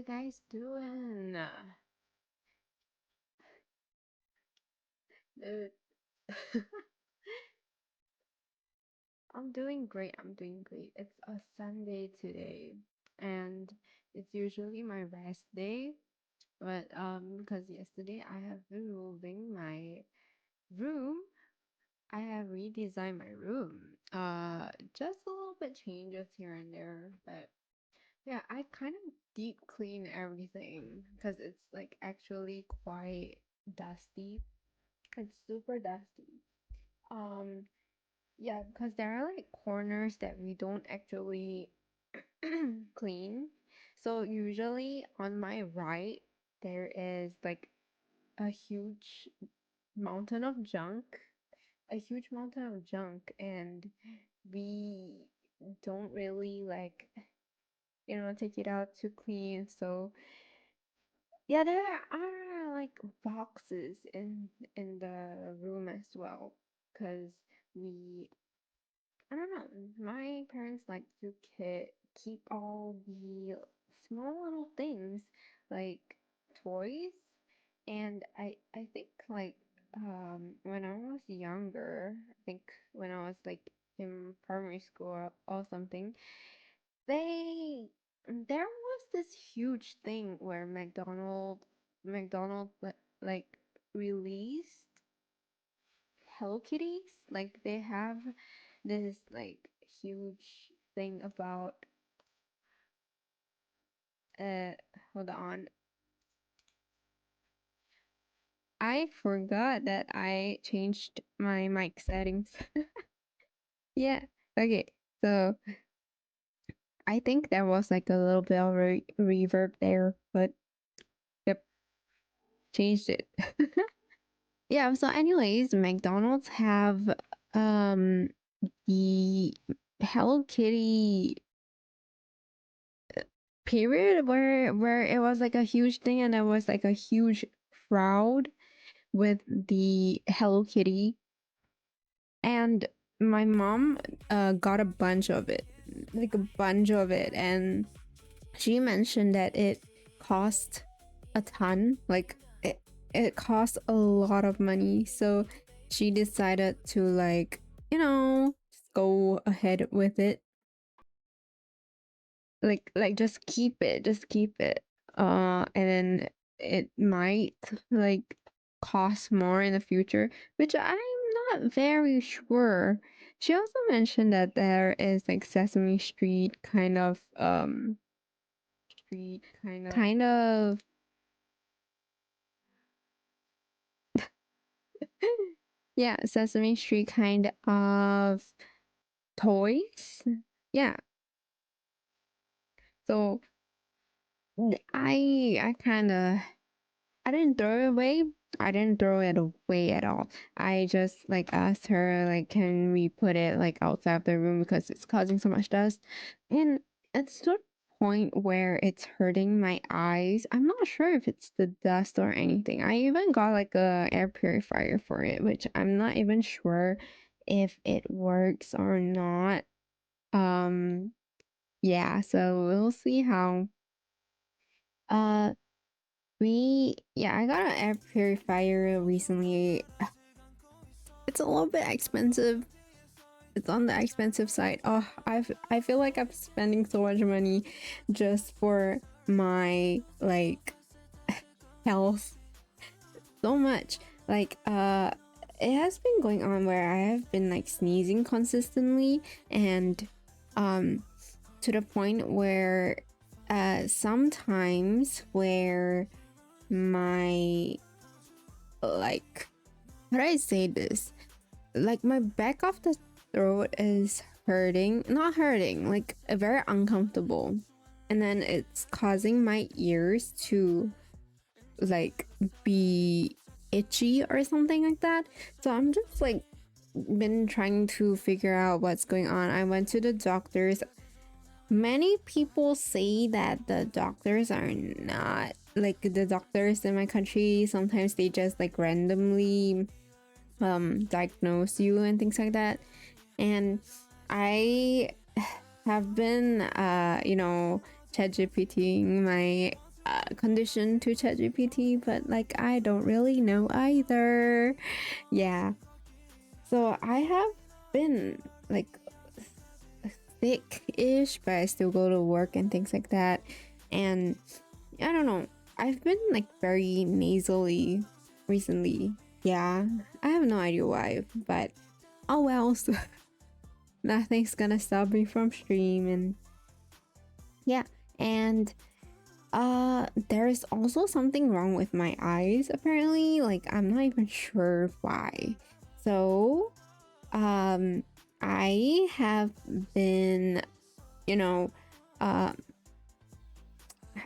you guys doing? Uh, I'm doing great. I'm doing great. It's a Sunday today, and it's usually my rest day. But because yesterday I have been moving my room, I have redesigned my room. Just a little bit changes here and there, but yeah, I kind of deep clean everything because it's like actually quite dusty. It's super dusty. Um, yeah, because there are like corners that we don't actually clean. So usually on my right, there is like a huge mountain of junk, a huge mountain of junk, and we don't really like, take it out to clean. So yeah, there are like boxes in the room as well, because we I don't know. My parents like to keep all the small little things like toys, and I think like when I was younger, I think when I was like in primary school or something, they there was this huge thing where McDonald like released Hello Kitties. Like they have this like huge thing about uh hold on. I forgot that I changed my mic settings. Yeah. Okay. So I think there was like a little bit of reverb there, but yep, changed it. Yeah, so anyways, McDonald's have um the Hello Kitty period where it was like a huge thing and there was like a huge crowd with the Hello Kitty, and my mom got a bunch of it, like a bunch of it, and she mentioned that it cost a ton, like it cost a lot of money, so she decided to like just go ahead with it, like just keep it, and then it might like cost more in the future, which I'm not very sure. She also mentioned that there is like Sesame Street kind of yeah, Sesame Street kind of toys. Yeah, so I kind of I didn't throw it away. I didn't throw it away at all. I just like asked her like, can we put it like outside of the room because it's causing so much dust, and it's to the point where it's hurting my eyes. I'm not sure if it's the dust or anything. I even got like a air purifier for it, which I'm not even sure if it works or not. Um, yeah, so we'll see how. Uh, I got an air purifier recently. It's a little bit expensive. It's on the expensive side. Oh, I feel like I'm spending so much money just for my like health. So much. Like it has been going on where I have been like sneezing consistently, and um to the point where sometimes where my like how do I say this? Like my back of the throat is hurting, not hurting, like very uncomfortable. And then it's causing my ears to like be itchy or something like that. So I'm just like been trying to figure out what's going on. I went to the doctors. Many people say that the doctors are not like the doctors in my country. Sometimes they just like randomly diagnose you and things like that. And I have been chat GPTing my condition to ChatGPT, but like I don't really know either. Yeah. So I have been like sick-ish, but I still go to work and things like that. And I don't know. I've been like very nasally recently. Yeah. I have no idea why, but oh well. So nothing's gonna stop me from streaming. Yeah. And there is also something wrong with my eyes apparently. Like I'm not even sure why. So I have been, you know, how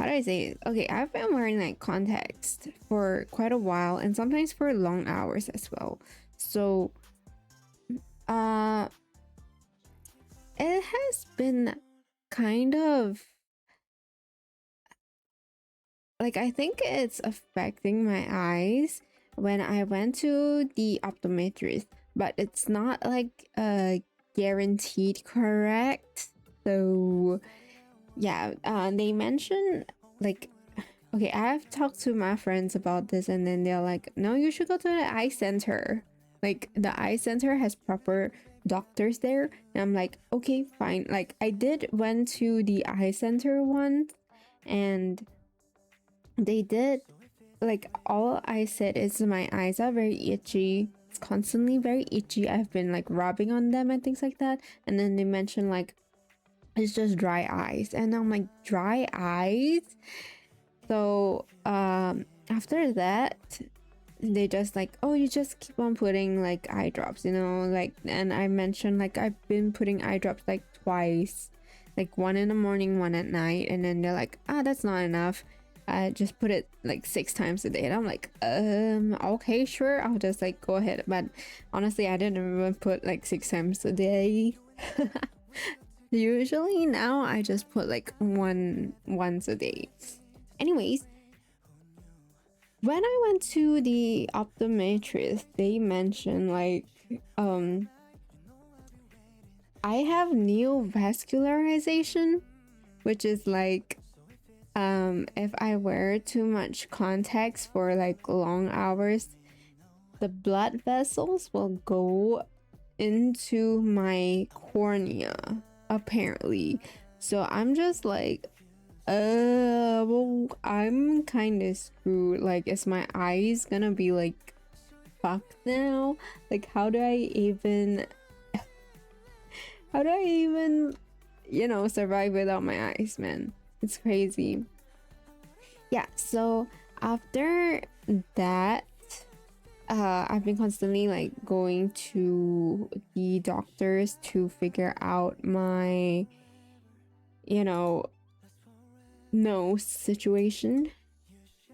do I say it? Okay, I've been wearing like contacts for quite a while and sometimes for long hours as well. So it has been kind of like I think it's affecting my eyes when I went to the optometrist, but it's not like guaranteed correct. So yeah, they mentioned like okay, I've talked to my friends about this and then they're like, no, you should go to the eye center. Like the eye center has proper doctors there. And I'm like, okay, fine. Like I did went to the eye center once and they did like all I said is my eyes are very itchy. It's constantly very itchy. I've been like rubbing on them and things like that. And then they mentioned like it's just dry eyes. And I'm like, dry eyes? So after that they just like, oh, you just keep on putting like eye drops, you know, like, and I mentioned like I've been putting eye drops like twice, like one in the morning, one at night, and then they're like, ah, that's not enough. I just put it like 6 times a day, and I'm like, okay, sure, I'll just like go ahead. But honestly, I didn't even put like 6 times a day. Usually now I just put like once a day. Anyways, when I went to the optometrist, they mentioned like I have neovascularization, which is like if I wear too much contacts for like long hours, the blood vessels will go into my cornea apparently. So I'm just like well, I'm kind of screwed. Like, is my eyes gonna be like fucked now? Like, how do I even, you know, survive without my eyes, man? It's crazy. Yeah, so after that, I've been constantly like going to the doctors to figure out my, you know, nose situation,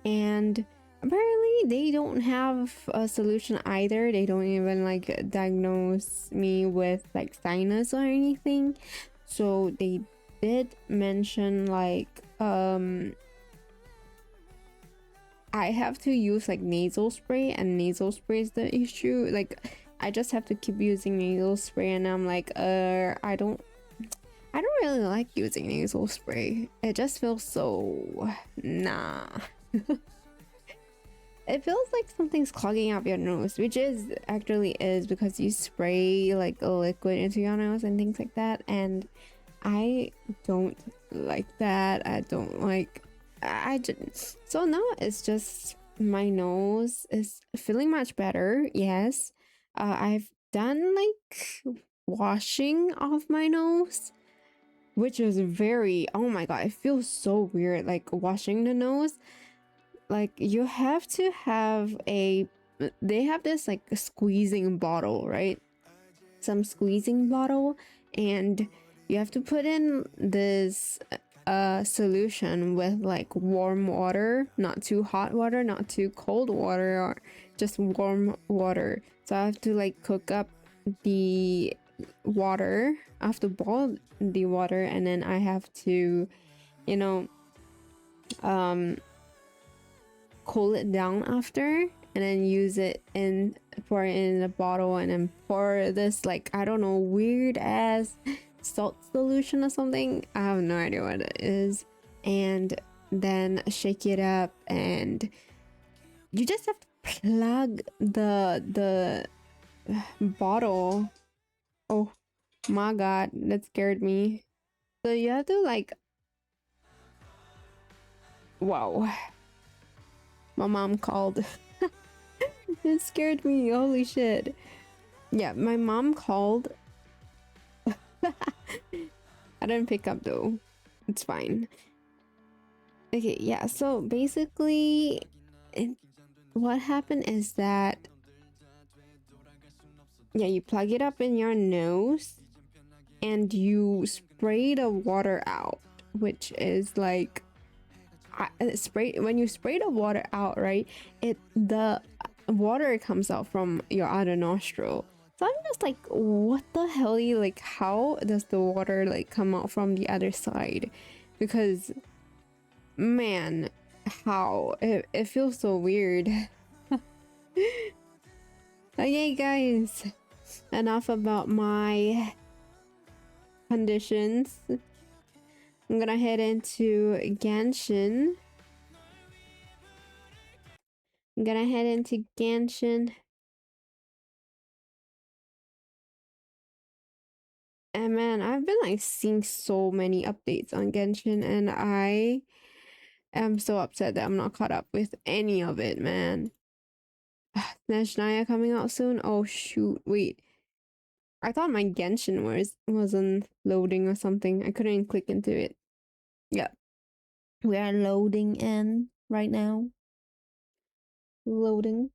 and apparently they don't have a solution either. They don't even like diagnose me with like sinus or anything. So they did mention like I have to use like nasal spray, and nasal spray is the issue. Like I just have to keep using nasal spray, and I'm like I don't really like using nasal spray. It just feels so nah. It feels like something's clogging up your nose, which is actually is because you spray like a liquid into your nose and things like that, and I don't like that. I don't like I just so now it's just my nose is feeling much better. Yes. I've done like washing off my nose, which is very, oh my god, it feels so weird like washing the nose. Like you have to have they have this like squeezing bottle, right? Some squeezing bottle, and you have to put in this solution with like warm water, not too hot water, not too cold water, or just warm water. So I have to like cook up the water. I have to boil the water, and then I have to, you know, cool it down after, and then use it in, pour it in a bottle, and then pour this like, I don't know, weird ass salt solution or something. I have no idea what it is. And then shake it up, and you just have to plug the bottle. Oh my god, that scared me. So you have to like, wow, my mom called. It scared me, holy shit. Yeah, my mom called. I didn't pick up though, it's fine. Okay, yeah, so basically what happened is that, yeah, you plug it up in your nose and you spray the water out, which is like, when you spray the water out, right, the water comes out from your other nostril. So I'm just like, what the hell, like, how does the water like come out from the other side? Because man, how it feels so weird. Okay guys, enough about my conditions. I'm gonna head into Genshin. And man, I've been like seeing so many updates on Genshin, and I am so upset that I'm not caught up with any of it, man. Neshnaya coming out soon? Oh shoot, wait. I thought my Genshin wasn't loading or something. I couldn't click into it. Yeah. We are loading in right now. Loading.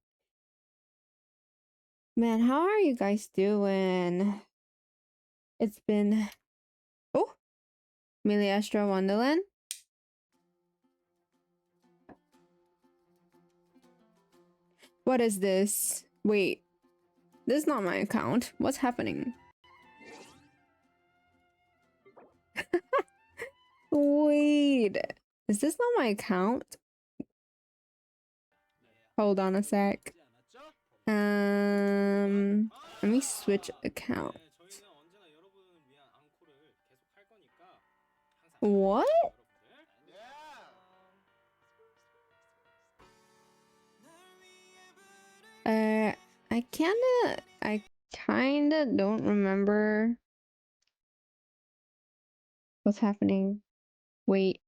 Man, how are you guys doing? It's been... Oh! Miliastra Wonderland? What is this? Wait. This is not my account. What's happening? Wait. Is this not my account? Hold on a sec. Let me switch account. What? I kinda don't remember what's happening. Wait.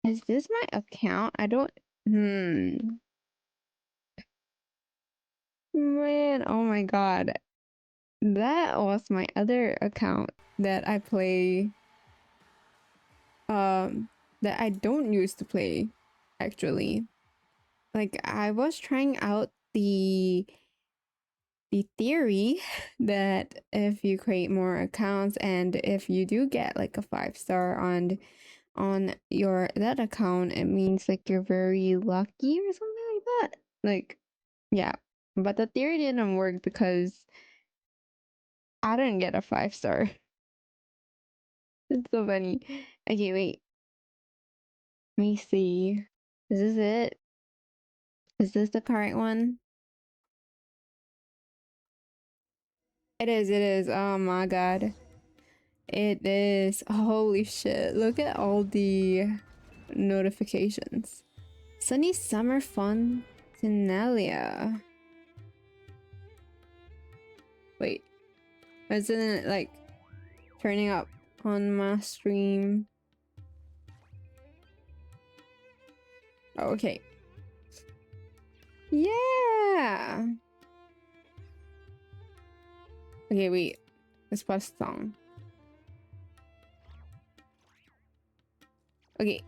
Is this my account? I don't... Man, oh my god. That was my other account that I play... that I don't use to play, actually. Like, I was trying out the theory that if you create more accounts and if you do get like a 5-star on that account, it means like you're very lucky or something like that. Like, yeah. But the theory didn't work because I didn't get a 5-star. It's so funny. Okay, wait. Let me see. Is this it? Is this the correct one? It is. Oh my god. It is. Holy shit. Look at all the notifications. Sunny Summer Fun Tenalia. Wait. Isn't it like turning up on my stream? Oh, okay. Yeah. Okay, wait. Let's pause the song. Okay.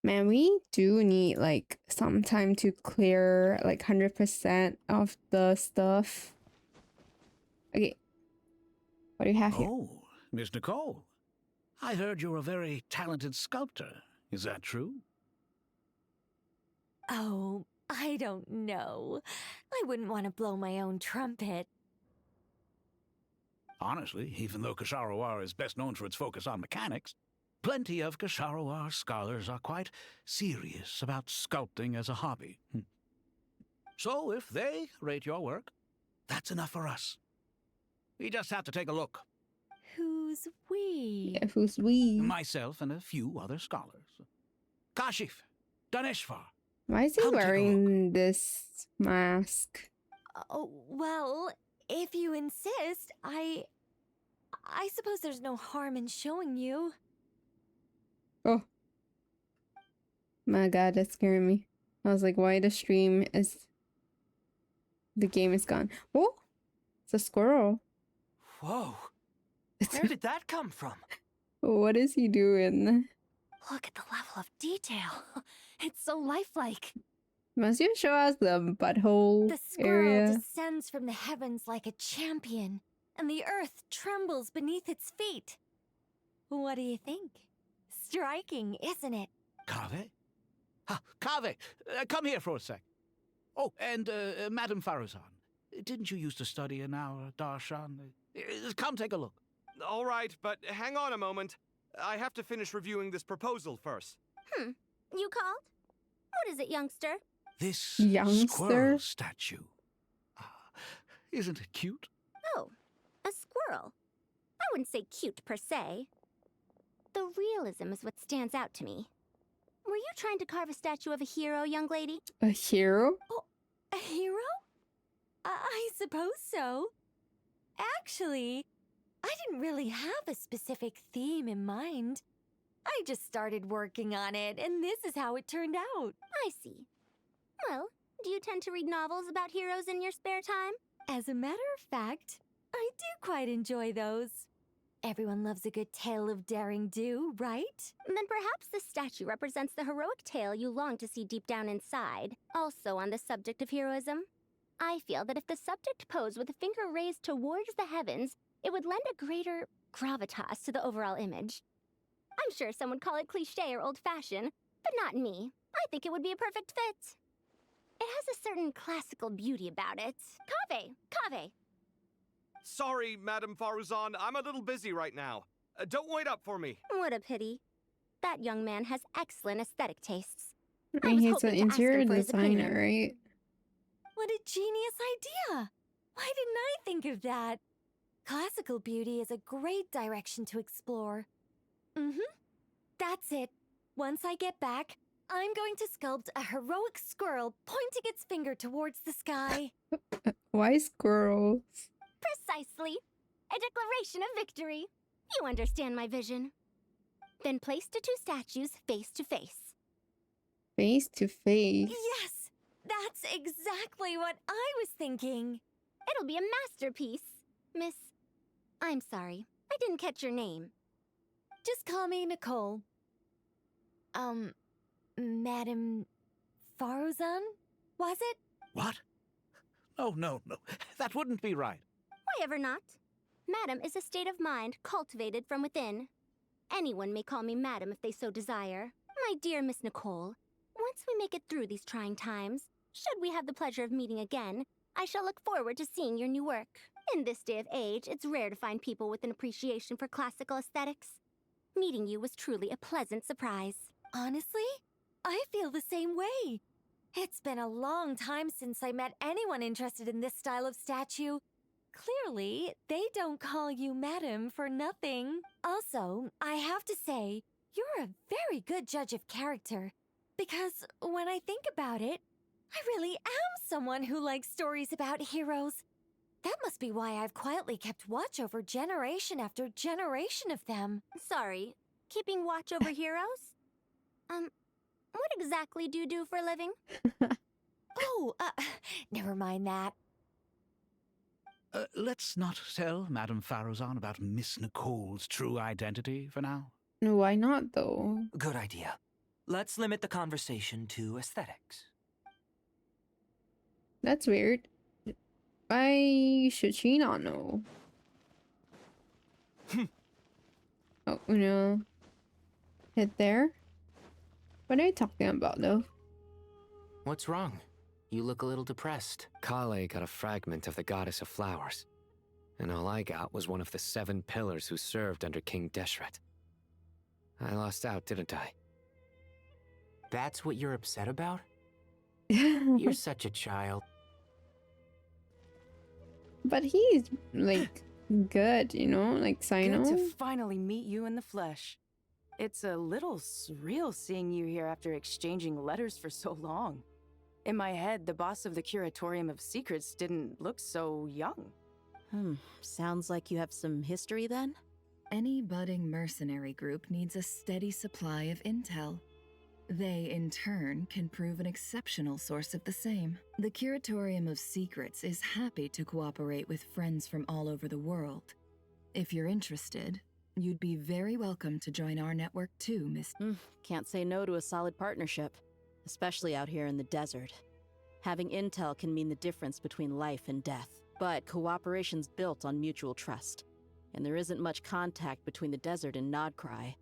Man, we do need like some time to clear like 100% of the stuff. Okay. What do you have here? Oh, Miss Nicole. I heard you're a very talented sculptor. Is that true? Oh, I don't know. I wouldn't want to blow my own trumpet. Honestly, even though Kasharawar is best known for its focus on mechanics, plenty of Kasharawar scholars are quite serious about sculpting as a hobby. So if they rate your work, that's enough for us. We just have to take a look. Who's we? Yeah, who's we? Myself and a few other scholars. Kashif, Daneshvar. Why is he Come take a wearing this mask? Oh, well, if you insist, I suppose there's no harm in showing you. Oh. My god, that scared me. I was like, why the stream is... The game is gone. Oh! It's a squirrel. Whoa. Where did that come from? What is he doing? Look at the level of detail. It's so lifelike. Must you show us the butthole The squirrel area? descends from the heavens like a champion, and the earth trembles beneath its feet. What do you think? Striking, isn't it? Kaveh? Ah, Kaveh, come here for a sec. Oh, and Madame Faruzan, didn't you used to study in our darshan? Come take a look. All right, but hang on a moment. I have to finish reviewing this proposal first. You called? What is it, youngster? This Youngster? squirrel statue. Ah, isn't it cute? Oh, a squirrel. I wouldn't say cute per se. The realism is what stands out to me. Were you trying to carve a statue of a hero, young lady? A hero? A hero? I suppose so. Actually, I didn't really have a specific theme in mind. I just started working on it, and this is how it turned out. I see. Well, do you tend to read novels about heroes in your spare time? As a matter of fact, I do quite enjoy those. Everyone loves a good tale of daring do, right? Then perhaps this statue represents the heroic tale you long to see deep down inside. Also on the subject of heroism, I feel that if the subject posed with a finger raised towards the heavens, it would lend a greater gravitas to the overall image. I'm sure some would call it cliché or old-fashioned, but not me. I think it would be a perfect fit. It has a certain classical beauty about it. Kaveh! Sorry, Madame Faruzan, I'm a little busy right now. Don't wait up for me. What a pity. That young man has excellent aesthetic tastes. I I mean, was he's hoping an to ask interior him for his designer, opinion. right? What a genius idea! Why didn't I think of that? Classical beauty is a great direction to explore. That's it. Once I get back, I'm going to sculpt a heroic squirrel pointing its finger towards the sky. Why squirrels? Precisely. A declaration of victory. You understand my vision. Then place the two statues face to face. Face to face. Yes! That's exactly what I was thinking. It'll be a masterpiece. Miss... I'm sorry. I didn't catch your name. Just call me Nicole. Madame Faruzan? Was it? What? No. That wouldn't be right. Why ever not? Madam is a state of mind cultivated from within. Anyone may call me Madam if they so desire. My dear Miss Nicole, once we make it through these trying times, should we have the pleasure of meeting again, I shall look forward to seeing your new work. In this day of age, it's rare to find people with an appreciation for classical aesthetics. Meeting you was truly a pleasant surprise. Honestly, I feel the same way. It's been a long time since I met anyone interested in this style of statue. Clearly, they don't call you Madam for nothing. Also, I have to say, you're a very good judge of character. Because when I think about it, I really am someone who likes stories about heroes. That must be why I've quietly kept watch over generation after generation of them. Sorry, keeping watch over heroes? What exactly do you do for a living? Oh, never mind that. Let's not tell Madame Faruzan about Miss Nicole's true identity for now. Why not, though? Good idea. Let's limit the conversation to aesthetics. That's weird. Why should she not know? Oh, no. Hit there? What are you talking about, though? What's wrong? You look a little depressed. Kale got a fragment of the Goddess of Flowers, and all I got was one of the 7 pillars who served under King Deshret. I lost out, didn't I? That's what you're upset about? You're such a child. But he's like good, you know, like Good to Sino. finally meet you in the flesh. It's a little surreal seeing you here after exchanging letters for so long. In my head, the boss of the Curatorium of Secrets didn't look so young. Sounds like you have some history then? Any budding mercenary group needs a steady supply of intel. They, in turn, can prove an exceptional source of the same. The Curatorium of Secrets is happy to cooperate with friends from all over the world. If you're interested, you'd be very welcome to join our network too, Miss. Can't say no to a solid partnership, especially out here in the desert. Having intel can mean the difference between life and death, but cooperation's built on mutual trust, and there isn't much contact between the desert and Nodcry.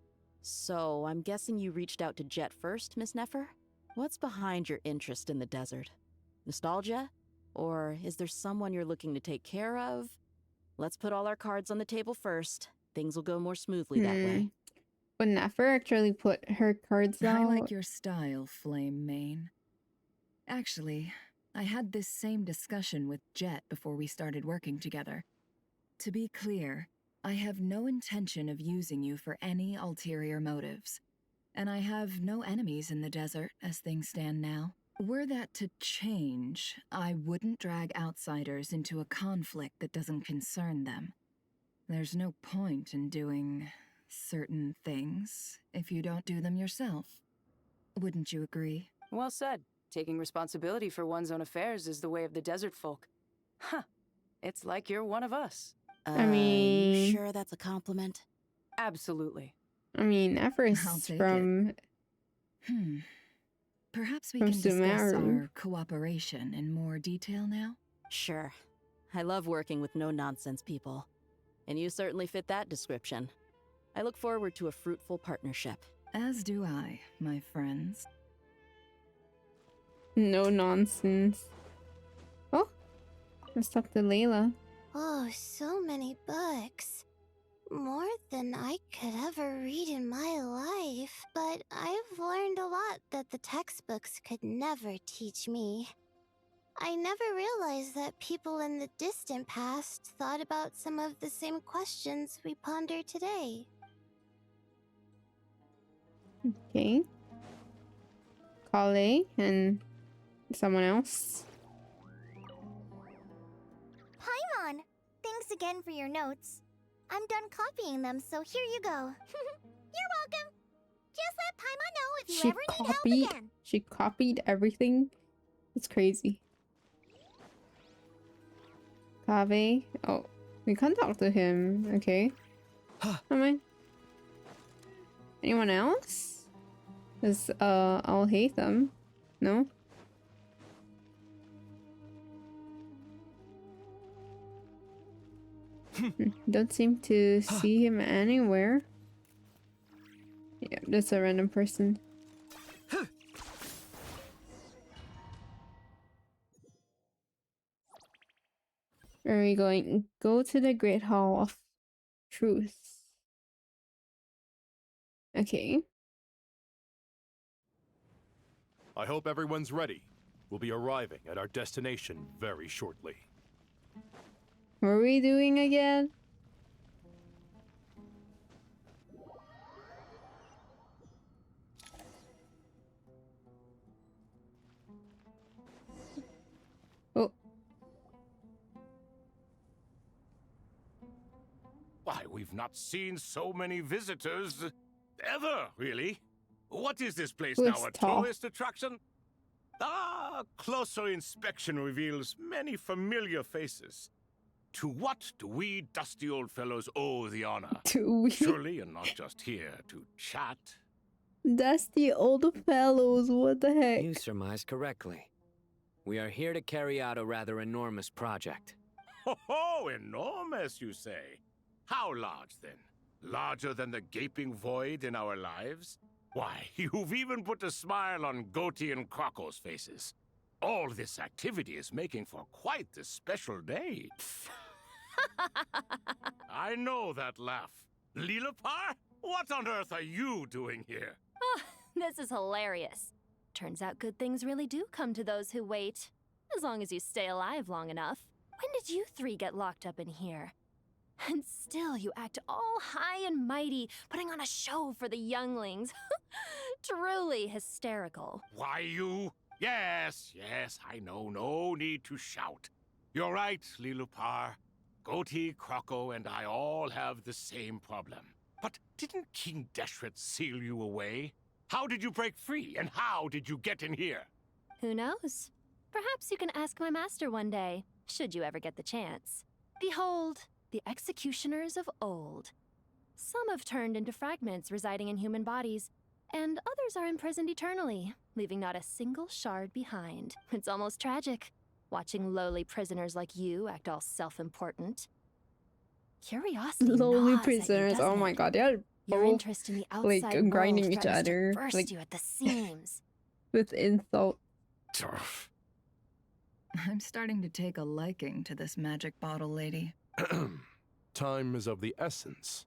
So, I'm guessing you reached out to Jet first, Miss Nefer? What's behind your interest in the desert? Nostalgia? Or is there someone you're looking to take care of? Let's put all our cards on the table first. Things will go more smoothly that way. Would Nefer actually put her cards I out? like your style, Flame Mane. Actually, I had this same discussion with Jet before we started working together. To be clear, I have no intention of using you for any ulterior motives. And I have no enemies in the desert as things stand now. Were that to change, I wouldn't drag outsiders into a conflict that doesn't concern them. There's no point in doing certain things if you don't do them yourself. Wouldn't you agree? Well said. Taking responsibility for one's own affairs is the way of the desert folk. Huh. It's like you're one of us. I mean- You sure that's a compliment? Absolutely. I mean, Nefer's I'll take from Perhaps we From can discuss Sumeru. our cooperation in more detail now? Sure. I love working with no-nonsense people. And you certainly fit that description. I look forward to a fruitful partnership. As do I, my friends. no nonsense. Oh, let's talk to Layla. Oh, so many books. More than I could ever read in my life. But I've learned a lot that the textbooks could never teach me. I never realized that people in the distant past thought about some of the same questions we ponder today. Okay. Kale and someone else. Paimon, thanks again for your notes. I'm done copying them, so here you go. You're welcome. Just let Paimon know if you She ever need copied. help again. She copied everything. It's crazy. Kave. Oh, we can't talk to him. Okay. Come on. Anyone else? Cause I'll hate them. No. Don't seem to see him anywhere. Yeah, that's a random person. Where are we going? Go to the Great Hall of Truth. Okay. I hope everyone's ready. We'll be arriving at our destination very shortly. What are we doing again? Oh. Why, we've not seen so many visitors ever, really. What is this place Who now, is a tall? tourist attraction? Ah, closer inspection reveals many familiar faces. To what do we dusty old fellows owe the honor? Do we? Surely you're not just here to chat. Dusty old fellows, what the heck? You surmised correctly. We are here to carry out a rather enormous project. Ho, enormous, you say? How large, then? Larger than the gaping void in our lives? Why, you've even put a smile on Goatee and Crocco's faces. All this activity is making for quite the special day. I know that laugh. Lilapar? What on earth are you doing here? This is hilarious. Turns out good things really do come to those who wait. As long as you stay alive long enough. When did you three get locked up in here? And still you act all high and mighty, putting on a show for the younglings. Truly hysterical. Why, you? Yes, I know. No need to shout. You're right, Lilupar. Goatee, Croco, and I all have the same problem. But didn't King Deshret seal you away? How did you break free, and how did you get in here? Who knows? Perhaps you can ask my master one day, should you ever get the chance. Behold, the executioners of old. Some have turned into fragments residing in human bodies, and others are imprisoned eternally, leaving not a single shard behind. It's almost tragic, watching lowly prisoners like you act all self-important. Curiosity Lowly gnaws at you, prisoners. Oh doesn't my it? god, they're Your both interest in the like outside world grinding each threatens to other, burst like you at the seams. with insult. I'm starting to take a liking to this magic bottle lady. Time is of the essence.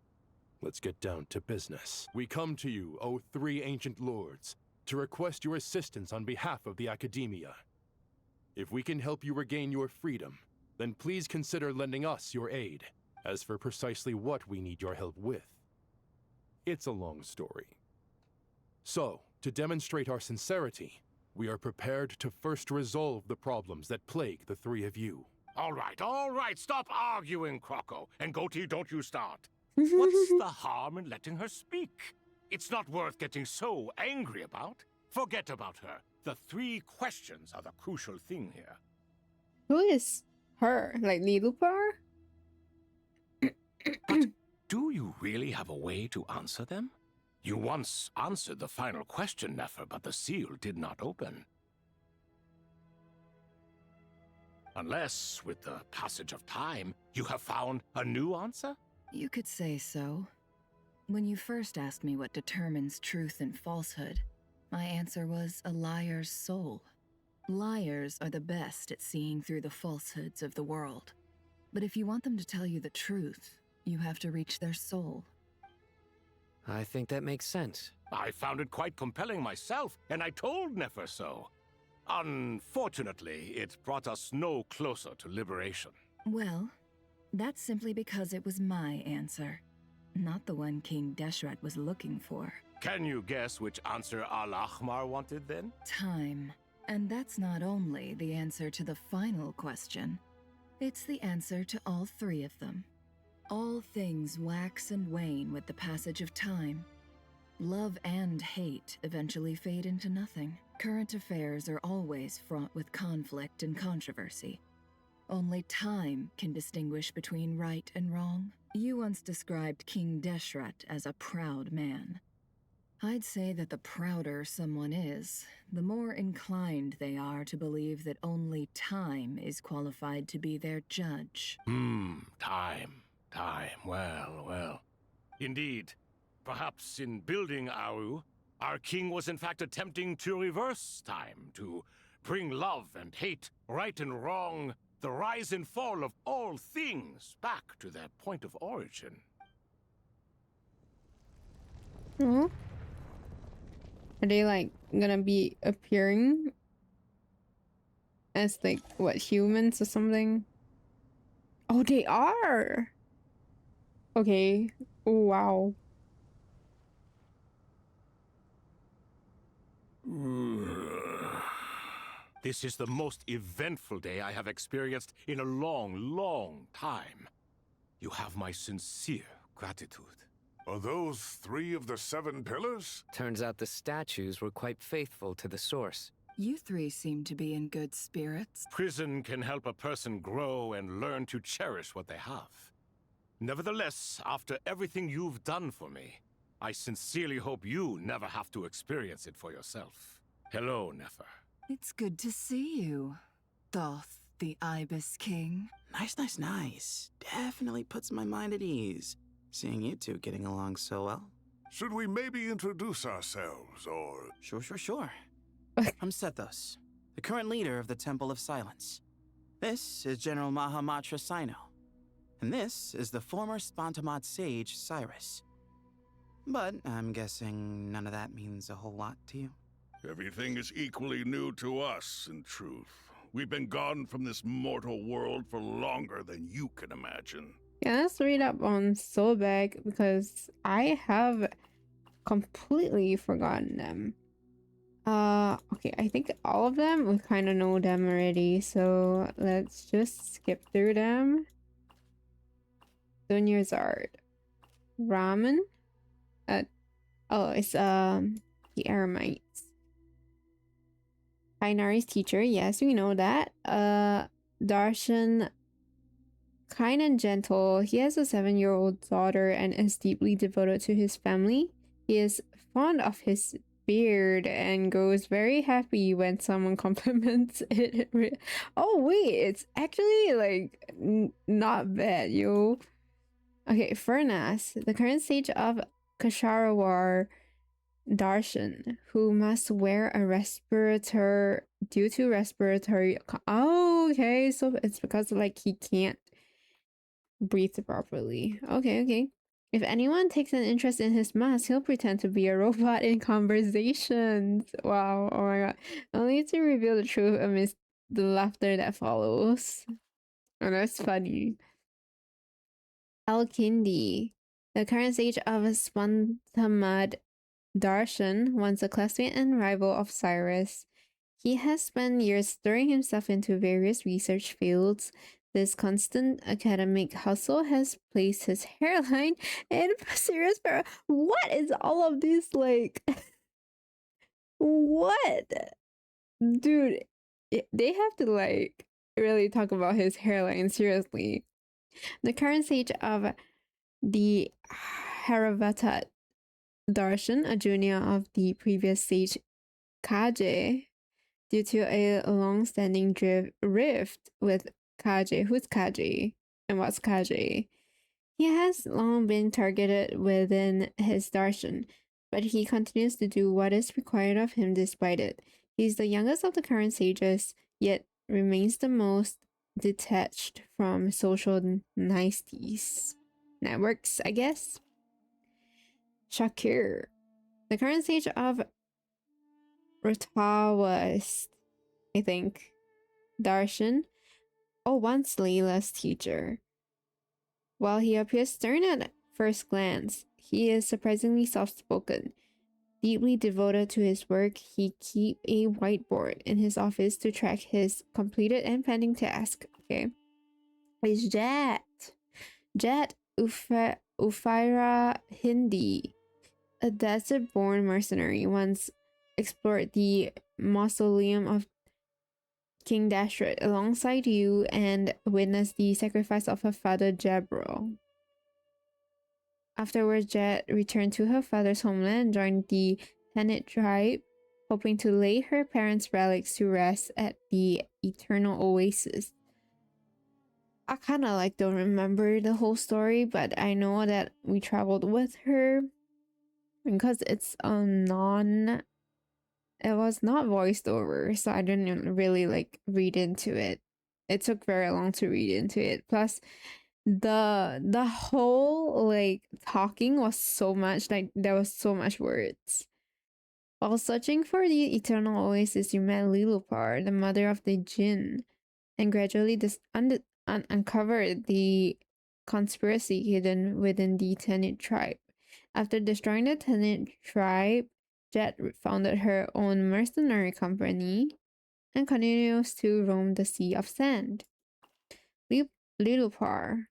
Let's get down to business. We come to you, O three ancient lords, to request your assistance on behalf of the Academia. If we can help you regain your freedom, then please consider lending us your aid. As for precisely what we need your help with, it's a long story. So, to demonstrate our sincerity, we are prepared to first resolve the problems that plague the three of you. All right, stop arguing, Croco. And Goatee, don't you start. What's the harm in letting her speak? It's not worth getting so angry about. Forget about her. The three questions are the crucial thing here. Who is her? Like Nilupar? But do you really have a way to answer them? You once answered the final question, Nefer, but the seal did not open. Unless, with the passage of time, you have found a new answer? You could say so. When you first asked me what determines truth and falsehood, my answer was a liar's soul. Liars are the best at seeing through the falsehoods of the world. But if you want them to tell you the truth, you have to reach their soul. I think that makes sense. I found it quite compelling myself, and I told Nefer so. Unfortunately, it brought us no closer to liberation. Well, that's simply because it was my answer, not the one King Deshret was looking for. Can you guess which answer Al-Ahmar wanted then? Time. And that's not only the answer to the final question, it's the answer to all three of them. All things wax and wane with the passage of time. Love and hate eventually fade into nothing. Current affairs are always fraught with conflict and controversy. Only time can distinguish between right and wrong. You once described King Deshret as a proud man. I'd say that the prouder someone is, the more inclined they are to believe that only time is qualified to be their judge. Time. Well. Indeed. Perhaps in building Aru, our king was in fact attempting to reverse time, to bring love and hate, right and wrong, the rise and fall of all things back to their point of origin. Hmm? Are they like gonna be appearing as like what, humans or something? Oh, they are. Okay. Oh, wow. This is the most eventful day I have experienced in a long time. You have my sincere gratitude. Are those 3 of the 7 pillars? Turns out the statues were quite faithful to the source. You three seem to be in good spirits. Prison can help a person grow and learn to cherish what they have. Nevertheless, after everything you've done for me, I sincerely hope you never have to experience it for yourself. Hello, Nefer. It's good to see you, Thoth, the Ibis King. Nice. Definitely puts my mind at ease, seeing you two getting along so well. Should we maybe introduce ourselves, or... Sure. I'm Sethos, the current leader of the Temple of Silence. This is General Mahamatra Sino, and this is the former Spantamad sage, Cyrus. But I'm guessing none of that means a whole lot to you. Everything is equally new to us, in truth. We've been gone from this mortal world for longer than you can imagine. Yeah, let's read up on Sobek because I have completely forgotten them. Okay, I think all of them, we kind of know them already, so let's just skip through them. Dunyazard. Ramen? It's the Aramites. Kainari's teacher, yes, we know that. Darshan, kind and gentle. He has a 7-year-old daughter and is deeply devoted to his family. He is fond of his beard and goes very happy when someone compliments it. Oh wait, it's actually like not bad, yo. Okay, Furnas, the current stage of Kasharawar Darshan, who must a respirator due to respiratory. Oh, okay, so it's because like he can't breathe properly. Okay. If anyone takes an interest in his mask, he'll pretend to be a robot in conversations. Wow, oh my god. Only to reveal the truth amidst the laughter that follows. Oh, that's funny. Al-Kindi, the current stage of Spantamad Darshan, once a classmate and rival of Cyrus. He has spent years throwing himself into various research fields. This constant academic hustle has placed his hairline in serious peril. What is all of this like? What? Dude, they have to like really talk about his hairline seriously. The current stage of the Haravatat Darshan, a junior of the previous stage Kaje, due to a long-standing rift with Kaje. Who's Kaje? And what's Kaje? He has long been targeted within his darshan, but he continues to do what is required of him despite it. He's the youngest of the current sages, yet remains the most detached from social niceties. Networks, I guess? Shakir, the current stage of Ratawas, I think. Darshan, once Layla's teacher. While he appears stern at first glance, he is surprisingly soft-spoken. Deeply devoted to his work, he keeps a whiteboard in his office to track his completed and pending task. Okay. Is Jet Ufaira Hindi, a desert-born mercenary, once explored the mausoleum of King Dashret alongside you and witnessed the sacrifice of her father Jabro. Afterwards, Jet returned to her father's homeland and joined the Tanit tribe, hoping to lay her parents' relics to rest at the Eternal Oasis. I kind of like don't remember the whole story, but I know that we traveled with her because it was not voiced over, so I didn't really like read into it. It took very long to read into it. Plus, the whole like talking was so much, like there was so much words. While searching for the Eternal Oasis, you met Lilupar, the mother of the Jinn, and gradually uncovered the conspiracy hidden within the Tenant tribe. After destroying the Tenant tribe, Jet founded her own mercenary company and continues to roam the Sea of Sand. Lilupar,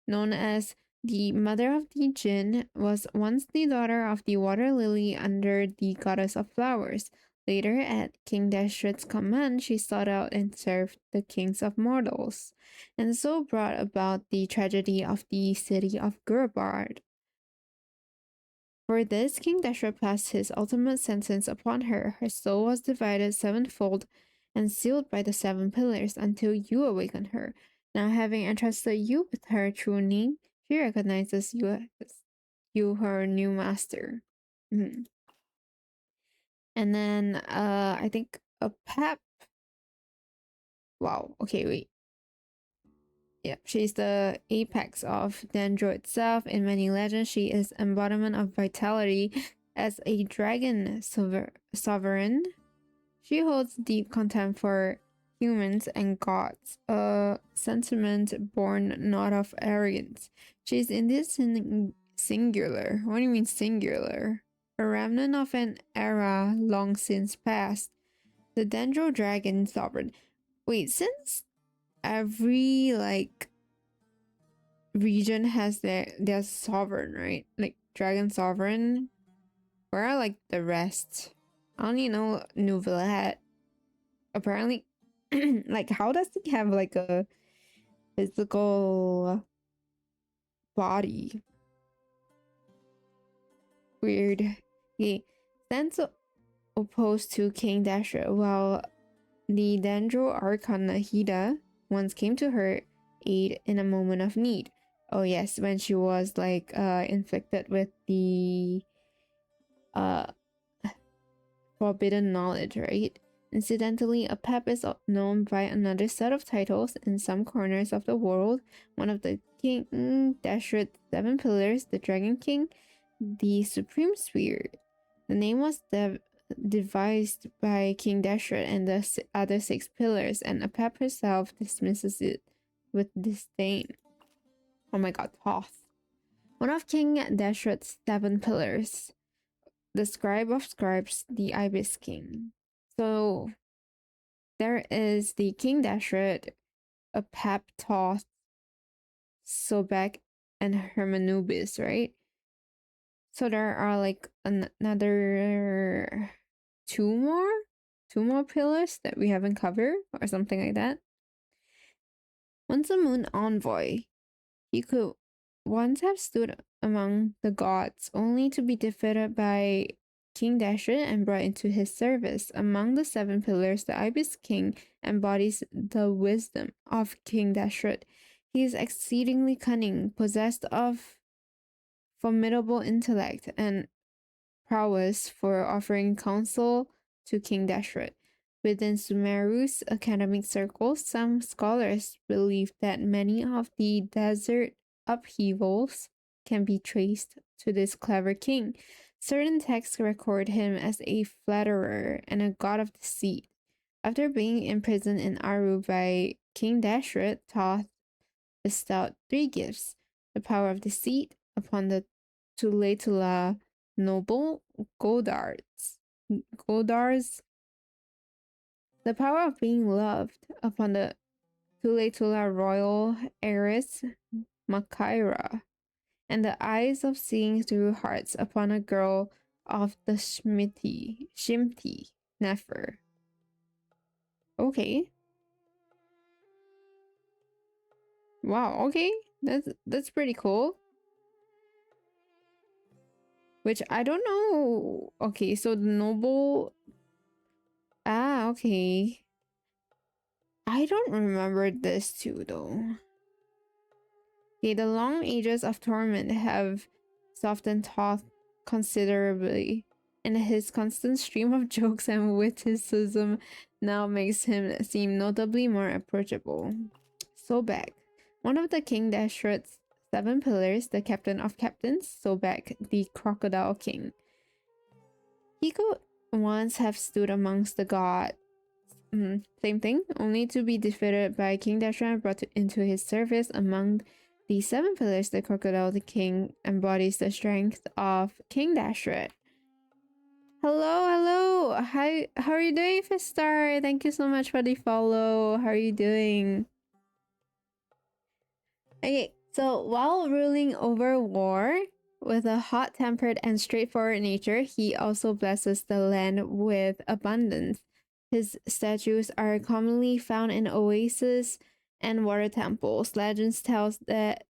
known as the Mother of the Jinn, was once the daughter of the water lily under the Goddess of Flowers. Later, at King Dashret's command, she sought out and served the kings of mortals, and so brought about the tragedy of the city of Gurbard. For this, King Dashret passed his ultimate sentence upon her. Her soul was divided sevenfold and sealed by the 7 pillars until you awaken her. Now, having entrusted you with her true name, she recognizes you as her new master. And then, I think a pep. Wow. Okay, wait. Yeah, she's the apex of Dendro itself. In many legends, she is embodiment of vitality, As a dragon sovereign, she holds deep contempt for humans and gods, a sentiment born not of arrogance. She is indeed singular. What do you mean singular? A remnant of an era long since past. The Dendro Dragon Sovereign. Wait, since every region has their sovereign, right? Like Dragon Sovereign. Where are like the rest? I only know Nouvelle. Apparently, like how does he have like a physical body? Weird. He stands opposed to King Dashra, while the Dendro Archon Nahida once came to her aid in a moment of need. Oh yes, when she was like inflicted with the forbidden knowledge, right? Incidentally, a pep is known by another set of titles in some corners of the world. One of the King Dashrat's 7 pillars, the Dragon King, the Supreme Spear. The name was devised by King Dashrat and the other 6 pillars, and Apep herself dismisses it with disdain. Oh my god, Thoth. One of King Dashrat's 7 pillars, the Scribe of Scribes, the Ibis King. So there is the King Dashrat, Apep, Thoth, Sobek, and Hermanubis, right? So there are like another two more pillars that we haven't covered or something like that. Once a moon envoy, he could once have stood among the gods, only to be defeated by King Dashrat and brought into his service. Among the 7 pillars, the Ibis King embodies the wisdom of King Dashrat. He is exceedingly cunning, possessed of formidable intellect and prowess for offering counsel to King Dashrat. Within Sumeru's academic circles, some scholars believe that many of the desert upheavals can be traced to this clever king. Certain texts record him as a flatterer and a god of deceit. After being imprisoned in Aru by King Dashrat, Thoth bestowed 3 gifts: the power of deceit upon the Tulatula noble Godars, the power of being loved upon the Tulatula royal heiress Makaira, and the eyes of seeing through hearts upon a girl of the Shimti Nefer. Okay. Wow, okay. That's pretty cool. Which I don't know. Okay, so the noble. Ah, okay. I don't remember this too, though. Okay, the long ages of torment have softened Thoth considerably, and his constant stream of jokes and witticism now makes him seem notably more approachable. Sobek, one of the King Dashrat's 7 pillars, the captain of captains, Sobek, the crocodile king. He could once have stood amongst the gods. Same thing, only to be defeated by King Dashrat and brought into his service. Among the 7 pillars, the crocodile, the king, embodies the strength of King Dashrat. Hello. How are you doing, Fistar? Thank you so much for the follow. How are you doing? Okay, so while ruling over war with a hot-tempered and straightforward nature, he also blesses the land with abundance. His statues are commonly found in oases and water temples. Legends tells that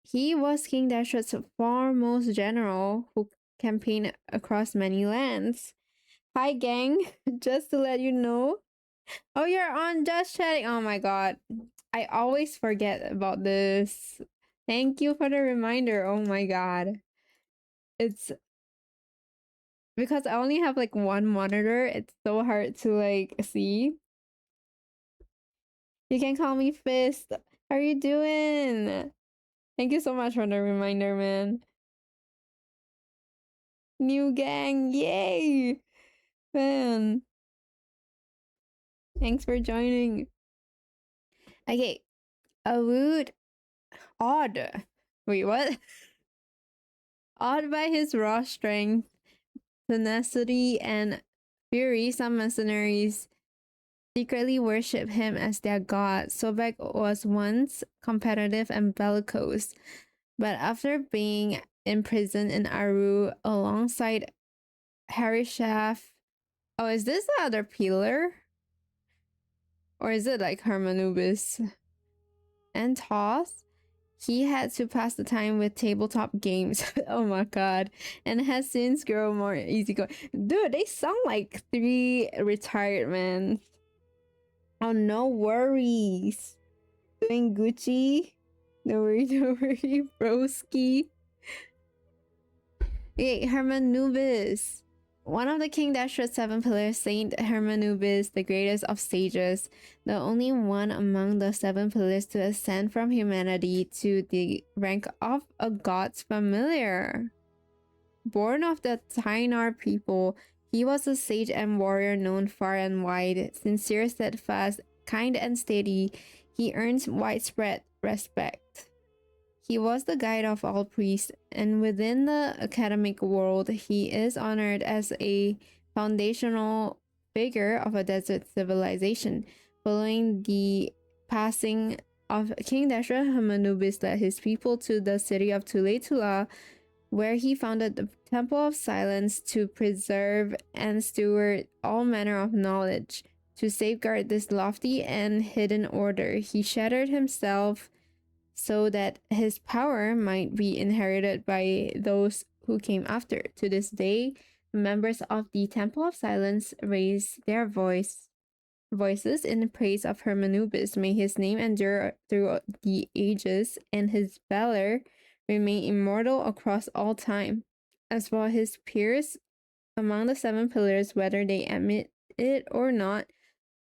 he was King Dashrat's foremost general who campaigned across many lands. Hi, gang. Just to let you know. Oh, you're on Just Chatting. Oh my god. I always forget about this. Thank you for the reminder. Oh my god. It's because I only have like one monitor. It's so hard to like see. You can call me Fist. How are you doing? Thank you so much for the reminder, man. new gang. Yay! Man. Thanks for joining. Okay. Odd. Wait, what? Awed by his raw strength, tenacity, and fury, some mercenaries secretly worship him as their god. Sobek was once competitive and bellicose, but after being imprisoned in Aru alongside Harishaf, oh, is this the other pillar? Or is it like Hermanubis? And Toth, he had to pass the time with tabletop games. Oh my god. And has since grown more easygoing. Dude, they sound like 3 retired men. Oh, no worries. Doing Gucci. No worry, broski. Okay, Hermanubis. One of the King Dashra's 7 pillars, Saint Hermanubis, the greatest of sages, the only one among the 7 pillars to ascend from humanity to the rank of a god's familiar. Born of the Tainar people, he was a sage and warrior known far and wide. Sincere, steadfast, kind and steady, he earned widespread respect. He was the guide of all priests, and within the academic world, he is honored as a foundational figure of a desert civilization. Following the passing of King Dashra, Hermanubis led his people to the city of Tuletula, where he founded the Temple of Silence to preserve and steward all manner of knowledge. To safeguard this lofty and hidden order, he shattered himself so that his power might be inherited by those who came after. To this day, members of the Temple of Silence raise their voices in praise of Hermanubis. May his name endure through the ages, and his valor remain immortal across all time. As for his peers among the 7 pillars, whether they admit it or not,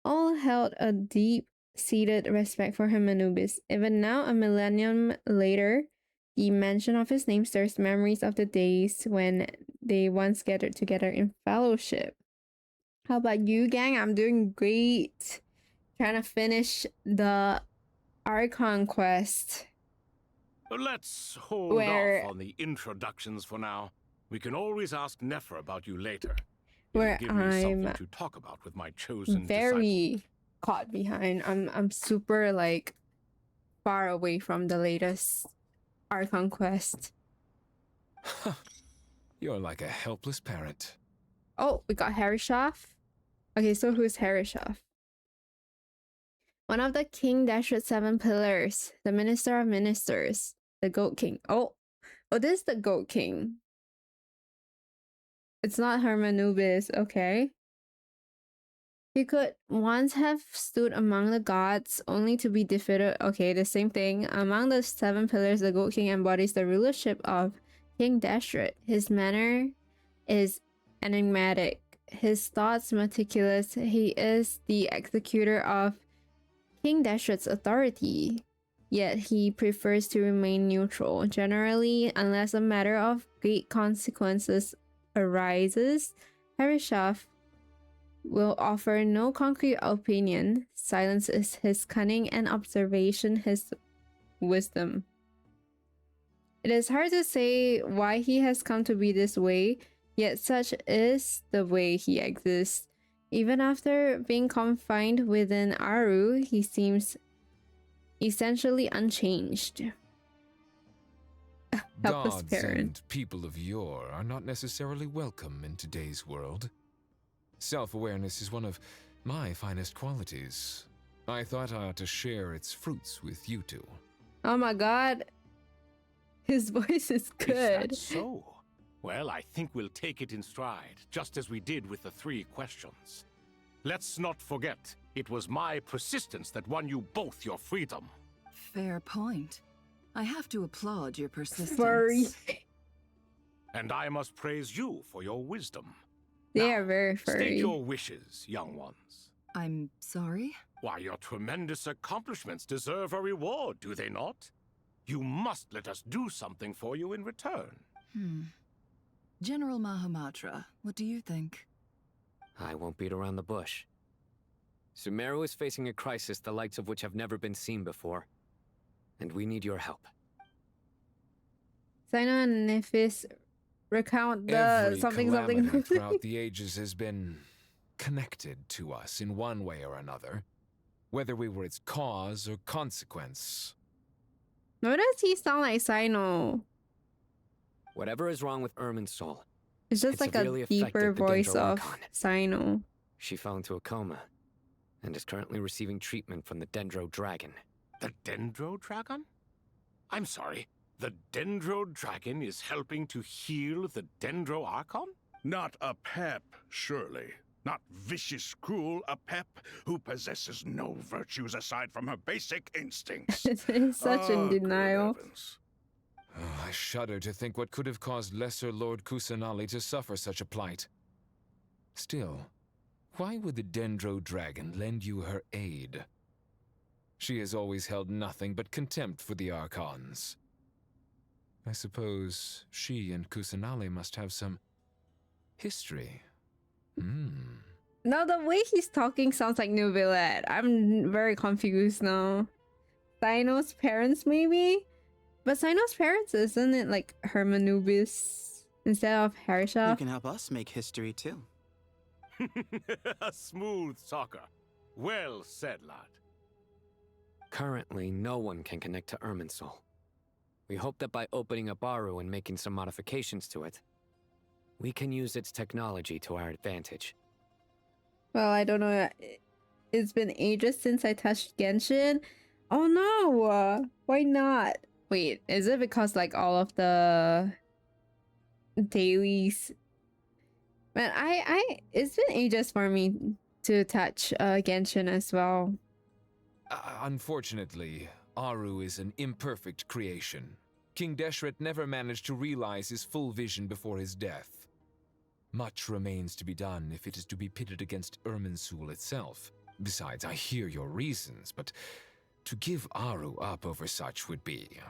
all held a deep-seated respect for Hermanubis. Even now, a millennium later, the mention of his name stirs memories of the days when they once gathered together in fellowship. How about you, gang? I'm doing great. Trying to finish the Archon quest. Let's hold off on the introductions for now. We can always ask Nefer about you later. Where Give me something I'm to talk about with my chosen very caught behind. I'm super like far away from the latest Archon quest. You're like a helpless parent. Oh, we got Harishaf. Okay, so who's Harishaf? One of the King Dashra's 7 pillars, the Minister of Ministers, the Goat King. Oh, this is the Goat King. It's not Hermanubis, okay. He could once have stood among the gods, only to be defeated. Okay, the same thing. Among the 7 pillars, the Goat King embodies the rulership of King Dashret. His manner is enigmatic, his thoughts meticulous. He is the executor of King Dashret's authority, yet he prefers to remain neutral. Generally, unless a matter of great consequences arises, Harishaf will offer no concrete opinion. Silence is his cunning and observation his wisdom. It is hard to say why he has come to be this way, yet such is the way he exists. Even after being confined within Aru, he seems essentially unchanged. Helpless Gods parent. and people of yore are not necessarily welcome in today's world. Self-awareness is one of my finest qualities. I thought I ought to share its fruits with you two. Oh my god. His voice is good. Is that so? Well, I think we'll take it in stride, just as we did with the 3 questions. Let's not forget, it was my persistence that won you both your freedom. Fair point. I have to applaud your persistence. Furry. And I must praise you for your wisdom. They are very furry. State your wishes, young ones. I'm sorry? Why, your tremendous accomplishments deserve a reward, do they not? You must let us do something for you in return. General Mahamatra, what do you think? I won't beat around the bush. Sumeru is facing a crisis the likes of which have never been seen before. And we need your help. Sino and Nephis recount the Every something calamity something. throughout the ages has been connected to us in one way or another, whether we were its cause or consequence. Why does he sound like Sino? Whatever is wrong with Irminsul, It's just it like a severely deeper affected the voice Dendro of Archon. Sino. She fell into a coma and is currently receiving treatment from the Dendro Dragon. The Dendro Dragon? I'm sorry, the Dendro Dragon is helping to heal the Dendro Archon? Not a pep, surely. Not vicious, cruel, a pep who possesses no virtues aside from her basic instincts. He's such in denial. Oh, I shudder to think what could have caused Lesser Lord Kusanali to suffer such a plight. Still, why would the Dendro Dragon lend you her aid? She has always held nothing but contempt for the Archons. I suppose she and Kusanali must have some history. Now the way he's talking sounds like New Villette. I'm very confused now. Sino's parents, maybe? But Sino's parents, isn't it like Hermanubis instead of Harsha? You can help us make history too. A smooth talker. Well said, lad. Currently, no one can connect to Irminsul. We hope that by opening up Aru and making some modifications to it, we can use its technology to our advantage. Well, I don't know. It's been ages since I touched Genshin. Oh no! Why not? Wait, is it because like all of the dailies? Man, it's been ages for me to touch Genshin as well. Unfortunately, Aru is an imperfect creation. King Deshret never managed to realize his full vision before his death. Much remains to be done if it is to be pitted against Irminsul itself. Besides, I hear your reasons, but to give Aru up over such would be...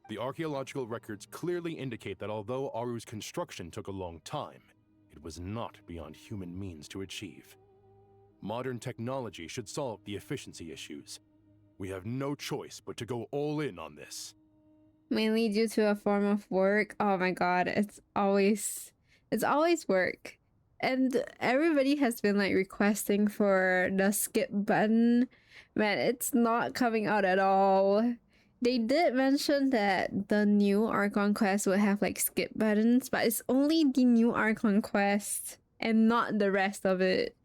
The archaeological records clearly indicate that although Aru's construction took a long time, it was not beyond human means to achieve. Modern technology should solve the efficiency issues. We have no choice but to go all in on this. Mainly due to a form of work. Oh my god, it's always work. And everybody has been like requesting for the skip button. Man, it's not coming out at all. They did mention that the new Archon quest would have like skip buttons, but it's only the new Archon quest and not the rest of it.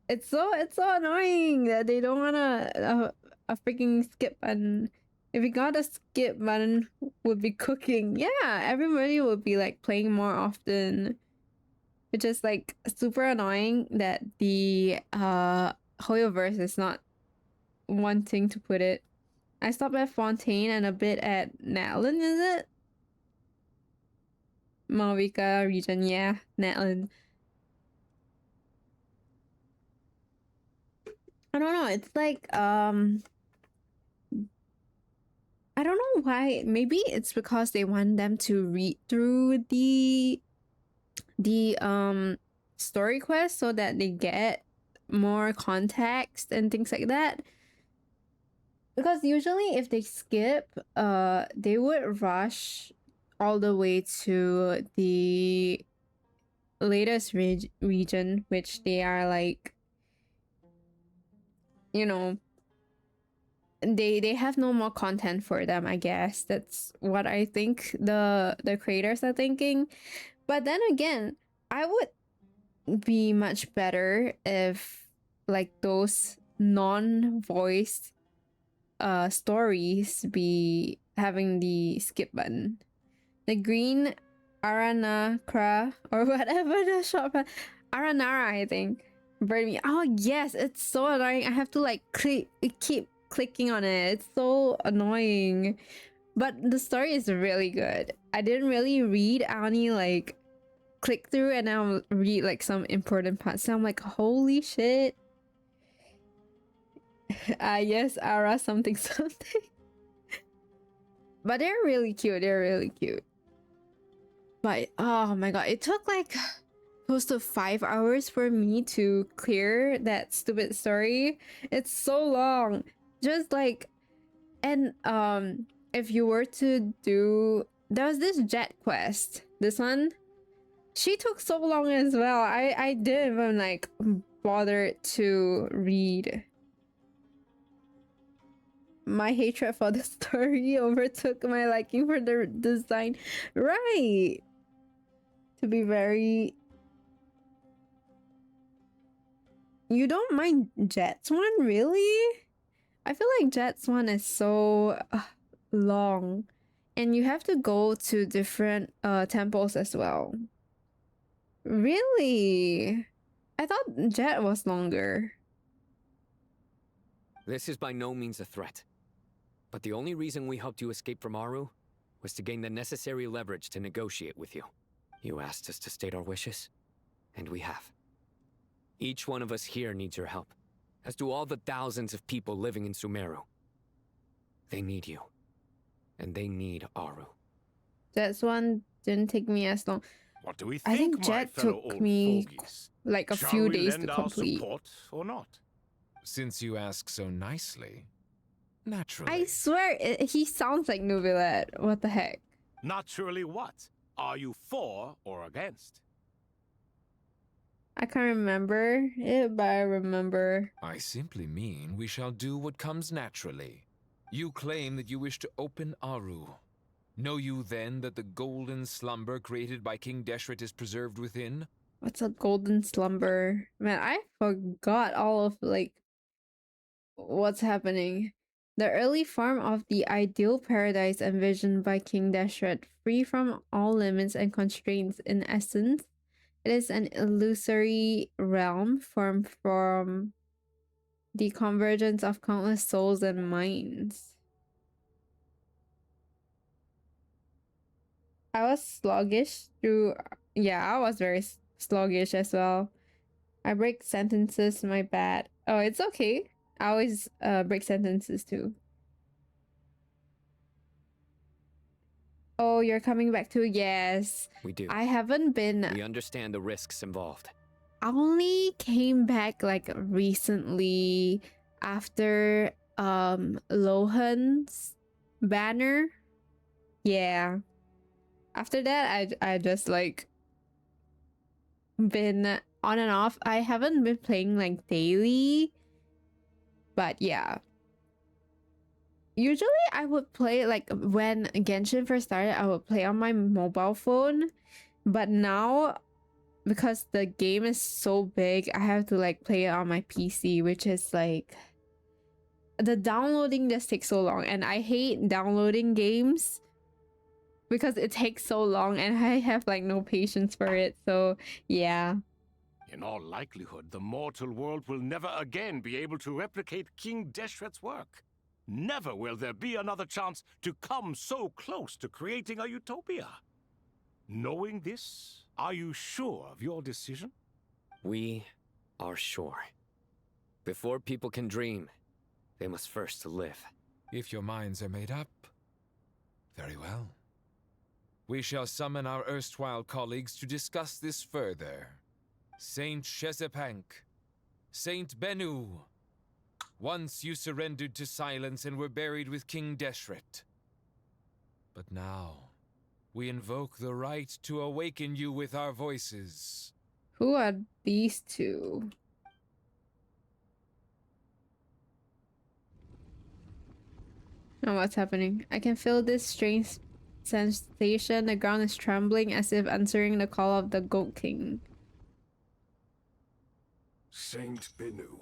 It's so annoying that they don't want a freaking skip button. If we got a skip button, would be cooking. Yeah, everybody would be like playing more often. Which is like super annoying that the Hoyoverse is not wanting to put it. I stopped at Fontaine and a bit at Natlin, is it? Malvika region, yeah, Natlin. I don't know, it's like I don't know why. Maybe it's because they want them to read through the story quest so that they get more context and things like that. Because usually if they skip, they would rush all the way to the latest region, which they are like, you know, they have no more content for them, I guess. That's what I think the creators are thinking. But then again, I would be much better if like those non-voiced stories be having the skip button. The green Aranakra or whatever the short Aranara, I think. Burn me. Oh yes, it's so annoying. I have to like keep clicking on it. It's so annoying. But the story is really good. I didn't really read. I only like click through and I'll read like some important parts. So I'm like, holy shit. Yes, Ara something something. But they're really cute. They're really cute. But oh my god, it took like close to 5 hours for me to clear that stupid story. It's so long. Just like, and if you were to do, there was this jet quest. This one, she took so long as well. I didn't even like bother to read. My hatred for the story overtook my liking for the design. Right. To be very... You don't mind Jet's one, really? I feel like Jet's one is so long. And you have to go to different temples as well. Really? I thought Jet was longer. This is by no means a threat. But the only reason we helped you escape from Aru was to gain the necessary leverage to negotiate with you. You asked us to state our wishes, and we have. Each one of us here needs your help, as do all the thousands of people living in Sumeru. They need you, and they need Aru. Jet's one didn't take me as long. What do we I think, think my Jet fellow took old me fogies? like a Shall few we days lend to our complete. support or not? Since you ask so nicely, naturally. I swear, he sounds like Nubilet. What the heck? Naturally what? Are you for or against? I can't remember it, but I remember. I simply mean we shall do what comes naturally. You claim that you wish to open Aru. Know you then that the golden slumber created by King Deshret is preserved within? What's a golden slumber? Man, I forgot all of like what's happening. The early form of the ideal paradise envisioned by King Deshret, free from all limits and constraints in essence. It is an illusory realm formed from the convergence of countless souls and minds. I was sluggish through... Yeah, I was very sluggish as well. I break sentences, my bad. Oh, it's okay. I always break sentences too. Oh, you're coming back too? Yes. We do. I haven't been... We understand the risks involved. I only came back like recently after Lohan's banner. Yeah. After that, I just like been on and off. I haven't been playing like daily. But yeah. Usually I would play like when Genshin first started, I would play on my mobile phone. But now, because the game is so big, I have to like play it on my PC, which is like the downloading just takes so long, and I hate downloading games because it takes so long and I have like no patience for it. So yeah. In all likelihood, the mortal world will never again be able to replicate King Deshret's work. Never will there be another chance to come so close to creating a utopia. Knowing this, are you sure of your decision? We are sure. Before people can dream, they must first live. If your minds are made up, very well. We shall summon our erstwhile colleagues to discuss this further. Saint Shezepank, Saint Bennu, once you surrendered to silence and were buried with King Deshret. But now, we invoke the right to awaken you with our voices. Who are these two? Oh, what's happening? I can feel this strange sensation. The ground is trembling as if answering the call of the Goat King. Saint Bennu,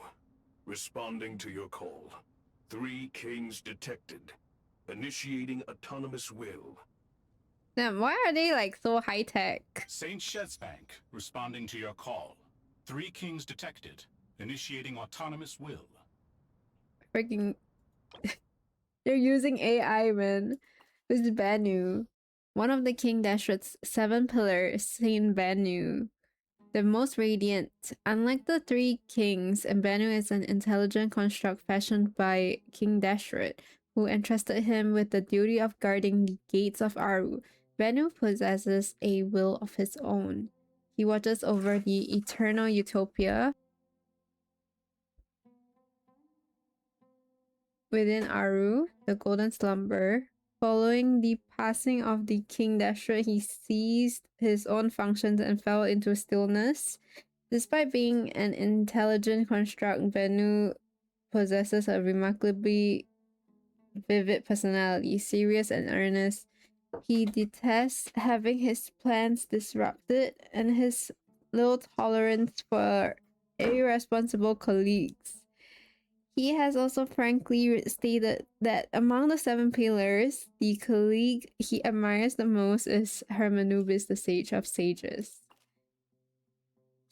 responding to your call. 3 kings detected. Initiating autonomous will. Then why are they like so high tech? Saint Shezepank, responding to your call. 3 kings detected. Initiating autonomous will. Freaking... They're using AI, man. This is Bennu. One of the King Deshret's 7 pillars, Saint Bennu. The most radiant. Unlike the 3 kings, Bennu is an intelligent construct fashioned by King Deshret, who entrusted him with the duty of guarding the gates of Aru. Bennu possesses a will of his own. He watches over the eternal utopia within Aru, the golden slumber. Following the passing of the King Deshret, he ceased his own functions and fell into stillness. Despite being an intelligent construct, Bennu possesses a remarkably vivid personality, serious and earnest. He detests having his plans disrupted, and his little tolerance for irresponsible colleagues. He has also frankly stated that among the 7 pillars, the colleague he admires the most is Hermanubis, the sage of sages.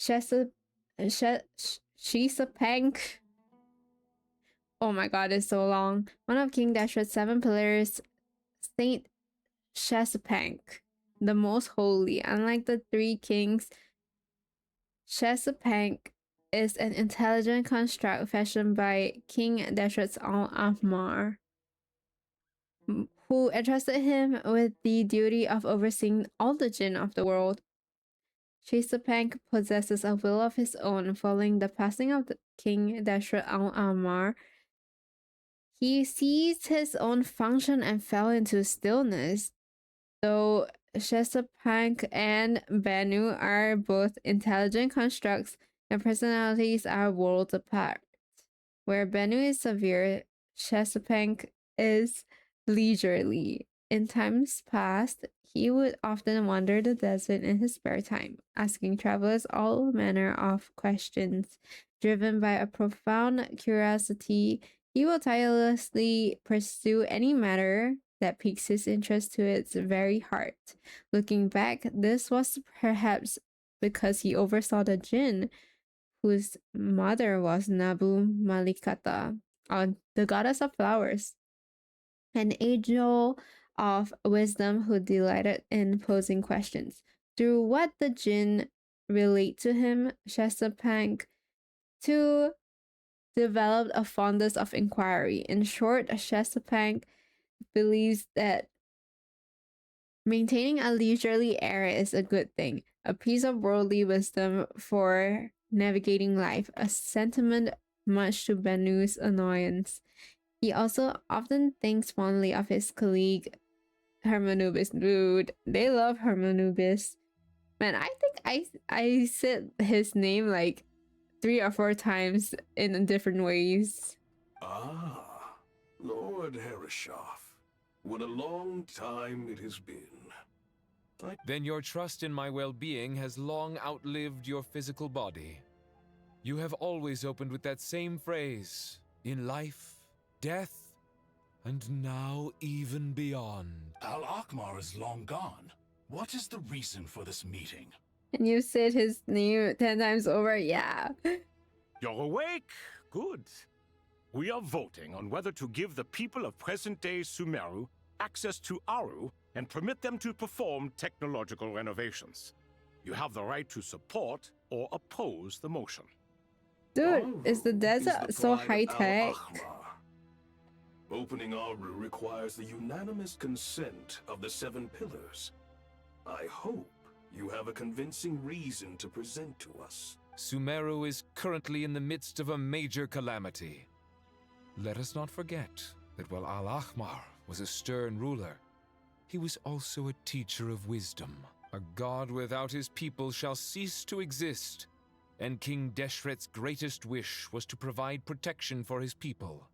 Shisapank. Oh my god, it's so long. One of King Deshret's 7 pillars, Saint Shisapank, the most holy. Unlike the 3 kings, Shisapank is an intelligent construct fashioned by King Deshret's Al-Ahmar, who entrusted him with the duty of overseeing all the jinn of the world. Shisapank possesses a will of his own. Following the passing of the King Deshret Al-Ahmar, he ceased his own function and fell into stillness. Though Shisapank and Bennu are both intelligent constructs, their personalities are worlds apart. Where Bennu is severe, Shisapank is leisurely. In times past, he would often wander the desert in his spare time, asking travelers all manner of questions. Driven by a profound curiosity, he will tirelessly pursue any matter that piques his interest to its very heart. Looking back, this was perhaps because he oversaw the jinn, whose mother was Nabu Malikata, the goddess of flowers, an angel of wisdom who delighted in posing questions. Through what the jinn relate to him, Shisapank too developed a fondness of inquiry. In short, Shisapank believes that maintaining a leisurely air is a good thing, a piece of worldly wisdom for navigating life, a sentiment much to Bennu's annoyance. He also often thinks fondly of his colleague Hermanubis. Dude, they love Hermanubis. Man, I think I said his name like 3 or 4 times in different ways. Ah, Lord Herreshoff. What a long time it has been. Then your trust in my well-being has long outlived your physical body. You have always opened with that same phrase, in life, death, and now even beyond. Al-Ahmar is long gone. What is the reason for this meeting? And you said his name 10 times over, yeah. You're awake? Good. We are voting on whether to give the people of present-day Sumeru access to Aru and permit them to perform technological renovations. You have the right to support or oppose the motion. Dude, is the desert so high-tech? Opening Aru requires the unanimous consent of the 7 pillars. I hope you have a convincing reason to present to us. Sumeru is currently in the midst of a major calamity. Let us not forget that while Al-Ahmar was a stern ruler, he was also a teacher of wisdom. A god without his people shall cease to exist, and King Deshret's greatest wish was to provide protection for his people.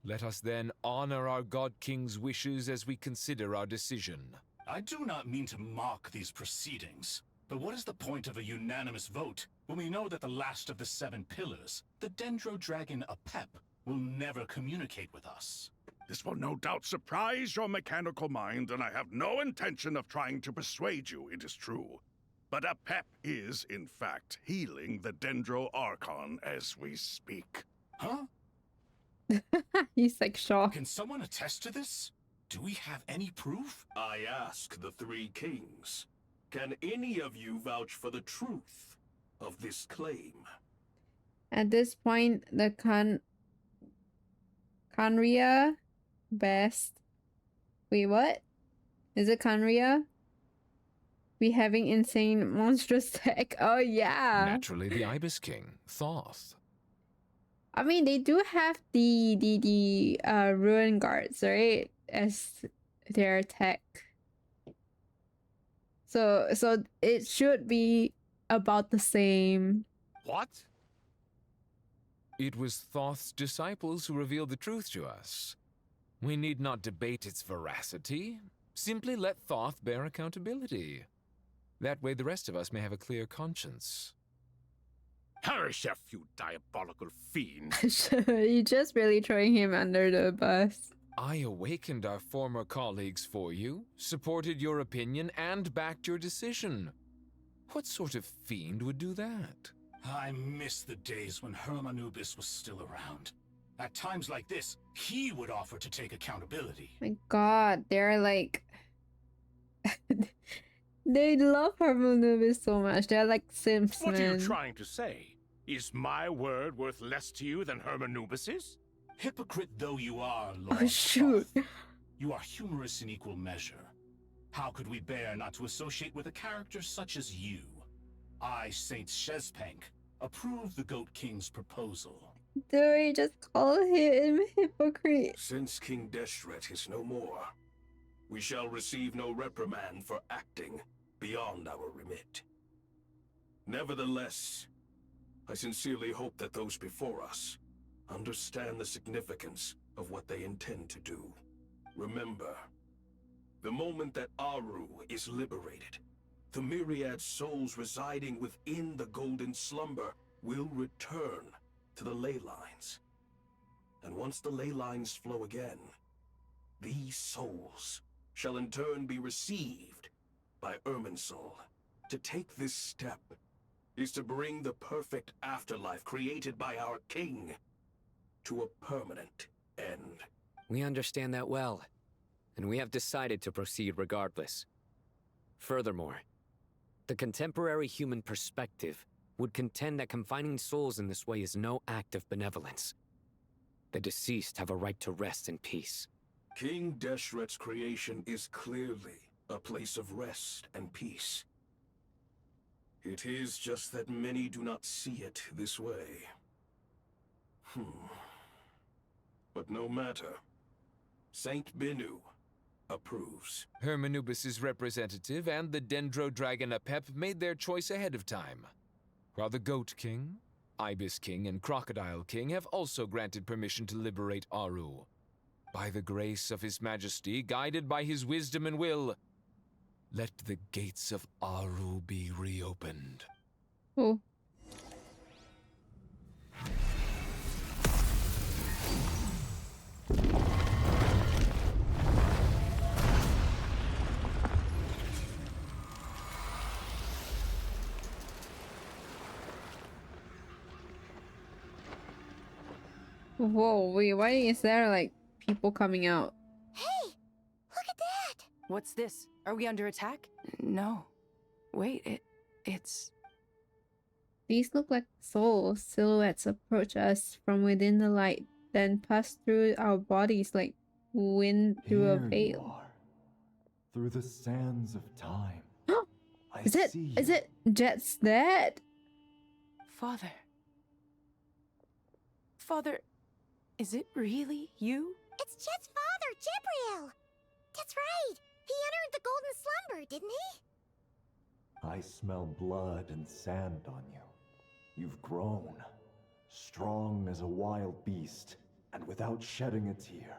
Let us then honor our God King's wishes as we consider our decision. I do not mean to mock these proceedings, but what is the point of a unanimous vote when we know that the last of the 7 pillars, the Dendro Dragon Apep, will never communicate with us? This will no doubt surprise your mechanical mind, and I have no intention of trying to persuade you it is true. But Apep is, in fact, healing the Dendro Archon as we speak. Huh? He's like shocked. Can someone attest to this? Do we have any proof? I ask the 3 kings. Can any of you vouch for the truth of this claim? At this point, the Khaenri'ah Best. Wait, what? Is it Kanria? We having insane monstrous tech? Oh yeah. Naturally, the Ibis King, Thoth. I mean, they do have the ruin guards, right? As their tech. So it should be about the same. What? It was Thoth's disciples who revealed the truth to us. We need not debate its veracity. Simply let Thoth bear accountability. That way the rest of us may have a clear conscience. Harishef, you diabolical fiend! You're just really throwing him under the bus. I awakened our former colleagues for you, supported your opinion, and backed your decision. What sort of fiend would do that? I miss the days when Hermanubis was still around. At times like this, he would offer to take accountability. My god, they're like... They love Harmonubis so much. They're like Sims, What are you man. trying to say? Is my word worth less to you than Hermanubis's? Hypocrite though you are, Lord Oh shoot. Thoth, you are humorous in equal measure. How could we bear not to associate with a character such as you? I, Saint Shezpank, approve the Goat King's proposal. Do we just call him hypocrite? Since King Deshret is no more, we shall receive no reprimand for acting beyond our remit. Nevertheless, I sincerely hope that those before us understand the significance of what they intend to do. Remember, the moment that Aru is liberated, the myriad souls residing within the Golden Slumber will return to the ley lines. And once the ley lines flow again, these souls shall in turn be received by Irminsul. To take this step is to bring the perfect afterlife created by our king to a permanent end. We understand that well, and we have decided to proceed regardless. Furthermore, the contemporary human perspective would contend that confining souls in this way is no act of benevolence. The deceased have a right to rest in peace. King Deshret's creation is clearly a place of rest and peace. It is just that many do not see it this way. But no matter. Saint Binu approves. Hermanubis' representative and the Dendro Dragon Apep made their choice ahead of time, while the Goat King, Ibis King, and Crocodile King have also granted permission to liberate Aru. By the grace of His Majesty, guided by his wisdom and will, let the gates of Aru be reopened. Oh. Whoa, wait, why is there like people coming out? Hey, look at that! What's this? Are we under attack? No. Wait, it's... These look like souls. Silhouettes approach us from within the light, then pass through our bodies like wind through a veil. Through the sands of time. Is it Jet's dad? Father. Father, is it really you? It's Jet's father, Jibriel! That's right! He entered the Golden Slumber, didn't he? I smell blood and sand on you. You've grown, strong as a wild beast, and without shedding a tear.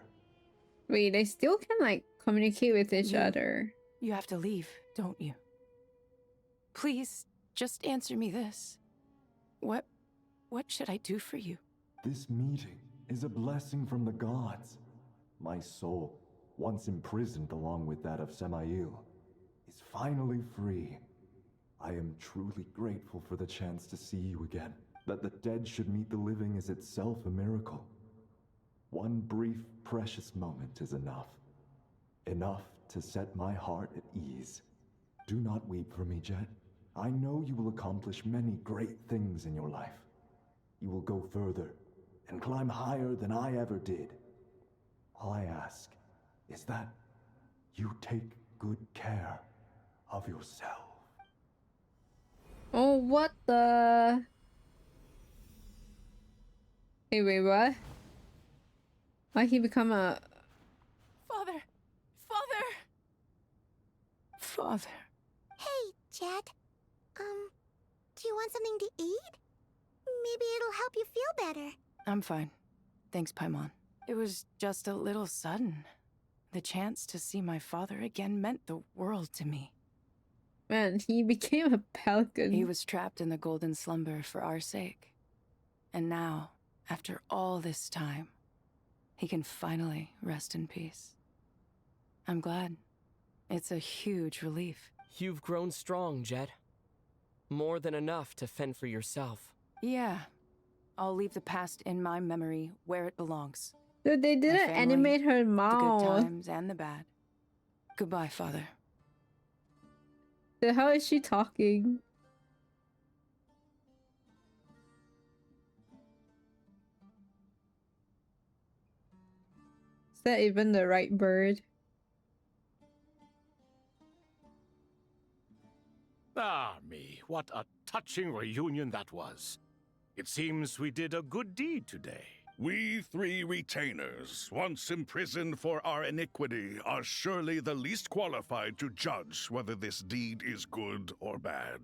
Wait, they still can like communicate with each other. You have to leave, don't you? Please, just answer me this. What should I do for you? This meeting is a blessing from the gods. My soul, once imprisoned along with that of Samael, is finally free. I am truly grateful for the chance to see you again. That the dead should meet the living is itself a miracle. One brief, precious moment is enough. Enough to set my heart at ease. Do not weep for me, Jet. I know you will accomplish many great things in your life. You will go further and climb higher than I ever did. All I ask is that you take good care of yourself. Oh, what the? Hey, wait, what? Why he become a... Father! Father! Father. Hey, Jet. Do you want something to eat? Maybe it'll help you feel better. I'm fine. Thanks, Paimon. It was just a little sudden. The chance to see my father again meant the world to me. Man, he became a pelican. He was trapped in the golden slumber for our sake. And now, after all this time, he can finally rest in peace. I'm glad. It's a huge relief. You've grown strong, Jet. More than enough to fend for yourself. Yeah. I'll leave the past in my memory where it belongs. Dude, they didn't animate her The mouth. good times and the bad. Goodbye, Father. The hell is she talking? Is that even the right bird? Ah, me, what a touching reunion that was. It seems we did a good deed today. We three retainers, once imprisoned for our iniquity, are surely the least qualified to judge whether this deed is good or bad.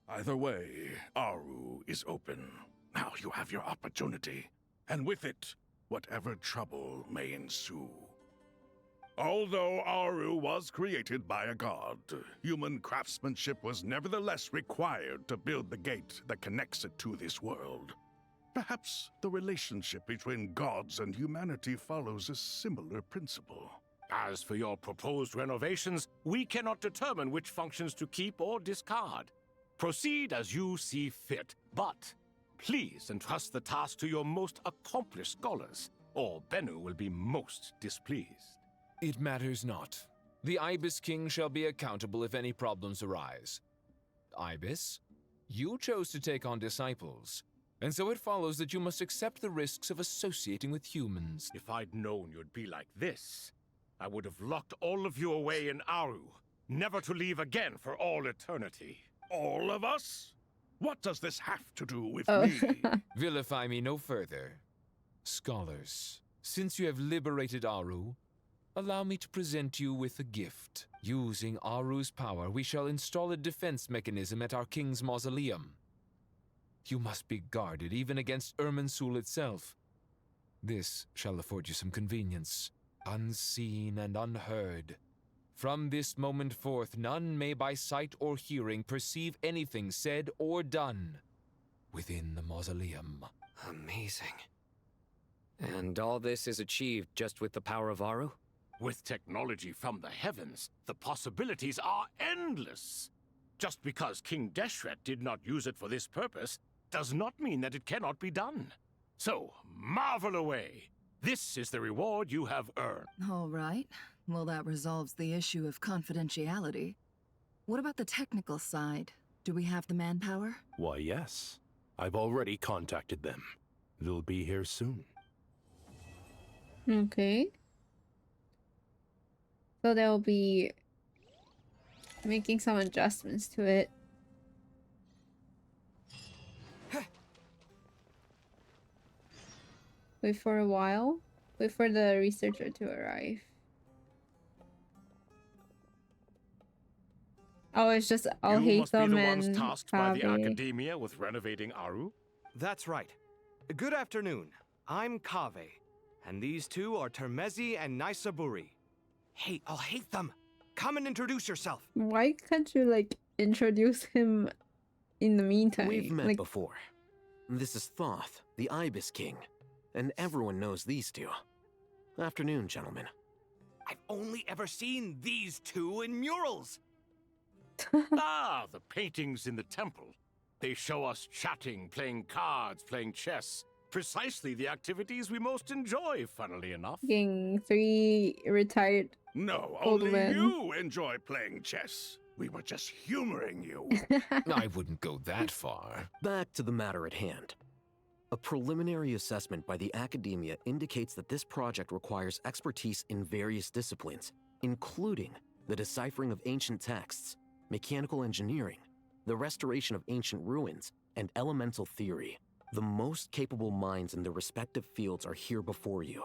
Either way, Aru is open. Now you have your opportunity, and with it, whatever trouble may ensue. Although Aru was created by a god, human craftsmanship was nevertheless required to build the gate that connects it to this world. Perhaps the relationship between gods and humanity follows a similar principle. As for your proposed renovations, we cannot determine which functions to keep or discard. Proceed as you see fit, but please entrust the task to your most accomplished scholars, or Bennu will be most displeased. It matters not. The Ibis King shall be accountable if any problems arise. Ibis, you chose to take on disciples, and so it follows that you must accept the risks of associating with humans. If I'd known you'd be like this, I would have locked all of you away in Aru, never to leave again for all eternity. All of us? What does this have to do with Oh. me? Vilify me no further. Scholars, since you have liberated Aru, allow me to present you with a gift. Using Aru's power, we shall install a defense mechanism at our king's mausoleum. You must be guarded even against Irminsul itself. This shall afford you some convenience, unseen and unheard. From this moment forth, none may by sight or hearing perceive anything said or done within the mausoleum. Amazing. And all this is achieved just with the power of Aru? With technology from the heavens, the possibilities are endless. Just because King Deshret did not use it for this purpose does not mean that it cannot be done. So, marvel away. This is the reward you have earned. All right. Well, that resolves the issue of confidentiality. What about the technical side? Do we have the manpower? Why, yes. I've already contacted them. They'll be here soon. Okay. So they'll be making some adjustments to it. Wait for a while. Wait for the researcher to arrive. Oh, it's just I'll You hate must be them the and ones tasked by the Kaveh. Academia with renovating Aru? That's right. Good afternoon. I'm Kaveh, and these two are Termezi and Naisaburi. Hey, I'll hate them. Come and introduce yourself. Why can't you like introduce him in the meantime? We've met like, before. This is Thoth, the Ibis King, and everyone knows these two. Afternoon, gentlemen. I've only ever seen these two in murals. Ah, the paintings in the temple. They show us chatting, playing cards, playing chess. Precisely the activities we most enjoy, funnily enough. Fucking 3 retired No, old only men. you enjoy playing chess. We were just humoring you. I wouldn't go that far. Back to the matter at hand. A preliminary assessment by the academia indicates that this project requires expertise in various disciplines, including the deciphering of ancient texts, mechanical engineering, the restoration of ancient ruins, and elemental theory. The most capable minds in their respective fields are here before you.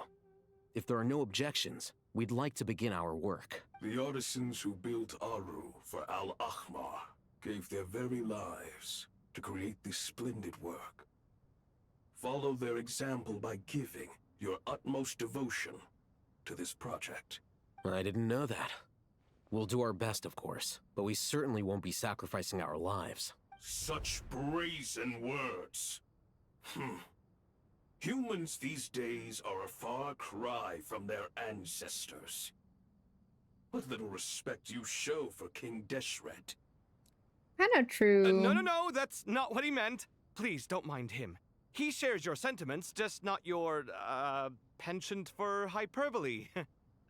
If there are no objections, we'd like to begin our work. The artisans who built Aru for Al-Ahmar gave their very lives to create this splendid work. Follow their example by giving your utmost devotion to this project. I didn't know that. We'll do our best, of course, but we certainly won't be sacrificing our lives. Such brazen words. Humans these days are a far cry from their ancestors. What little respect you show for King Deshret. Kinda true. No, that's not what he meant. Please don't mind him. He shares your sentiments, just not your, penchant for hyperbole.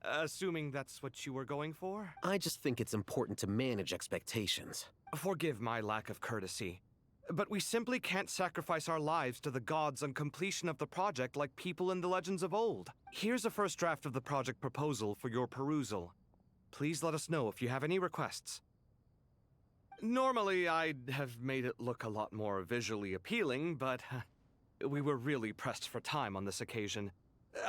Assuming that's what you were going for? I just think it's important to manage expectations. Forgive my lack of courtesy, but we simply can't sacrifice our lives to the gods on completion of the project like people in the legends of old. Here's a first draft of the project proposal for your perusal. Please let us know if you have any requests. Normally, I'd have made it look a lot more visually appealing, but we were really pressed for time on this occasion.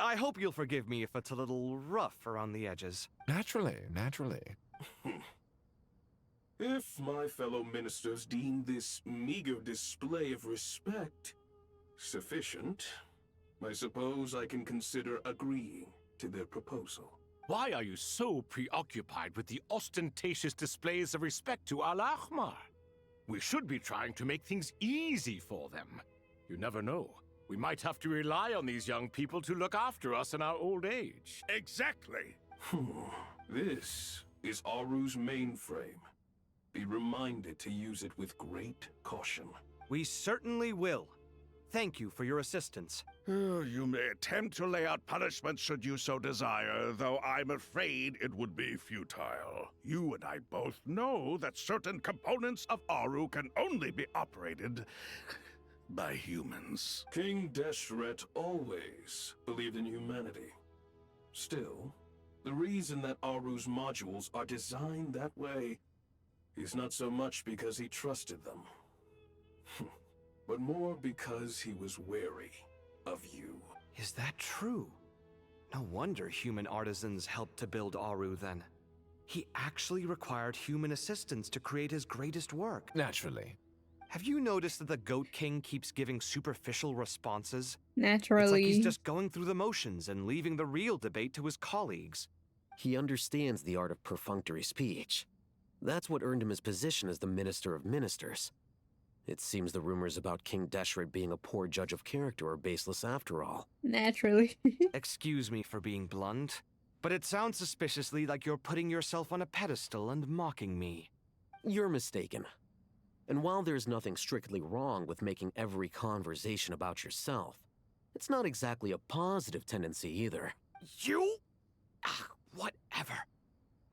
I hope you'll forgive me if it's a little rough around the edges. Naturally. If my fellow ministers deem this meager display of respect sufficient, I suppose I can consider agreeing to their proposal. Why are you so preoccupied with the ostentatious displays of respect to Al-Ahmar? We should be trying to make things easy for them. You never know. We might have to rely on these young people to look after us in our old age. Exactly. This is Aru's mainframe. Be reminded to use it with great caution. We certainly will. Thank you for your assistance. You may attempt to lay out punishment should you so desire, though I'm afraid it would be futile. You and I both know that certain components of Aru can only be operated by humans. King Deshret always believed in humanity. Still, the reason that Aru's modules are designed that way is not so much because he trusted them, but more because he was wary of you. Is that true? No wonder human artisans helped to build Aru then. He actually required human assistance to create his greatest work. Naturally. Have you noticed that the Goat King keeps giving superficial responses? Naturally. It's like he's just going through the motions and leaving the real debate to his colleagues. He understands the art of perfunctory speech. That's what earned him his position as the Minister of Ministers. It seems the rumors about King Deshret being a poor judge of character are baseless after all. Naturally. Excuse me for being blunt, but it sounds suspiciously like you're putting yourself on a pedestal and mocking me. You're mistaken. And while there's nothing strictly wrong with making every conversation about yourself, it's not exactly a positive tendency either. You? Whatever.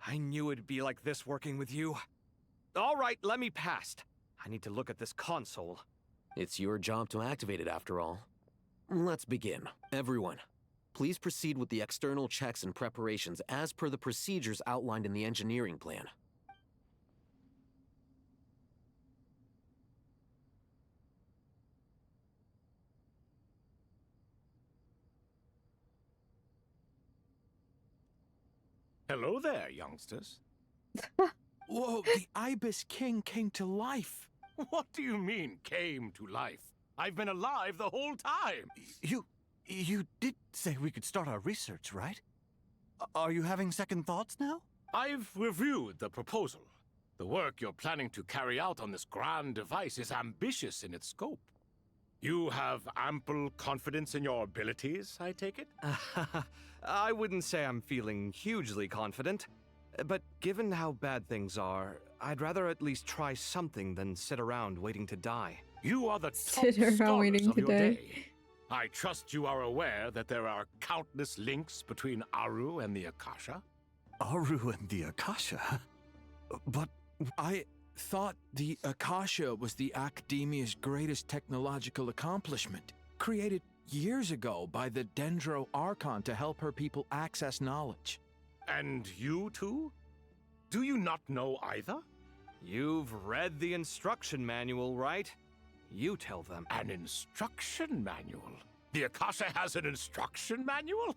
I knew it'd be like this working with you. All right, let me past. I need to look at this console. It's your job to activate it after all. Let's begin. Everyone, please proceed with the external checks and preparations as per the procedures outlined in the engineering plan. Hello there, youngsters. Whoa, the Ibis King came to life. What do you mean, came to life? I've been alive the whole time. You did say we could start our research, right? Are you having second thoughts now? I've reviewed the proposal. The work you're planning to carry out on this grand device is ambitious in its scope. You have ample confidence in your abilities, I take it? I wouldn't say I'm feeling hugely confident, but given how bad things are, I'd rather at least try something than sit around waiting to die. You are the top Sit around scholars waiting of to your die. day. I trust you are aware that there are countless links between Aru and the Akasha? Aru and the Akasha? But I thought the Akasha was the Academia's greatest technological accomplishment. created years ago by the Dendro Archon to help her people access knowledge. And you too? Do you not know either? You've read the instruction manual, right? You tell them. An instruction manual? The Akasha has an instruction manual?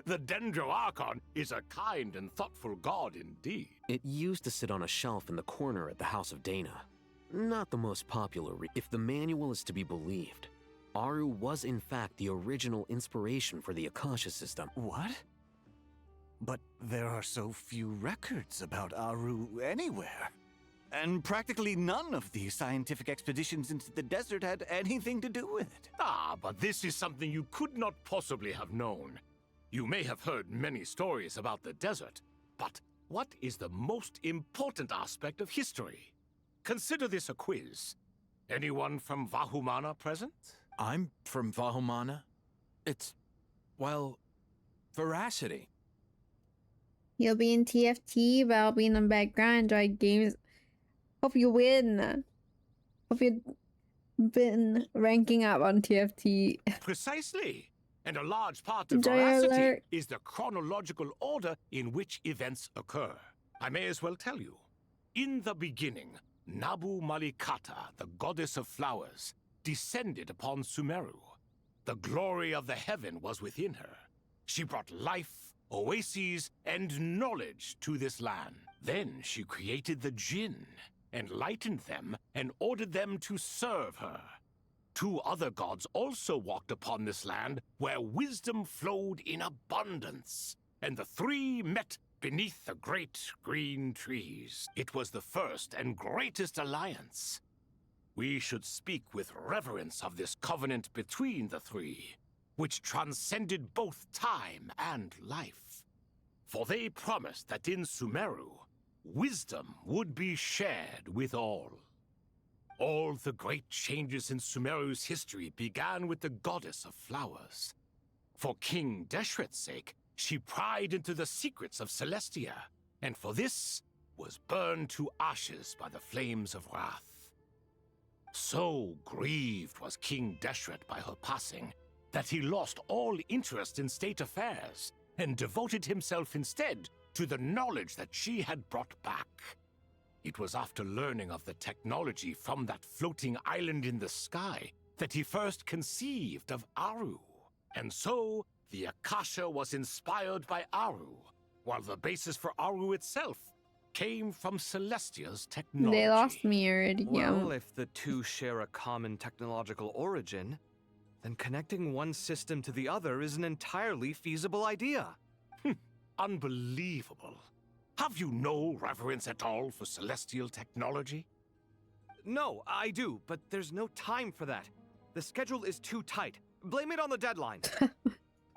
The Dendro Archon is a kind and thoughtful god indeed. It used to sit on a shelf in the corner at the House of Dana. Not the most popular if the manual is to be believed. Aru was in fact the original inspiration for the Akasha system. What? But there are so few records about Aru anywhere. And practically none of the scientific expeditions into the desert had anything to do with it. Ah, but this is something you could not possibly have known. You may have heard many stories about the desert, but what is the most important aspect of history? Consider this a quiz. Anyone from Vahumana present? I'm from Vahumana. It's, well, veracity. He'll be in TFT, but I'll be in the background, enjoy games. Hope you win. Hope you've been ranking up on TFT. Precisely. And a large part of Enjoy veracity alert. is the chronological order in which events occur. I may as well tell you. In the beginning, Nabu Malikata, the goddess of flowers, descended upon Sumeru. The glory of the heaven was within her. She brought life, oases, and knowledge to this land. Then she created the Jinn, enlightened them, and ordered them to serve her. 2 other gods also walked upon this land where wisdom flowed in abundance, and the 3 met beneath the great green trees. It was the first and greatest alliance. We should speak with reverence of this covenant between the 3, which transcended both time and life. For they promised that in Sumeru, wisdom would be shared with all. All the great changes in Sumeru's history began with the goddess of flowers. For King Deshret's sake, she pried into the secrets of Celestia, and for this was burned to ashes by the flames of wrath. So grieved was King Deshret by her passing that he lost all interest in state affairs and devoted himself instead to the knowledge that she had brought back. It was after learning of the technology from that floating island in the sky that he first conceived of Aru. And so, the Akasha was inspired by Aru, while the basis for Aru itself came from Celestia's technology. They lost me already. Well, if the 2 share a common technological origin, then connecting one system to the other is an entirely feasible idea. Unbelievable. Have you no reverence at all for celestial technology? No, I do, but there's no time for that. The schedule is too tight. Blame it on the deadline.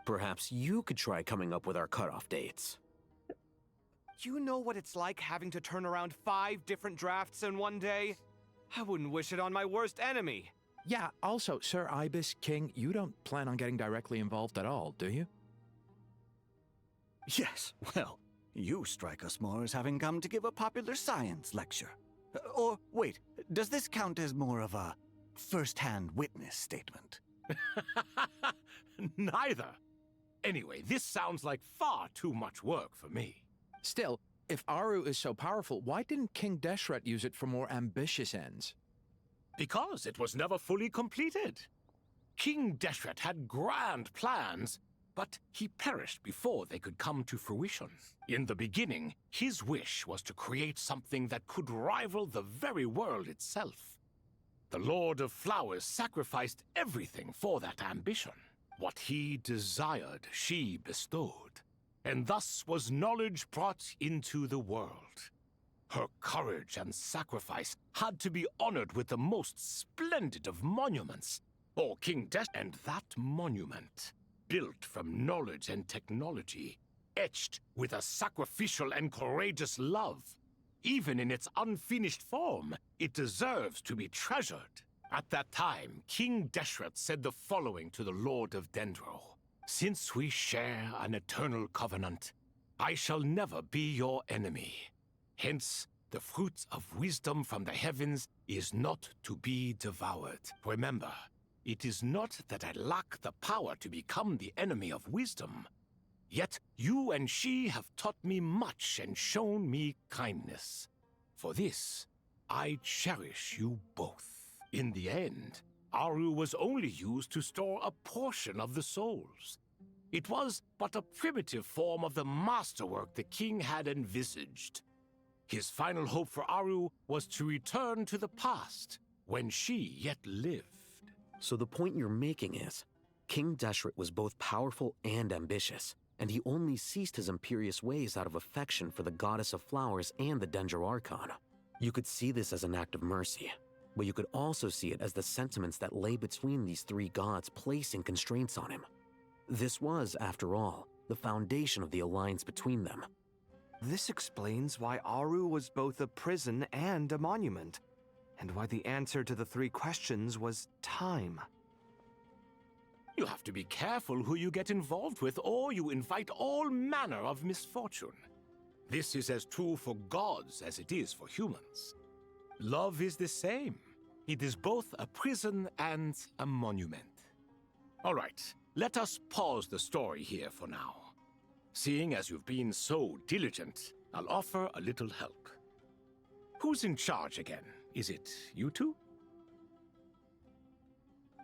Perhaps you could try coming up with our cutoff dates. You know what it's like having to turn around 5 different drafts in one day? I wouldn't wish it on my worst enemy. Yeah, also, Sir Ibis, King, you don't plan on getting directly involved at all, do you? Yes, well, you strike us more as having come to give a popular science lecture. Or, wait, does this count as more of a first-hand witness statement? Neither. Anyway, this sounds like far too much work for me. Still, if Aru is so powerful, why didn't King Deshret use it for more ambitious ends? Because it was never fully completed. King Deshret had grand plans, but he perished before they could come to fruition. In the beginning, his wish was to create something that could rival the very world itself. The Lord of Flowers sacrificed everything for that ambition. What he desired, she bestowed. And thus was knowledge brought into the world. Her courage and sacrifice had to be honored with the most splendid of monuments, or King Desh. And that monument, built from knowledge and technology, etched with a sacrificial and courageous love. Even in its unfinished form, it deserves to be treasured. At that time, King Deshret said the following to the Lord of Dendro. Since we share an eternal covenant, I shall never be your enemy. Hence, the fruit of wisdom from the heavens is not to be devoured. Remember, It is not that I lack the power to become the enemy of wisdom. Yet you and she have taught me much and shown me kindness. For this, I cherish you both. In the end, Aru was only used to store a portion of the souls. It was but a primitive form of the masterwork the king had envisaged. His final hope for Aru was to return to the past, when she yet lived. So the point you're making is, King Deshret was both powerful and ambitious, and he only ceased his imperious ways out of affection for the goddess of flowers and the Dendro Archon. You could see this as an act of mercy, but you could also see it as the sentiments that lay between these three gods placing constraints on him. This was, after all, the foundation of the alliance between them. This explains why Aru was both a prison and a monument, and why the answer to the three questions was time. You have to be careful who you get involved with, or you invite all manner of misfortune. This is as true for gods as it is for humans. Love is the same. It is both a prison and a monument. All right, let us pause the story here for now. Seeing as you've been so diligent, I'll offer a little help. Who's in charge again? Is it you two?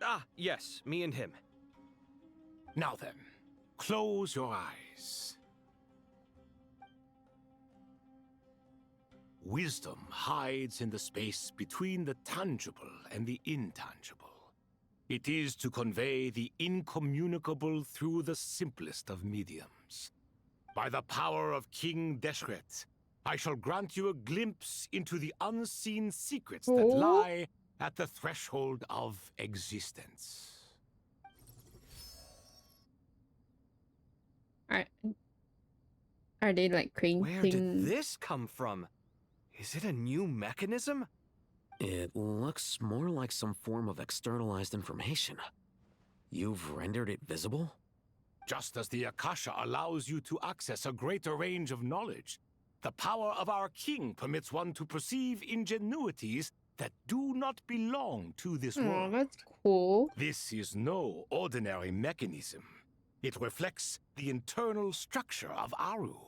Ah, yes, me and him. Now then, close your eyes. Wisdom hides in the space between the tangible and the intangible. It is to convey the incommunicable through the simplest of mediums. By the power of King Deshret, I shall grant you a glimpse into the unseen secrets that lie at the threshold of existence. Are they like cranking? Where did this come from? Is it a new mechanism? It looks more like some form of externalized information. You've rendered it visible? Just as the Akasha allows you to access a greater range of knowledge, the power of our king permits one to perceive ingenuities that do not belong to this world. That's cool. This is no ordinary mechanism. It reflects the internal structure of Aru.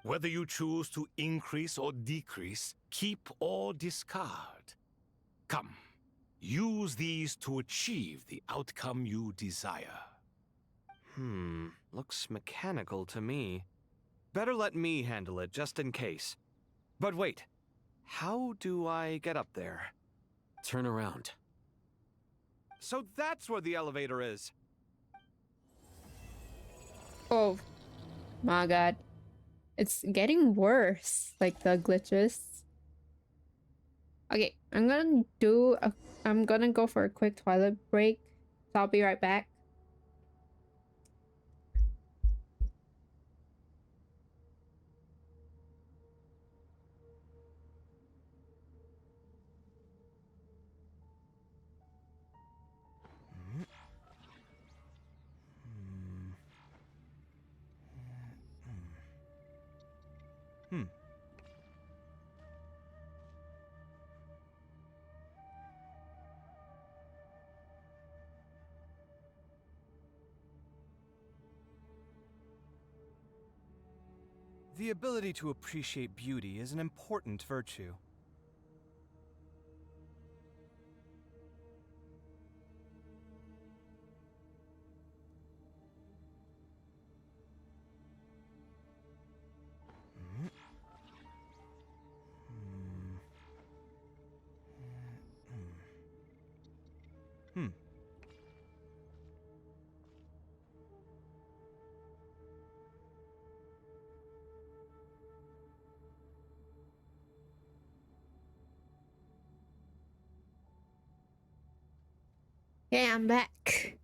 Whether you choose to increase or decrease, keep or discard. Come, use these to achieve the outcome you desire. Looks mechanical to me. Better let me handle it, just in case. But wait, how do I get up there? Turn around. So that's where the elevator is. Oh my god. It's getting worse, like the glitches. Okay, I'm gonna go for a quick toilet break. So I'll be right back. The ability to appreciate beauty is an important virtue. Okay, I'm back.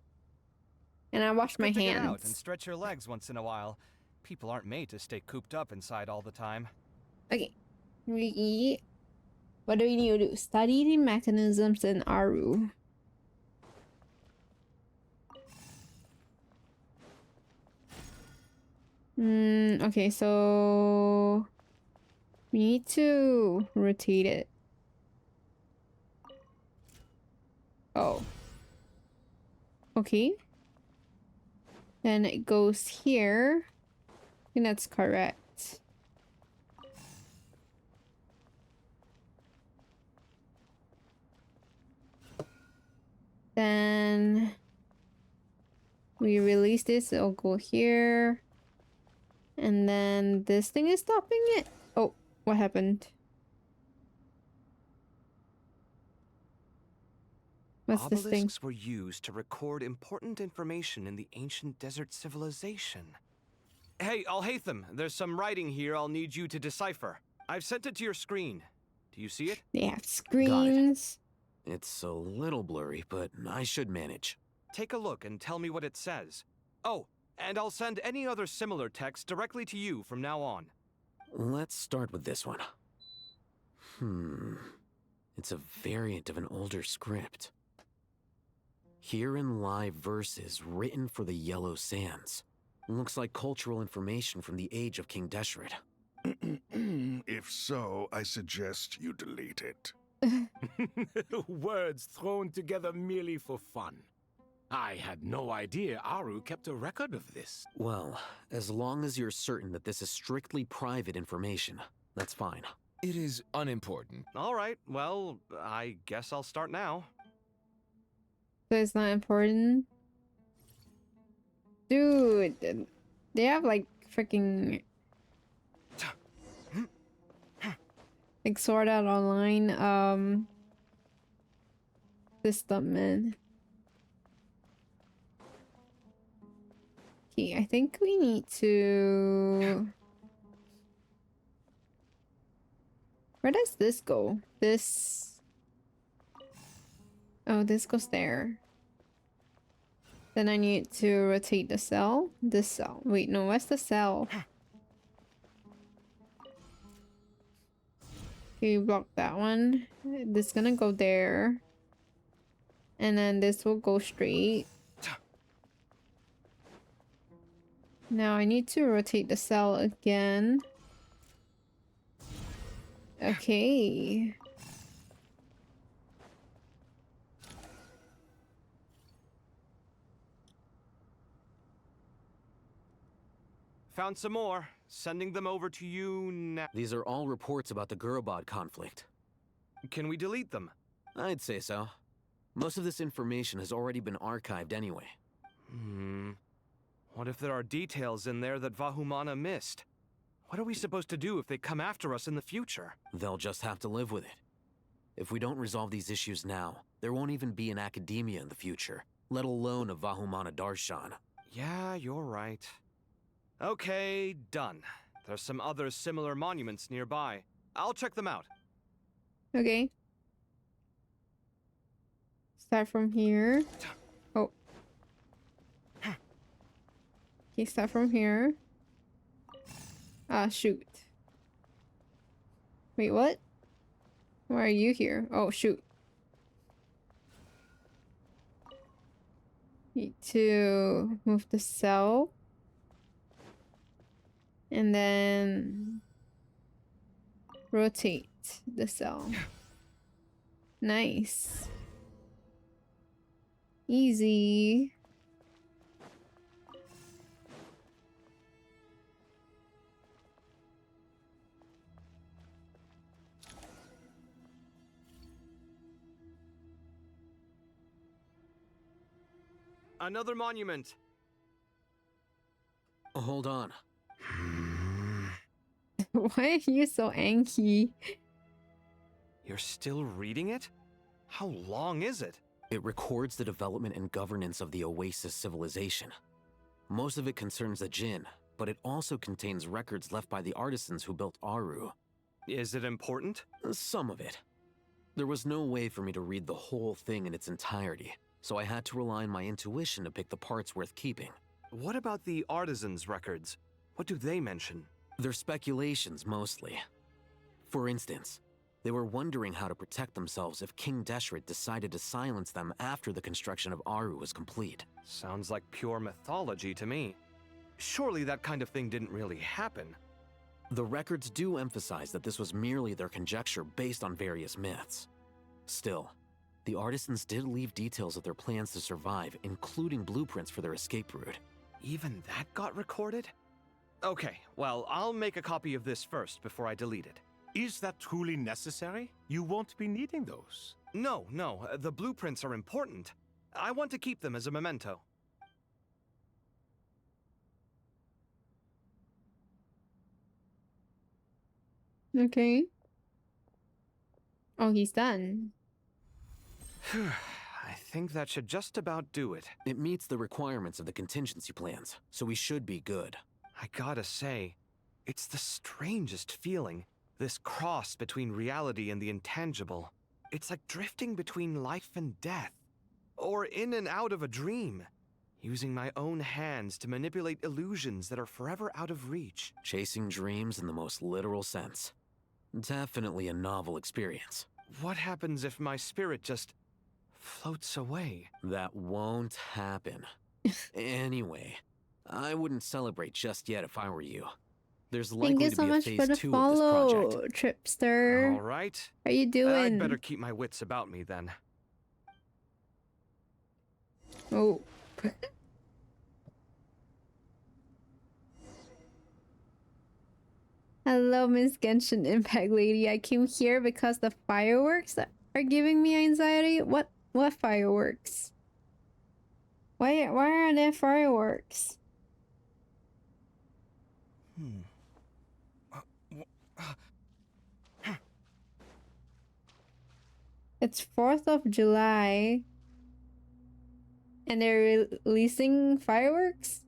And I washed my Good to hands. get out and stretch your legs once in a while. People aren't made to stay cooped up inside all the time. Okay. What do we need to do? Study the mechanisms in Aru. Okay, so we need to rotate it. Oh. Okay. Then it goes here. I think that's correct. Then we release this, it'll go here. And then this thing is stopping it. Oh, what happened? What's this thing? Obelisks were used to record important information in the ancient desert civilization. Hey, Alhaitham, there's some writing here I'll need you to decipher. I've sent it to your screen. Do you see it? They have screens. It's a little blurry, but I should manage. Take a look and tell me what it says. Oh, and I'll send any other similar text directly to you from now on. Let's start with this one. It's a variant of an older script. Herein lie verses written for the Yellow Sands. Looks like cultural information from the age of King Deshret. If so, I suggest you delete it. Words thrown together merely for fun. I had no idea Aru kept a record of this. Well, as long as you're certain that this is strictly private information, that's fine. It is unimportant. All right, well, I guess I'll start now. So it's not important. Dude, they have like freaking like Sword Art Online system, man. Okay, I think we need to. Where does this go? This. Oh, this goes there. Then I need to rotate the cell. This cell. Wait, no, what's the cell? Okay, block that one. This is gonna go there. And then this will go straight. Now I need to rotate the cell again. Okay. Found some more. Sending them over to you now. These are all reports about the Gurubad conflict. Can we delete them? I'd say so. Most of this information has already been archived anyway. What if there are details in there that Vahumana missed? What are we supposed to do if they come after us in the future? They'll just have to live with it. If we don't resolve these issues now, there won't even be an academia in the future, let alone a Vahumana Darshan. Yeah, you're right. Okay, done. There's some other similar monuments nearby. I'll check them out. Okay. Start from here. Oh. Okay, start from here. Ah, shoot. Wait, what? Why are you here? Oh, shoot. Need to move the cell. And then rotate the cell. Nice. Easy. Another monument. Hold on. Why are you so angry? You're still reading it? How long is it? It records the development and governance of the Oasis civilization. Most of it concerns the Jinn, but it also contains records left by the artisans who built Aru. Is it important? Some of it. There was no way for me to read the whole thing in its entirety, so I had to rely on my intuition to pick the parts worth keeping. What about the artisans' records? What do they mention? They're speculations, mostly. For instance, they were wondering how to protect themselves if King Deshret decided to silence them after the construction of Aru was complete. Sounds like pure mythology to me. Surely that kind of thing didn't really happen. The records do emphasize that this was merely their conjecture based on various myths. Still, The artisans did leave details of their plans to survive, including blueprints for their escape route. Even that got recorded? Okay, well, I'll make a copy of this first before I delete it. Is that truly necessary? You won't be needing those. No, the blueprints are important. I want to keep them as a memento. Okay. Oh, he's done. I think that should just about do it. It meets the requirements of the contingency plans, so we should be good. I gotta say, it's the strangest feeling. This cross between reality and the intangible. It's like drifting between life and death. Or in and out of a dream. Using my own hands to manipulate illusions that are forever out of reach. Chasing dreams in the most literal sense. Definitely a novel experience. What happens if my spirit just floats away? That won't happen. Anyway, I wouldn't celebrate just yet if I were you. There's Thank likely you to so be a much phase for the 2 of this follow, project. Tripster. All right. How you doing? I'd better keep my wits about me then. Oh. Hello, Miss Genshin Impact Lady. I came here because the fireworks are giving me anxiety. What fireworks? Why are there fireworks? It's 4th of July. And they're releasing fireworks?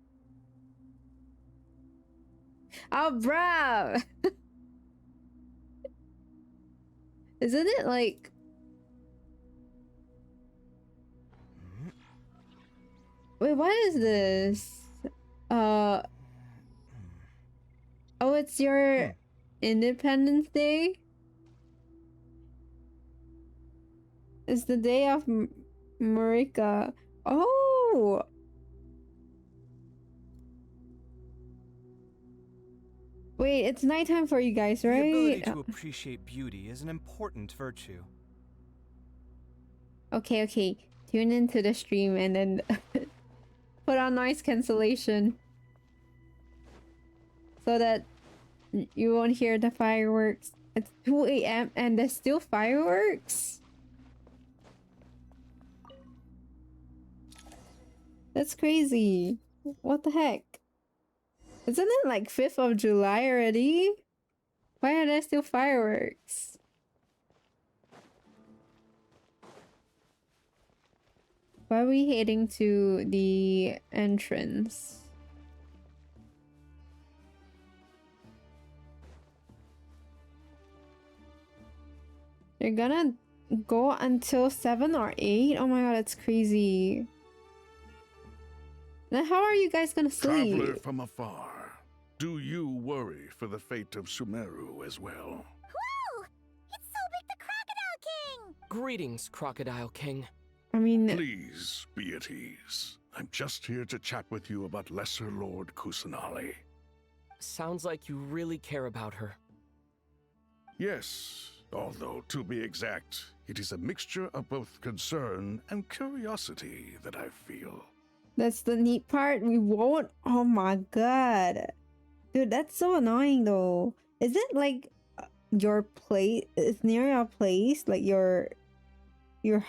Oh, bruh! Isn't it like... Wait, what is this? Oh, it's your Independence Day? It's the day of Marika. Oh! Wait, it's nighttime for you guys, right? The ability to appreciate beauty is an important virtue. Okay. Tune into the stream and then put on noise cancellation. So that you won't hear the fireworks. It's 2 a.m. and there's still fireworks? That's crazy. What the heck? Isn't it like 5th of July already? Why are there still fireworks? Why are we heading to the entrance? You're gonna go until 7 or 8? Oh my god, that's crazy. Then how are you guys gonna sleep? Traveler from afar, do you worry for the fate of Sumeru as well? Whoa! It's so big the Crocodile King! Greetings, Crocodile King. I mean... Please be at ease. I'm just here to chat with you about Lesser Lord Kusanali. Sounds like you really care about her. Yes, although to be exact, it is a mixture of both concern and curiosity that I feel. That's the neat part. We won't. Oh my god. Dude, that's so annoying though. Is it like your place? It's near your place? Like your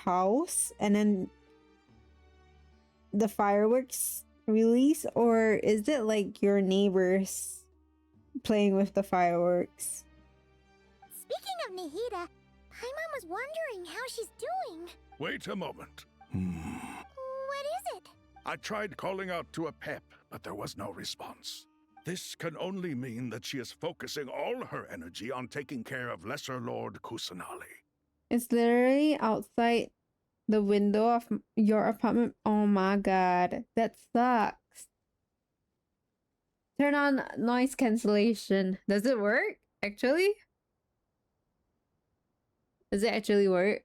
house? And then the fireworks release? Or is it like your neighbors playing with the fireworks? Speaking of Nahida, Paimon was wondering how she's doing. Wait a moment. What is it? I tried calling out to a Pep, but there was no response. This can only mean that she is focusing all her energy on taking care of Lesser Lord Kusanali. It's literally outside the window of your apartment. Oh my god. That sucks. Turn on noise cancellation. Does it work? Actually? Does it actually work?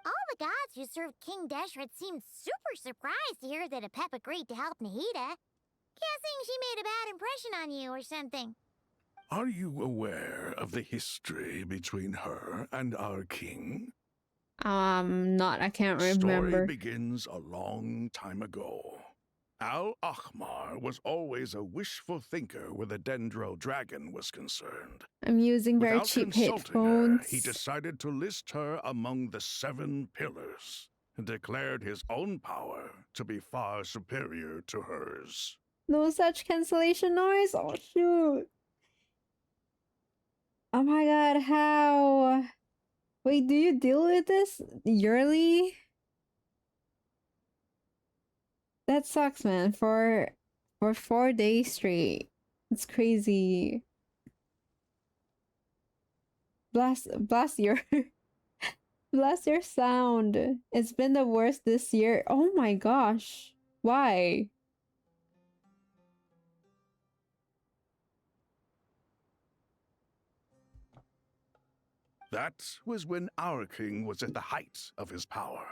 All the gods who served King Deshret seemed super surprised to hear that a Pep agreed to help Nahida. Guessing she made a bad impression on you or something. Are you aware of the history between her and our king? Not. I can't The story remember. begins a long time ago. Al-Ahmar was always a wishful thinker where the Dendro dragon was concerned. I'm using very Without cheap consulting her, he headphones. decided to list her among the 7 pillars and declared his own power to be far superior to hers. No such cancellation noise? Oh, shoot. Oh my god, how? Wait, do you deal with this yearly? That sucks, man. For 4 days straight. It's crazy. Blast your blast your sound. It's been the worst this year. Oh my gosh. Why? That was when our king was at the height of his power.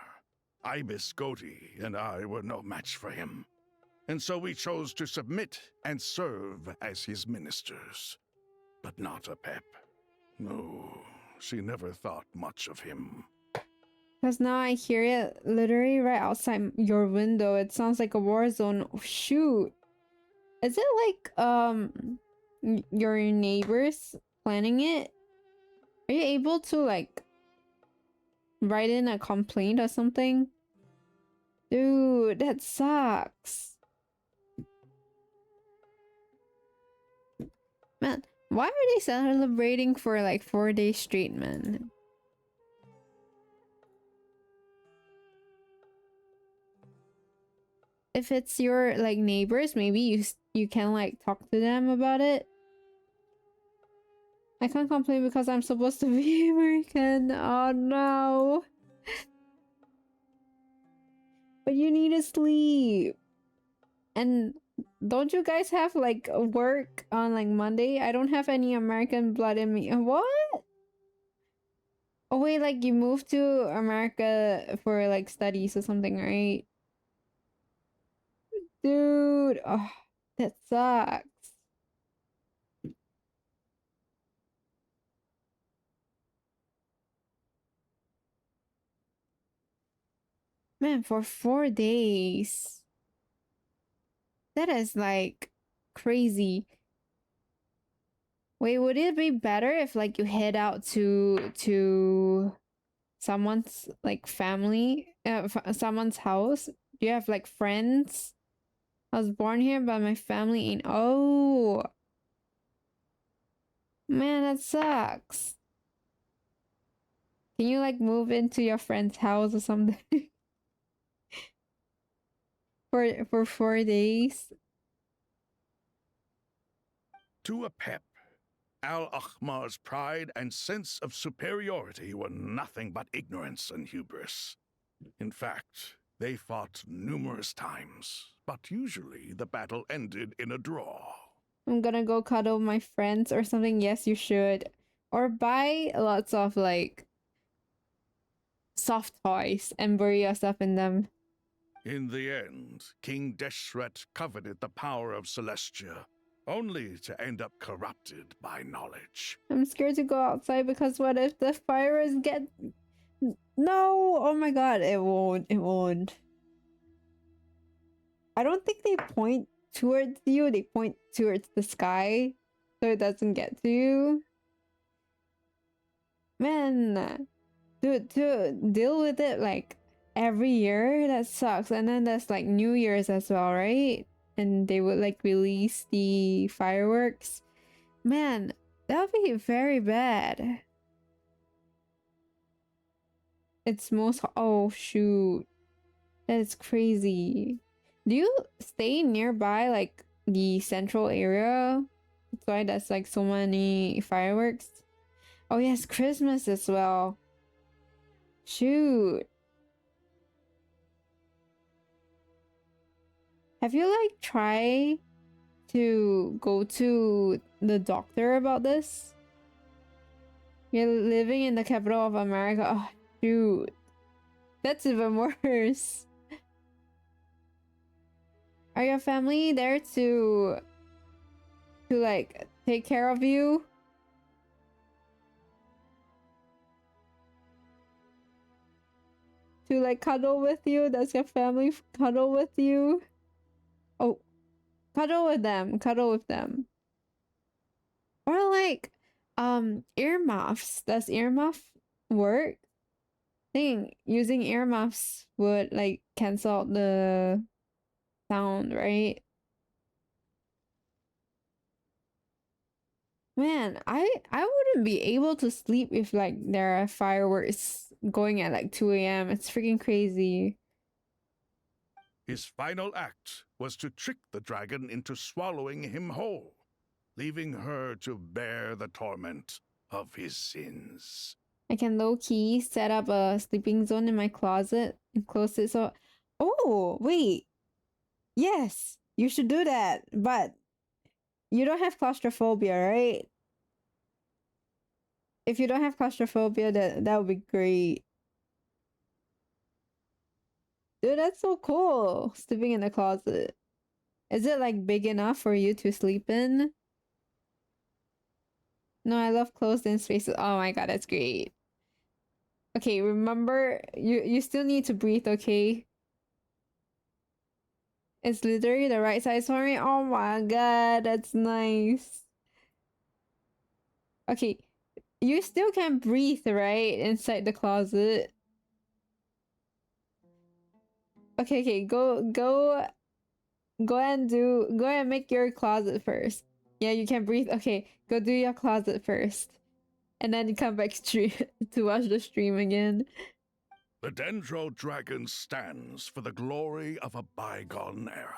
Ibis Goti and I were no match for him. And so we chose to submit and serve as his ministers. But not Apep. No, she never thought much of him. Because now I hear it literally right outside your window. It sounds like a war zone. Oh, shoot. Is it like, your neighbors planning it? Are you able to, like, write in a complaint or something? Dude, that sucks. Man, why are they celebrating for, like, 4 days straight, man? If it's your, like, neighbors, maybe you can, like, talk to them about it. I can't complain because I'm supposed to be American. Oh no. But you need to sleep. And don't you guys have like work on like Monday? I don't have any American blood in me. What? Oh wait, like you moved to America for like studies or something, right? Dude, oh, that sucks. Man, for 4 days. That is like crazy. Wait, would it be better if like you head out to someone's like family, someone's house? Do you have like friends? I was born here, but my family ain't. Oh, man, that sucks. Can you like move into your friend's house or something? For 4 days? To Apep, Al-Ahmar's pride and sense of superiority were nothing but ignorance and hubris. In fact, they fought numerous times, but usually the battle ended in a draw. I'm gonna go cuddle my friends or something. Yes, you should. Or buy lots of like soft toys and bury yourself in them. In the end, King Deshret coveted the power of Celestia, only to end up corrupted by knowledge. I'm scared to go outside because what if the fires get... No! Oh my god, it won't. It won't. I don't think they point towards you. They point towards the sky so it doesn't get to you. Man, to deal with it like every year, that sucks. And then there's like New Year's as well, right? And they would like release the fireworks. Man, that would be very bad. It's most... Oh shoot, that is crazy. Do you stay nearby like the central area? That's why there's like so many fireworks. Oh yes, Christmas as well. Shoot. Have you like tried to go to the doctor about this? You're living in the capital of America. Oh, shoot. That's even worse. Are your family there to like take care of you? to like cuddle with you? Does your family cuddle with you? Oh, cuddle with them. Cuddle with them. Or like, earmuffs. Does earmuff work? I think using earmuffs would like cancel out the sound, right? Man, I wouldn't be able to sleep if like there are fireworks going at like 2 a.m. It's freaking crazy. His final act was to trick the dragon into swallowing him whole, leaving her to bear the torment of his sins. I can low-key set up a sleeping zone in my closet and close it so... Oh, wait. Yes, you should do that, but you don't have claustrophobia, right? If you don't have claustrophobia, that would be great. Dude, that's so cool. Sleeping in the closet. Is it like big enough for you to sleep in? No, I love closed-in spaces. Oh my god, that's great. Okay, remember, you still need to breathe, okay? It's literally the right size for me. Oh my god, that's nice. Okay, you still can breathe, right? Inside the closet. Okay, go and make your closet first. Yeah, you can breathe. Okay, go do your closet first. And then you come back stream to watch the stream again. The Dendro Dragon stands for the glory of a bygone era.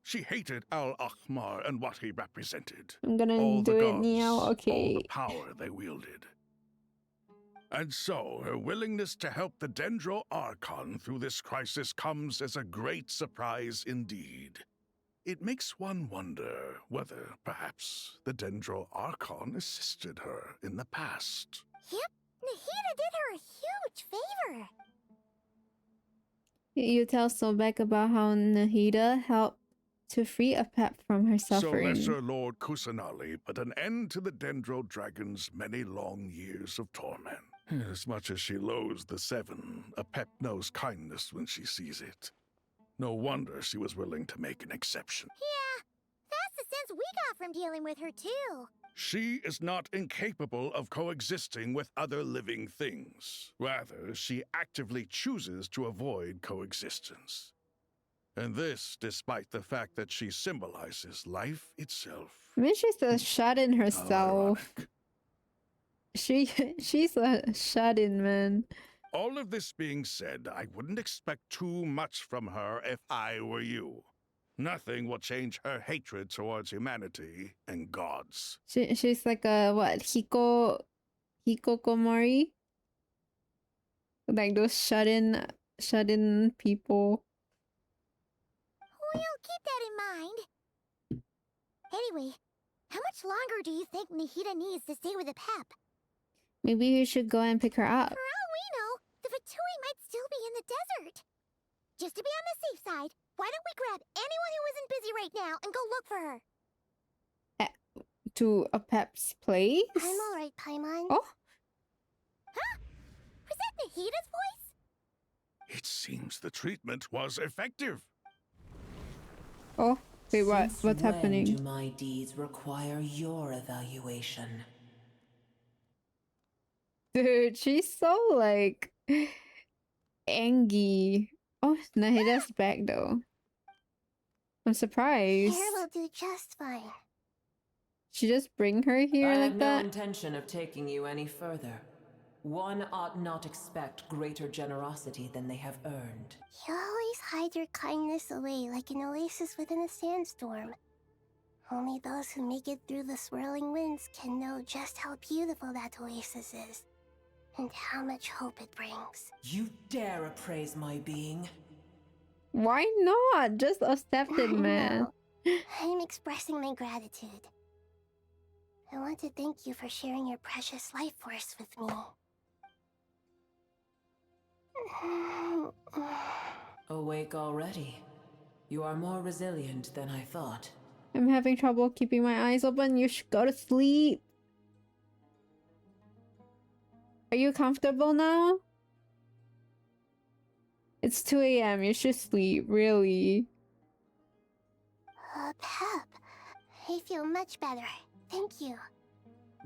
She hated Al-Ahmar and what he represented. I'm gonna all do the it gods, now. Okay. all the power they wielded. And so, her willingness to help the Dendro Archon through this crisis comes as a great surprise indeed. It makes one wonder whether, perhaps, the Dendro Archon assisted her in the past. Yep, Nahida did her a huge favor. You tell Sobek about how Nahida helped to free a pet from her suffering. So Lesser Lord Kusanali put an end to the Dendro Dragon's many long years of torment. As much as she loathes the Seven, a pep knows kindness when she sees it. No wonder she was willing to make an exception. Yeah, that's the sense we got from dealing with her, too. She is not incapable of coexisting with other living things. Rather, she actively chooses to avoid coexistence. And this despite the fact that she symbolizes life itself. I mean, she's a shut-in herself. She's a shut-in, man. All of this being said, I wouldn't expect too much from her if I were you. Nothing will change her hatred towards humanity and gods. She's like a, what, Hikokomori? Like those shut-in people. We'll keep that in mind. Anyway, how much longer do you think Nahida needs to stay with the pep? Maybe you should go and pick her up. For all we know, the Fatui might still be in the desert. Just to be on the safe side, why don't we grab anyone who isn't busy right now and go look for her? To a Pep's place? I'm alright, Paimon. Oh? Huh? Was that Nahida's voice? It seems the treatment was effective. Oh, wait, what? Since What's when happening? do my deeds require your evaluation? Dude, she's so like angry. Oh, Nahida's back though. I'm surprised. Here will do just fine. She just bring her here I like have no that? intention of taking you any further. One ought not expect greater generosity than they have earned. You always hide your kindness away like an oasis within a sandstorm. Only those who make it through the swirling winds can know just how beautiful that oasis is, and how much hope it brings. You dare appraise my being? Why not? Just accept it, man. I'm expressing my gratitude. I want to thank you for sharing your precious life force with me. Awake already? You are more resilient than I thought. I'm having trouble keeping my eyes open. You should go to sleep. Are you comfortable now? It's 2 a.m. You should sleep, really. Pep, I feel much better. Thank you.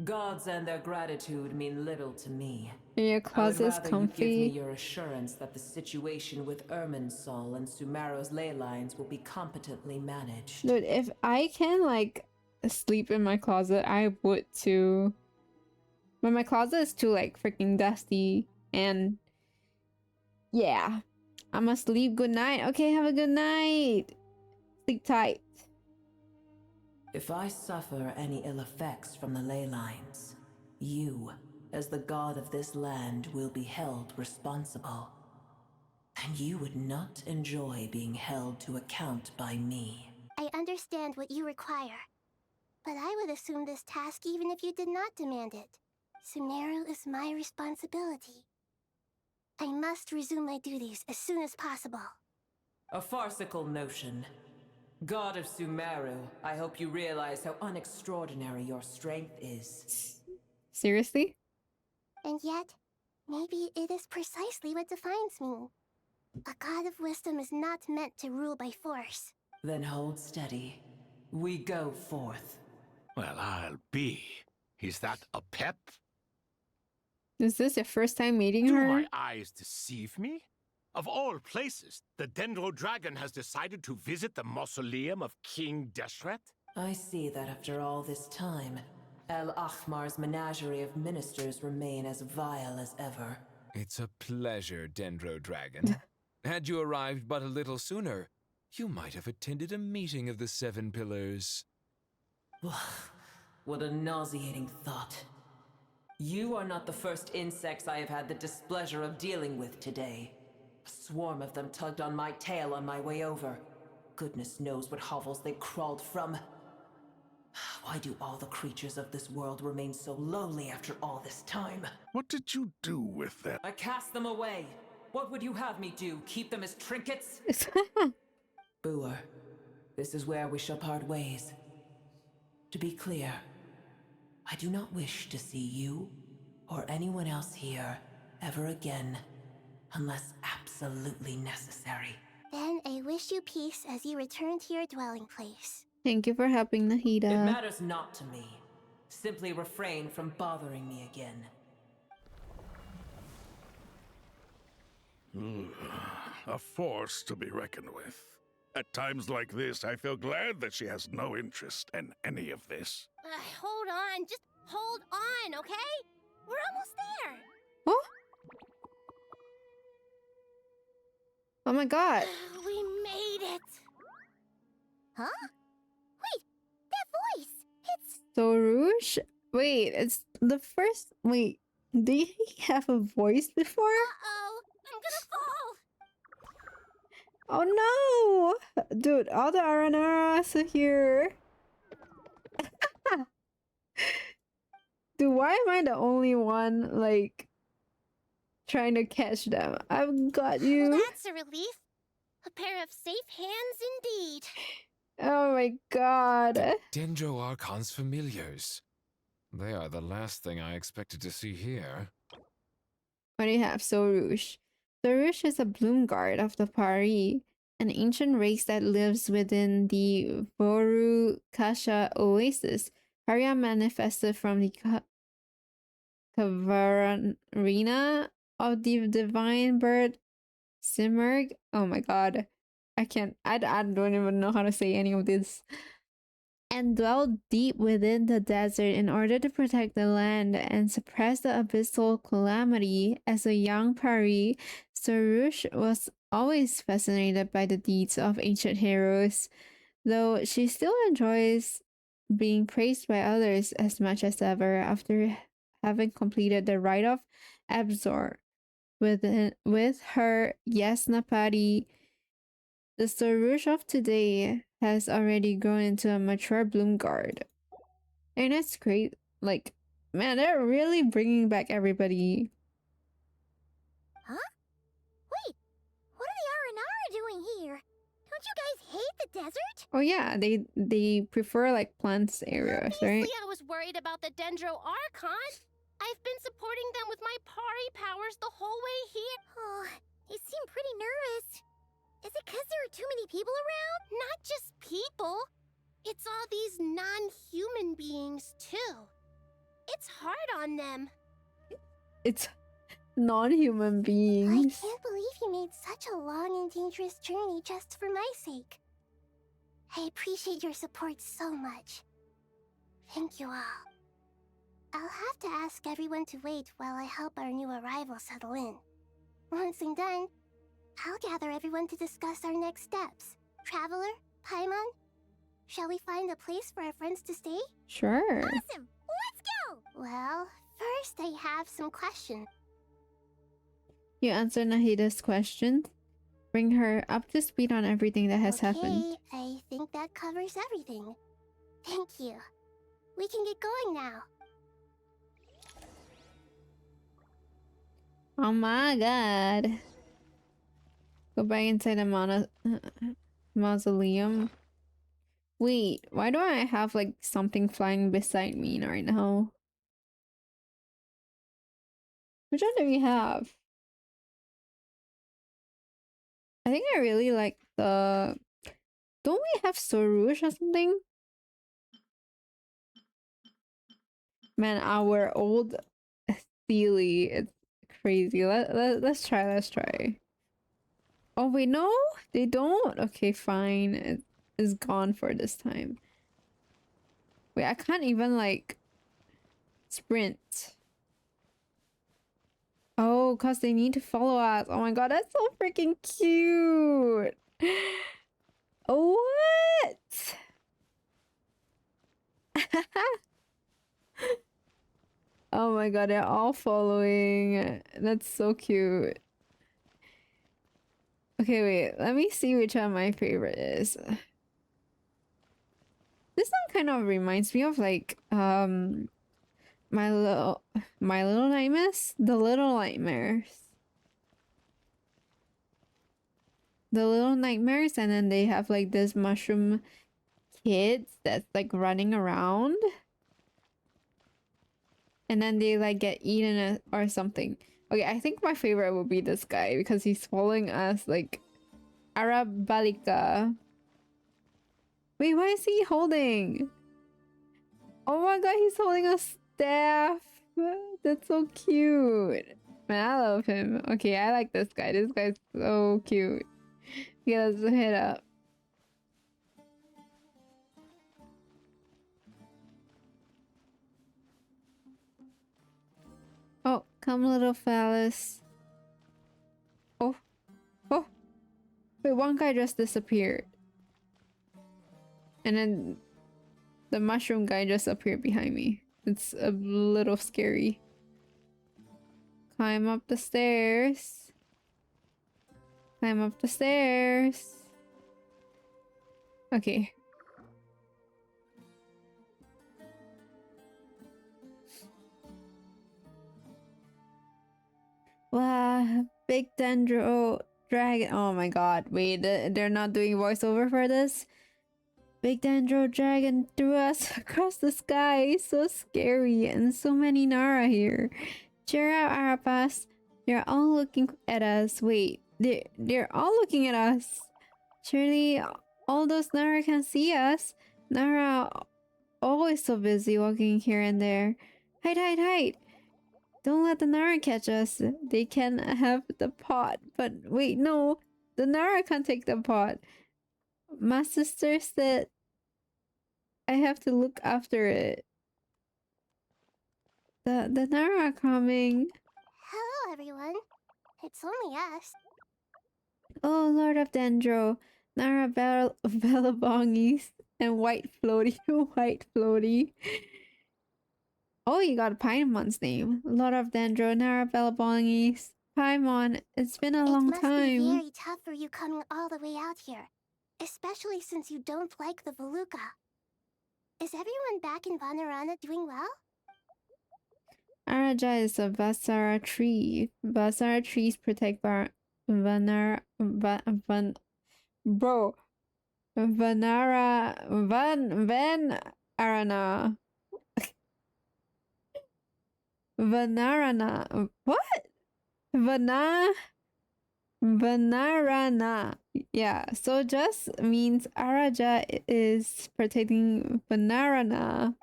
Gods and their gratitude mean little to me. And your I would closet's rather you give me comfy. your assurance that the situation with Irminsul and Sumero's ley lines will be competently managed. Dude, if I can, like, sleep in my closet, I would too. But my closet is too, like, freaking dusty. And, yeah. I must leave. Good night. Okay, have a good night. Sleep tight. If I suffer any ill effects from the ley lines, you, as the god of this land, will be held responsible. And you would not enjoy being held to account by me. I understand what you require, but I would assume this task even if you did not demand it. Sumeru is my responsibility. I must resume my duties as soon as possible. A farcical notion. God of Sumeru, I hope you realize how unextraordinary your strength is. Seriously? And yet, maybe it is precisely what defines me. A god of wisdom is not meant to rule by force. Then hold steady. We go forth. Well, I'll be. Is that a pep? Is this your first time meeting Do her? my eyes deceive me? Of all places, the Dendro Dragon has decided to visit the mausoleum of King Deshret? I see that after all this time, El Ahmar's menagerie of ministers remain as vile as ever. It's a pleasure, Dendro Dragon. Had you arrived but a little sooner, you might have attended a meeting of the Seven Pillars. What a nauseating thought. You are not the first insects I have had the displeasure of dealing with today. A swarm of them tugged on my tail on my way over. Goodness knows what hovels they crawled from. Why do all the creatures of this world remain so lowly after all this time? What did you do with them? I cast them away. What would you have me do? Keep them as trinkets? Booer, this is where we shall part ways. To be clear, I do not wish to see you or anyone else here ever again, unless absolutely necessary. Then I wish you peace as you return to your dwelling place. Thank you for helping, Nahida. It matters not to me. Simply refrain from bothering me again. A force to be reckoned with. At times like this, I feel glad that she has no interest in any of this. Hold on, just hold on, okay? We're almost there. What? Oh my god. We made it. Huh? Wait, that voice. It's Soroush? Wait, it's the first. Wait, did he have a voice before? Uh-oh, I'm gonna fall. Oh no! Dude, all the Aranaras are here. Dude, why am I the only one, like, trying to catch them? I've got you. That's a relief. A pair of safe hands indeed. Oh my god. Dendro Archon's familiars. They are the last thing I expected to see here. What do you have? Soroush. Soroush is a bloom guard of the Pari, an ancient race that lives within the Voru Kasha oasis. Paria manifested from the Kavarina of the divine bird Simurg. Oh my god. I don't even know how to say any of this. And dwelled deep within the desert in order to protect the land and suppress the abyssal calamity. As a young Pari, Soroush was always fascinated by the deeds of ancient heroes, though she still enjoys being praised by others as much as ever after having completed the rite of Absor with her Yasnapati. The Soroush of today has already grown into a mature bloom guard. And it's great. Like, man, they're really bringing back everybody. Huh? Wait, what are the Aranara doing here? Don't you guys hate the desert? Oh yeah, they prefer like plants areas, right? I was worried about the Dendro Archon. I've been supporting them with my Pari powers the whole way here. Oh, You seem pretty nervous. Is it because there are too many people around? Not just people. It's all these non-human beings, too. It's hard on them. It's non-human I beings. can't believe you made such a long and dangerous journey just for my sake. I appreciate your support so much. Thank you all. I'll have to ask everyone to wait while I help our new arrival settle in. Once I'm done, I'll gather everyone to discuss our next steps. Traveler, Paimon, shall we find a place for our friends to stay? Sure. Awesome! Let's go! Well, first I have some questions. You answer Nahida's questions. Bring her up to speed on everything that has happened. Okay, I think that covers everything. Thank you. We can get going now. Oh my god. Go back inside the mausoleum. Wait, why do I have like something flying beside me right now? Which one do we have? I think I really like the... Don't we have Sorouge or something? Man, our old Steely, it's crazy. Let's try. Oh wait, no, they don't. Okay, fine. It is gone for this time. Wait, I can't even like sprint. Oh, cause they need to follow us. Oh my god, that's so freaking cute. What? Oh my god, they're all following. That's so cute. Okay, wait, let me see which one my favorite is. This one kind of reminds me of like my little nightmares, the little nightmares, and then they have like this mushroom kids that's like running around, and then they like get eaten or something. Okay, I think my favorite would be this guy because he's following us like Arabalika. Wait, why is he holding? Oh my god, he's holding a staff. That's so cute. Man, I love him. Okay, I like this guy. This guy's so cute. Okay, let's hit up. Oh, come little phallus. Oh. Oh. Wait, one guy just disappeared. And then the mushroom guy just appeared behind me. It's a little scary. Climb up the stairs. Climb up the stairs. Okay. Wow, big dendro dragon. Oh my god, wait, they're not doing voiceover for this? Big dendro dragon threw us across the sky. So scary, and so many Nara here. Cheer out, Arapas. They're all looking at us. Wait, they're all looking at us. Surely all those Nara can see us. Nara always so busy walking here and there. Hide. Don't let the Nara catch us. They can have the pot. But wait, no. The Nara can't take the pot. My sister said I have to look after it. The Nara are coming. Hello, everyone. It's only us. Oh, Lord of Dendro. Nara Bellabongies and White Floaty. Oh, you got Paimon's name. Lord of Dendro, Nara Bellabongies. Paimon, it's been a long time. It must be very tough for you coming all the way out here. Especially since you don't like the Veluca. Is everyone back in Vanarana doing well? Araja is a Vasara tree. Vasara trees protect Vanarana. Vanarana. What? Vanarana. Yeah, so just means Araja is protecting Vanarana.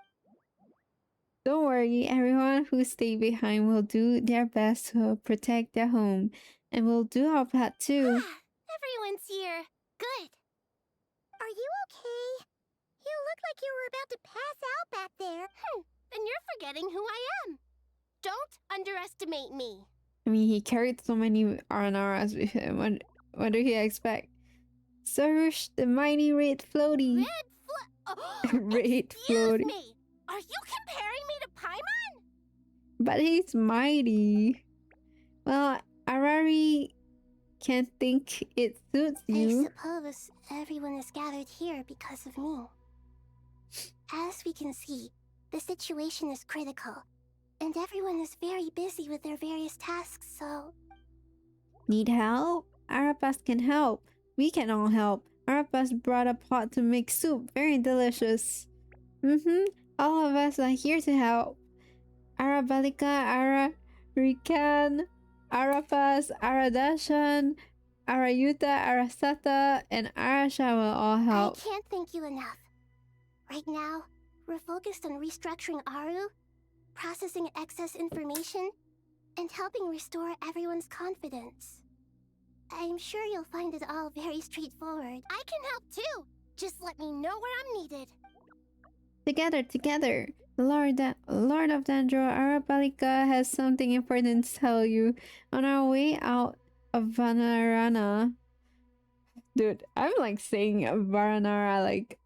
Don't worry, everyone who stay behind will do their best to protect their home. And we'll do our part too. Everyone's here. Good. Are you okay? You look like you were about to pass out back there. Then you're forgetting who I am. Don't underestimate me. I mean, he carried so many Aranaras with him. What do he expect? Sarush, the mighty red floaty. Red floaty. Me. Are you comparing me to Paimon? But he's mighty. Well, Arari can't think it suits you. I suppose everyone is gathered here because of me. As we can see, the situation is critical, and everyone is very busy with their various tasks, so... Need help? Arapas can help. We can all help. Arapas brought a pot to make soup. Very delicious. All of us are here to help. Arabalika, Ararikan, Arapas, Aradashan, Arayuta, Arasata, and Arasha will all help. I can't thank you enough. Right now, we're focused on restructuring Aru, processing excess information, and helping restore everyone's confidence. I'm sure you'll find it all very straightforward. I can help too! Just let me know where I'm needed. Together. Lord of Dandro, Arabalika has something important to tell you. On our way out of Vanarana... Dude, I'm like saying Varanara like...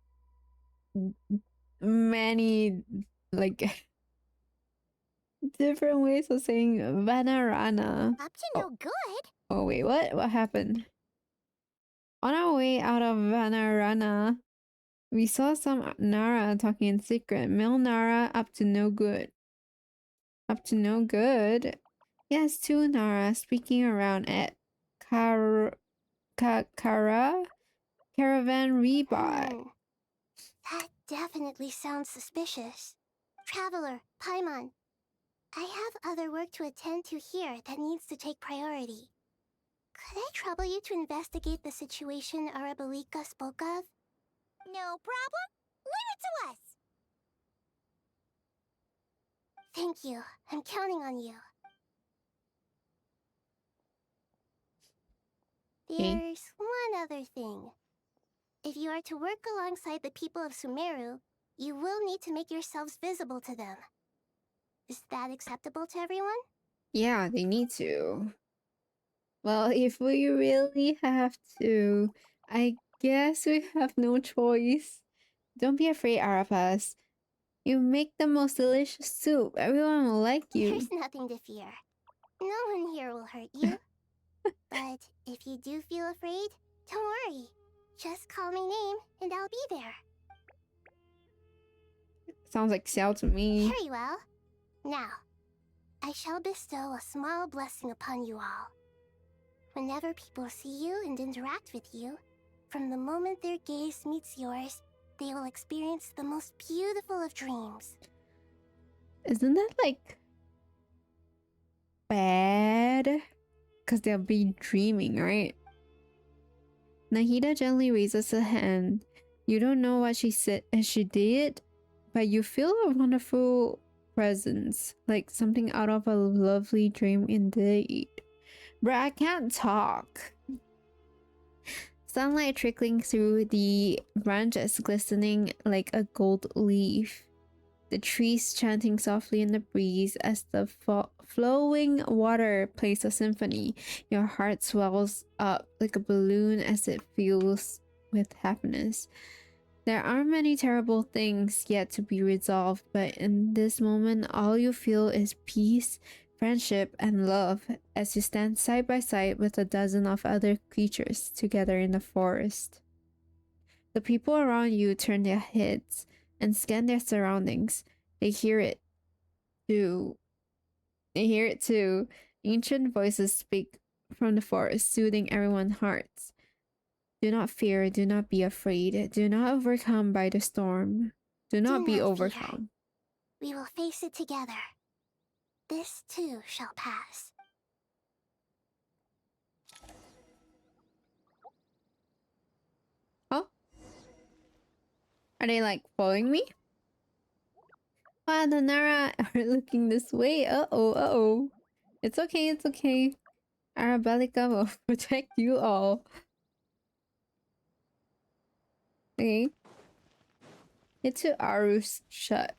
many... like... different ways of saying Vanarana. Up to no good. Oh wait, what? What happened? On our way out of Vanarana, we saw some Nara talking in secret. Male Nara up to no good. Up to no good? Yes, two Nara speaking around at Caravan Rebuy. That definitely sounds suspicious. Traveler, Paimon, I have other work to attend to here that needs to take priority. Could I trouble you to investigate the situation Arabalika spoke of? No problem. Leave it to us. Thank you. I'm counting on you. There's one other thing. If you are to work alongside the people of Sumeru, you will need to make yourselves visible to them. Is that acceptable to everyone? Yeah, they need to. Well, if we really have to, I guess we have no choice. Don't be afraid, Arapas. You make the most delicious soup. Everyone will like you. There's nothing to fear. No one here will hurt you. But if you do feel afraid, don't worry. Just call my name and I'll be there. Sounds like Xiao to me. Very well. Now, I shall bestow a small blessing upon you all. Whenever people see you and interact with you, from the moment their gaze meets yours, they will experience the most beautiful of dreams. Isn't that like bad? Because they'll be dreaming, right? Nahida gently raises her hand. You don't know what she said and she did, but you feel a wonderful presence, like something out of a lovely dream indeed. Bruh, I can't talk. Sunlight trickling through the branches, glistening like a gold leaf. The trees chanting softly in the breeze as the flowing water plays a symphony. Your heart swells up like a balloon as it fills with happiness. There are many terrible things yet to be resolved, but in this moment, all you feel is peace, friendship, and love as you stand side by side with a dozen of other creatures together in the forest. The people around you turn their heads and scan their surroundings. They hear it too. Ancient voices speak from the forest, soothing everyone's hearts. Do not fear, do not be afraid, do not overcome by the storm. Do not be overcome. We will face it together. This too shall pass. Are they like following me? Wow, the Nara are looking this way. Uh-oh. It's okay, it's okay. Arabelica will protect you all. Okay. Get to Aru's shut.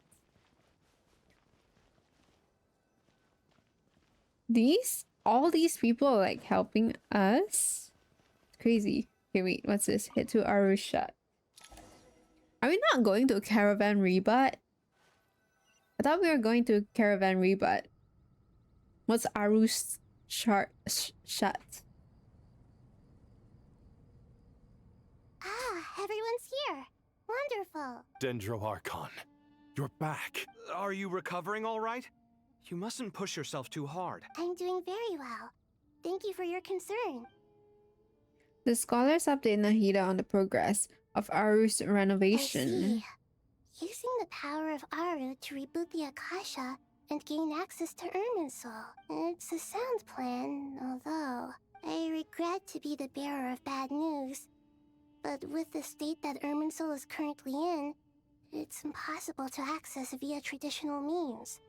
All these people are like helping us? It's crazy. Okay, wait, what's this? Hit to Aru's shut. Are we not going to Caravan Rebut? I thought we were going to Caravan Rebut. What's Aru's shut? Ah, everyone's here. Wonderful. Dendro Archon, you're back. Are you recovering all right? You mustn't push yourself too hard. I'm doing very well. Thank you for your concern. The scholars update Nahida on the progress of Aru's I renovation. see. Using the power of Aru to reboot the Akasha and gain access to Irminsul. It's a sound plan, although I regret to be the bearer of bad news. But with the state that Irminsul is currently in, it's impossible to access via traditional means.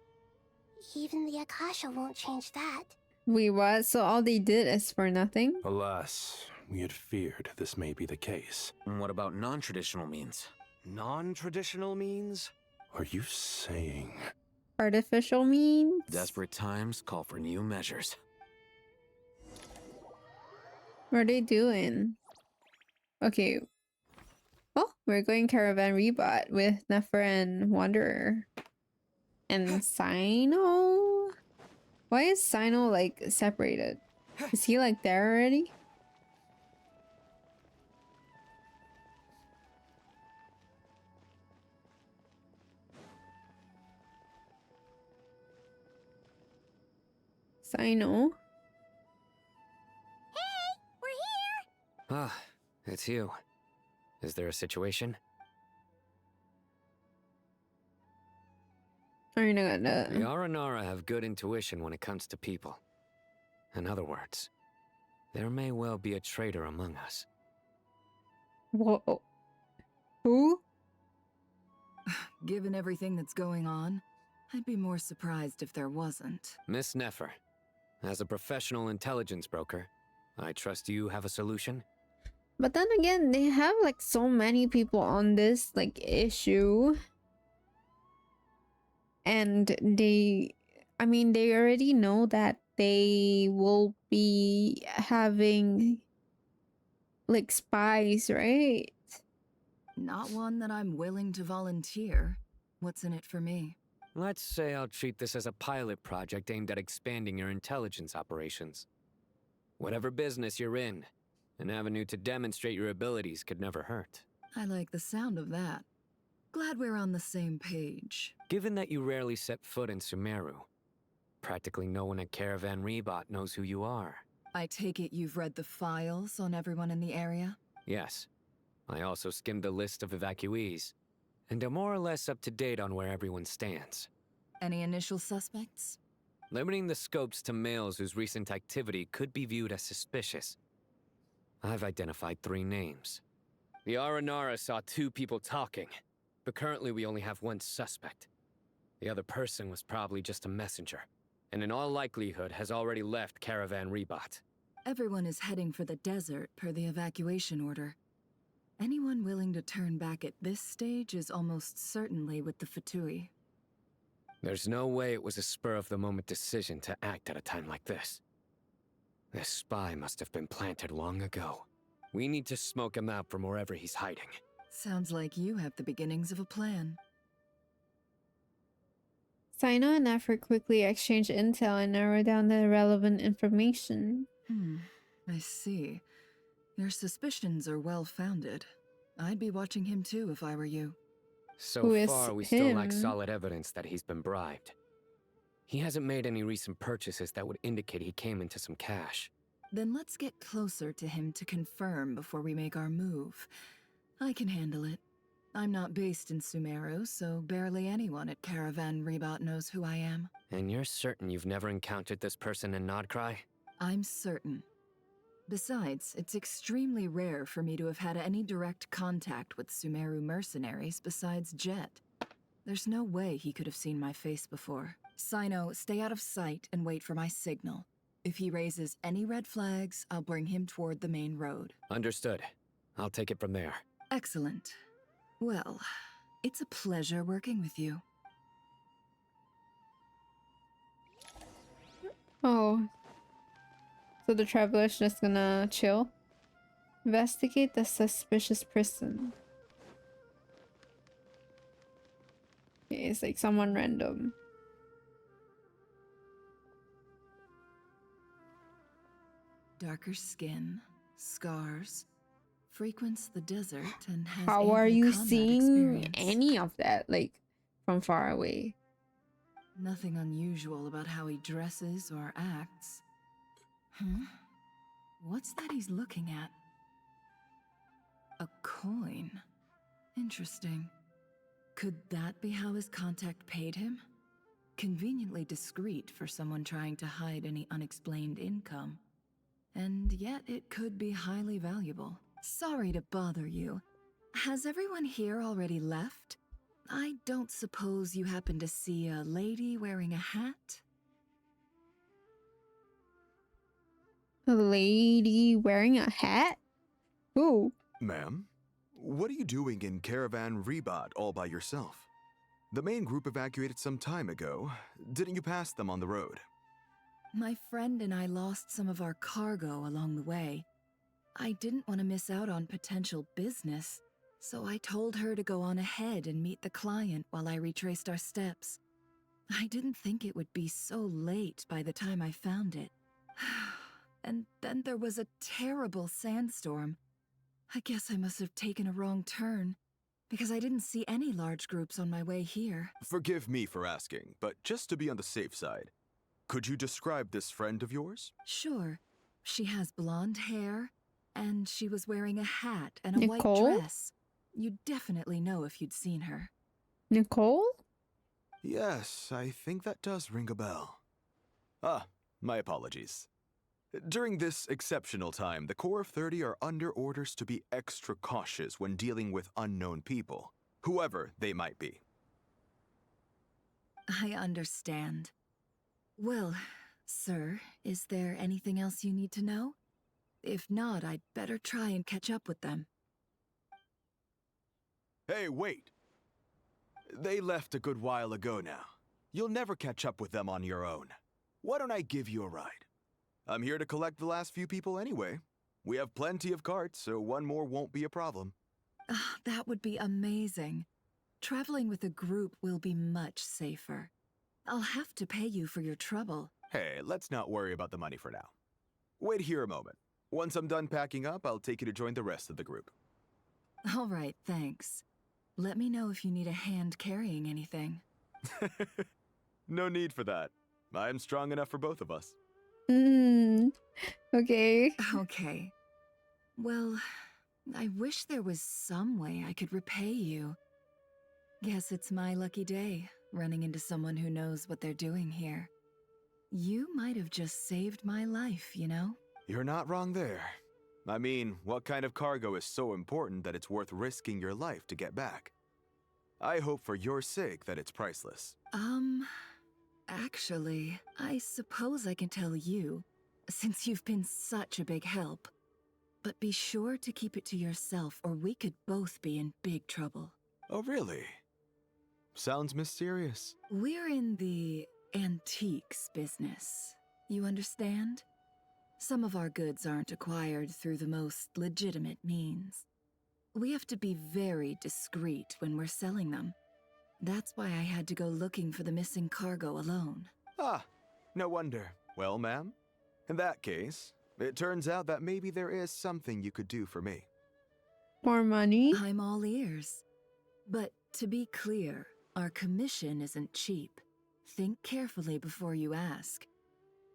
Even the Akasha won't change that. Wait, what? So all they did is for nothing? Alas, we had feared this may be the case. And what about non-traditional means? Non-traditional means? Are you saying... Artificial means? Desperate times call for new measures. What are they doing? Okay. Oh, we're going Caravan Rebut with Nefer and Wanderer. And Sino? Why is Sino like separated? Is he like there already? Sino? Hey, we're here! Ah, it's you. Is there a situation? Are you not gonna... The Aranara have good intuition when it comes to people. In other words, there may well be a traitor among us. Whoa. Who? Given everything that's going on, I'd be more surprised if there wasn't. Miss Nefer, as a professional intelligence broker, I trust you have a solution? But then again, they have like so many people on this like issue. And they already know that they will be having like spies, right? Not one that I'm willing to volunteer. What's in it for me? Let's say I'll treat this as a pilot project aimed at expanding your intelligence operations. Whatever business you're in, an avenue to demonstrate your abilities could never hurt. I like the sound of that. Glad we're on the same page. Given that you rarely set foot in Sumeru, practically no one at Caravan Rebot knows who you are. I take it you've read the files on everyone in the area? Yes. I also skimmed the list of evacuees, and am more or less up to date on where everyone stands. Any initial suspects? Limiting the scopes to males whose recent activity could be viewed as suspicious. I've identified 3 names. The Aranara saw 2 people talking, but currently we only have 1 suspect. The other person was probably just a messenger, and in all likelihood has already left Caravan Rebot. Everyone is heading for the desert per the evacuation order. Anyone willing to turn back at this stage is almost certainly with the Fatui. There's no way it was a spur-of-the-moment decision to act at a time like this. This spy must have been planted long ago. We need to smoke him out from wherever he's hiding. Sounds like you have the beginnings of a plan. Sino and Nefer quickly exchange intel and narrow down the relevant information. I see. Your suspicions are well-founded. I'd be watching him too if I were you. So far, we still lack solid evidence that he's been bribed. He hasn't made any recent purchases that would indicate he came into some cash. Then let's get closer to him to confirm before we make our move. I can handle it. I'm not based in Sumeru, so barely anyone at Caravan Rebot knows who I am. And you're certain you've never encountered this person in Nodcry? I'm certain. Besides, it's extremely rare for me to have had any direct contact with Sumeru mercenaries besides Jet. There's no way he could have seen my face before. Sino, stay out of sight and wait for my signal. If he raises any red flags, I'll bring him toward the main road. Understood. I'll take it from there. Excellent. Well, it's a pleasure working with you. Oh. So the traveler's just gonna chill? Investigate the suspicious person. Okay, it's like someone random. Darker skin, scars, frequents the desert and has How are ample you combat seeing experience. any of that, like, from far away? Nothing unusual about how he dresses or acts. Huh? What's that he's looking at? A coin. Interesting. Could that be how his contact paid him? Conveniently discreet for someone trying to hide any unexplained income. And yet it could be highly valuable. Sorry to bother you. Has everyone here already left? I don't suppose you happen to see a lady wearing a hat? A lady wearing a hat? Who? Ma'am, what are you doing in Caravan Rebot all by yourself? The main group evacuated some time ago. Didn't you pass them on the road? My friend and I lost some of our cargo along the way. I didn't want to miss out on potential business, so I told her to go on ahead and meet the client while I retraced our steps. I didn't think it would be so late by the time I found it. And then there was a terrible sandstorm. I guess I must have taken a wrong turn, because I didn't see any large groups on my way here. Forgive me for asking, but just to be on the safe side, could you describe this friend of yours? Sure. She has blonde hair, and she was wearing a hat and a Nicole? white dress. You'd definitely know if you'd seen her. Nicole? Yes, I think that does ring a bell. Ah, my apologies. During this exceptional time, the Corps of 30 are under orders to be extra cautious when dealing with unknown people, whoever they might be. I understand. Well, sir, is there anything else you need to know? If not, I'd better try and catch up with them. Hey, wait! They left a good while ago now. You'll never catch up with them on your own. Why don't I give you a ride? I'm here to collect the last few people anyway. We have plenty of carts, so one more won't be a problem. That would be amazing. Traveling with a group will be much safer. I'll have to pay you for your trouble. Hey, let's not worry about the money for now. Wait here a moment. Once I'm done packing up, I'll take you to join the rest of the group. All right, thanks. Let me know if you need a hand carrying anything. No need for that. I'm strong enough for both of us. Okay. Okay. Well, I wish there was some way I could repay you. Guess it's my lucky day, running into someone who knows what they're doing here. You might have just saved my life, you know? You're not wrong there. I mean, what kind of cargo is so important that it's worth risking your life to get back? I hope for your sake that it's priceless. Actually, I suppose I can tell you, since you've been such a big help. But be sure to keep it to yourself, or we could both be in big trouble. Oh, really? Sounds mysterious. We're in the antiques business. You understand? Some of our goods aren't acquired through the most legitimate means. We have to be very discreet when we're selling them. That's why I had to go looking for the missing cargo alone. Ah, no wonder. Well, ma'am, in that case, it turns out that maybe there is something you could do for me. More money? I'm all ears. But to be clear, our commission isn't cheap. Think carefully before you ask.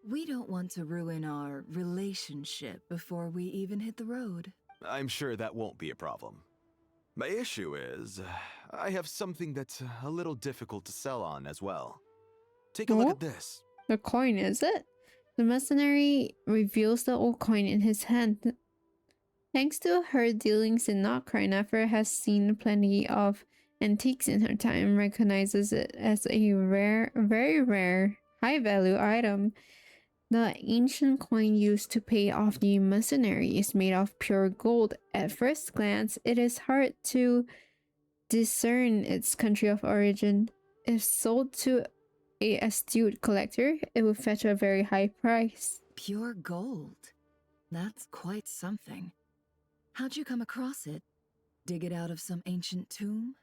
We don't want to ruin our relationship before we even hit the road. I'm sure that won't be a problem. My issue is, I have something that's a little difficult to sell on as well. Take a look at this. The coin, is it? The mercenary reveals the old coin in his hand. Thanks to her dealings in Notcry, Nefer has seen plenty of antiques in her time and recognizes it as a rare, very rare, high-value item. The ancient coin used to pay off the mercenary is made of pure gold. At first glance, it is hard to discern its country of origin. If sold to an astute collector, it would fetch a very high price. Pure gold. That's quite something. How'd you come across it? Dig it out of some ancient tomb?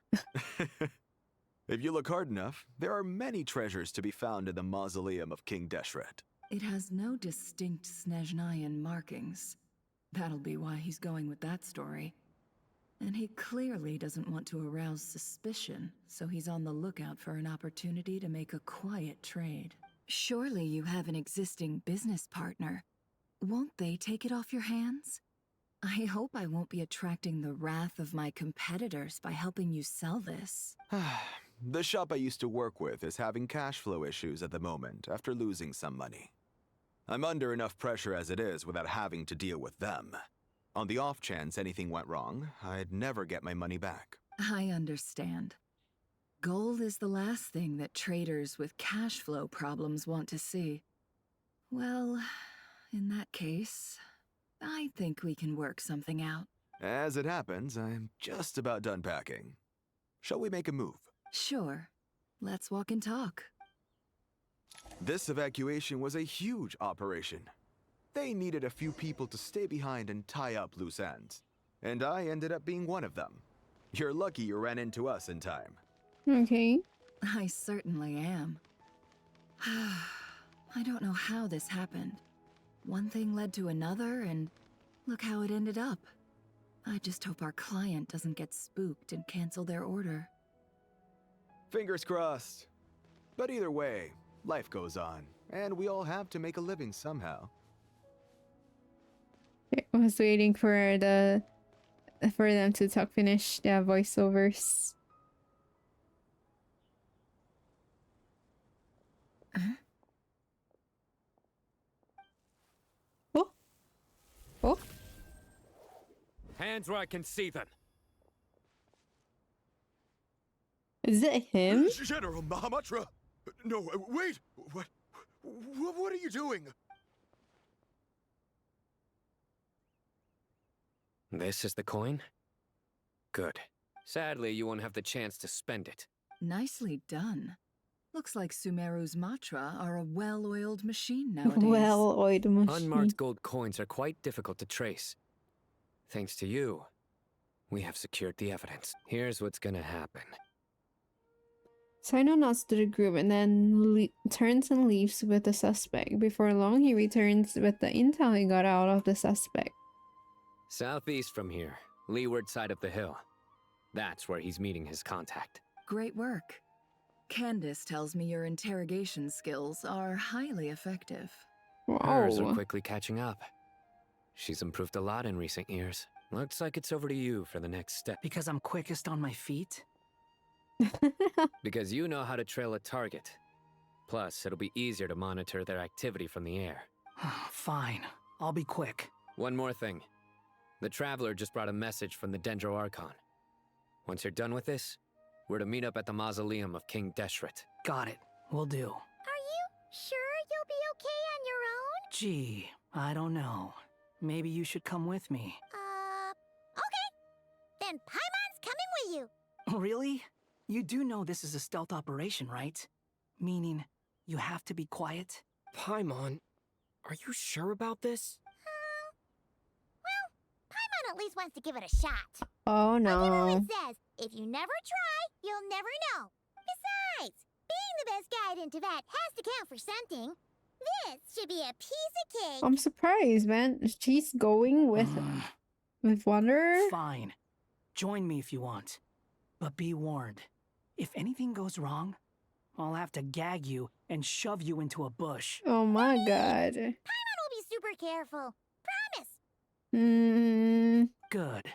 If you look hard enough, there are many treasures to be found in the mausoleum of King Deshret. It has no distinct Snezhnayan markings. That'll be why he's going with that story. And he clearly doesn't want to arouse suspicion, so he's on the lookout for an opportunity to make a quiet trade. Surely you have an existing business partner. Won't they take it off your hands? I hope I won't be attracting the wrath of my competitors by helping you sell this. The shop I used to work with is having cash flow issues at the moment after losing some money. I'm under enough pressure as it is without having to deal with them. On the off chance anything went wrong, I'd never get my money back. I understand. Gold is the last thing that traders with cash flow problems want to see. Well, in that case, I think we can work something out. As it happens, I'm just about done packing. Shall we make a move? Sure. Let's walk and talk. This evacuation was a huge operation. They needed a few people to stay behind and tie up loose ends. And I ended up being one of them. You're lucky you ran into us in time. Okay. I certainly am. I don't know how this happened. One thing led to another, and look how it ended up. I just hope our client doesn't get spooked and cancel their order. Fingers crossed. But either way, life goes on, and we all have to make a living somehow. I was waiting for them to finish their voiceovers. Oh. Oh. Hands where I can see them. Is it him? General Mahamatra! No, wait! What are you doing? This is the coin? Good. Sadly, you won't have the chance to spend it. Nicely done. Looks like Sumeru's Matra are a well-oiled machine nowadays. Well-oiled machine. Unmarked gold coins are quite difficult to trace. Thanks to you, we have secured the evidence. Here's what's gonna happen. Sino nods to the group and then turns and leaves with the suspect. Before long, he returns with the intel he got out of the suspect. Southeast from here, leeward side of the hill. That's where he's meeting his contact. Great work. Candace tells me your interrogation skills are highly effective. Hers are quickly catching up. She's improved a lot in recent years. Looks like it's over to you for the next step. Because I'm quickest on my feet? Because you know how to trail a target. Plus, it'll be easier to monitor their activity from the air. Fine. I'll be quick. One more thing. The Traveler just brought a message from the Dendro Archon. Once you're done with this, we're to meet up at the mausoleum of King Deshret. Got it. Will do. Are you sure you'll be okay on your own? Gee, I don't know. Maybe you should come with me. Okay. Then Paimon's coming with you. Really? You do know this is a stealth operation, right? Meaning, you have to be quiet? Paimon, are you sure about this? Well, Paimon at least wants to give it a shot. Oh no. Like it always says, if you never try, you'll never know. Besides, being the best guide in Teyvat has to count for something. This should be a piece of cake. I'm surprised, man. She's going with Wanderer? Fine. Join me if you want. But be warned. If anything goes wrong, I'll have to gag you and shove you into a bush. Oh my god. Paimon will be super careful. Promise. Good.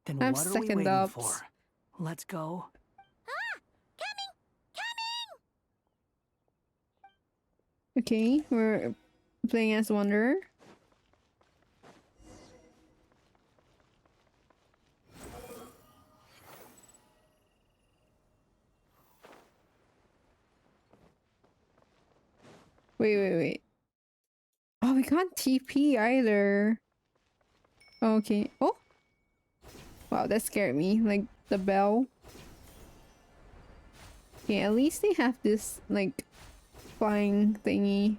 Then I'm what are we second waiting ups. for? Let's go. Okay, we're playing as Wanderer. Wait. Oh, we can't TP either. Okay. Oh! Wow, that scared me. Like, the bell. Okay, at least they have this, like, flying thingy.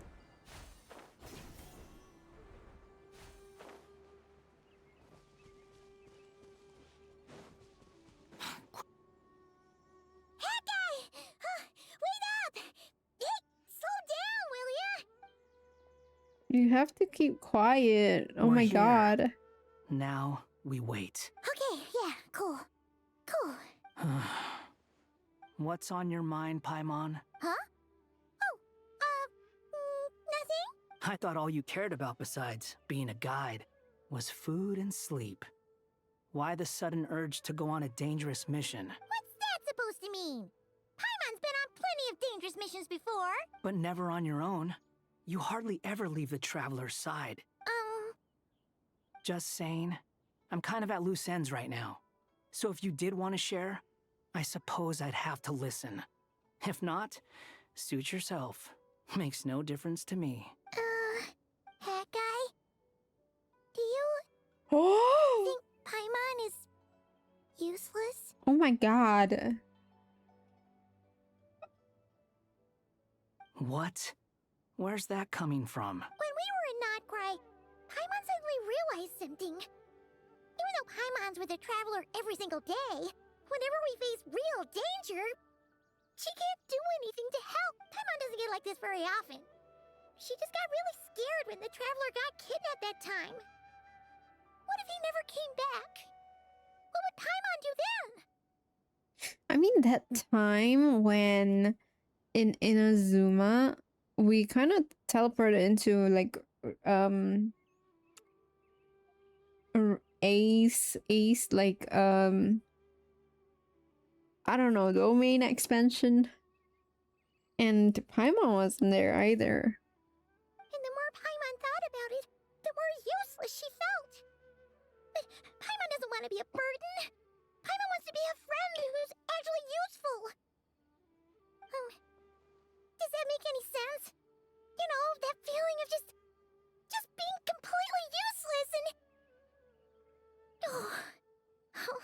You have to keep quiet. Oh We're my here. god. Now we wait. Okay, yeah, cool. Cool. What's on your mind, Paimon? Huh? Oh, nothing? I thought all you cared about besides being a guide was food and sleep. Why the sudden urge to go on a dangerous mission? What's that supposed to mean? Paimon's been on plenty of dangerous missions before. But never on your own. You hardly ever leave the traveler's side. Just saying. I'm kind of at loose ends right now. So if you did want to share, I suppose I'd have to listen. If not, suit yourself. Makes no difference to me. Hat guy? Do you Oh! think Paimon is useless? Oh my god. What? Where's that coming from? When we were in Notcry, Paimon suddenly realized something. Even though Paimon's with a traveler every single day, whenever we face real danger, she can't do anything to help. Paimon doesn't get like this very often. She just got really scared when the traveler got kidnapped that time. What if he never came back? What would Paimon do then? I mean, that time when in Inazuma, we kind of teleported into like Ace, like I don't know, domain expansion, and Paimon wasn't there either. And the more Paimon thought about it, the more useless she felt. But Paimon doesn't want to be a burden. Paimon wants to be a friend who's actually useful. Does that make any sense? You know, that feeling of just being completely useless and... Oh.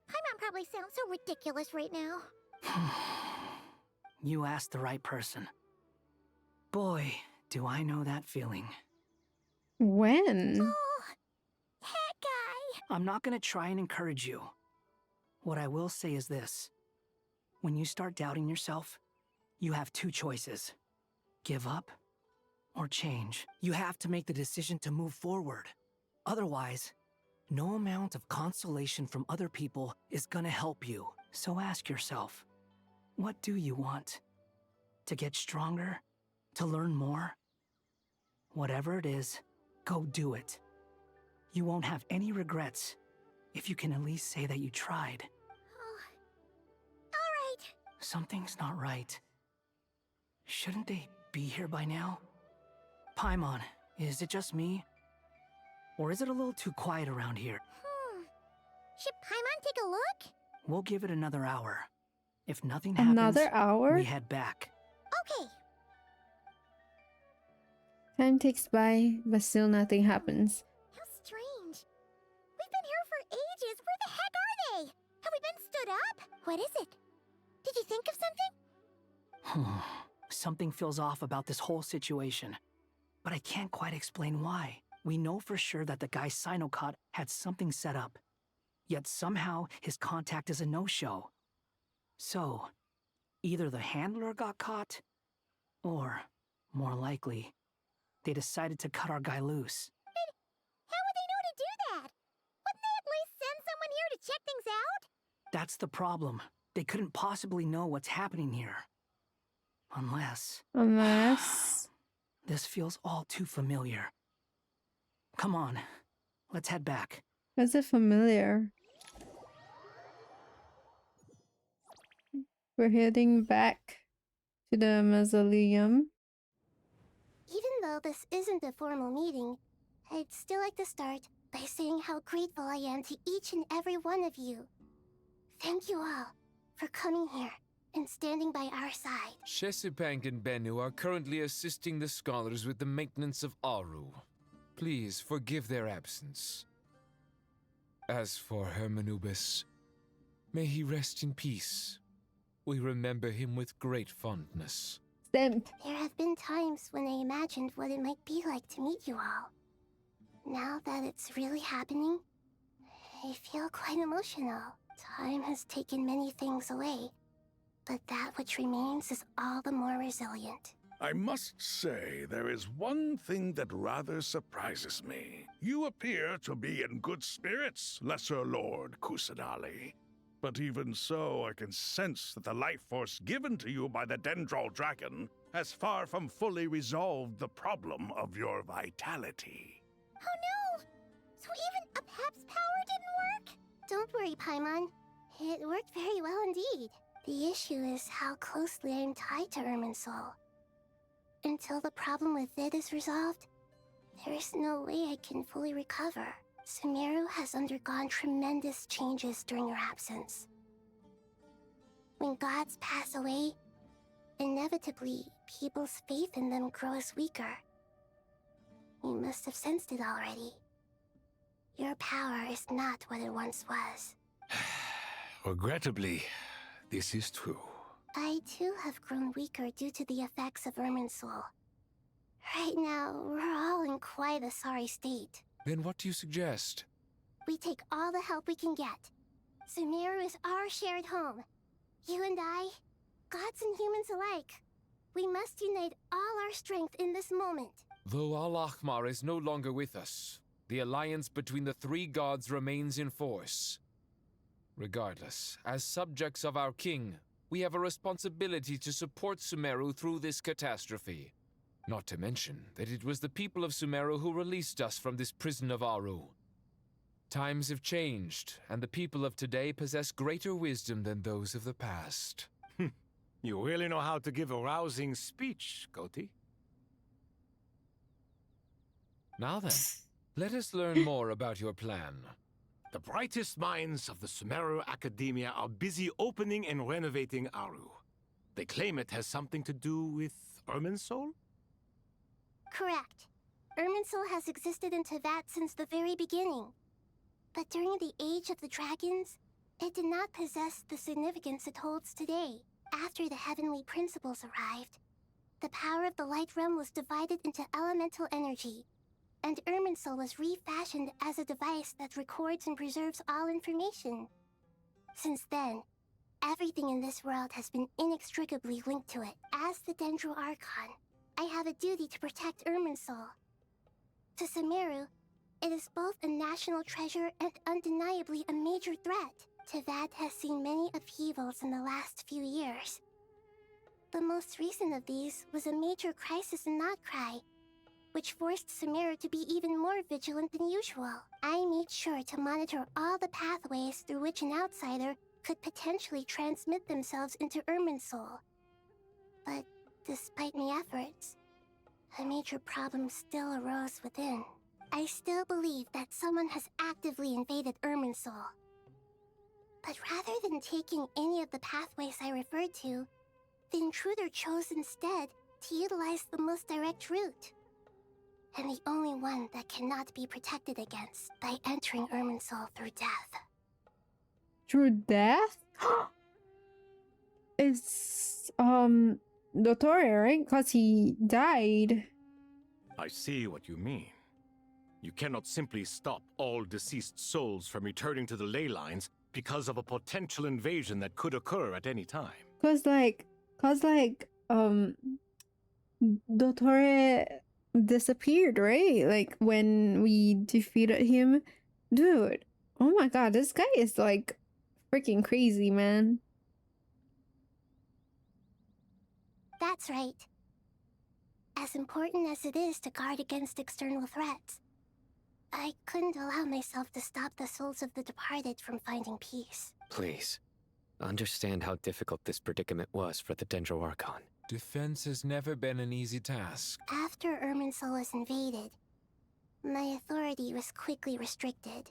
Paimon probably sounds so ridiculous right now. You asked the right person. Boy, do I know that feeling. When? Oh, that guy. I'm not gonna try and encourage you. What I will say is this. When you start doubting yourself, you have two choices. Give up or change. You have to make the decision to move forward. Otherwise, no amount of consolation from other people is gonna help you. So ask yourself, what do you want? To get stronger? To learn more? Whatever it is, go do it. You won't have any regrets if you can at least say that you tried. Alright. Something's not right. Shouldn't they be here by now? Paimon, is it just me? Or is it a little too quiet around here? Should Paimon take a look? We'll give it another hour. If nothing happens, Another hour? we head back. Okay. Time ticks by, but still nothing happens. How strange. We've been here for ages. Where the heck are they? Have we been stood up? What is it? Did you think of something? Something feels off about this whole situation. But I can't quite explain why. We know for sure that the guy Sinocot had something set up. Yet somehow his contact is a no-show. So, either the handler got caught, or, more likely, they decided to cut our guy loose. But how would they know to do that? Wouldn't they at least send someone here to check things out? That's the problem. They couldn't possibly know what's happening here. Unless... This feels all too familiar. Come on, let's head back. Is it familiar? We're heading back to the mausoleum. Even though this isn't a formal meeting, I'd still like to start by saying how grateful I am to each and every one of you. Thank you all for coming here and standing by our side. Shesipank and Bennu are currently assisting the scholars with the maintenance of Aru. Please forgive their absence. As for Hermanubis, may he rest in peace. We remember him with great fondness. There have been times when I imagined what it might be like to meet you all. Now that it's really happening, I feel quite emotional. Time has taken many things away, but that which remains is all the more resilient. I must say, there is one thing that rather surprises me. You appear to be in good spirits, Lesser Lord Kusanali. But even so, I can sense that the life force given to you by the Dendral Dragon has far from fully resolved the problem of your vitality. Oh no! So even a Pep's power didn't work? Don't worry, Paimon. It worked very well indeed. The issue is how closely I am tied to Irminsul. Until the problem with it is resolved, there is no way I can fully recover. Sumeru has undergone tremendous changes during your absence. When gods pass away, inevitably, people's faith in them grows weaker. You must have sensed it already. Your power is not what it once was. Regrettably, this is true. I too have grown weaker due to the effects of Irminsul. Right now, we're all in quite a sorry state. Then what do you suggest? We take all the help we can get. Sumeru is our shared home. You and I, gods and humans alike. We must unite all our strength in this moment. Though Al-Ahmar is no longer with us, the alliance between the three gods remains in force. Regardless, as subjects of our king, we have a responsibility to support Sumeru through this catastrophe. Not to mention that it was the people of Sumeru who released us from this prison of Aru. Times have changed, and the people of today possess greater wisdom than those of the past. You really know how to give a rousing speech, Goti. Now then, let us learn more about your plan. The brightest minds of the Sumeru Academia are busy opening and renovating Aru. They claim it has something to do with Irminsul? Correct. Irminsul has existed in Teyvat since the very beginning. But during the Age of the Dragons, it did not possess the significance it holds today. After the heavenly principles arrived, the power of the Light Realm was divided into elemental energy, and Irminsul was refashioned as a device that records and preserves all information. Since then, everything in this world has been inextricably linked to it. As the Dendro Archon, I have a duty to protect Irminsul. To Sumeru, it is both a national treasure and undeniably a major threat. Teyvat has seen many upheavals in the last few years. The most recent of these was a major crisis in Notcry, which forced Sumeru to be even more vigilant than usual. I made sure to monitor all the pathways through which an outsider could potentially transmit themselves into Irminsul. But despite my efforts, a major problem still arose within. I still believe that someone has actively invaded Irminsul. But rather than taking any of the pathways I referred to, the intruder chose instead to utilize the most direct route. And the only one that cannot be protected against by entering Irminsul through death. Through death? It's Dottore, right? Because he died. I see what you mean. You cannot simply stop all deceased souls from returning to the ley lines because of a potential invasion that could occur at any time. Cause Dottore disappeared, right? Like when we defeated him. Dude, oh my god, this guy is like freaking crazy, man. That's right. As important as it is to guard against external threats, I couldn't allow myself to stop the souls of the departed from finding peace. Please, understand how difficult this predicament was for the Dendro Archon. Defense has never been an easy task. After Irminsul was invaded, my authority was quickly restricted.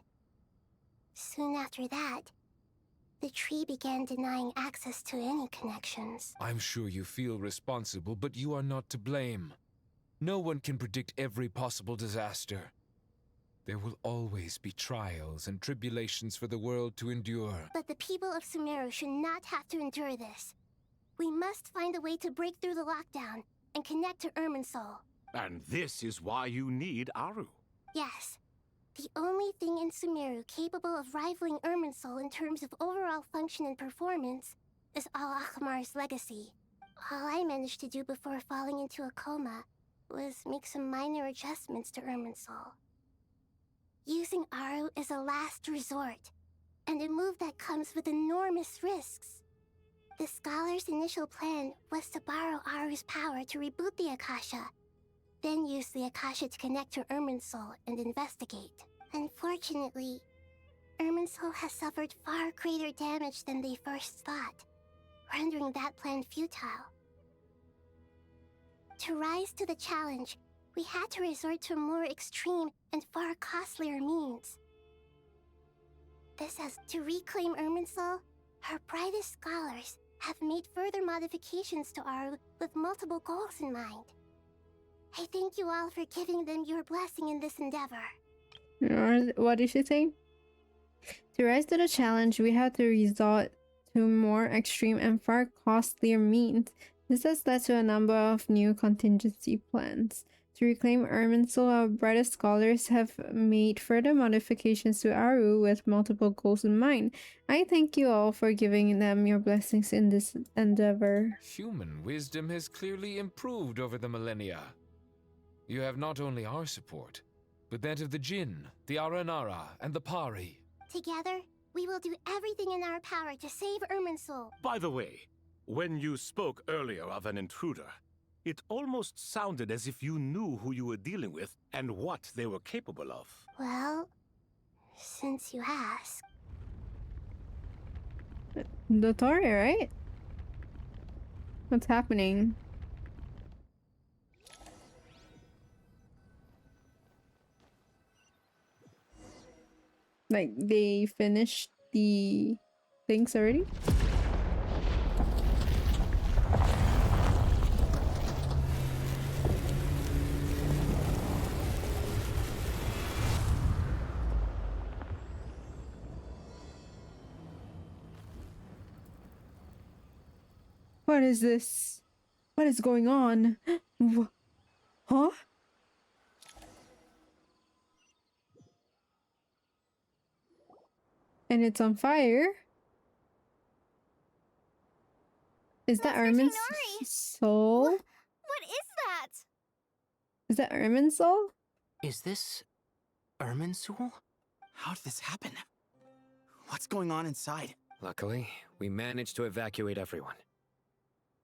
Soon after that, the tree began denying access to any connections. I'm sure you feel responsible, but you are not to blame. No one can predict every possible disaster. There will always be trials and tribulations for the world to endure. But the people of Sumeru should not have to endure this. We must find a way to break through the lockdown and connect to Irminsul. And this is why you need Aru. Yes. The only thing in Sumeru capable of rivaling Irminsul in terms of overall function and performance is Al-Akhmar's legacy. All I managed to do before falling into a coma was make some minor adjustments to Irminsul. Using Aru is a last resort, and a move that comes with enormous risks. The Scholar's initial plan was to borrow Aru's power to reboot the Akasha, then use the Akasha to connect to Irminsul and investigate. Unfortunately, Irminsul has suffered far greater damage than they first thought, rendering that plan futile. To rise to the challenge, we had to resort to more extreme and far costlier means. This is to reclaim Irminsul. Our brightest scholars have made further modifications to Aru with multiple goals in mind. I thank you all for giving them your blessing in this endeavor. What did she say? To rise to the challenge, we had to resort to more extreme and far costlier means. This has led to a number of new contingency plans. To reclaim Irminsul, our brightest scholars have made further modifications to Aru with multiple goals in mind. I thank you all for giving them your blessings in this endeavor. Human wisdom has clearly improved over the millennia. You have not only our support, but that of the Jinn, the Aranara, and the Pari. Together, we will do everything in our power to save Irminsul. By the way, when you spoke earlier of an intruder, it almost sounded as if you knew who you were dealing with and what they were capable of. Well, since you ask. Dottore, right? What's happening? Like, they finished the things already? What is this? What is going on? Huh? And it's on fire? Is that Irmin's soul? What is that? Is that Irminsul? Is this Irminsul? How did this happen? What's going on inside? Luckily, we managed to evacuate everyone.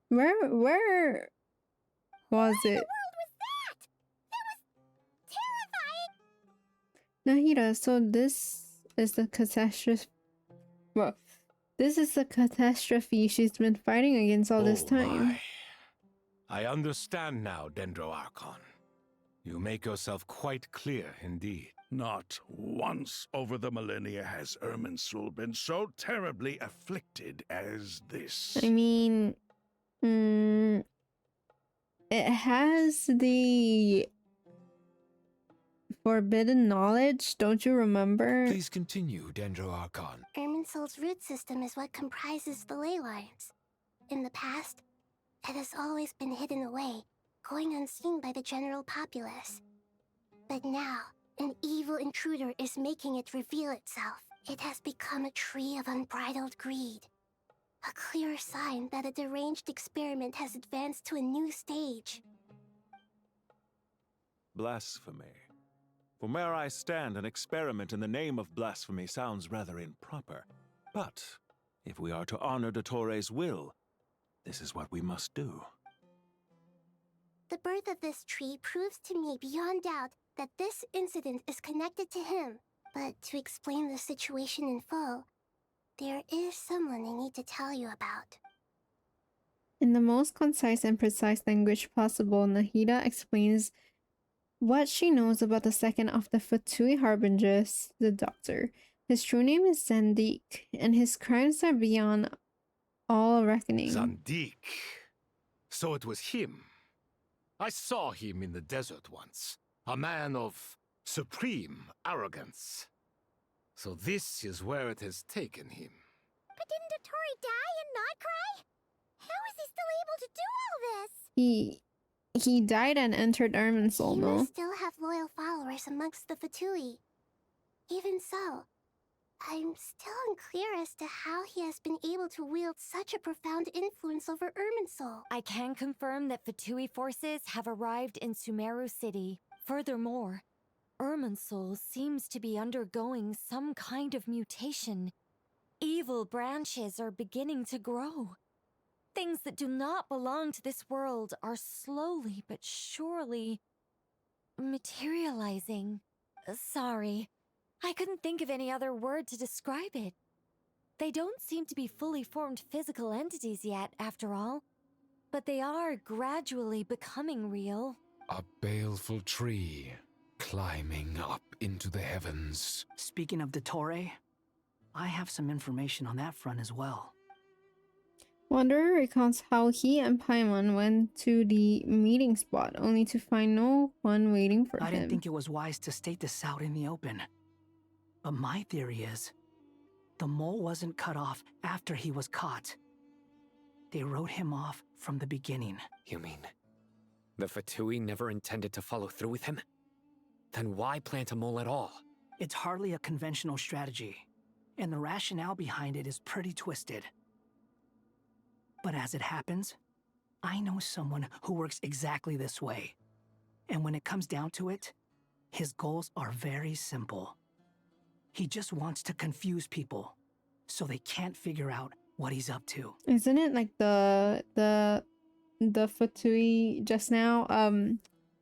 Where was it? Nahida, so this is the catastrophe. Well, this is the catastrophe she's been fighting against all this time. My. I understand now, Dendro Archon. You make yourself quite clear indeed. Not once over the millennia has Irminsul been so terribly afflicted as this. I mean, it has the forbidden knowledge, don't you remember? Please continue, Dendro Archon. Irminsul's root system is what comprises the ley lines. In the past, it has always been hidden away, going unseen by the general populace. But now, an evil intruder is making it reveal itself. It has become a tree of unbridled greed. A clear sign that a deranged experiment has advanced to a new stage. Blasphemy. From where I stand, an experiment in the name of blasphemy sounds rather improper. But if we are to honor Dottore's will, this is what we must do. The birth of this tree proves to me beyond doubt that this incident is connected to him. But to explain the situation in full, there is someone I need to tell you about. In the most concise and precise language possible, Nahida explains what she knows about the second of the Fatui Harbingers, the Doctor. His true name is Zandik, and his crimes are beyond all reckoning. Zandik. So it was him. I saw him in the desert once. A man of supreme arrogance. So this is where it has taken him. But didn't Dottore die and not cry? How is he still able to do all this? He died and entered Irminsul, He no? must still have loyal followers amongst the Fatui. Even so, I'm still unclear as to how he has been able to wield such a profound influence over Irminsul. I can confirm that Fatui forces have arrived in Sumeru City. Furthermore, Irminsul seems to be undergoing some kind of mutation. Evil branches are beginning to grow. Things that do not belong to this world are slowly but surely materializing. Sorry, I couldn't think of any other word to describe it. They don't seem to be fully formed physical entities yet, after all, but they are gradually becoming real. A baleful tree climbing up into the heavens. Speaking of Dottore, I have some information on that front as well. Wanderer recounts how he and Paimon went to the meeting spot, only to find no one waiting for him. I didn't think it was wise to state this out in the open. But my theory is, the mole wasn't cut off after he was caught. They wrote him off from the beginning. You mean the Fatui never intended to follow through with him? Then why plant a mole at all? It's hardly a conventional strategy, and the rationale behind it is pretty twisted. But as it happens, I know someone who works exactly this way. And when it comes down to it, his goals are very simple. He just wants to confuse people, so they can't figure out what he's up to. Isn't it like the Fatui just now?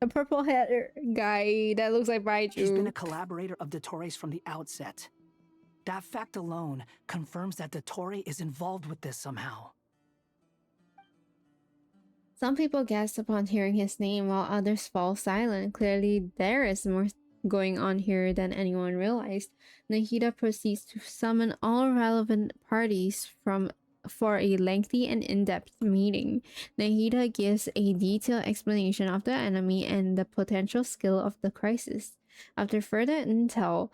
The purple hair guy that looks like Raiju. He's been a collaborator of Dottore's from the outset. That fact alone confirms that Dottore is involved with this somehow. Some people gasp upon hearing his name, while others fall silent. Clearly, there is more going on here than anyone realized. Nahida proceeds to summon all relevant parties for a lengthy and in-depth meeting. Nahida gives a detailed explanation of the enemy and the potential skill of the crisis. After further intel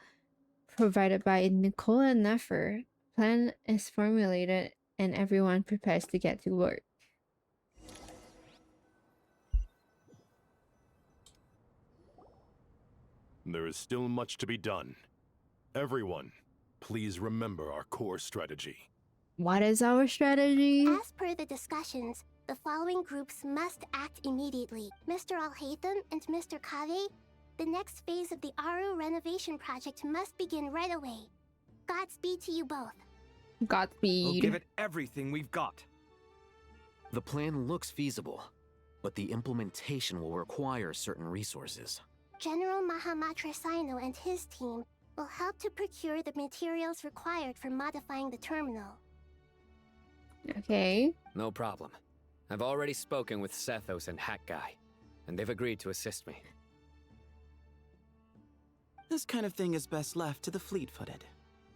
provided by Nicole and Nefer, plan is formulated and everyone prepares to get to work. There is still much to be done. Everyone, please remember our core strategy. What is our strategy? As per the discussions, the following groups must act immediately. Mr. Alhaitham and Mr. Kave, the next phase of the Aru renovation project must begin right away. Godspeed to you both. Godspeed. We'll give it everything we've got. The plan looks feasible, but the implementation will require certain resources. General Mahamatra Sino and his team will help to procure the materials required for modifying the terminal. Okay. No problem. I've already spoken with Sethos and Hat Guy, and they've agreed to assist me. This kind of thing is best left to the fleet-footed,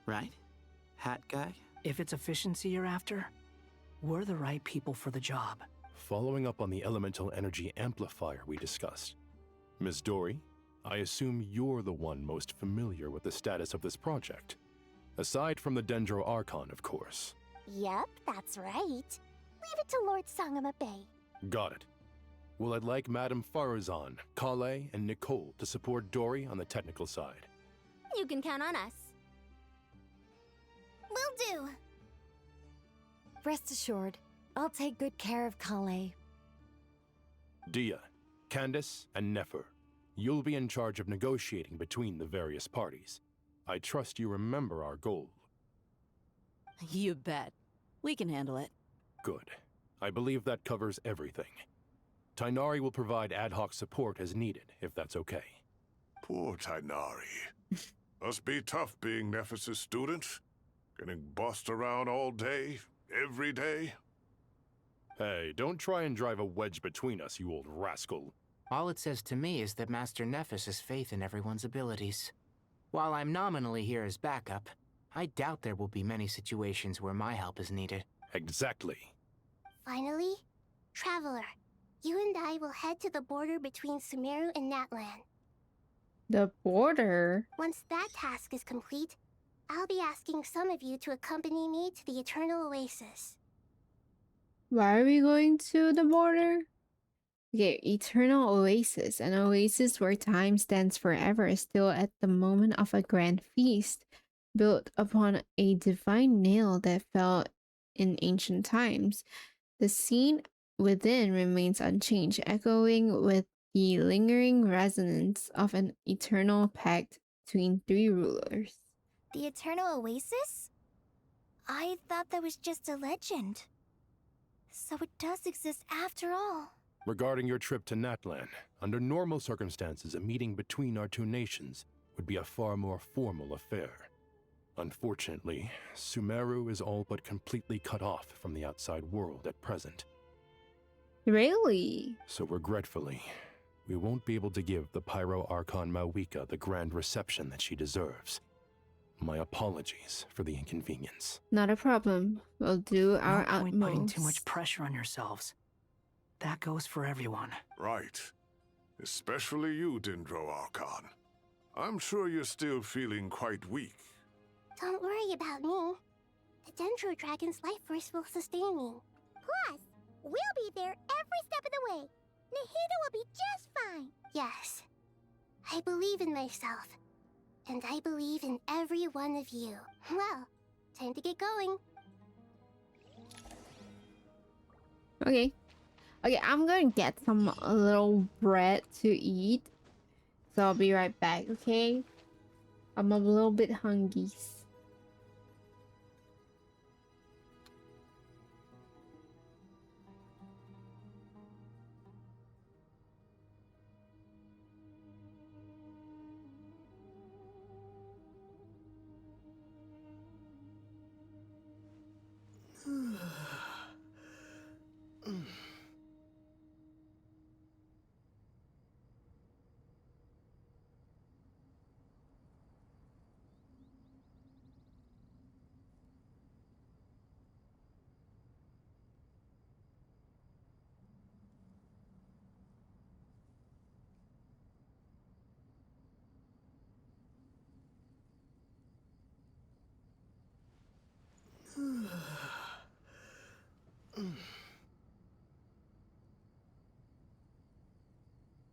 right? Hat Guy? If it's efficiency you're after, we're the right people for the job. Following up on the elemental energy amplifier we discussed, Ms. Dory, I assume you're the one most familiar with the status of this project. Aside from the Dendro Archon, of course. Yep, that's right. Leave it to Lord Sangamabe. Got it. Well, I'd like Madame Farazan, Kale, and Nicole to support Dory on the technical side. You can count on us. Will do. Rest assured, I'll take good care of Kale. Dia, Candace, and Nefer, you'll be in charge of negotiating between the various parties. I trust you remember our goal. You bet. We can handle it. Good. I believe that covers everything. Tainari will provide ad hoc support as needed, if that's okay. Poor Tainari. Must be tough being Nephis' student. Getting bossed around all day, every day. Hey, don't try and drive a wedge between us, you old rascal. All it says to me is that Master Nephis has faith in everyone's abilities. While I'm nominally here as backup, I doubt there will be many situations where my help is needed. Exactly. Finally, Traveler, you and I will head to the border between Sumeru and Natlan. The border? Once that task is complete, I'll be asking some of you to accompany me to the Eternal Oasis. Why are we going to the border? Okay, Eternal Oasis. An oasis where time stands forever, still at the moment of a grand feast, built upon a divine nail that fell in ancient times. The scene within remains unchanged, echoing with the lingering resonance of an eternal pact between three rulers. The Eternal Oasis? I thought that was just a legend. So it does exist after all. Regarding your trip to Natlan, under normal circumstances, a meeting between our two nations would be a far more formal affair. Unfortunately, Sumeru is all but completely cut off from the outside world at present. Really? So regretfully, we won't be able to give the Pyro Archon Mawika the grand reception that she deserves. My apologies for the inconvenience. Not a problem. We'll do our No point putting utmost. too much pressure on yourselves. That goes for everyone. Right. Especially you, Dendro Archon. I'm sure you're still feeling quite weak. Don't worry about me. The Dendro Dragon's life force will sustain me. Plus, we'll be there every step of the way. Nahida will be just fine. Yes. I believe in myself. And I believe in every one of you. Well, time to get going. Okay. Okay, I'm gonna get some little bread to eat. So I'll be right back, okay? I'm a little bit hungry.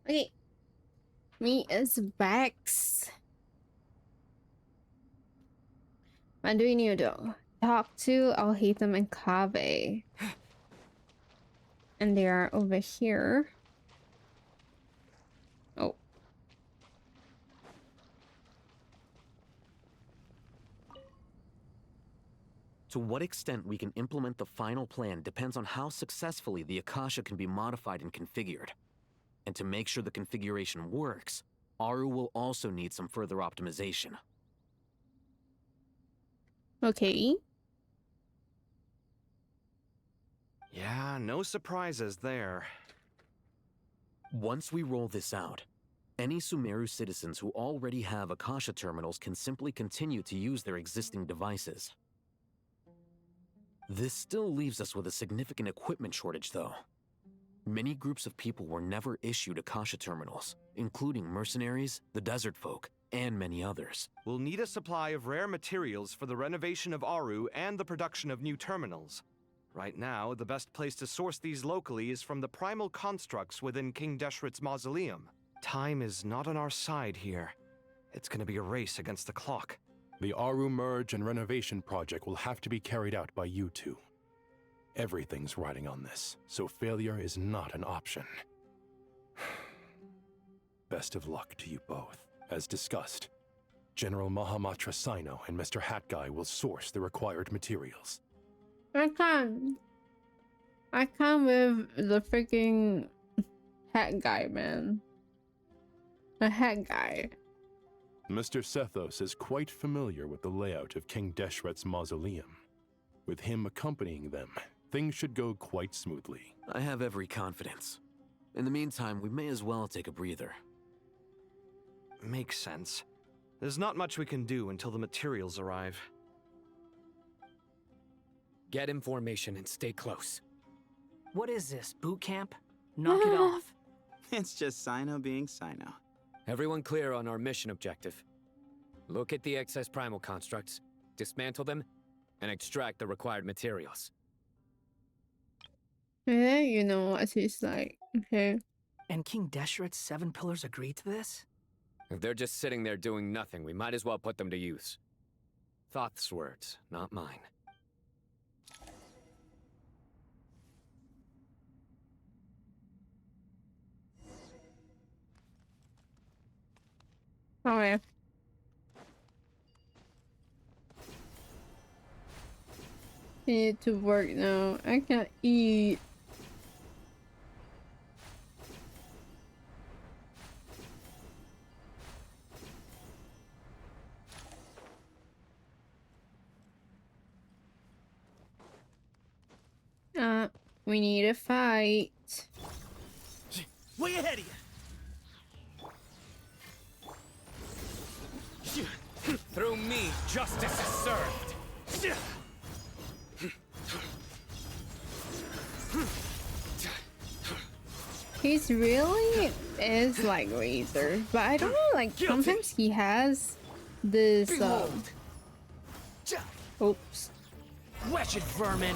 Okay. Me is Vex. What do we need to do? Talk to Alhaitham and Kave. And they are over here. Oh. To what extent we can implement the final plan depends on how successfully the Akasha can be modified and configured. And to make sure the configuration works, Aru will also need some further optimization. Okay. Yeah, no surprises there. Once we roll this out, any Sumeru citizens who already have Akasha terminals can simply continue to use their existing devices. This still leaves us with a significant equipment shortage, though. Many groups of people were never issued Akasha terminals, including mercenaries, the desert folk, and many others. We'll need a supply of rare materials for the renovation of Aru and the production of new terminals. Right now, the best place to source these locally is from the primal constructs within King Deshret's mausoleum. Time is not on our side here. It's gonna be a race against the clock. The Aru merge and renovation project will have to be carried out by you two. Everything's riding on this, so failure is not an option. Best of luck to you both. As discussed, General Mahamatra Sino and Mr. Hat Guy will source the required materials. I can't with the freaking hat guy, man. The hat guy. Mr. Sethos is quite familiar with the layout of King Deshret's mausoleum. With him accompanying them, things should go quite smoothly. I have every confidence. In the meantime, we may as well take a breather. Makes sense. There's not much we can do until the materials arrive. Get information and stay close. What is this, boot camp? Knock it off. It's just Sino being Sino. Everyone clear on our mission objective. Look at the excess primal constructs, dismantle them, and extract the required materials. Yeah, you know what he's like. Okay. And King Deshret's 7 pillars agreed to this? If they're just sitting there doing nothing, we might as well put them to use. Thoth's words, not mine. Oh yeah. I need to work now. I can't eat. We need a fight. Way ahead of you! Through me, justice is served. He's really is like Razor, but I don't know, like sometimes he has this oops. Wretched vermin.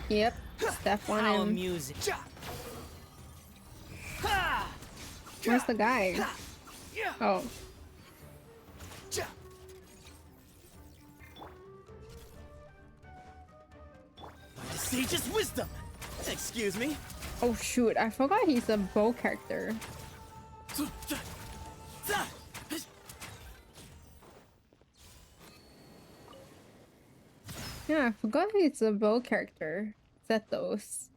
Yep, step on How him. amusing. Where's the guy? Oh. Sage's wisdom! Excuse me? Oh shoot, I forgot he's a bow character. Yeah, I forgot he's a bow character. Zethos.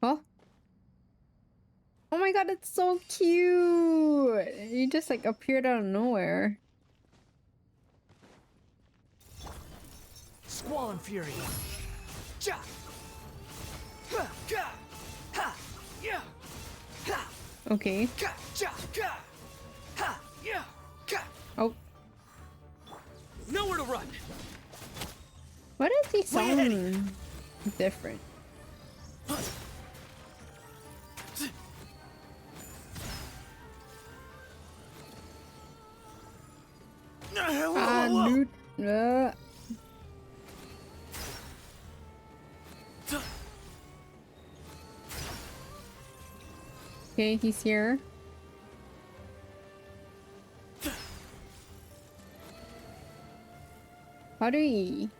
Oh. Oh my god, it's so cute! He just like appeared out of nowhere. Squall and Fury. Okay. Oh. Nowhere to run. Why does he sound different? Dude. Okay, he's here. How do we...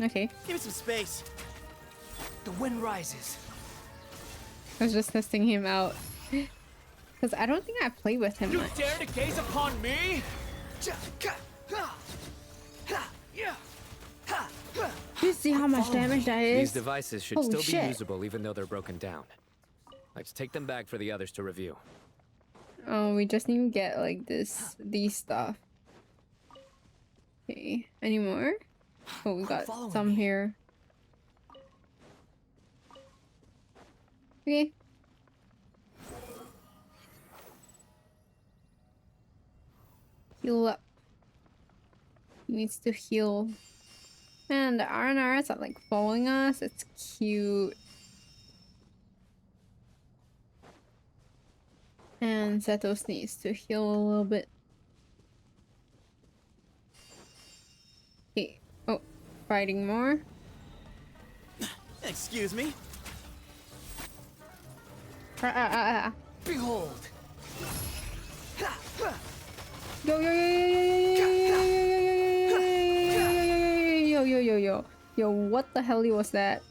okay. Give me some space. The wind rises. I was just testing him out. Because I don't think I played with him You much. dare to gaze upon me? Do you see how much damage that is? These devices should Holy still shit. be usable even though they're broken down. Let's take them back for the others to review. Oh, we just need to get like these stuff. Okay, any more? Oh, we got some here. Okay. Heal up. He needs to heal. Man, the RNRs are like following us. It's cute. And Zetos needs to heal a little bit. Okay. Oh, fighting more. Excuse me? Behold. Yo yo yo yo yo yo yo yo yo yo yo yo yo yo, what the hell was that?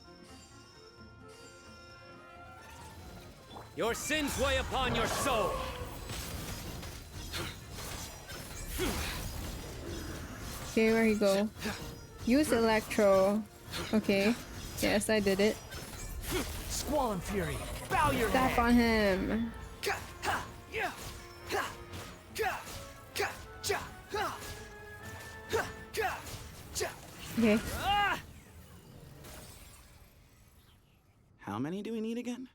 Your sins weigh upon your soul. Okay, where he go? Use Electro. Okay. Yes, I did it. Squall and Fury. Bow your Step head. on him. Okay. How many do we need again?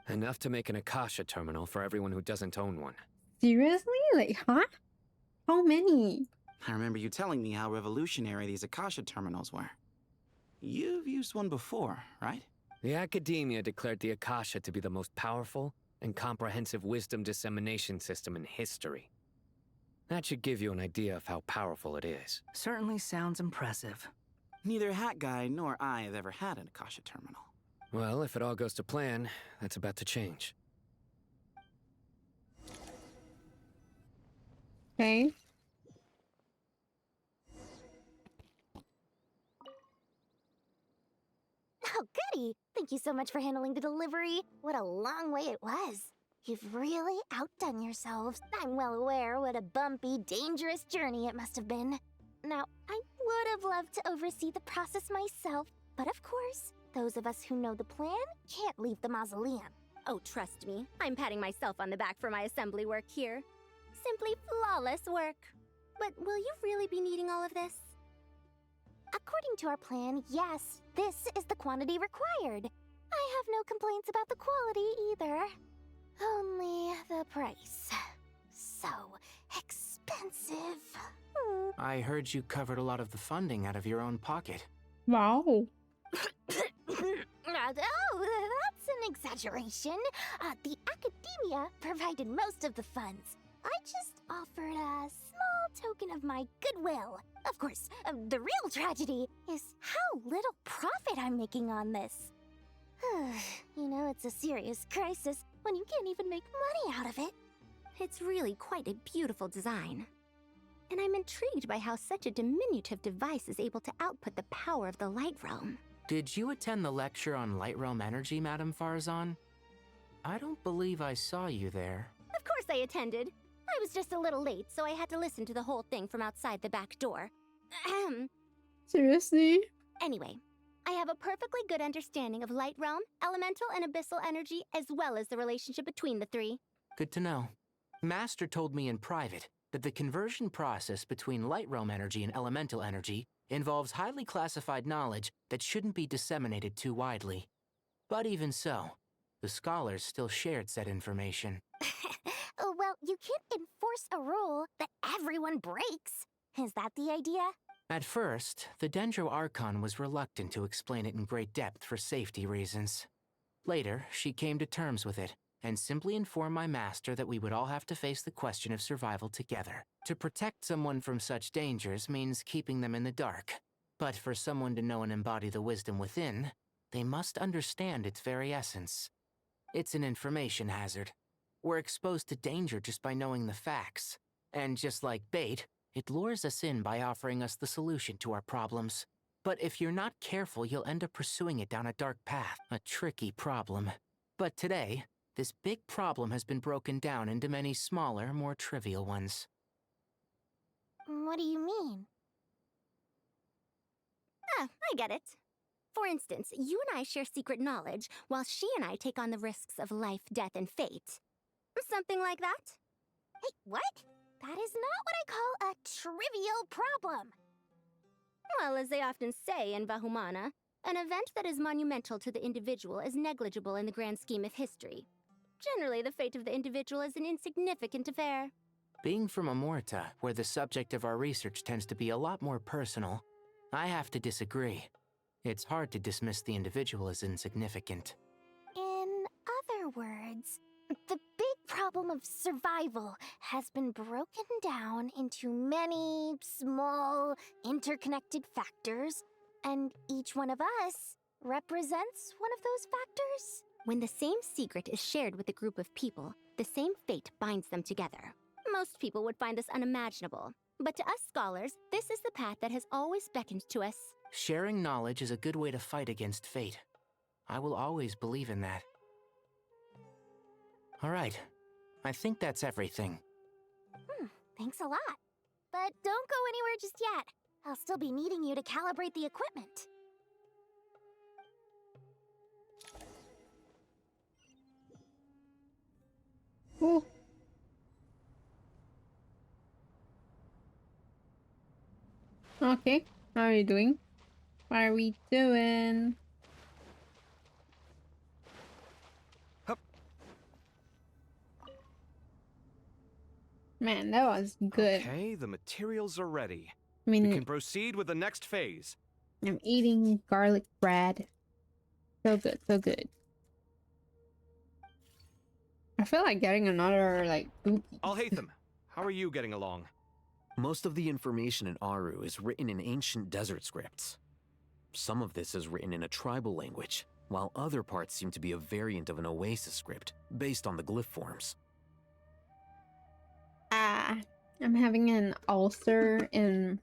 Enough to make an Akasha terminal for everyone who doesn't own one. Seriously? Like, huh? How many? I remember you telling me how revolutionary these Akasha terminals were. You've used one before, right? The Academia declared the Akasha to be the most powerful and comprehensive wisdom dissemination system in history. That should give you an idea of how powerful it is. Certainly sounds impressive. Neither Hat Guy nor I have ever had an Akasha terminal. Well, if it all goes to plan, that's about to change. Okay. Oh, goody! Thank you so much for handling the delivery. What a long way it was. You've really outdone yourselves. I'm well aware what a bumpy, dangerous journey it must have been. Now, I would have loved to oversee the process myself, but of course, those of us who know the plan can't leave the mausoleum. Oh, trust me, I'm patting myself on the back for my assembly work here. Simply flawless work. But will you really be needing all of this? According to our plan, yes, this is the quantity required. I have no complaints about the quality either. Only the price. So expensive. I heard you covered a lot of the funding out of your own pocket. Wow. Oh, that's an exaggeration. The Academia provided most of the funds. I just offered a small token of my goodwill. Of course, the real tragedy is how little profit I'm making on this. You know, it's a serious crisis when you can't even make money out of it. It's really quite a beautiful design. And I'm intrigued by how such a diminutive device is able to output the power of the Light Realm. Did you attend the lecture on Light Realm energy, Madame Farzan? I don't believe I saw you there. Of course I attended. I was just a little late, so I had to listen to the whole thing from outside the back door. Ahem. Seriously? Anyway, I have a perfectly good understanding of Light Realm, elemental and abyssal energy, as well as the relationship between the three. Good to know. Master told me in private that the conversion process between Light Realm energy and elemental energy involves highly classified knowledge that shouldn't be disseminated too widely. But even so, the scholars still shared said information. Well, you can't enforce a rule that everyone breaks. Is that the idea? At first, the Dendro Archon was reluctant to explain it in great depth for safety reasons. Later, she came to terms with it, and simply informed my master that we would all have to face the question of survival together. To protect someone from such dangers means keeping them in the dark. But for someone to know and embody the wisdom within, they must understand its very essence. It's an information hazard. We're exposed to danger just by knowing the facts. And just like bait, it lures us in by offering us the solution to our problems. But if you're not careful, you'll end up pursuing it down a dark path, a tricky problem. But today, this big problem has been broken down into many smaller, more trivial ones. What do you mean? Ah, I get it. For instance, you and I share secret knowledge, while she and I take on the risks of life, death, and fate. Something like that? Hey, what? That is not what I call a trivial problem. Well, as they often say in Vahumana, an event that is monumental to the individual is negligible in the grand scheme of history. Generally, the fate of the individual is an insignificant affair. Being from Amorta, where the subject of our research tends to be a lot more personal, I have to disagree. It's hard to dismiss the individual as insignificant. In other words, the big problem of survival has been broken down into many small, interconnected factors, and each one of us represents one of those factors. When the same secret is shared with a group of people, the same fate binds them together. Most people would find this unimaginable, but to us scholars, this is the path that has always beckoned to us. Sharing knowledge is a good way to fight against fate. I will always believe in that. All right. I think that's everything. Thanks a lot. But don't go anywhere just yet. I'll still be needing you to calibrate the equipment. Cool. Okay. How are you doing? What are we doing? Hup. Man, that was good. Okay, the materials are ready. I mean, we can proceed with the next phase. I'm eating garlic bread. So good, so good. I feel like getting another, like, boot. Alhaitham, how are you getting along? Most of the information in Aru is written in ancient desert scripts. Some of this is written in a tribal language, while other parts seem to be a variant of an oasis script, based on the glyph forms. I'm having an ulcer in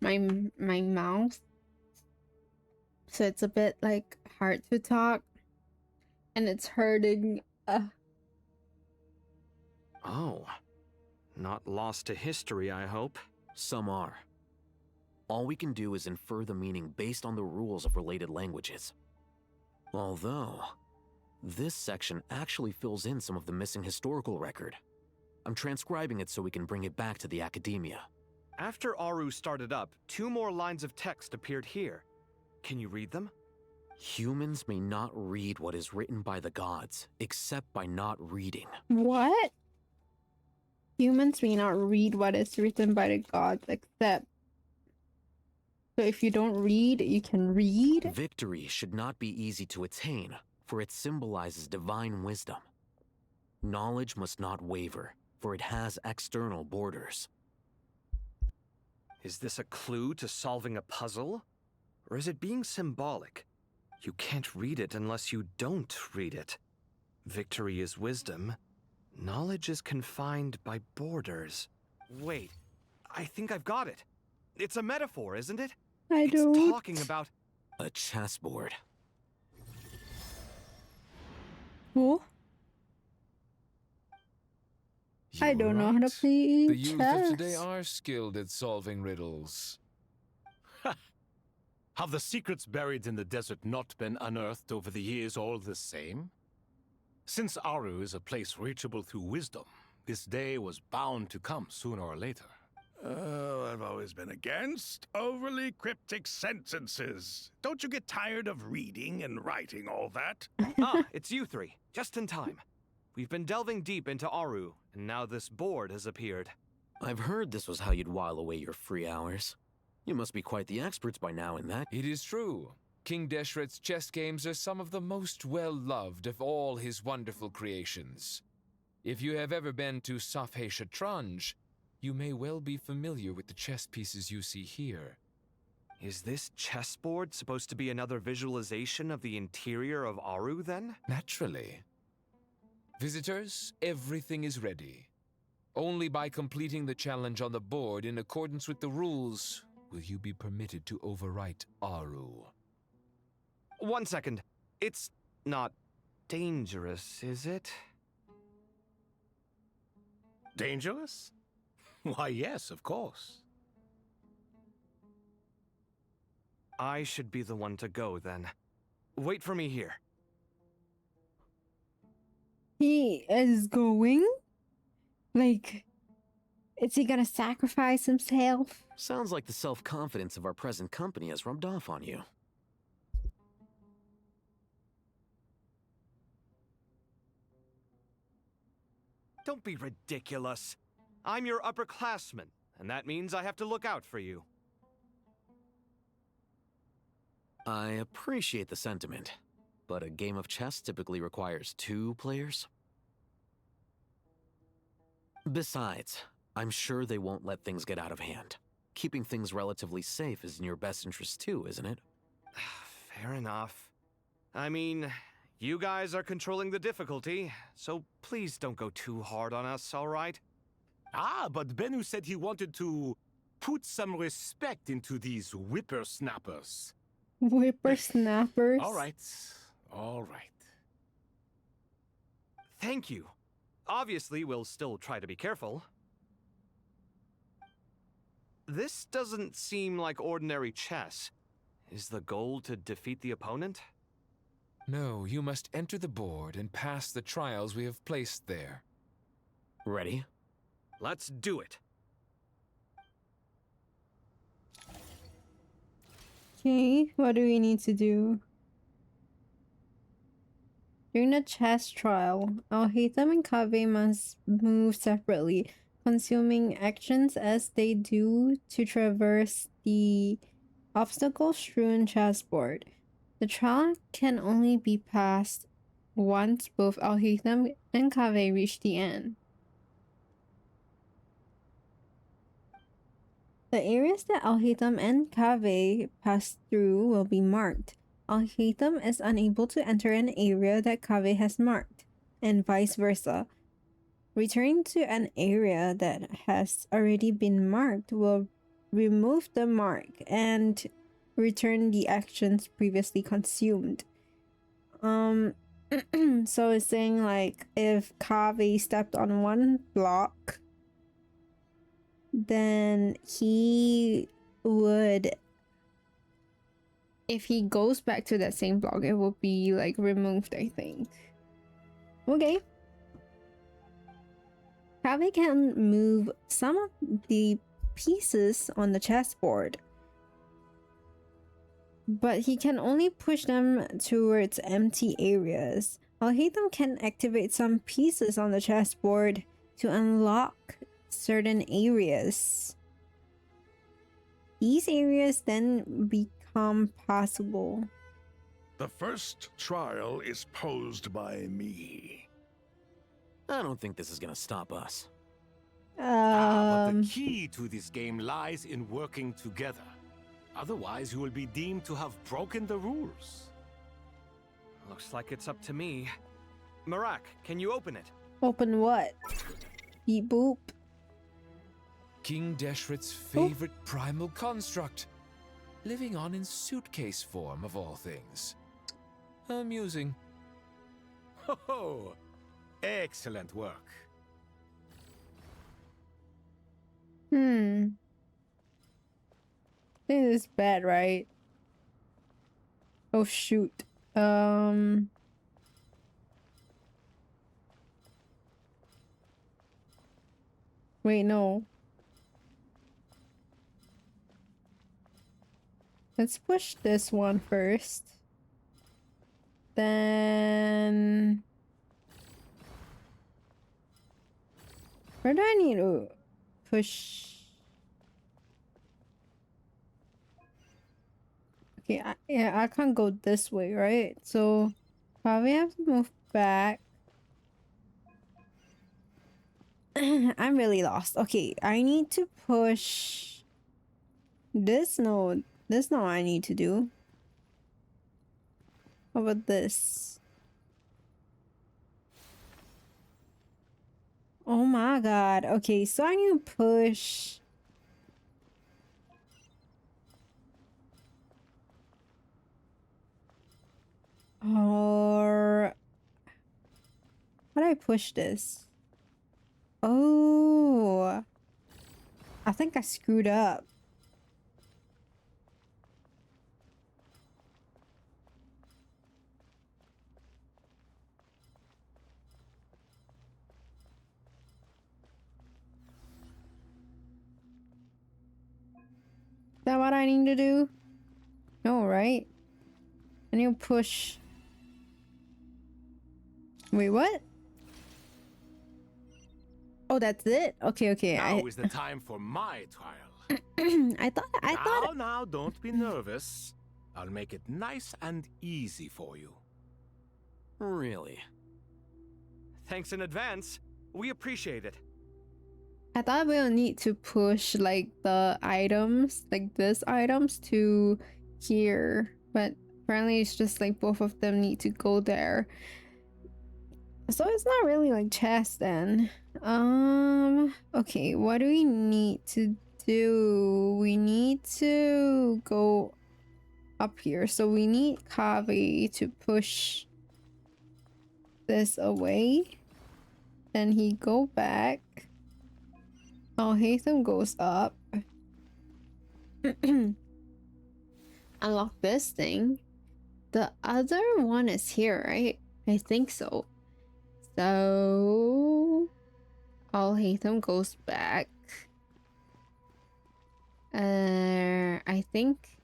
my mouth. So it's a bit, like, hard to talk. And it's hurting. Oh. Not lost to history, I hope. Some are. All we can do is infer the meaning based on the rules of related languages. Although, this section actually fills in some of the missing historical record. I'm transcribing it so we can bring it back to the academia. After Aru started up, 2 more lines of text appeared here. Can you read them? Humans may not read what is written by the gods, except by not reading. What? Humans may not read what is written by the gods, except... So if you don't read, you can read? Victory should not be easy to attain, for it symbolizes divine wisdom. Knowledge must not waver, for it has external borders. Is this a clue to solving a puzzle? Or is it being symbolic? You can't read it unless you don't read it. Victory is wisdom. Knowledge is confined by borders. Wait, I think I've got it. It's a metaphor, isn't it? It's talking about... a chessboard. Who? I don't know how to play The youth chess. of today are skilled at solving riddles. Have the secrets buried in the desert not been unearthed over the years all the same? Since Aru is a place reachable through wisdom, this day was bound to come sooner or later. Oh, I've always been against overly cryptic sentences. Don't you get tired of reading and writing all that? It's you 3. Just in time. We've been delving deep into Aru, and now this board has appeared. I've heard this was how you'd while away your free hours. You must be quite the experts by now in that. It is true. King Deshret's chess games are some of the most well-loved of all his wonderful creations. If you have ever been to Safhe Shatranj, you may well be familiar with the chess pieces you see here. Is this chessboard supposed to be another visualization of the interior of Aru, then? Naturally. Visitors, everything is ready. Only by completing the challenge on the board in accordance with the rules will you be permitted to overwrite Aru. 1 second. It's not dangerous, is it? Dangerous? Why, yes, of course. I should be the one to go, then. Wait for me here. He is going? Like, is he gonna sacrifice himself? Sounds like the self-confidence of our present company has rubbed off on you. Don't be ridiculous. I'm your upperclassman, and that means I have to look out for you. I appreciate the sentiment, but a game of chess typically requires 2 players. Besides, I'm sure they won't let things get out of hand. Keeping things relatively safe is in your best interest too, isn't it? Fair enough. I mean, you guys are controlling the difficulty, so please don't go too hard on us, all right? But Bennu said he wanted to put some respect into these whippersnappers. Whippersnappers? All right. All right. Thank you. Obviously, we'll still try to be careful. This doesn't seem like ordinary chess. Is the goal to defeat the opponent? No, you must enter the board and pass the trials we have placed there. Ready? Let's do it. Okay, what do we need to do? During the chess trial, Al-Haytham and Kaveh must move separately, consuming actions as they do to traverse the obstacle-strewn chessboard. The trial can only be passed once both Al-Haytham and Kaveh reach the end. The areas that Al-Haytham and Kaveh pass through will be marked. Al-Haytham is unable to enter an area that Kaveh has marked, and vice versa. Returning to an area that has already been marked will remove the mark and return the actions previously consumed. So it's saying like if Kaveh stepped on one block, then he would, if he goes back to that same block, it will be like removed, I think. Okay. Kaveh can move some of the pieces on the chessboard, but he can only push them towards empty areas. Al-Haytham can activate some pieces on the chessboard to unlock certain areas. These areas then become possible. The first trial is posed by me. I don't think this is gonna stop us. But the key to this game lies in working together. Otherwise, you will be deemed to have broken the rules. Looks like it's up to me. Marak, can you open it? Open what? Beep boop. King Deshret's favorite primal construct. Living on in suitcase form, of all things. Amusing. Ho! Excellent work. This is bad, right? Oh shoot. Wait, no. Let's push this one first. Then where do I need to push? Okay, I can't go this way, right? So probably have to move back. I'm really lost. Okay, I need to push this node. This not what I need to do. How about this? Oh my god. Okay, so I need to push. Or how do I push this? Oh, I think I screwed up. Is that what I need to do? No, right? I need to push. Wait, what? Oh, that's it? Okay, okay. Now is the time for my trial. I thought. Now, don't be nervous. I'll make it nice and easy for you. Really? Thanks in advance. We appreciate it. I thought we'll need to push like the items, like this items to here, but apparently it's just like both of them need to go there. So it's not really like chess then. Okay, what do we need to do? We need to go up here. So we need Kaveh to push this away. Then he go back. Al-Haytham goes up. Unlock this thing. The other one is here, right? I think so. So Al-Haytham goes back. I think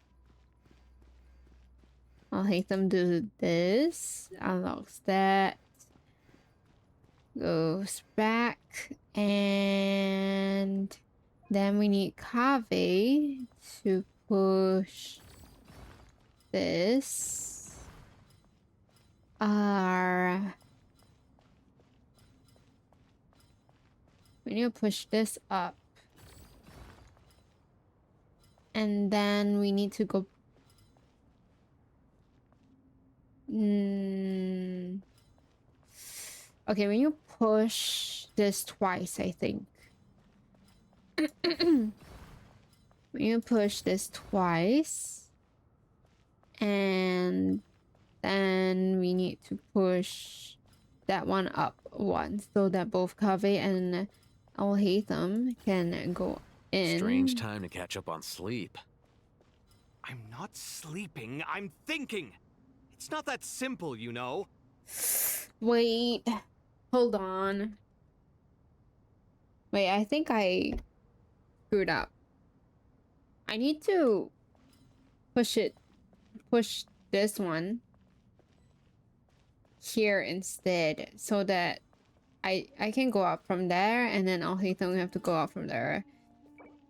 I'll hate them do this. Unlocks that. Goes back. And then we need Kave to push this. We need to push this up. And then we need to go... Okay, we need to push this twice, I think. We need to push this twice. And then we need to push that one up once so that both Kave and Alhaitham can go in. Strange time to catch up on sleep. I'm not sleeping, I'm thinking. It's not that simple, you know. Wait, hold on. Wait, I think I screwed up. I need to push this one here instead so that I can go up from there, and then Alhaitham we have to go up from there.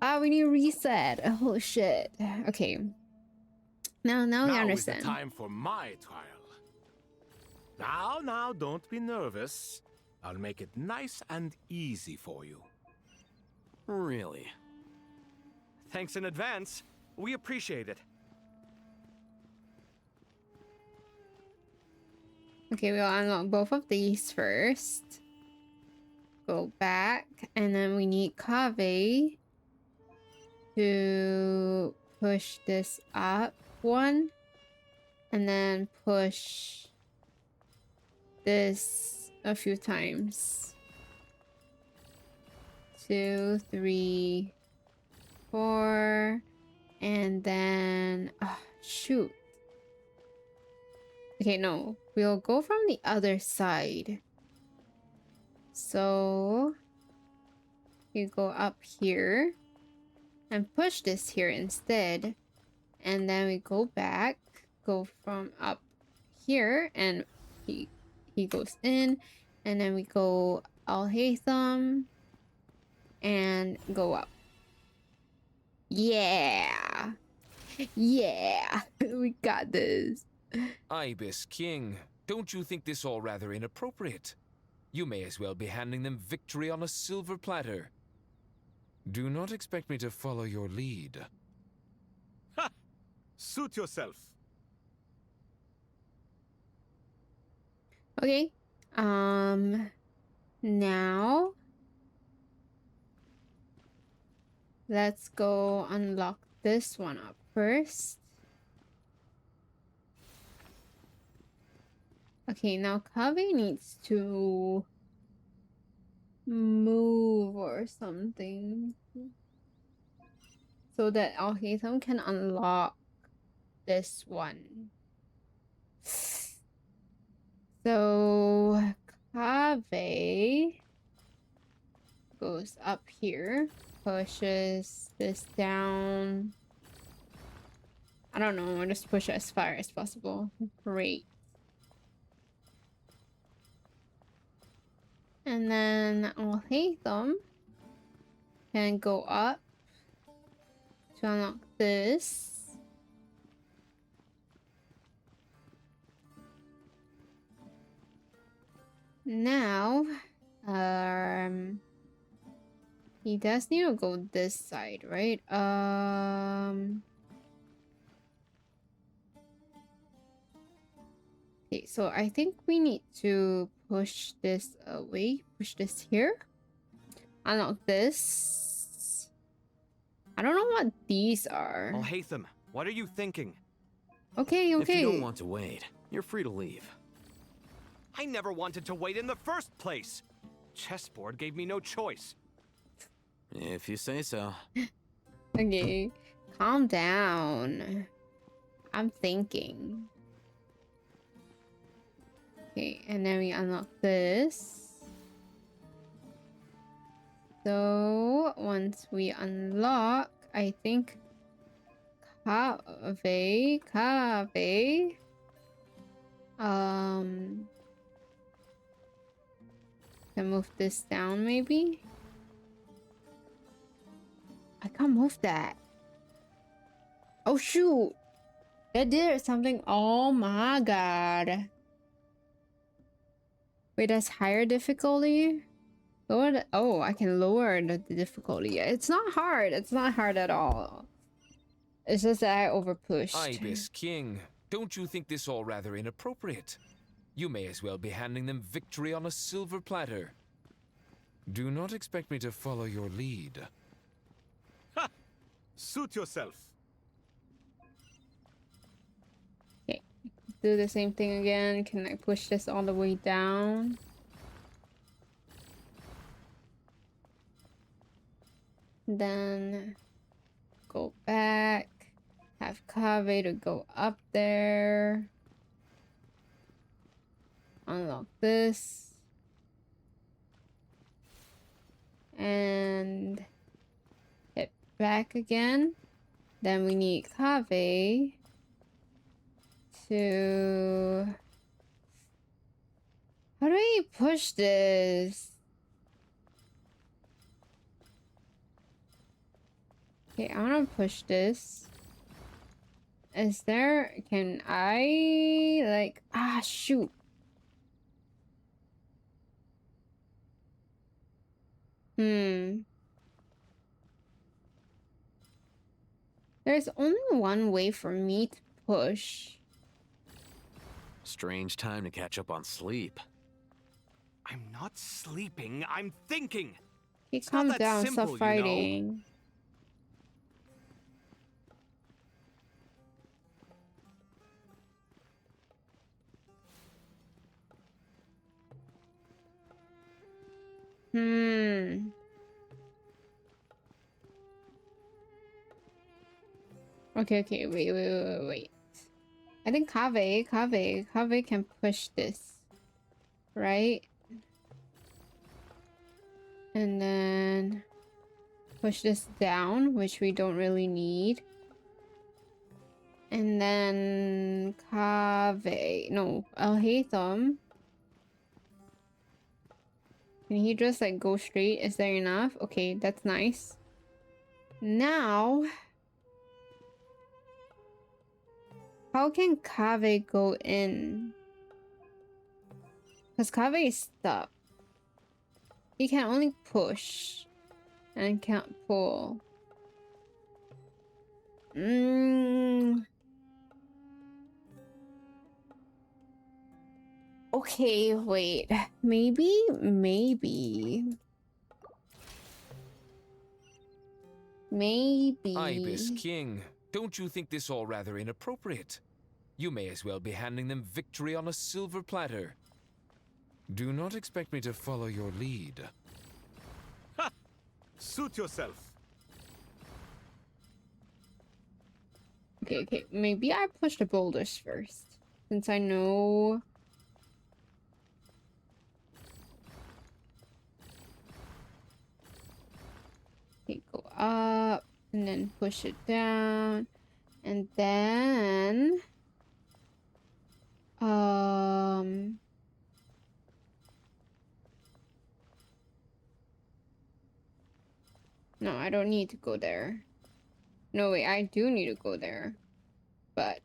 Ah, we need to reset. Oh shit. Okay. Now we understand. Is the time for my trial. Now, don't be nervous. I'll make it nice and easy for you. Really? Thanks in advance. We appreciate it. Okay, we'll unlock both of these first. Go back, and then we need Kave to push this up one, and then push this a few times. 2, 3, 4, and then shoot. Okay, no, we'll go from the other side. So you go up here and push this here instead, and then we go back, go from up here, and he goes in, and then we go Alhaitham and go up. Yeah, we got this. Ibis King, don't you think this all rather inappropriate? You may as well be handing them victory on a silver platter. Do not expect me to follow your lead. Ha! Suit yourself. Okay. Now let's go unlock this one up first. Okay, now Kave needs to move or something so that Alhaitham can unlock this one. So Kave goes up here, pushes this down. I don't know, I'll just push it as far as possible. Great. And then Alhaitham can go up to unlock this. Now, he does need to go this side, right? Okay, so I think we need to push this away. Push this here. Unlock this. I don't know what these are. Alhaitham, what are you thinking? Okay. If you don't want to wait, you're free to leave. I never wanted to wait in the first place. Chessboard gave me no choice. If you say so. Okay, calm down. I'm thinking. Okay, and then we unlock this. So once we unlock, I think Kave Can move this down maybe? I can't move that. Oh shoot! That did something. Oh my god. Wait, that's higher difficulty? Lower the, oh, I can lower the difficulty. It's not hard. It's not hard at all. It's just that I overpushed. Ibis King, don't you think this all rather inappropriate? You may as well be handing them victory on a silver platter. Do not expect me to follow your lead. Ha! Suit yourself. Okay, do the same thing again. Can I push this all the way down? Then go back. Have Kave to go up there. Unlock this. And hit back again. Then we need Kave to... How do I push this? Okay, I want to push this. Is there... Can I... Like... Ah, shoot. There's only one way for me to push. Strange time to catch up on sleep. I'm not sleeping, I'm thinking. Hey, It's not calm that down, simple, stop fighting. Okay, wait. I think Kave can push this. Right? And then push this down, which we don't really need. And then Kave. No, Alhaitham. Can he just like go straight? Is there enough? Okay, that's nice. Now, how can Kave go in? Because Kave is stuck. He can only push and can't pull. Okay, wait. Maybe. Ibis King, don't you think this all rather inappropriate? You may as well be handing them victory on a silver platter. Do not expect me to follow your lead. Ha! Suit yourself. Okay. Maybe I push the boulders first. Since I know... Okay, go up. And then push it down. And then... No, I don't need to go there. No, wait, I do need to go there. But...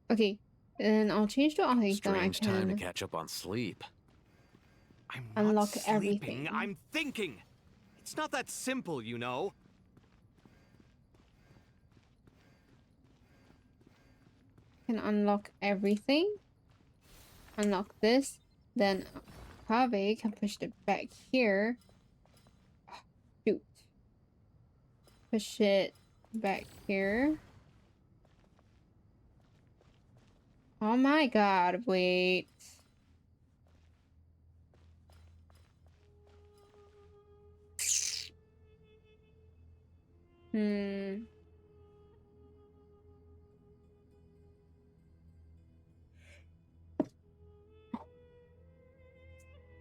Okay, then I'll change to Alhaitham. Strange time to catch up on sleep. I'm unlock not sleeping, everything. I'm thinking. It's not that simple, you know. Can unlock everything. Unlock this. Then Kave can push it back here. Oh, shoot. Push it back here. Oh my god, wait.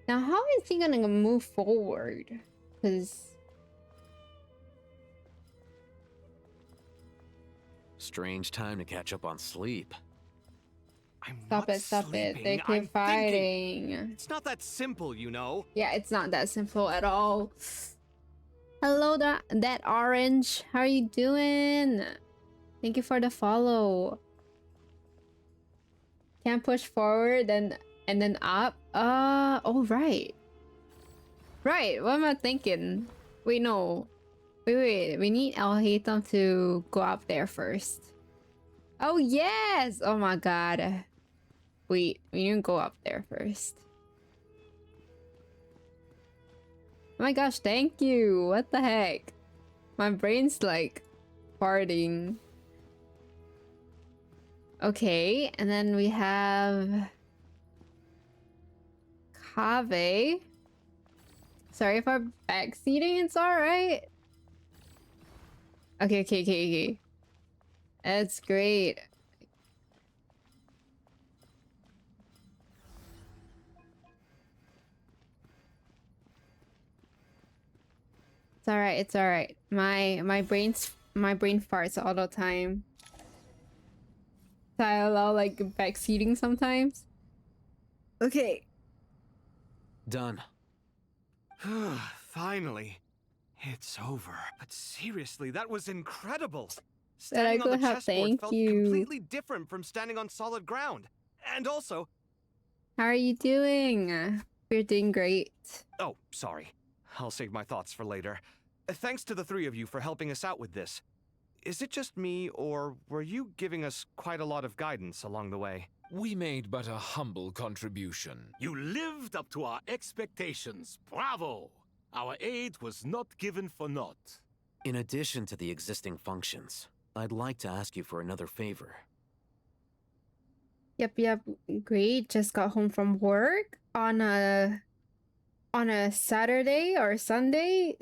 Now, how is he gonna move forward? Because... Strange time to catch up on sleep. Stop it, stop it. They keep fighting. It's not that simple, you know. Yeah, it's not that simple at all. Hello, that orange. How are you doing? Thank you for the follow. Can't push forward and then up. Oh right. Right, what am I thinking? Wait, no. Wait. We need El Hatem to go up there first. Oh yes! Oh my god. Wait, we need to go up there first. Oh my gosh, thank you. What the heck? My brain's like farting. Okay, and then we have Kave. Sorry if I'm backseating, it's alright. Okay. That's great. It's alright. My brain farts all the time. So I allow like backseating sometimes. Okay. Done. Finally. It's over. But seriously, that was incredible. That I Standing on the could have chessboard thank felt you. completely different from standing on solid ground. And also... How are you doing? We're doing great. Oh, sorry. I'll save my thoughts for later. Thanks to the three of you for helping us out with this. Is it just me, or were you giving us quite a lot of guidance along the way? We made but a humble contribution. You lived up to our expectations. Bravo! Our aid was not given for naught. In addition to the existing functions, I'd like to ask you for another favor. Yep, great. Just got home from work on a Saturday or Sunday?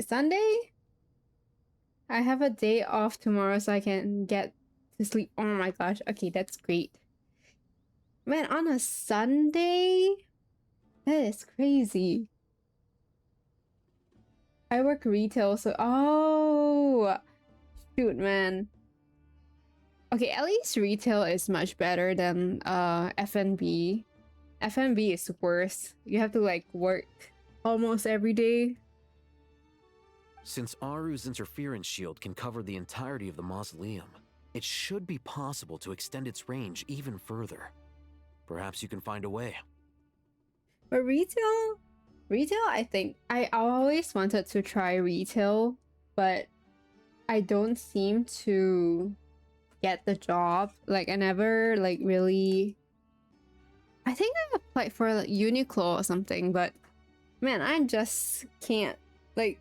I have a day off tomorrow so I can get to sleep. Oh my gosh. Okay, that's great. Man, on a Sunday? That is crazy. I work retail, so oh shoot, man. Okay, at least retail is much better than F&B. F&B is worse. You have to like work almost every day. Since Aru's interference shield can cover the entirety of the mausoleum, it should be possible to extend its range even further. Perhaps you can find a way. But retail, I think I always wanted to try retail, but I don't seem to get the job. Like I never like really. I think I applied for like Uniqlo or something, but man, I just can't like.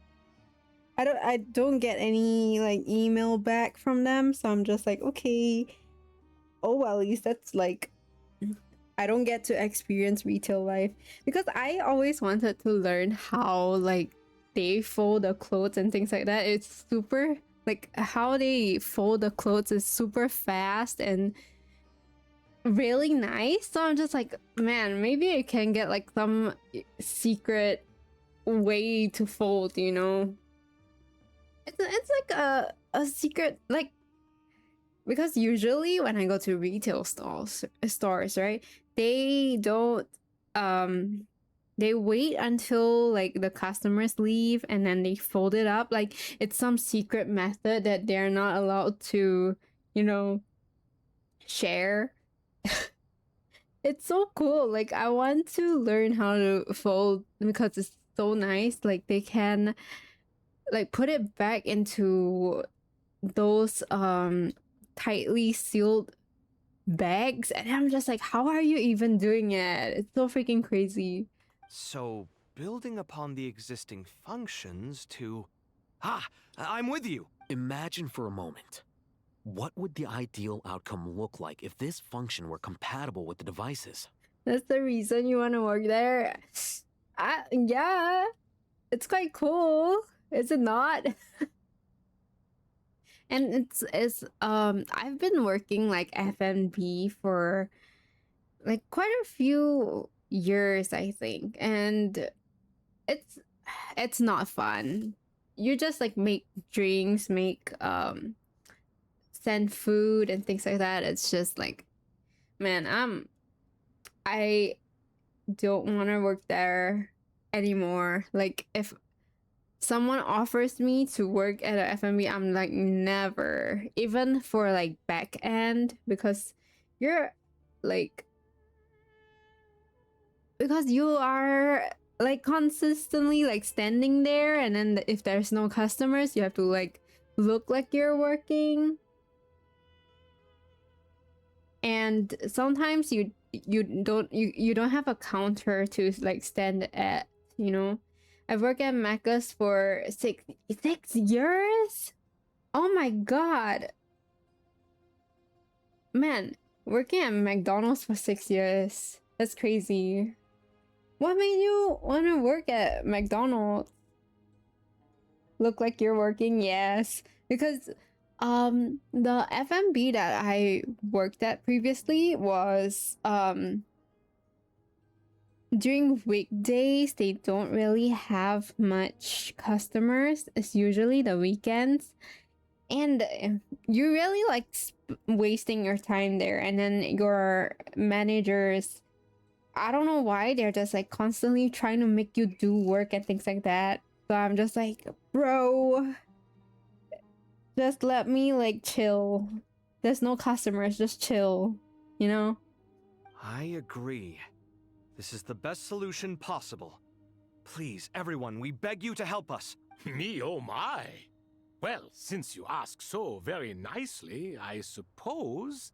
I don't get any like email back from them, so I'm just like, okay. Oh well, at least that's like I don't get to experience retail life because I always wanted to learn how like they fold the clothes and things like that. It's super like how they fold the clothes is super fast and really nice. So I'm just like, man, maybe I can get like some secret way to fold, you know? It's like a secret like because usually when I go to retail stores, right? They don't they wait until like the customers leave and then they fold it up like it's some secret method that they're not allowed to, you know, share. It's so cool. Like I want to learn how to fold because it's so nice. Like they can like put it back into those tightly sealed bags and I'm just like, how are you even doing it? It's so freaking crazy. So, building upon the existing functions to... I'm with you! Imagine for a moment. What would the ideal outcome look like if this function were compatible with the devices? That's the reason you want to work there? Yeah. It's quite cool. Is it not? And it's I've been working like F&B for like quite a few years, I think, and it's not fun. You just like make drinks, send food and things like that. It's just like, man, I don't want to work there anymore. Like, if someone offers me to work at a F&B, I'm like, never. Even for like back end, because you're like, because you are like consistently like standing there, and then if there's no customers, you have to like look like you're working. And sometimes you don't have a counter to like stand at, you know. I've worked at Macca's for six years. Oh my god, man, working at McDonald's for 6 years, that's crazy. What made you want to work at McDonald's? Look like you're working? Yes, because the F&B that I worked at previously was during weekdays they don't really have much customers. It's usually the weekends, and you really like wasting your time there. And then your managers, I don't know why, they're just like constantly trying to make you do work and things like that. So I'm just like, bro, just let me like chill. There's no customers, just chill, you know? I agree. This is the best solution possible. Please, everyone, we beg you to help us. Me, oh my. Well, since you ask so very nicely, I suppose...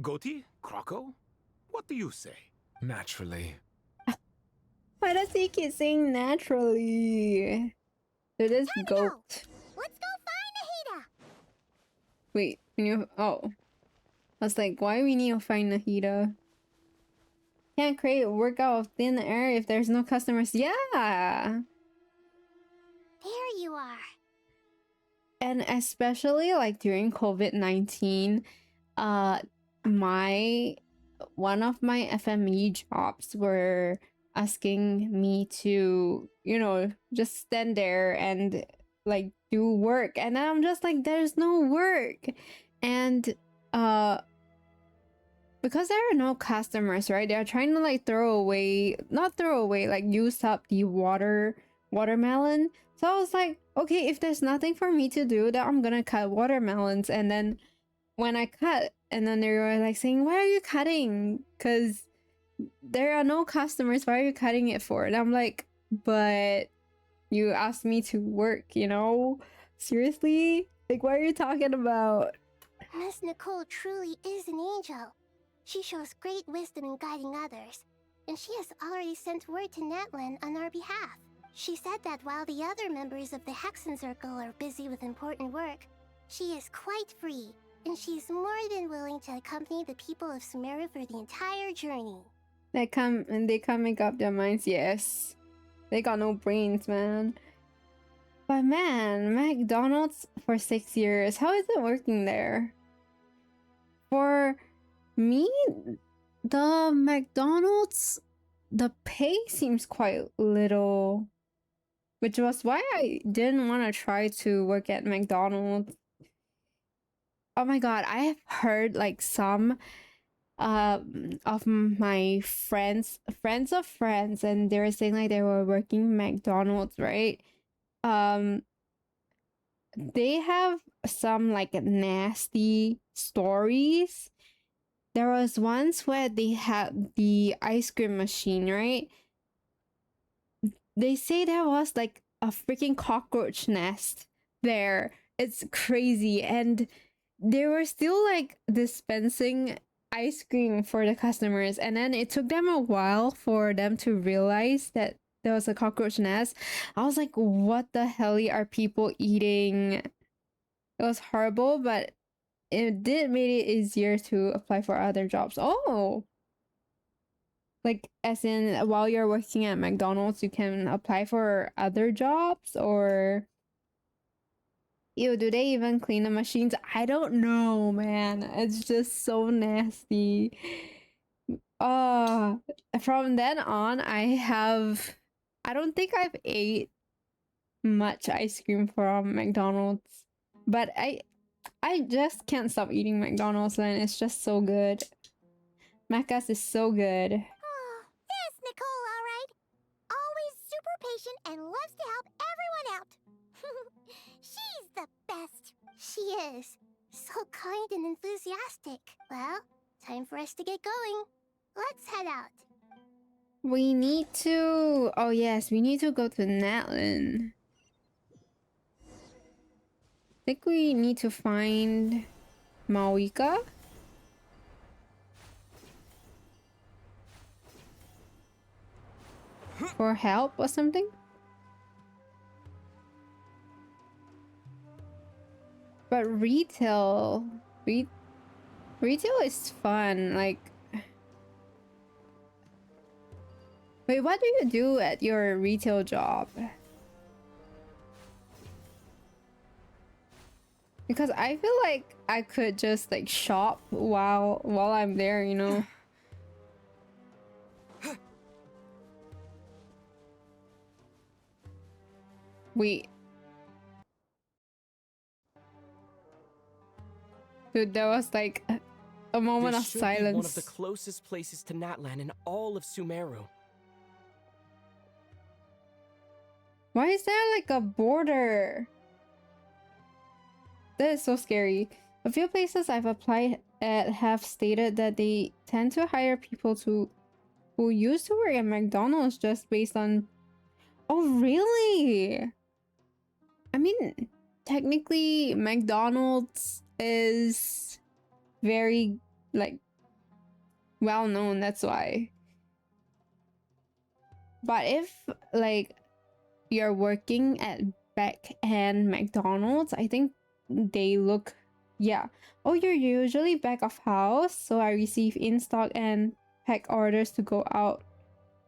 Goti? Croco? What do you say? Naturally. Why does he keep saying naturally? They're this goat. Let's go find Nahida. Wait, can you... Oh. I was like, why we need to find Nahida? Can't create a workout of thin air if there's no customers. Yeah! There you are. And especially like during COVID-19, one of my FME jobs were asking me to, you know, just stand there and like do work, and I'm just like, there's no work. And because there are no customers, right, they're trying to like not throw away, like use up the watermelon. So I was like, okay, if there's nothing for me to do, then I'm gonna cut watermelons. And then when I cut, and then they were like saying, why are you cutting? Because there are no customers, why are you cutting it for? And I'm like, but you asked me to work, you know? Seriously? Like, what are you talking about? Miss Nicole truly is an angel. She shows great wisdom in guiding others, and she has already sent word to Natlan on our behalf. She said that while the other members of the Hexen Circle are busy with important work, she is quite free, and she's more than willing to accompany the people of Sumeru for the entire journey. They can't make up their minds, yes. They got no brains, man. But man, McDonald's for 6 years, how is it working there? For me, the McDonald's, the pay seems quite little, which was why I didn't want to try to work at McDonald's. Oh my god, I have heard like some of my friends of friends, and they were saying like they were working McDonald's, right? They have some like nasty stories. There was once where they had the ice cream machine, right? They say there was like a freaking cockroach nest there. It's crazy. And they were still like dispensing ice cream for the customers, and then it took them a while for them to realize that there was a cockroach nest. I was like, what the hell are people eating? It was horrible, but it did make it easier to apply for other jobs. Oh, like as in while you're working at McDonald's, you can apply for other jobs? Or ew, do they even clean the machines? I don't know, man. It's just so nasty. From then on, I don't think I've ate much ice cream from McDonald's. But I just can't stop eating McDonald's, and it's just so good. Macas is so good. Oh, yes, Nicole, all right. Always super patient and loves to help everyone out. She's the best. She is. So kind and enthusiastic. Well, time for us to get going. Let's head out. We need to... Oh yes, we need to go to Natlan. I think we need to find Mawika. For help or something. But retail... Retail is fun, like... Wait, what do you do at your retail job? Because I feel like I could just like shop while I'm there, you know. Wait. Dude, that was like a moment This of should be one of silence. the closest places to Natlan in all of Sumeru. Why is there like a border? That is so scary. A few places I've applied at have stated that they tend to hire people who used to work at McDonald's just based on... Oh, really? I mean, technically, McDonald's is very, like, well known, that's why. But if, like, you're working at back-end McDonald's, I think they look... Yeah. Oh, you're usually back of house, so I receive in-stock and pack orders to go out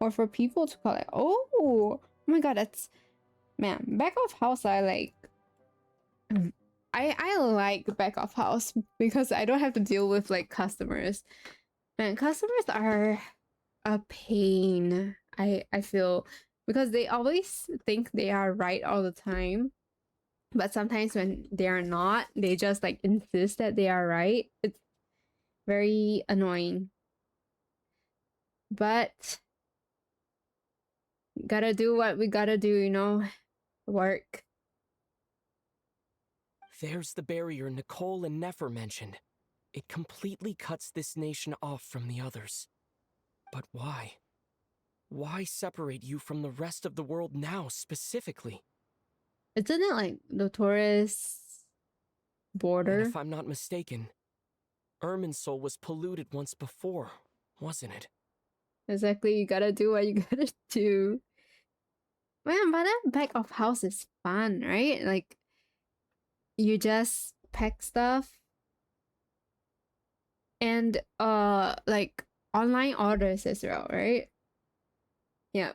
or for people to collect. Oh my god, that's... Man, back of house, I like... I like back of house because I don't have to deal with like customers. Man, customers are a pain, I feel, because they always think they are right all the time. But sometimes when they are not, they just like insist that they are right. It's very annoying. But gotta do what we gotta do, you know? Work. There's the barrier Nicole and Nefer mentioned. It completely cuts this nation off from the others. But why? Why separate you from the rest of the world now, specifically? Isn't it like Dottore's border? And if I'm not mistaken, Irminsul was polluted once before, wasn't it? Exactly, you gotta do what you gotta do. Man, but that back of house is fun, right? Like, you just pack stuff and like online orders as well, right? Yeah.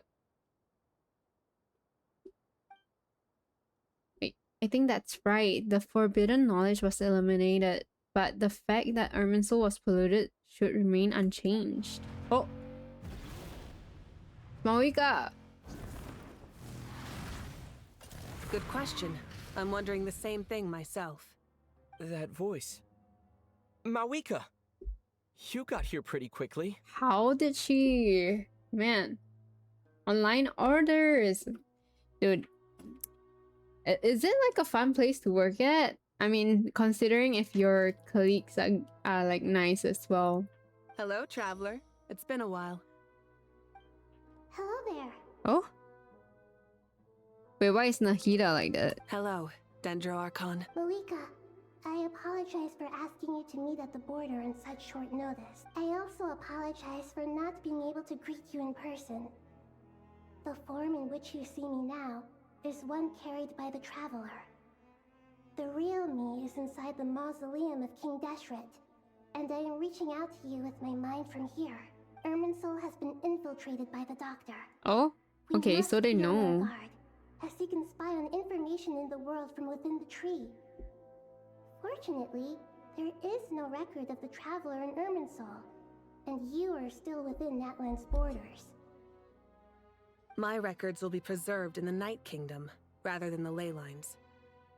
Wait, I think that's right. The forbidden knowledge was eliminated, but the fact that Irminsul was polluted should remain unchanged. Oh, Mawika. Good question. I'm wondering the same thing myself. That voice. Mawika! You got here pretty quickly. How did she... Man. Online orders. Dude. Is it like a fun place to work at? I mean, considering if your colleagues are like nice as well. Hello, traveler. It's been a while. Hello there. Oh? Wait, why is Nahida like that? Hello, Dendro Archon. Malika, I apologize for asking you to meet at the border on such short notice. I also apologize for not being able to greet you in person. The form in which you see me now is one carried by the Traveler. The real me is inside the mausoleum of King Deshret, and I am reaching out to you with my mind from here. Irminsul has been infiltrated by the Doctor. Oh? Okay, We so must they be on our know. guard, as he can spy on information in the world from within the tree. Fortunately, there is no record of the Traveler in Irminsul, and you are still within Natlan's borders. My records will be preserved in the Night Kingdom, rather than the ley lines.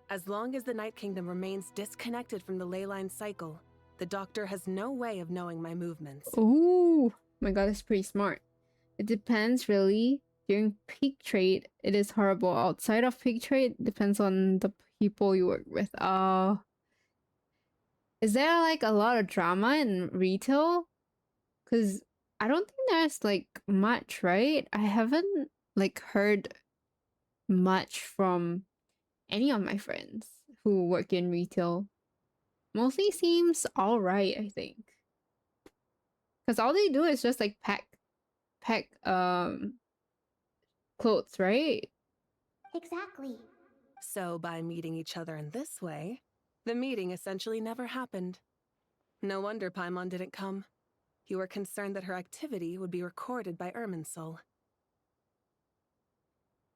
As long as the Night Kingdom remains disconnected from the ley line cycle, The doctor has no way of knowing my movements. Oh my god, that's pretty smart. It depends, really. During peak trade, it is horrible. Outside of peak trade, depends on the people you work with. Is there like a lot of drama in retail? Because I don't think there's like much, right? I haven't like heard much from any of my friends who work in retail. Mostly seems alright, I think. Because all they do is just like pack clothes, right? Exactly. So by meeting each other in this way, the meeting essentially never happened. No wonder Paimon didn't come. You were concerned that her activity would be recorded by Irminsul.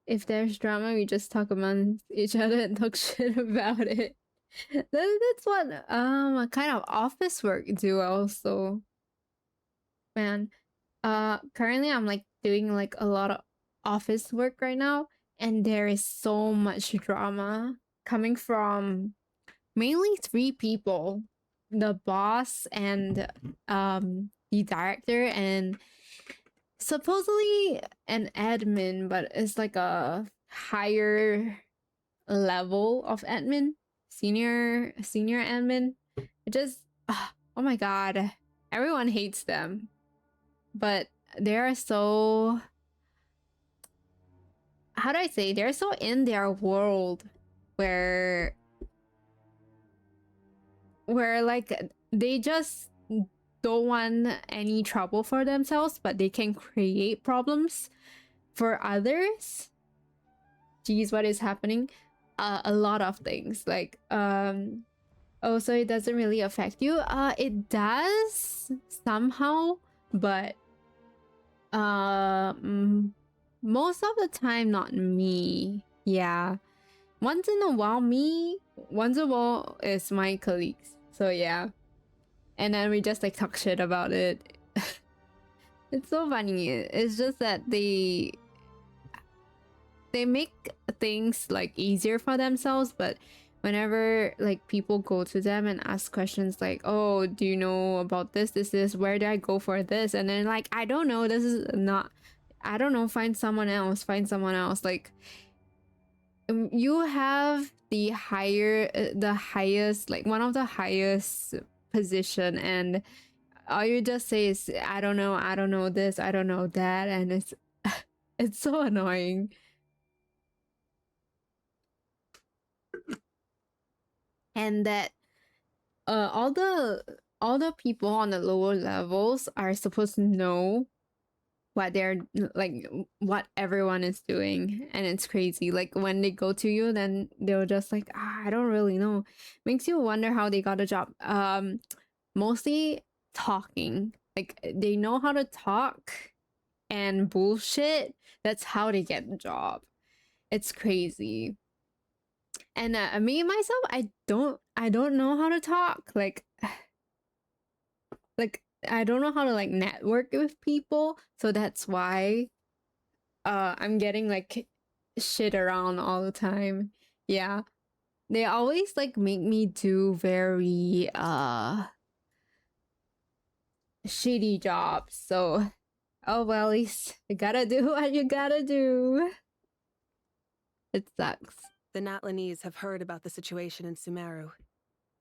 If there's drama, we just talk among each other and talk shit about it. That's what a kind of office work do also. Man, currently I'm like doing like a lot of office work right now, and there is so much drama coming from mainly 3 people: the boss and the director and supposedly an admin, but it's like a higher level of admin, senior admin. It just oh my god, everyone hates them, but they are so, how do I say, they're so in their world where like they just don't want any trouble for themselves, but they can create problems for others. Geez, what is happening? A lot of things like oh, so it doesn't really affect you? It does somehow, but most of the time not me. Yeah, once in a while me, once in a while is my colleagues. So yeah, and then we just like talk shit about it. It's so funny. It's just that they make things like easier for themselves, but whenever like people go to them and ask questions like, oh, do you know about this, where do I go for this, and then like, I don't know, this is not, I don't know, find someone else. Like, you have the highest, like one of the highest position, and all you just say is, I don't know this, I don't know that, and it's it's so annoying. And that all the people on the lower levels are supposed to know what they're like, what everyone is doing, and it's crazy. Like when they go to you, then they'll just like, I don't really know. Makes you wonder how they got a job. Mostly talking, like they know how to talk and bullshit. That's how they get the job. It's crazy. And me myself, I don't know how to talk. Like I don't know how to like network with people, so that's why I'm getting like shit around all the time. Yeah, they always like make me do very shitty jobs. So oh well, at least you gotta do what you gotta do. It sucks. The Natlanese have heard about the situation in Sumeru.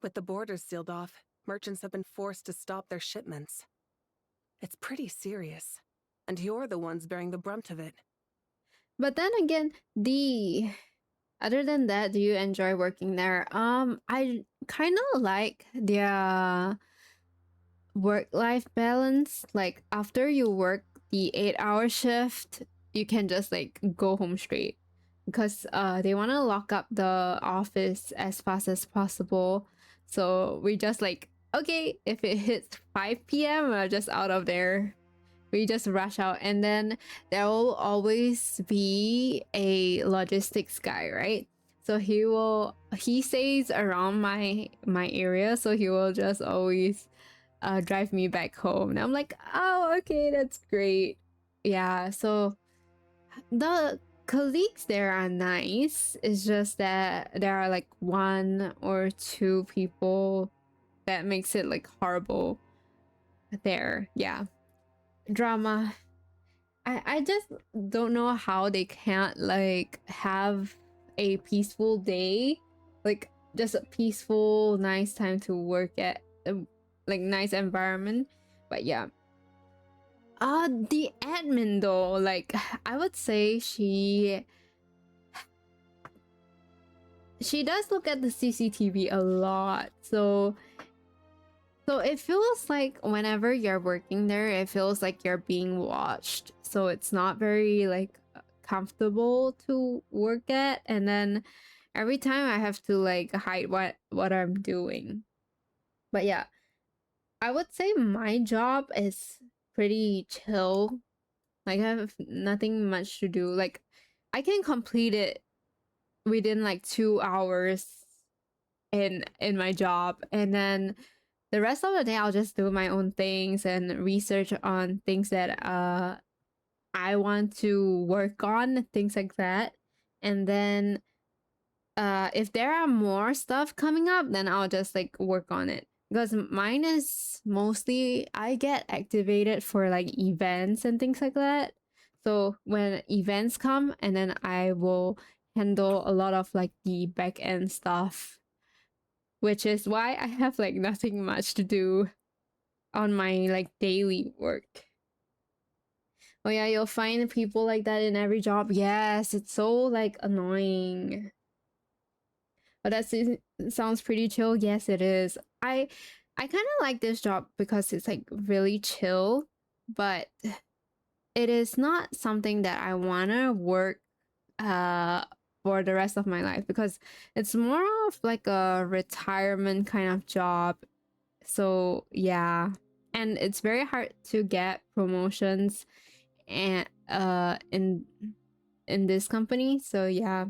With the borders sealed off, merchants have been forced to stop their shipments. It's pretty serious, and you're the ones bearing the brunt of it. But then again, other than that, do you enjoy working there? I kind of like their work-life balance. Like after you work the 8-hour shift, you can just like go home straight, because they want to lock up the office as fast as possible. So we just like, okay, if it hits 5 p.m., we're just out of there. We just rush out, and then there will always be a logistics guy, right? So he stays around my area, so he will just always drive me back home. And I'm like, oh, okay, that's great. Yeah, so the colleagues there are nice. It's just that there are like 1 or 2 people that makes it like horrible there. Yeah. Drama. I just don't know how they can't like have a peaceful day, like just a peaceful, nice time to work at, like nice environment. But yeah, the admin though, like I would say she does look at the CCTV a lot, so it feels like whenever you're working there, it feels like you're being watched. So it's not very like comfortable to work at, and then every time I have to like hide what I'm doing. But yeah, I would say my job is pretty chill. Like I have nothing much to do. Like I can complete it within like 2 hours in my job, and then the rest of the day I'll just do my own things and research on things that I want to work on, things like that. And then if there are more stuff coming up, then I'll just like work on it, because mine is mostly I get activated for like events and things like that. So when events come, and then I will handle a lot of like the back end stuff, which is why I have like nothing much to do on my like daily work. Oh yeah, you'll find people like that in every job. Yes, it's so like annoying. But sounds pretty chill. Yes, it is. I kind of like this job because it's like really chill, but it is not something that I want to work for the rest of my life, because it's more of like a retirement kind of job. So yeah, and it's very hard to get promotions and in this company. So yeah,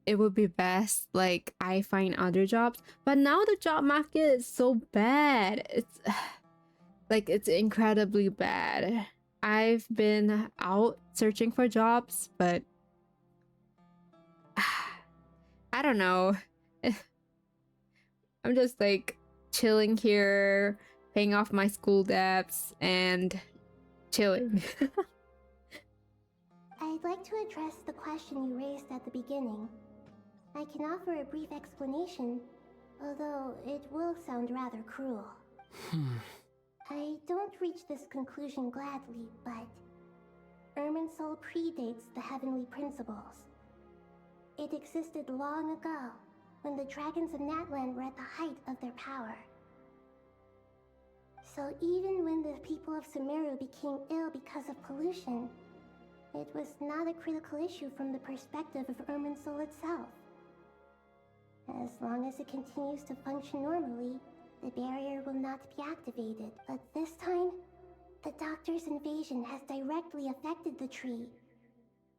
it would be best like I find other jobs. But now the job market is so bad. It's like it's incredibly bad. I've been out searching for jobs, but I don't know. I'm just like chilling here, paying off my school debts and chilling. I'd like to address the question you raised at the beginning. I can offer a brief explanation, although it will sound rather cruel. I don't reach this conclusion gladly, but Irminsul predates the heavenly principles. It existed long ago, when the dragons of Natlan were at the height of their power. So even when the people of Sumeru became ill because of pollution, it was not a critical issue from the perspective of Irminsul itself. As long as it continues to function normally, the barrier will not be activated. But this time, the Doctor's invasion has directly affected the tree.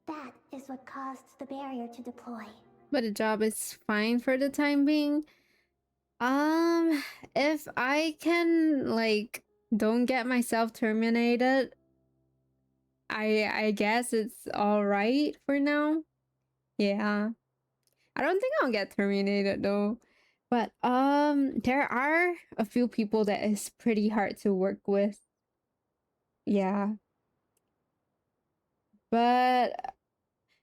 That is what caused the barrier to deploy. But the job is fine for the time being. If I can like don't get myself terminated, I guess it's all right for now. Yeah. I don't think I'll get terminated though. But there are a few people that is pretty hard to work with. Yeah. But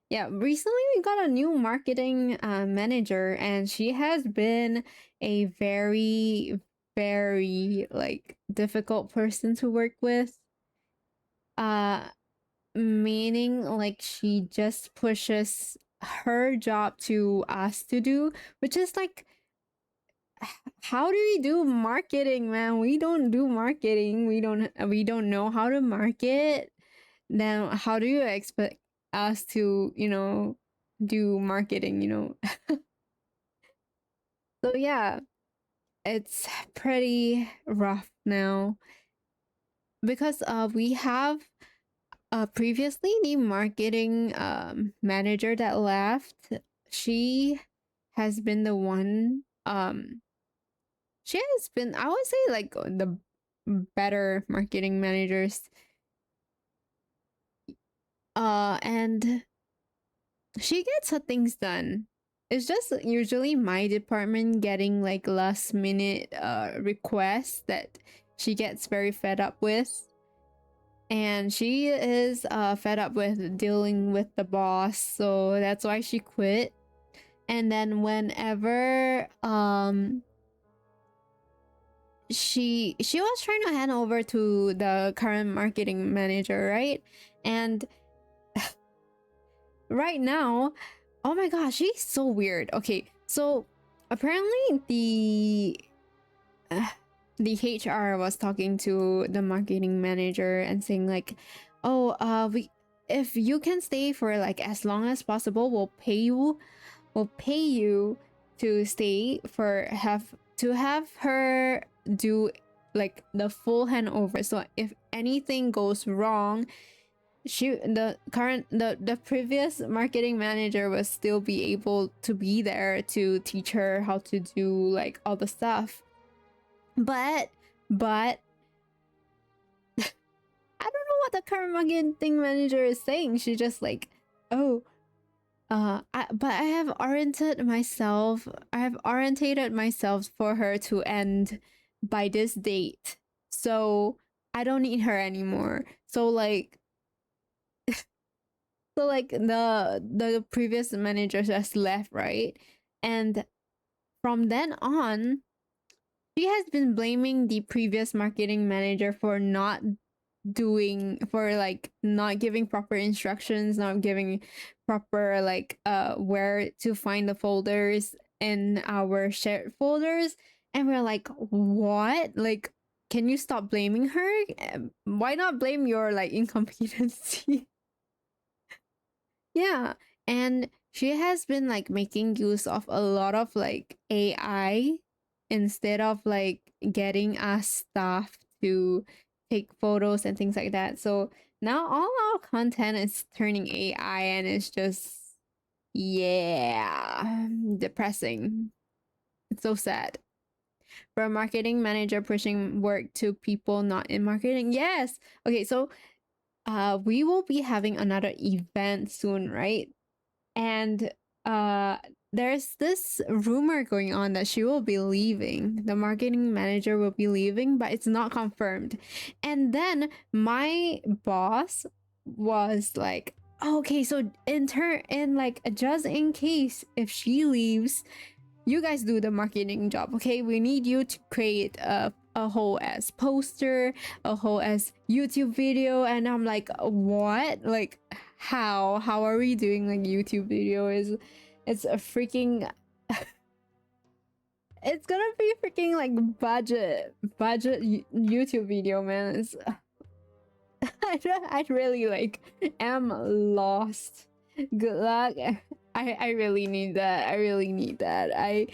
yeah, recently we got a new marketing manager, and she has been a very, very like difficult person to work with. Meaning like she just pushes her job to us to do, which is like, how do we do marketing, man? We don't do marketing. We don't know how to market. Then how do you expect us to, do marketing? So yeah, it's pretty rough now, because we have previously the marketing manager that left. She has been the one she has been, I would say, like the better marketing managers. And she gets her things done. it's just usually my department getting like last minute requests that she gets very fed up with. And she is fed up with dealing with the boss, so that's why she quit. And then whenever she was trying to hand over to the current marketing manager, right? And right now, oh my gosh, she's so weird. Okay, so apparently the HR was talking to the marketing manager and saying like, oh, if you can stay for like as long as possible, we'll pay you to stay for have her do like the full handover. So if anything goes wrong, the previous marketing manager will still be able to be there to teach her how to do like all the stuff. But I don't know what the current marketing manager is saying. She just like, oh, but I have orientated myself for her to end by this date. So I don't need her anymore. So like the previous manager just left, right? And from then on, she has been blaming the previous marketing manager for not giving proper instructions, not giving proper like where to find the folders in our shared folders. And we're like, what? Like, can you stop blaming her? Why not blame your like incompetency? Yeah, and she has been like making use of a lot of like AI instead of like getting us staff to take photos and things like that. So now all our content is turning AI, and it's just, yeah, depressing. It's so sad. For a marketing manager pushing work to people not in marketing. Yes. Okay, so we will be having another event soon, right? And there's this rumor going on that she will be leaving. The marketing manager will be leaving, but it's not confirmed. And then my boss was like, okay, so just in case if she leaves, you guys do the marketing job, okay? We need you to create a whole as poster, a whole as YouTube video. And I'm like, what? Like, how are we doing like YouTube video? It's a freaking it's gonna be freaking like budget YouTube video, man. It's I really like am lost. Good luck. I really need that. I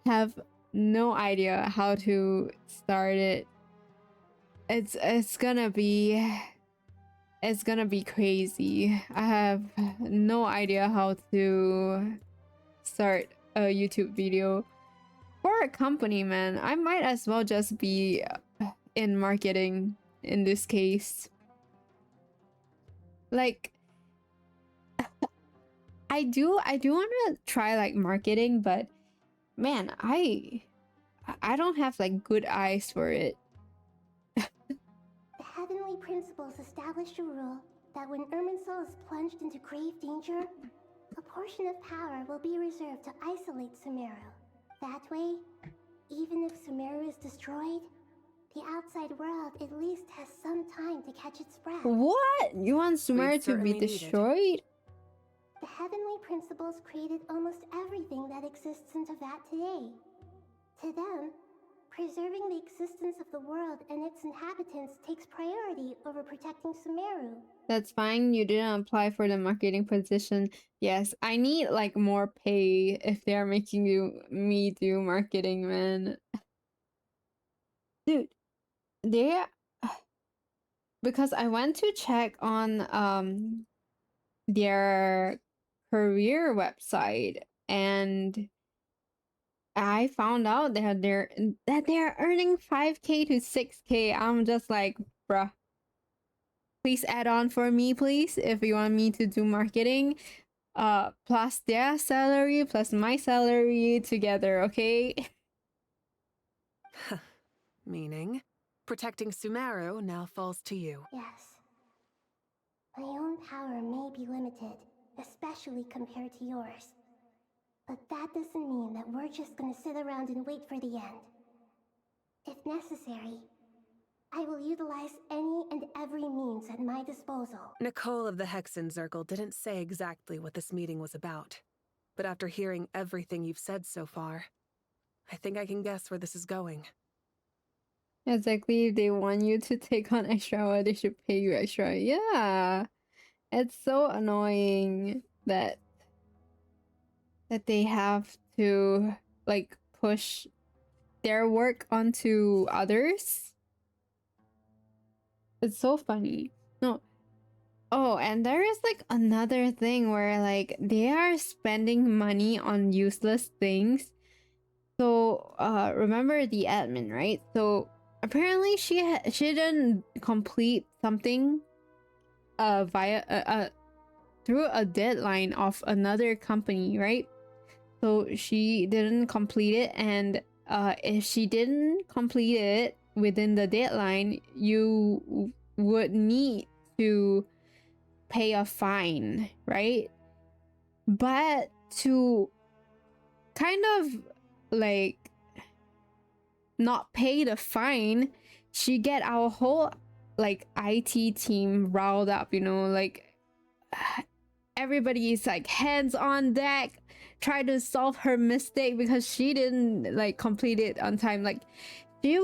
have no idea how to start it. It's gonna be crazy. I have no idea how to start a YouTube video for a company, man. I might as well just be in marketing in this case. Like I do want to try like marketing, but man, I don't have like good eyes for it. The heavenly principles established a rule that when Irminsul is plunged into grave danger, a portion of power will be reserved to isolate Sumeru. That way, even if Sumeru is destroyed, the outside world at least has some time to catch its breath. What? You want Sumeru to be destroyed? The heavenly principles created almost everything that exists in Teyvat today. To them, preserving the existence of the world and its inhabitants takes priority over protecting Sumeru. That's fine. You didn't apply for the marketing position. Yes, I need like more pay if they're making me do marketing, man. Dude, because I went to check on their career website, and I found out that they're earning 5K to 6K. I'm just like, bruh, please add on for me, please, if you want me to do marketing. plus their salary plus my salary together, okay? Meaning, protecting Sumeru now falls to you. Yes. My own power may be limited, especially compared to yours. But that doesn't mean that we're just gonna sit around and wait for the end. If necessary, I will utilize any and every means at my disposal. Nicole of the Hexen Circle didn't say exactly what this meeting was about. But after hearing everything you've said so far, I think I can guess where this is going. Exactly, if they want you to take on extra work, they should pay you extra. Yeah. It's so annoying that they have to like push their work onto others. It's so funny. No. Oh, and there is like another thing where like they are spending money on useless things. So, remember the admin, right? So apparently she didn't complete something via through a deadline of another company, right? So she didn't complete it, and if she didn't complete it within the deadline, you would need to pay a fine, right? But to kind of like not pay the fine, she get our whole like IT team riled up, you know, like everybody is like hands on deck, try to solve her mistake because she didn't like complete it on time. Like she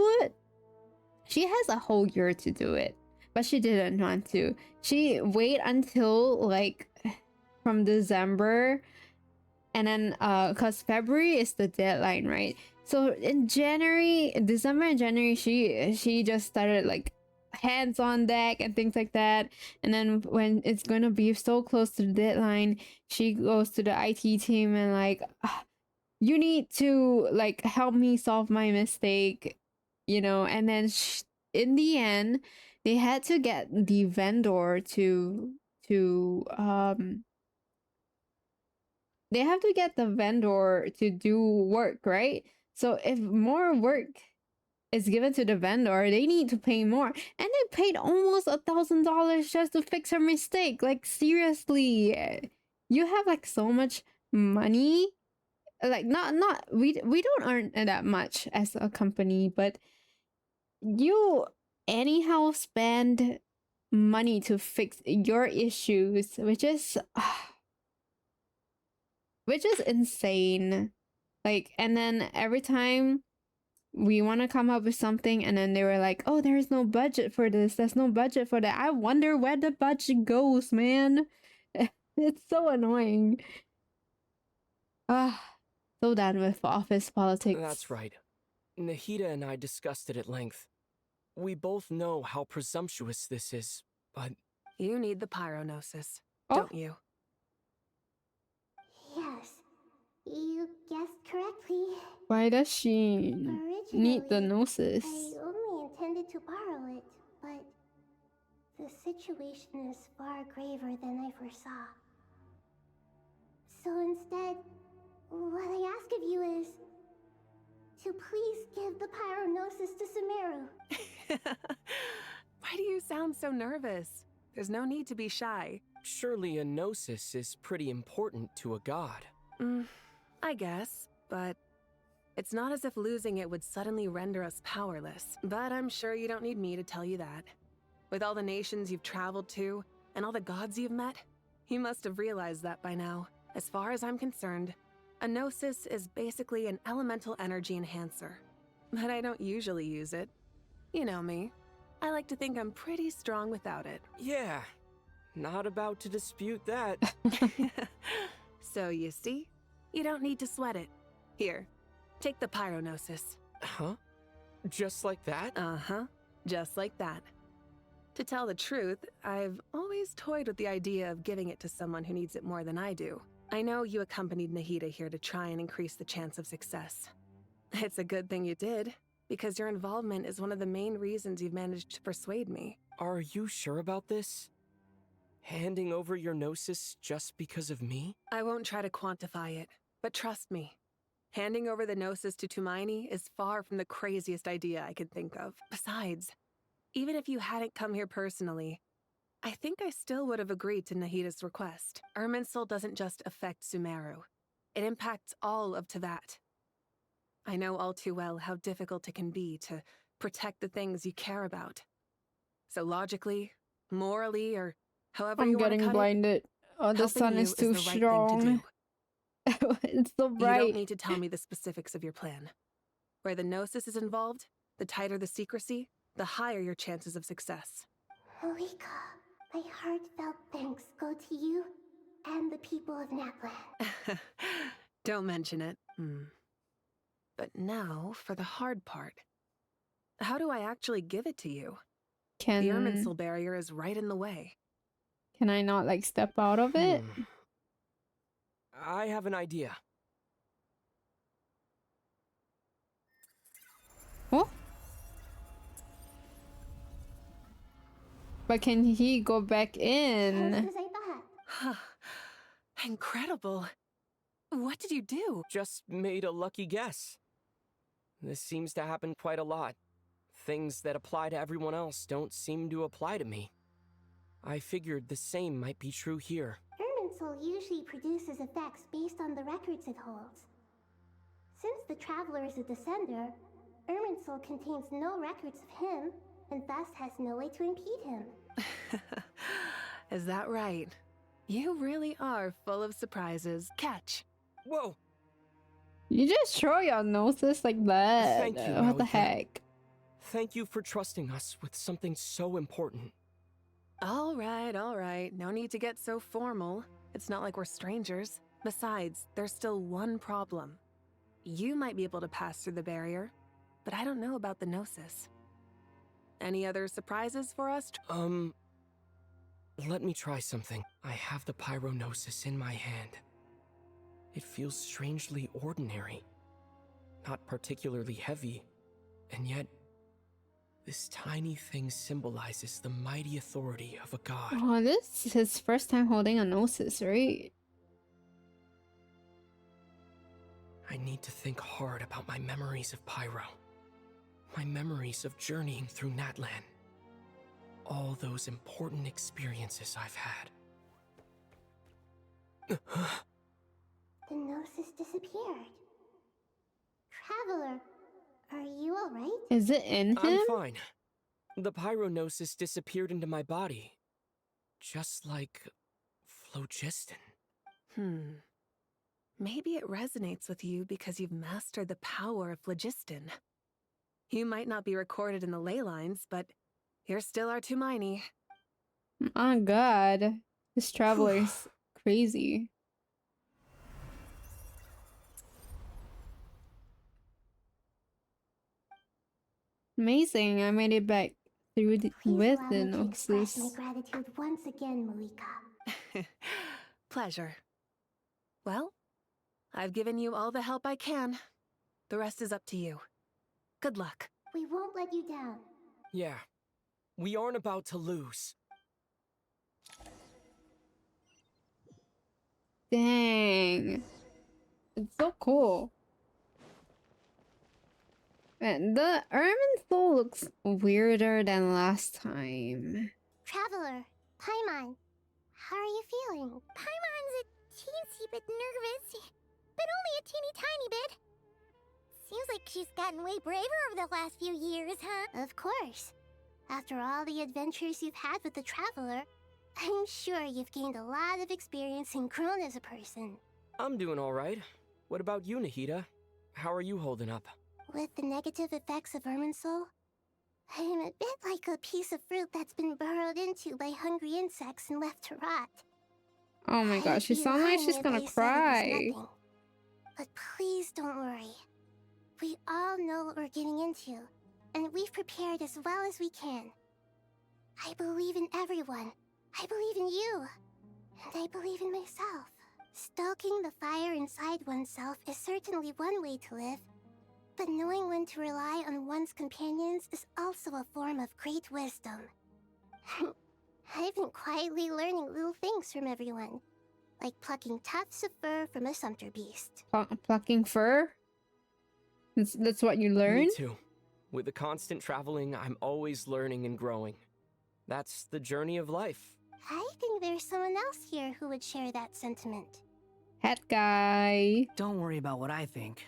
has a whole year to do it, but she didn't want to. She wait until like from December, and then because February is the deadline, right? So in December and January, she just started like hands on deck and things like that. And then when it's gonna be so close to the deadline, she goes to the IT team and like, you need to like help me solve my mistake, you know. And then in the end, they had to get the vendor to they have to get the vendor to do work, right? So if more work is given to the vendor, they need to pay more. And they paid almost $1,000 just to fix her mistake. Like, seriously, you have like so much money. Like, we don't earn that much as a company, but you anyhow spend money to fix your issues, which is insane. Like, and then every time we want to come up with something, and then they were like, oh, there's no budget for this, there's no budget for that. I wonder where the budget goes, man. It's so annoying. So done with office politics. That's right. Nahida and I discussed it at length. We both know how presumptuous this is, but... You need the pyronosis, don't you? Yes, you guessed correctly. Why does she need the gnosis? I only intended to borrow it, but the situation is far graver than I foresaw. So instead, what I ask of you is to please give the pyronosis to Sumeru. Why do you sound so nervous? There's no need to be shy. Surely a gnosis is pretty important to a god. I guess, but it's not as if losing it would suddenly render us powerless. But I'm sure you don't need me to tell you that. With all the nations you've traveled to, and all the gods you've met, you must have realized that by now. As far as I'm concerned, a gnosis is basically an elemental energy enhancer. But I don't usually use it. You know me. I like to think I'm pretty strong without it. Yeah, not about to dispute that. So you see, you don't need to sweat it. Here, take the pyronosis. Huh? Just like that? Uh-huh, just like that. To tell the truth, I've always toyed with the idea of giving it to someone who needs it more than I do. I know you accompanied Nahida here to try and increase the chance of success. It's a good thing you did, because your involvement is one of the main reasons you've managed to persuade me. Are you sure about this? Handing over your Gnosis just because of me? I won't try to quantify it, but trust me. Handing over the Gnosis to Tumaini is far from the craziest idea I could think of. Besides, even if you hadn't come here personally, I think I still would have agreed to Nahida's request. Irminsul doesn't just affect Sumeru. It impacts all of Teyvat. I know all too well how difficult it can be to protect the things you care about. So logically, morally, or however I'm you want to getting cut blinded. Oh, the helping sun you is too the right thing to strong. do. It's so You don't bright. need to tell me the specifics of your plan. Where the Gnosis is involved, the tighter the secrecy, the higher your chances of success. Moika, my heartfelt thanks go to you and the people of Napland. Don't mention it. But now, for the hard part. How do I actually give it to you? The Irminsul barrier is right in the way. Can I not, like, step out of it? I have an idea. Oh? But can he go back in? Incredible. What did you do? Just made a lucky guess. This seems to happen quite a lot. Things that apply to everyone else don't seem to apply to me. I figured the same might be true here. Irminsul usually produces effects based on the records it holds. Since the Traveler is a descender, Irminsul contains no records of him, and thus has no way to impede him. Is that right? You really are full of surprises. Catch. Whoa! You just throw your Gnosis like that. Thank you, What the Malika. heck? Thank you for trusting us with something so important. All right. No need to get so formal. It's not like we're strangers. Besides, there's still one problem. You might be able to pass through the barrier, but I don't know about the Gnosis. Any other surprises for us? Let me try something. I have the Pyrognosis in my hand. It feels strangely ordinary. Not particularly heavy, and yet this tiny thing symbolizes the mighty authority of a god. Oh, this is his first time holding a Gnosis, right? I need to think hard about my memories of Pyro. My memories of journeying through Natlan. All those important experiences I've had. The Gnosis disappeared. Traveler, are you alright? Is it in him? I'm fine. The Pyrognosis disappeared into my body. Just like phlogiston. Maybe it resonates with you because you've mastered the power of phlogiston. You might not be recorded in the ley lines, but you're still our Tumaini. Oh god. This traveler is crazy. Amazing, I made it back through with Allow the me to express my Gnosis. gratitude once again, Moika. Pleasure. Well, I've given you all the help I can. The rest is up to you. Good luck. We won't let you down. Yeah, we aren't about to lose. Dang. It's so cool. Man, the Irminsul looks weirder than last time. Traveler, Paimon, how are you feeling? Paimon's a teensy bit nervous, but only a teeny tiny bit. Seems like she's gotten way braver over the last few years, huh? Of course. After all the adventures you've had with the Traveler, I'm sure you've gained a lot of experience and grown as a person. I'm doing all right. What about you, Nahida? How are you holding up? With the negative effects of Irminsul, I'm a bit like a piece of fruit that's been burrowed into by hungry insects and left to rot. Oh my gosh, she sounds like she's gonna cry. But please don't worry. We all know what we're getting into, and we've prepared as well as we can. I believe in everyone. I believe in you. And I believe in myself. Stoking the fire inside oneself is certainly one way to live. But knowing when to rely on one's companions is also a form of great wisdom. I've been quietly learning little things from everyone, like plucking tufts of fur from a sumpter beast. Plucking fur? That's what you learn? Me too. With the constant traveling, I'm always learning and growing. That's the journey of life. I think there's someone else here who would share that sentiment. Hat guy. Don't worry about what I think.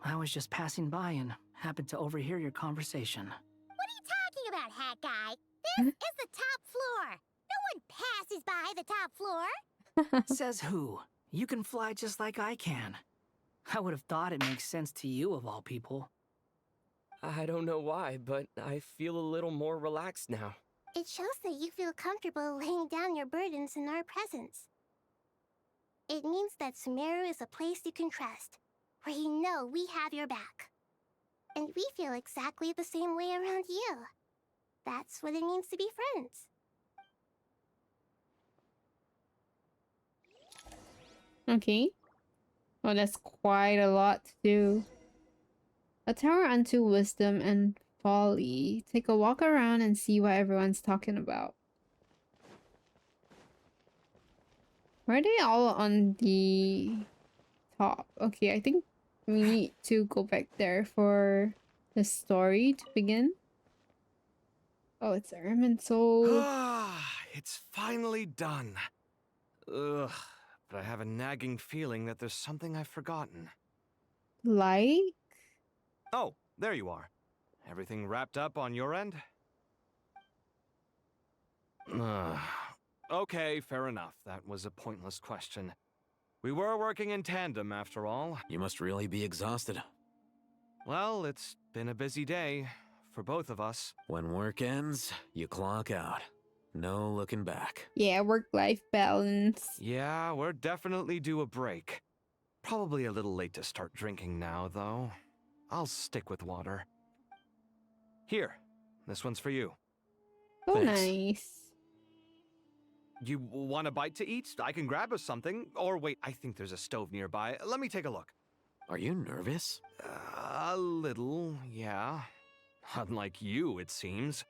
I was just passing by and happened to overhear your conversation. What are you talking about, Hat Guy? This is the top floor. No one passes by the top floor. Says who? You can fly just like I can. I would have thought it makes sense to you of all people. I don't know why, but I feel a little more relaxed now. It shows that you feel comfortable laying down your burdens in our presence. It means that Sumeru is a place you can trust, where you know we have your back. And we feel exactly the same way around you. That's what it means to be friends. Okay. Well, that's quite a lot to do. A tower unto wisdom and folly. Take a walk around and see what everyone's talking about. Why are they all on the top? Okay, I think we need to go back there for the story to begin. Oh, it's Erminsul. It's finally done. Ugh, but I have a nagging feeling that there's something I've forgotten. Like? Oh, there you are. Everything wrapped up on your end? Okay, fair enough. That was a pointless question. We were working in tandem, after all. You must really be exhausted. Well, it's been a busy day for both of us. When work ends, you clock out. No looking back. Yeah, work-life balance. Yeah, we're definitely due a break. Probably a little late to start drinking now, though. I'll stick with water. Here, this one's for you. Oh, Thanks. nice. You want a bite to eat? I can grab us something. Or wait, I think there's a stove nearby. Let me take a look. Are you nervous? A little, yeah. Unlike you, it seems.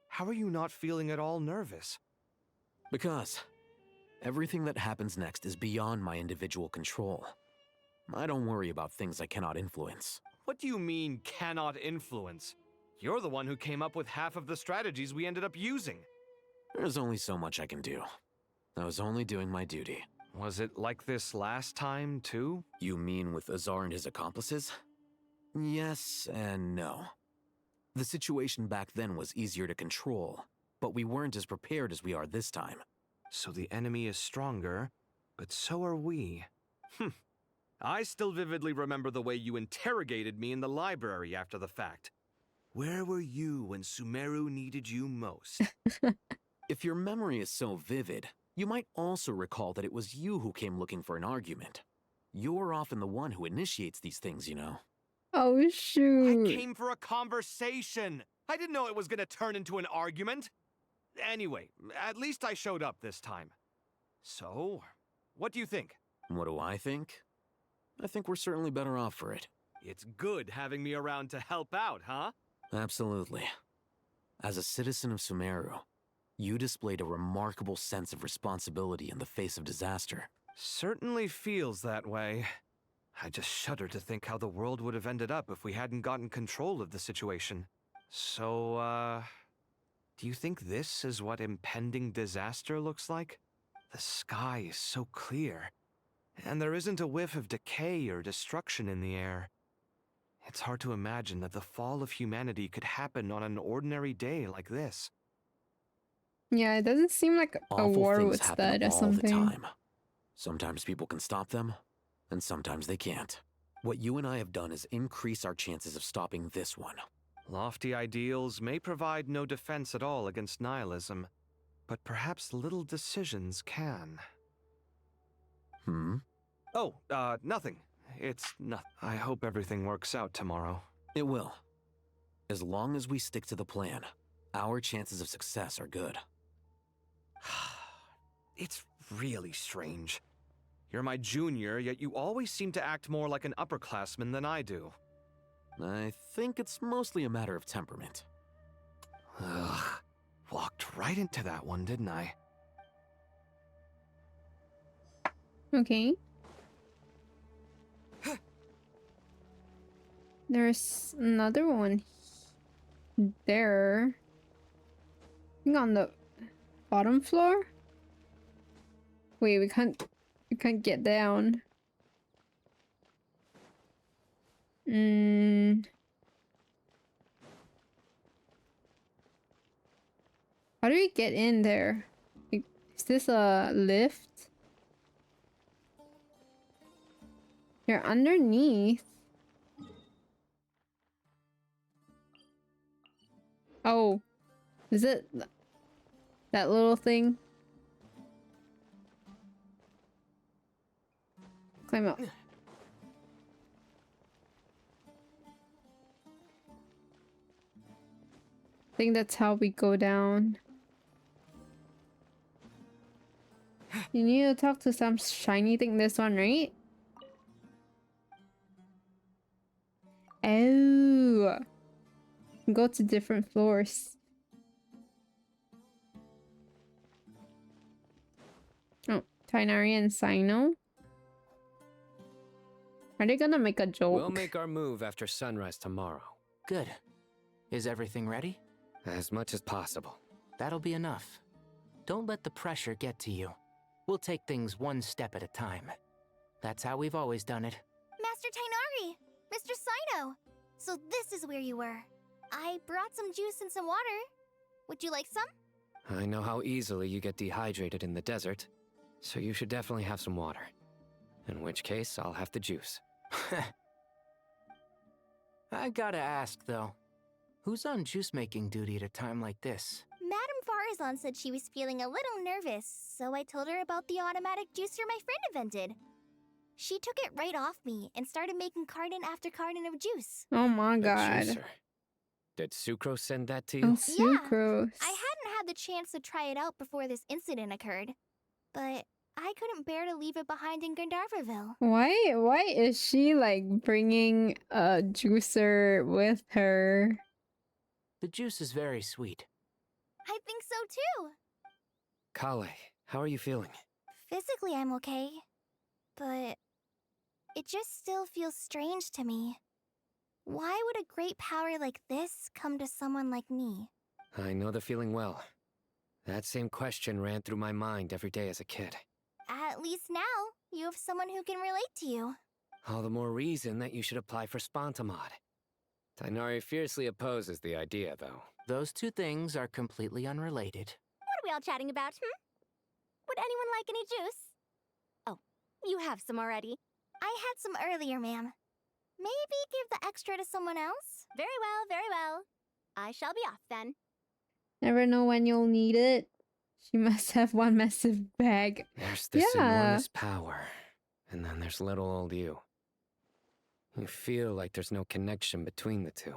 How are you not feeling at all nervous? Because everything that happens next is beyond my individual control. I don't worry about things I cannot influence. What do you mean, cannot influence? You're the one who came up with half of the strategies we ended up using. There's only so much I can do. I was only doing my duty. Was it like this last time, too? You mean with Azar and his accomplices? Yes and no. The situation back then was easier to control, but we weren't as prepared as we are this time. So the enemy is stronger, but so are we. I still vividly remember the way you interrogated me in the library after the fact. Where were you when Sumeru needed you most? If your memory is so vivid, you might also recall that it was you who came looking for an argument. You're often the one who initiates these things, you know. Oh, shoot. I came for a conversation. I didn't know it was gonna turn into an argument. Anyway, at least I showed up this time. So, what do you think? What do I think? I think we're certainly better off for it. It's good having me around to help out, huh? Absolutely. As a citizen of Sumeru, you displayed a remarkable sense of responsibility in the face of disaster. Certainly feels that way. I just shudder to think how the world would have ended up if we hadn't gotten control of the situation. So, do you think this is what impending disaster looks like? The sky is so clear, and there isn't a whiff of decay or destruction in the air. It's hard to imagine that the fall of humanity could happen on an ordinary day like this. Yeah, it doesn't seem like a Awful war things would happen start or all something. the time. Sometimes people can stop them, and sometimes they can't. What you and I have done is increase our chances of stopping this one. Lofty ideals may provide no defense at all against nihilism, but perhaps little decisions can. Oh, nothing. It's nothing. I hope everything works out tomorrow. It will. As long as we stick to the plan, our chances of success are good. It's really strange. You're my junior, yet you always seem to act more like an upperclassman than I do. I think it's mostly a matter of temperament. Ugh. Walked right right into that one, didn't I? Okay. There's another one there. I think on the bottom floor? Wait, we can't get down. How do we get in there? Like, is this a lift? You're underneath. Oh, is it that little thing? Climb up. I think that's how we go down. You need to talk to some shiny thing. This one, right? Oh. Go to different floors. Oh, Tainari and Sino. Are they gonna make a joke? We'll make our move after sunrise tomorrow. Good. Is everything ready? As much as possible. That'll be enough. Don't let the pressure get to you. We'll take things one step at a time. That's how we've always done it. Master Tainari! Mr. Sino! So this is where you were. I brought some juice and some water. Would you like some? I know how easily you get dehydrated in the desert, so you should definitely have some water. In which case, I'll have the juice. I gotta ask, though. Who's on juice-making duty at a time like this? Madame Farazan said she was feeling a little nervous, so I told her about the automatic juicer my friend invented. She took it right off me and started making carton after carton of juice. Oh my A god. juicer. Did Sucrose send that to Oh, you? sucrose. I hadn't had the chance to try it out before this incident occurred, but I couldn't bear to leave it behind in Gandharville. Why is she like bringing a juicer with her? The juice is very sweet. I think so too. Kale, how are you feeling? Physically, I'm okay, but it just still feels strange to me. Why would a great power like this come to someone like me? I know the feeling well. That same question ran through my mind every day as a kid. At least now, you have someone who can relate to you. All the more reason that you should apply for Spontamod. Tainari fiercely opposes the idea, though. Those two things are completely unrelated. What are we all chatting about, Would anyone like any juice? Oh, you have some already. I had some earlier, ma'am. Maybe give the extra to someone else? Very well, very well. I shall be off then. Never know when you'll need it. She must have one massive bag. There's this enormous power, and then there's little old you. You feel like there's no connection between the two.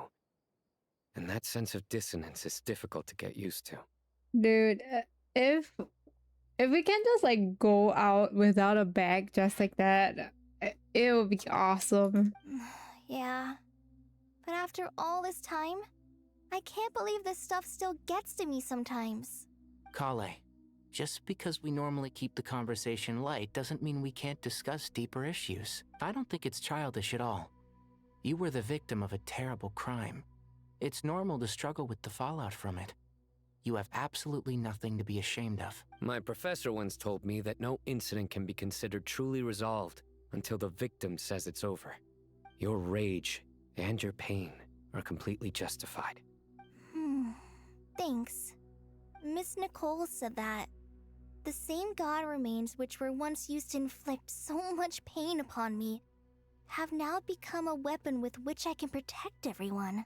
And that sense of dissonance is difficult to get used to. Dude, if we can just like go out without a bag just like that, it would be awesome. Yeah. But after all this time, I can't believe this stuff still gets to me sometimes. Kale, just because we normally keep the conversation light doesn't mean we can't discuss deeper issues. I don't think it's childish at all. You were the victim of a terrible crime. It's normal to struggle with the fallout from it. You have absolutely nothing to be ashamed of. My professor once told me that no incident can be considered truly resolved until the victim says it's over. Your rage and your pain are completely justified. Thanks. Miss Nicole said that. The same god remains which were once used to inflict so much pain upon me have now become a weapon with which I can protect everyone.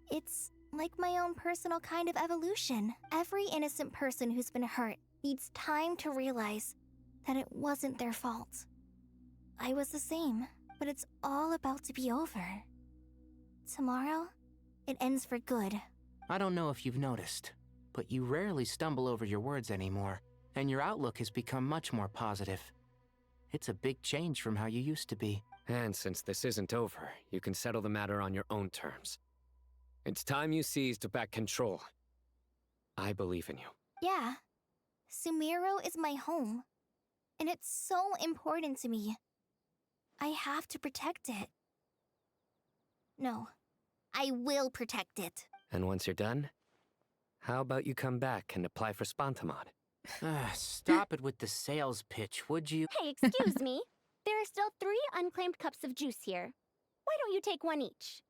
It's like my own personal kind of evolution. Every innocent person who's been hurt needs time to realize that it wasn't their fault. I was the same, but it's all about to be over. Tomorrow, it ends for good. I don't know if you've noticed, but you rarely stumble over your words anymore, and your outlook has become much more positive. It's a big change from how you used to be. And since this isn't over, you can settle the matter on your own terms. It's time you seized back control. I believe in you. Yeah. Sumeru is my home. And it's so important to me. I have to protect it. No, I will protect it. And once you're done, how about you come back and apply for Spontamod? Stop it with the sales pitch, would you? Hey, excuse me. There are still 3 unclaimed cups of juice here. Why don't you take one each?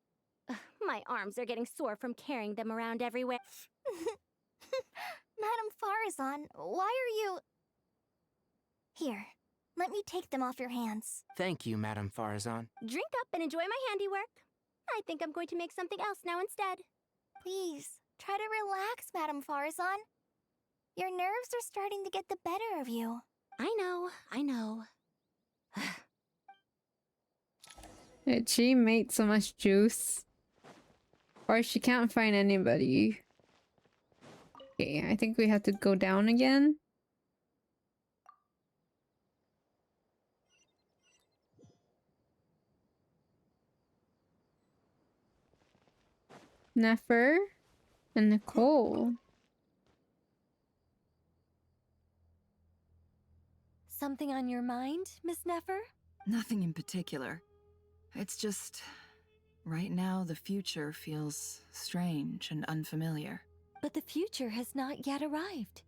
Ugh, my arms are getting sore from carrying them around everywhere. Madame Farazan, why are you... Here, let me take them off your hands. Thank you, Madame Farazan. Drink up and enjoy my handiwork. I think I'm going to make something else now instead. Please, try to relax, Madame Farazan. Your nerves are starting to get the better of you. I know. Did she made so much juice? Or she can't find anybody. Okay, I think we have to go down again. Nefer and Nicole. Something on your mind, Miss Nefer? Nothing in particular. It's just... right now, the future feels strange and unfamiliar. But the future has not yet arrived.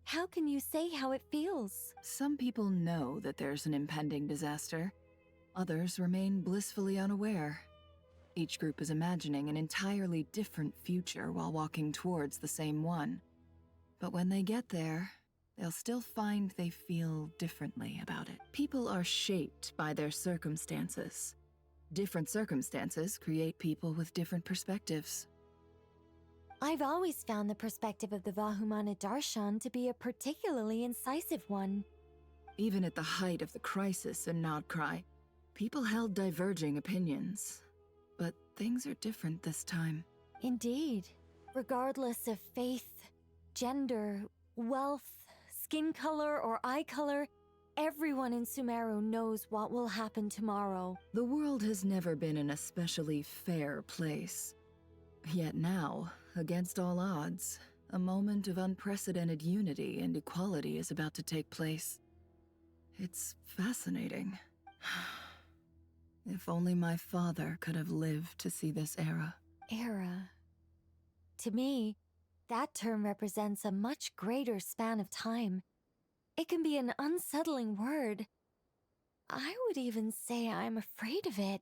How can you say how it feels? Some people know that there's an impending disaster. Others remain blissfully unaware. Each group is imagining an entirely different future while walking towards the same one. But when they get there, they'll still find they feel differently about it. People are shaped by their circumstances. Different circumstances create people with different perspectives. I've always found the perspective of the Vahumana Darshan to be a particularly incisive one. Even at the height of the crisis in Nodcry, people held diverging opinions. But things are different this time. Indeed. Regardless of faith, gender, wealth, skin color, or eye color, everyone in Sumeru knows what will happen tomorrow. The world has never been an especially fair place. Yet now, against all odds, a moment of unprecedented unity and equality is about to take place. It's fascinating. If only my father could have lived to see this era. Era. To me, that term represents a much greater span of time. It can be an unsettling word. I would even say I'm afraid of it.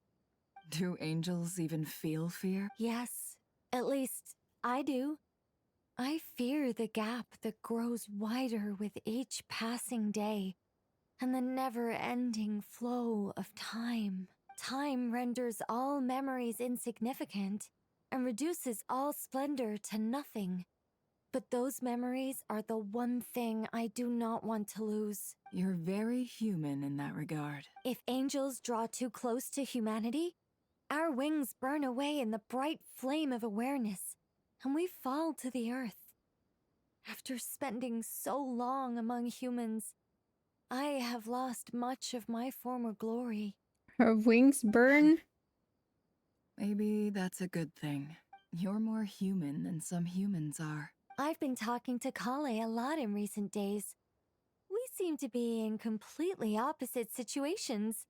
Do angels even feel fear? Yes, at least I do. I fear the gap that grows wider with each passing day, and the never-ending flow of time. Time renders all memories insignificant and reduces all splendor to nothing. But those memories are the one thing I do not want to lose. You're very human in that regard. If angels draw too close to humanity, our wings burn away in the bright flame of awareness, and we fall to the earth. After spending so long among humans, I have lost much of my former glory. Her wings burn? Maybe that's a good thing. You're more human than some humans are. I've been talking to Kale a lot in recent days. We seem to be in completely opposite situations.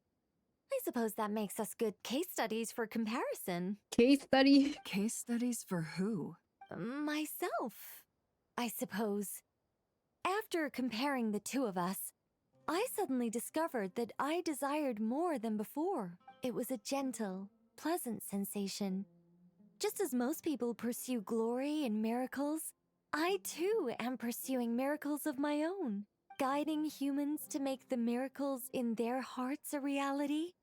I suppose that makes us good case studies for comparison. Case study? Case studies for who? Myself, I suppose. After comparing the two of us, I suddenly discovered that I desired more than before. It was a gentle, pleasant sensation. Just as most people pursue glory and miracles, I too am pursuing miracles of my own, guiding humans to make the miracles in their hearts a reality.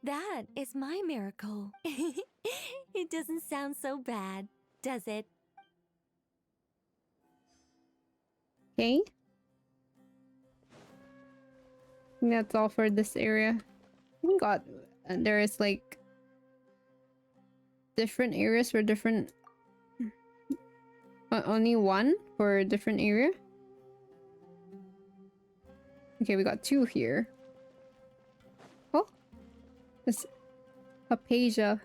That is my miracle. It doesn't sound so bad, does it? Okay. I think that's all for this area. Oh god, there is like different areas for different... only one for a different area? Okay, we got 2 here. Oh! This Papasia.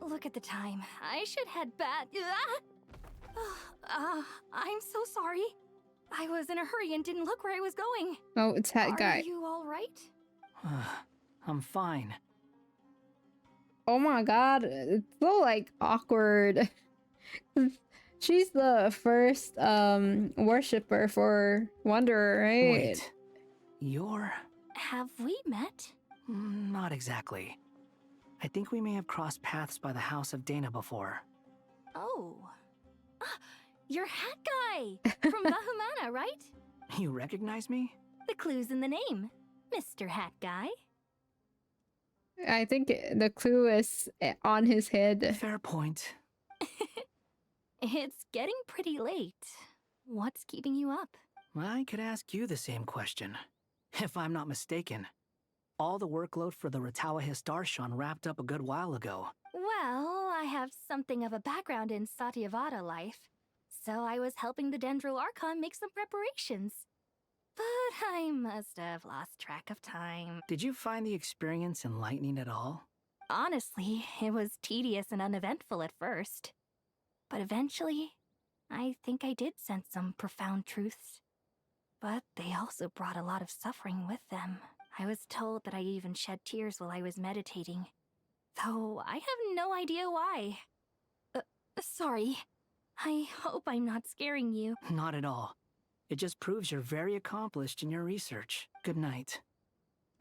Look at the time. I should head back. I'm so sorry. I was in a hurry and didn't look where I was going. Oh, it's that guy. Are you all right? I'm fine. Oh my god, it's so like awkward. She's the first worshipper for Wanderer, right? Wait, you're... Have we met? Not exactly. I think we may have crossed paths by the house of Dana before. Oh. You're Hat Guy! From Bahumana, right? You recognize me? The clue's in the name. Mr. Hat Guy. I think the clue is on his head. Fair point. It's getting pretty late. What's keeping you up? I could ask you the same question. If I'm not mistaken, all the workload for the Ratawa Histarshan wrapped up a good while ago. Well, I have something of a background in Satyavada life, so I was helping the Dendro Archon make some preparations. But I must have lost track of time. Did you find the experience enlightening at all? Honestly, it was tedious and uneventful at first. But eventually, I think I did sense some profound truths. But they also brought a lot of suffering with them. I was told that I even shed tears while I was meditating. Though I have no idea why. Sorry. I hope I'm not scaring you. Not at all. It just proves you're very accomplished in your research. Good night.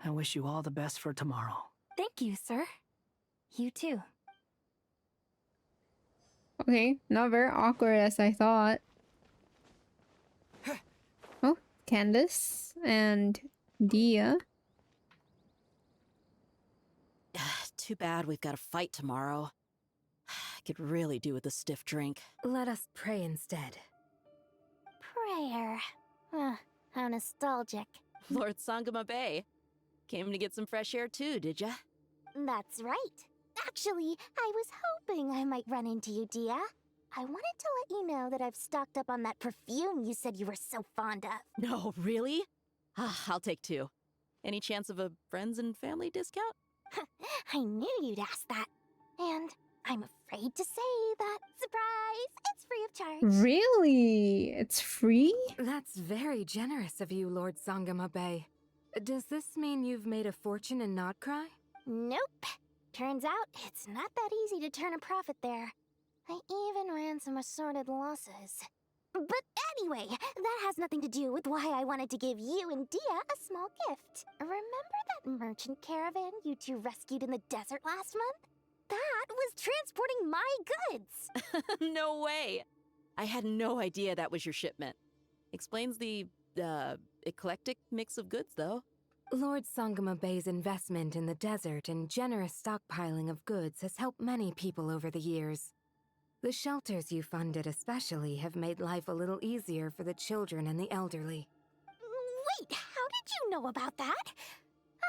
I wish you all the best for tomorrow. Thank you, sir. You too. Okay, not very awkward as I thought. Oh, Candace and Dia. Too bad we've got a fight tomorrow. I could really do with a stiff drink. Let us pray instead. Prayer. How nostalgic. Lord Sangama Bay. Came to get some fresh air too, did ya? That's right. Actually, I was hoping I might run into you, Dia. I wanted to let you know that I've stocked up on that perfume you said you were so fond of. No, really? I'll take 2. Any chance of a friends and family discount? I knew you'd ask that. And I'm afraid to say that, surprise, it's free of charge. Really? It's free? That's very generous of you, Lord Sangama Bay. Does this mean you've made a fortune in Nodcry? Nope. Turns out it's not that easy to turn a profit there. I even ran some assorted losses. But anyway, that has nothing to do with why I wanted to give you and Dia a small gift. Remember that merchant caravan you two rescued in the desert last month? That was transporting my goods! No way! I had no idea that was your shipment. Explains the, eclectic mix of goods, though. Lord Sangama Bay's investment in the desert and generous stockpiling of goods has helped many people over the years. The shelters you funded especially have made life a little easier for the children and the elderly. Wait, how did you know about that?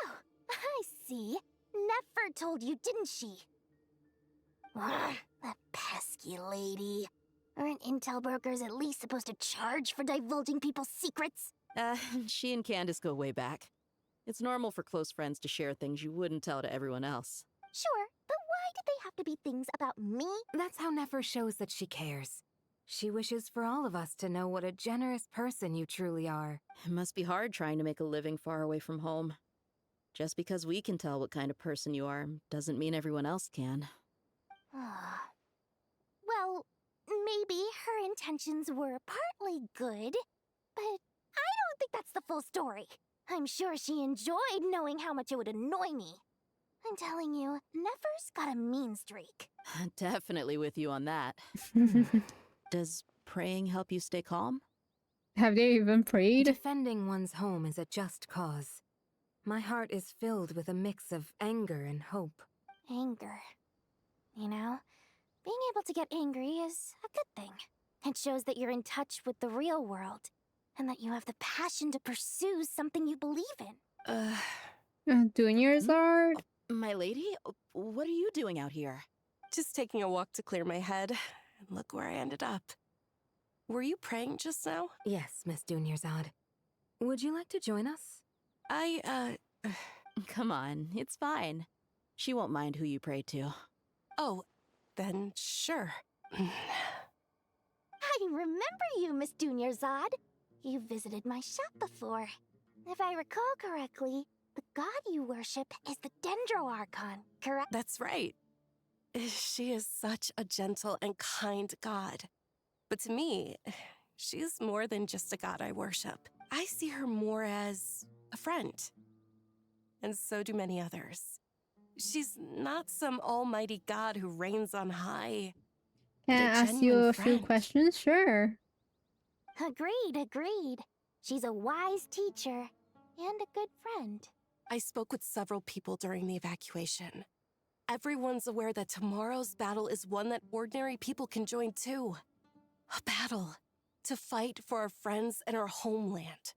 Oh, I see. Nefer told you, didn't she? Ugh, that pesky lady. Aren't intel brokers at least supposed to charge for divulging people's secrets? She and Candace go way back. It's normal for close friends to share things you wouldn't tell to everyone else. Sure, but why did they have to be things about me? That's how Nefer shows that she cares. She wishes for all of us to know what a generous person you truly are. It must be hard trying to make a living far away from home. Just because we can tell what kind of person you are doesn't mean everyone else can. Well, maybe her intentions were partly good, but I don't think that's the full story. I'm sure she enjoyed knowing how much it would annoy me. I'm telling you, Nefer's got a mean streak. Definitely with you on that. Does praying help you stay calm? Have they even prayed? Defending one's home is a just cause. My heart is filled with a mix of anger and hope. Anger. You know, being able to get angry is a good thing. It shows that you're in touch with the real world, and that you have the passion to pursue something you believe in. Doing yours hard? My lady, what are you doing out here? Just taking a walk to clear my head. And look where I ended up. Were you praying just now? Yes, Miss Dunyarzad. Would you like to join us? Come on, it's fine. She won't mind who you pray to. Oh, then sure. I remember you, Miss Dunyarzad. You visited my shop before. If I recall correctly, the god you worship is the Dendro Archon, correct? That's right. She is such a gentle and kind god. But to me, she's more than just a god I worship. I see her more as a friend. And so do many others. She's not some almighty god who reigns on high. Can I but a ask you genuine a few friend. questions? Sure. Agreed. She's a wise teacher and a good friend. I spoke with several people during the evacuation. Everyone's aware that tomorrow's battle is one that ordinary people can join too. A battle to fight for our friends and our homeland.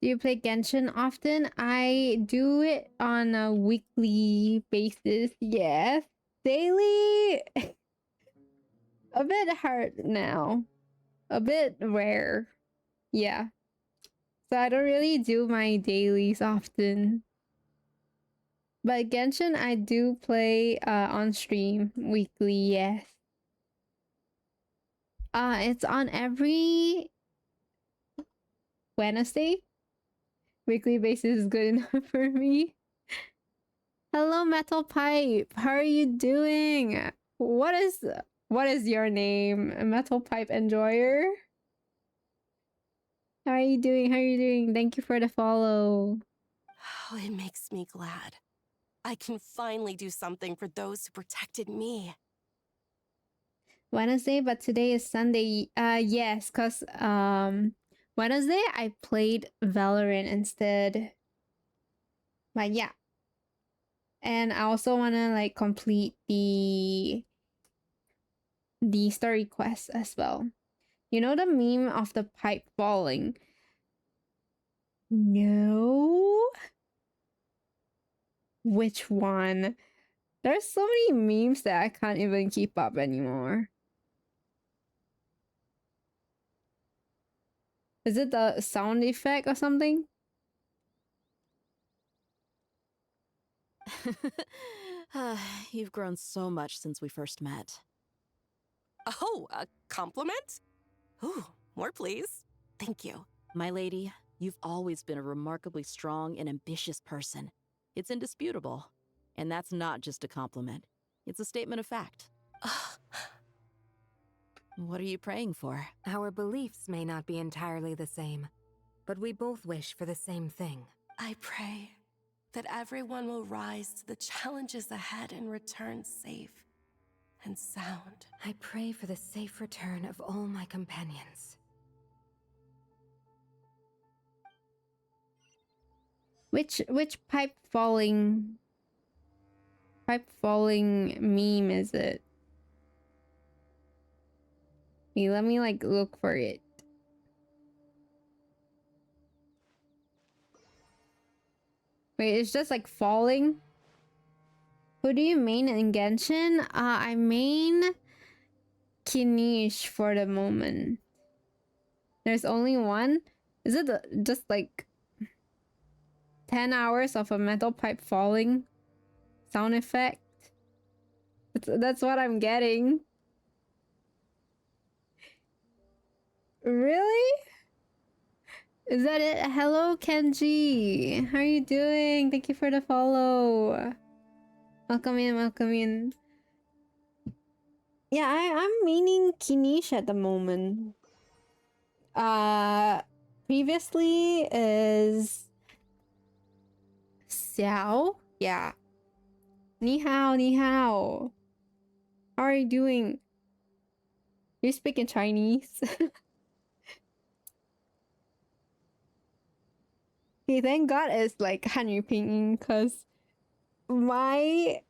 Do you play Genshin often? I do it on a weekly basis. Yes. Daily? A bit hard now. A bit rare. Yeah. So I don't really do my dailies often. But Genshin I do play on stream weekly, yes. It's on every Wednesday. Weekly basis is good enough for me. Hello, Metal Pipe. How are you doing? What is your name? A Metal Pipe Enjoyer? How are you doing? Thank you for the follow. Oh, it makes me glad. I can finally do something for those who protected me. Wednesday, but today is Sunday. Yes, cause Wednesday I played Valorant instead. But yeah. And I also wanna like complete the story quest as well. You know the meme of the pipe falling? No. Which one? There's so many memes that I can't even keep up anymore. Is it the sound effect or something? You've grown so much since we first met. Oh, a compliment? Ooh, more please. Thank you. My lady, you've always been a remarkably strong and ambitious person. It's indisputable. And that's not just a compliment. It's a statement of fact. What are you praying for? Our beliefs may not be entirely the same, but we both wish for the same thing. I pray that everyone will rise to the challenges ahead and return safe and sound. I pray for the safe return of all my companions. Which pipe falling meme is it? Hey, let me like look for it. Wait, it's just like falling? Who do you main in Genshin? I main Kinish for the moment. There's only one? Is it just like 10 hours of a metal pipe falling sound effect? That's what I'm getting. Really? Is that it? Hello, Kenji. How are you doing? Thank you for the follow. Welcome in. Yeah, I'm meaning Kinish at the moment. Previously is Xiao? Yeah. Ni hao. How are you doing? You speak in Chinese? Okay, thank God it's like Hanyu Pinyin, cause my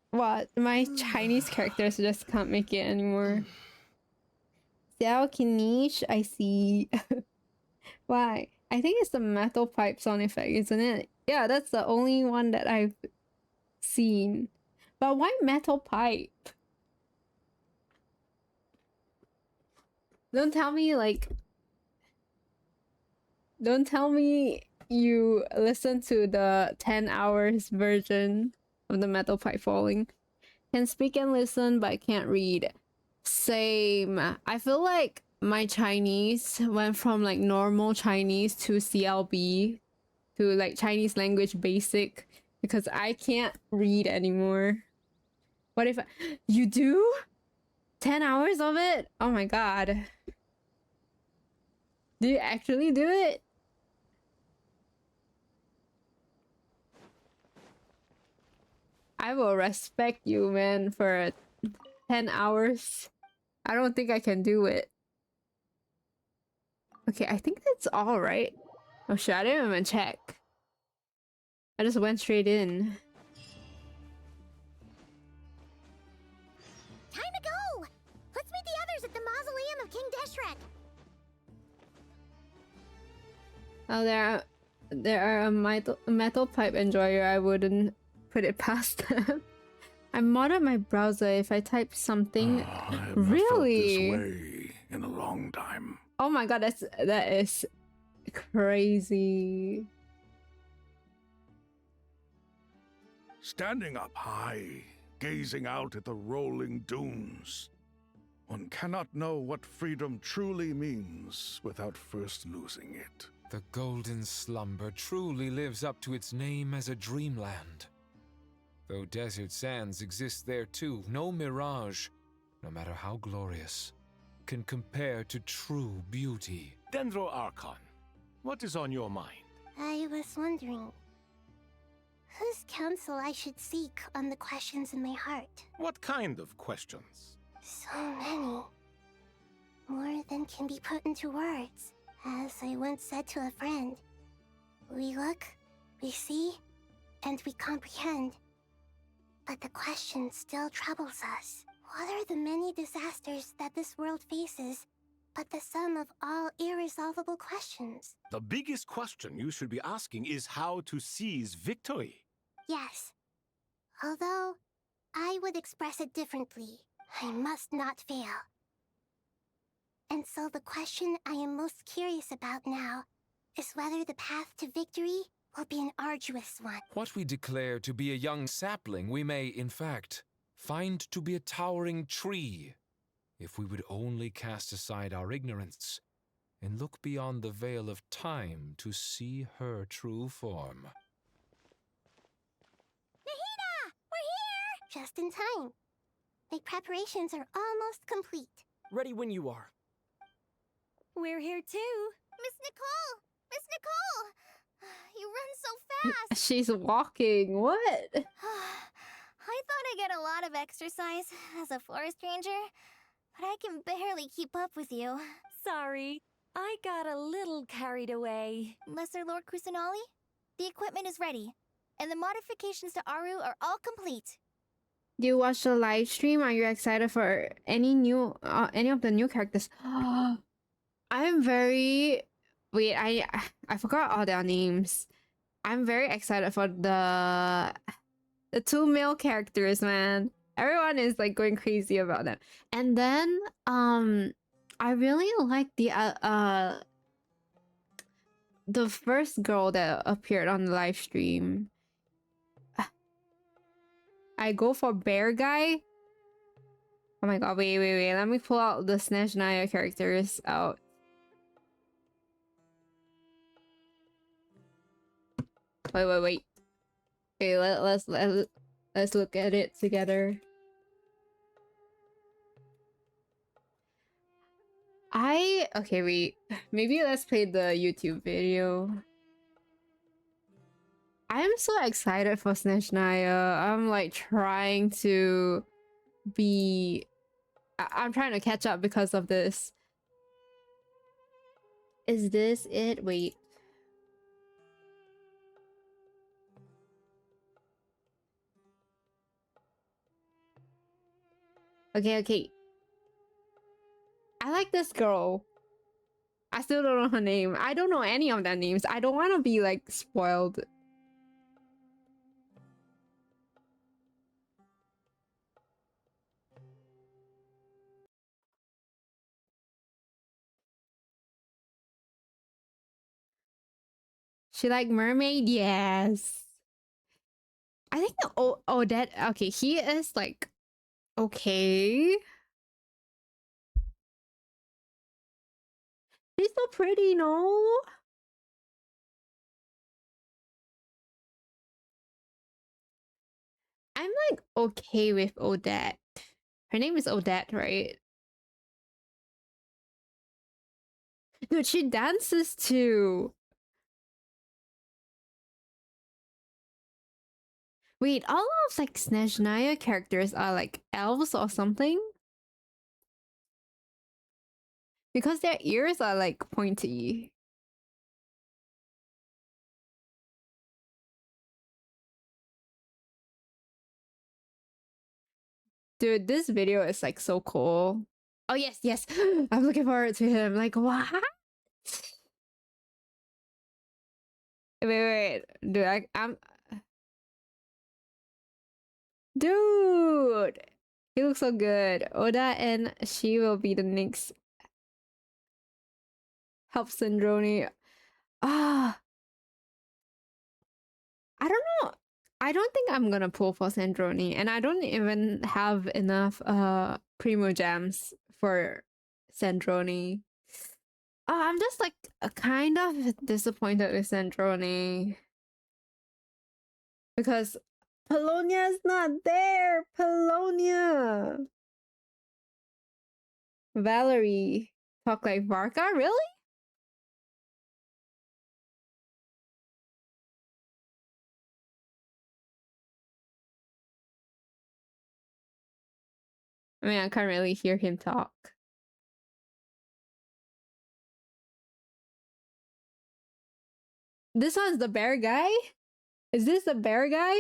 Chinese characters just can't make it anymore. Xiao Kinish, I see. Why? I think it's the metal pipe sound effect, isn't it? Yeah, that's the only one that I've seen. But why metal pipe? Don't tell me you listen to the 10 hours version of the metal pipe falling. Can speak and listen, but I can't read. Same. I feel like my Chinese went from like normal Chinese to CLB to like Chinese language basic because I can't read anymore. What if you do? 10 hours of it? Oh my god. Do you actually do it? I will respect you, man, for 10 hours. I don't think I can do it. Okay, I think that's all right. Oh shit, I didn't even check. I just went straight in. Time to go! Let's meet the others at the mausoleum of King Deshret. Oh, there are a metal pipe enjoyer. I wouldn't put it past them. I modded my browser. If I type something, I have really? not felt this way in a long time. Oh my god, that is crazy. Standing up high, gazing out at the rolling dunes. One cannot know what freedom truly means without first losing it. The golden slumber truly lives up to its name as a dreamland. Though desert sands exist there too, no mirage, no matter how glorious, can compare to true beauty. Dendro Archon, what is on your mind? I was wondering whose counsel I should seek on the questions in my heart. What kind of questions? So many. More than can be put into words. As I once said to a friend, we look, we see, and we comprehend. But the question still troubles us. What are the many disasters that this world faces, but the sum of all irresolvable questions? The biggest question you should be asking is how to seize victory. Yes. Although, I would express it differently. I must not fail. And so the question I am most curious about now is whether the path to victory will be an arduous one. What we declare to be a young sapling, we may, in fact, find to be a towering tree, if we would only cast aside our ignorance and look beyond the veil of time to see her true form. Nahida! We're here! Just in time. My preparations are almost complete. Ready when you are. We're here too. Miss Nicole! Miss Nicole! You run so fast! She's walking. What? I thought I'd get a lot of exercise as a forest ranger, but I can barely keep up with you. Sorry, I got a little carried away. Lesser Lord Kusanali, the equipment is ready, and the modifications to Aru are all complete. Do you watch the live stream? Are you excited for any of the new characters? I'm very... Wait, I forgot all their names. I'm very excited for the two male characters, man. Everyone is like going crazy about them. And then I really like the first girl that appeared on the live stream. I go for Bear Guy. Oh my god, wait. Let me pull out the Snatch Naya characters out. Wait. Okay, let's look at it together. Okay, wait. Maybe let's play the YouTube video. I'm so excited for Snatch Naya. I'm like trying to be... I'm trying to catch up because of this. Is this it? Wait. Okay. I like this girl. I still don't know her name. I don't know any of their names. I don't want to be like spoiled. She like mermaid? Yes. I think okay, he is like Okay. She's so pretty, no? I'm like okay with Odette. Her name is Odette, right? Dude, she dances too. Wait, all of like Snezhnaya characters are like elves or something? Because their ears are like pointy. Dude, this video is like so cool. Oh yes, yes. I'm looking forward to him. Like what? Wait. Dude, I'm Dude! He looks so good. Oda and she will be the next help Syndrome. Ah, I don't know. I don't think I'm gonna pull for Sandroni, and I don't even have enough Primo Gems for Sandroni. I'm just like kind of disappointed with Sandroni because Polonia is not there. Polonia. Valerie talk like Varka, really? I mean, I can't really hear him talk. This one's the bear guy? Is this the bear guy?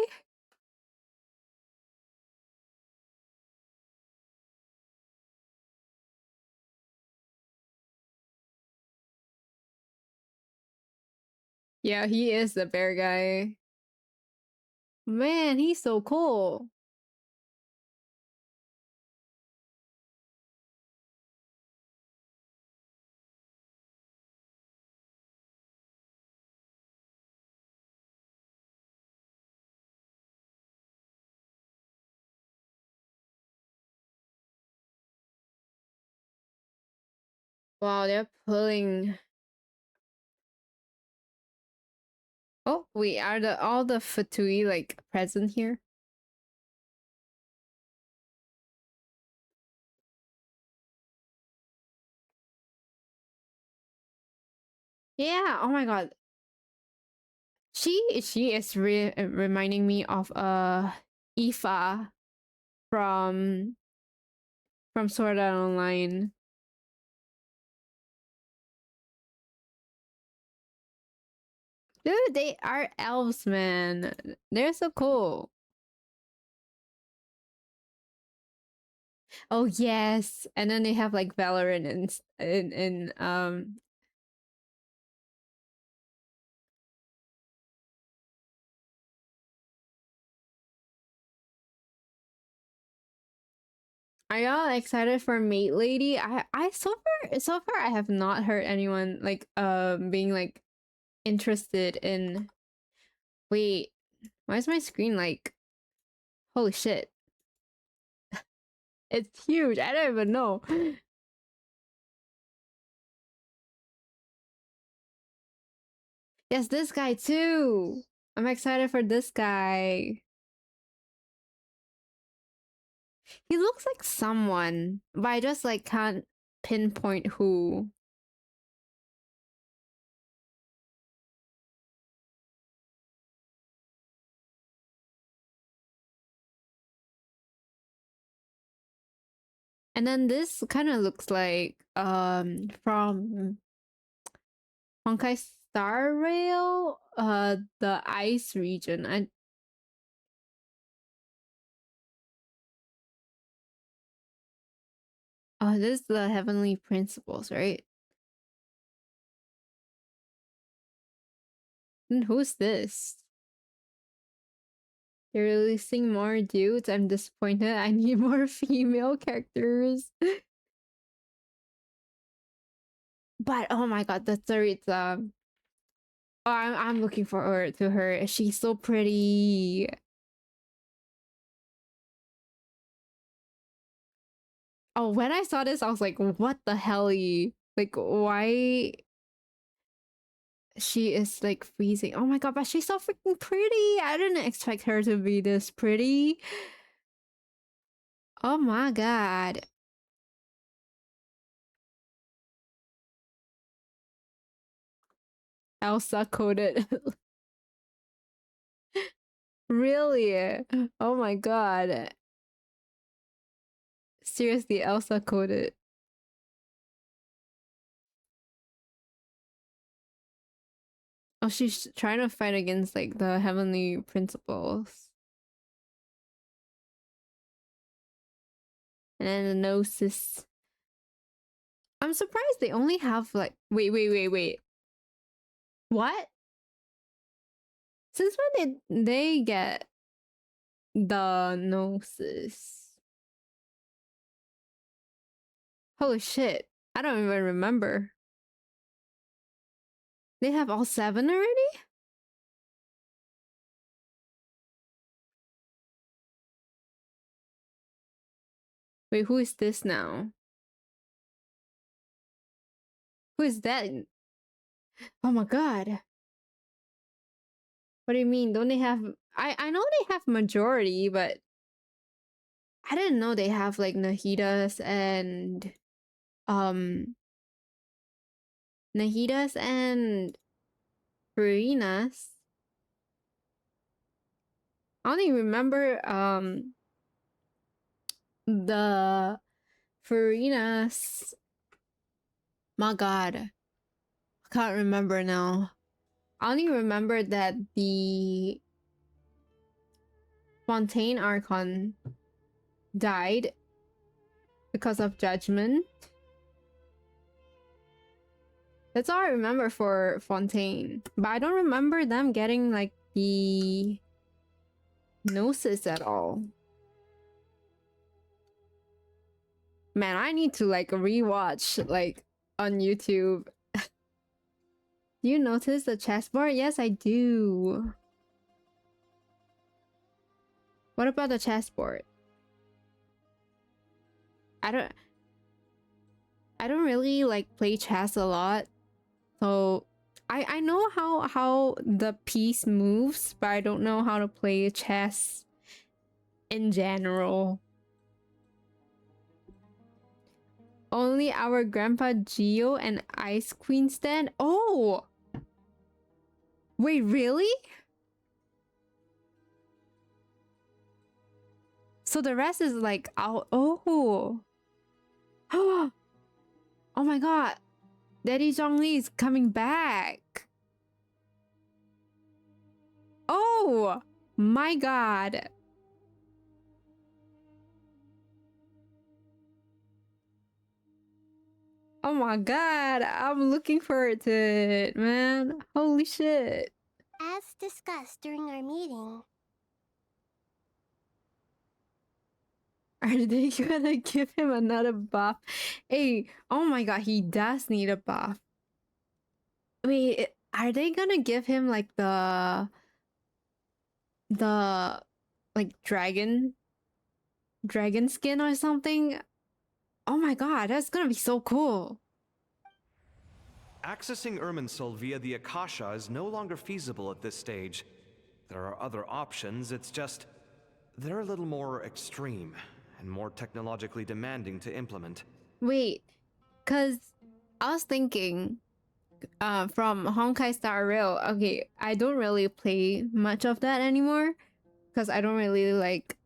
Yeah, he is the bear guy. Man, he's so cool. Wow, they're pulling. Oh, wait, are all the Fatui like present here? Yeah, oh my god. She is reminding me of Aoife from Sword Art Online. Dude, they are elves, man. They're so cool. Oh yes, and then they have like Valorant and I got excited for Mate Lady. I so far I have not heard anyone like being like interested in. Wait, why is my screen like holy shit? It's huge. I don't even know. Yes, this guy too. I'm excited for this guy. He looks like someone, but I just like can't pinpoint who. And then this kind of looks like from Honkai Star Rail, the ice region. Oh, this is the Heavenly Principles, right? And who's this? They're releasing more dudes. I'm disappointed. I need more female characters. But oh my god, the third oh, I'm looking forward to her. She's so pretty. Oh, when I saw this, I was like, what the hell? Like, why she is like freezing? Oh my god, but she's so freaking pretty. I didn't expect her to be this pretty. Oh my god. Elsa coded. Really? Oh my god. Seriously, Elsa coded. Oh, she's trying to fight against like the heavenly principles. And then the gnosis. I'm surprised they only have like wait. What? Since when did they get the gnosis? Holy shit. I don't even remember. They have all 7 already? Wait, who is this now? Who is that? Oh my god. What do you mean? Don't they have... I know they have majority, but... I didn't know they have like Nahidas and... Nahidas and... Furinas. I only remember, the... Furinas... My god. I can't remember now. I only remember that the Fontaine Archon died because of judgment. That's all I remember for Fontaine. But I don't remember them getting like the Gnosis at all. Man, I need to like rewatch like on YouTube. Do you notice the chessboard? Yes, I do. What about the chessboard? I don't really like play chess a lot. So I know how the piece moves, but I don't know how to play chess in general. Only our grandpa Geo and Ice Queen stand. Oh! Wait, really? So the rest is like out. Oh. Oh my god. Daddy Zhongli is coming back. Oh my god. Oh my god. I'm looking forward to it, man. Holy shit. As discussed during our meeting, Are they gonna give him another buff? Hey, oh my god, he does need a buff. Wait, are they gonna give him like the like dragon skin or something? Oh my god, that's gonna be so cool. Accessing Irminsul via the Akasha is no longer feasible at this stage. There are other options, it's just... they're a little more extreme and more technologically demanding to implement. Wait, cause I was thinking from Honkai Star Rail, okay, I don't really play much of that anymore because I don't really like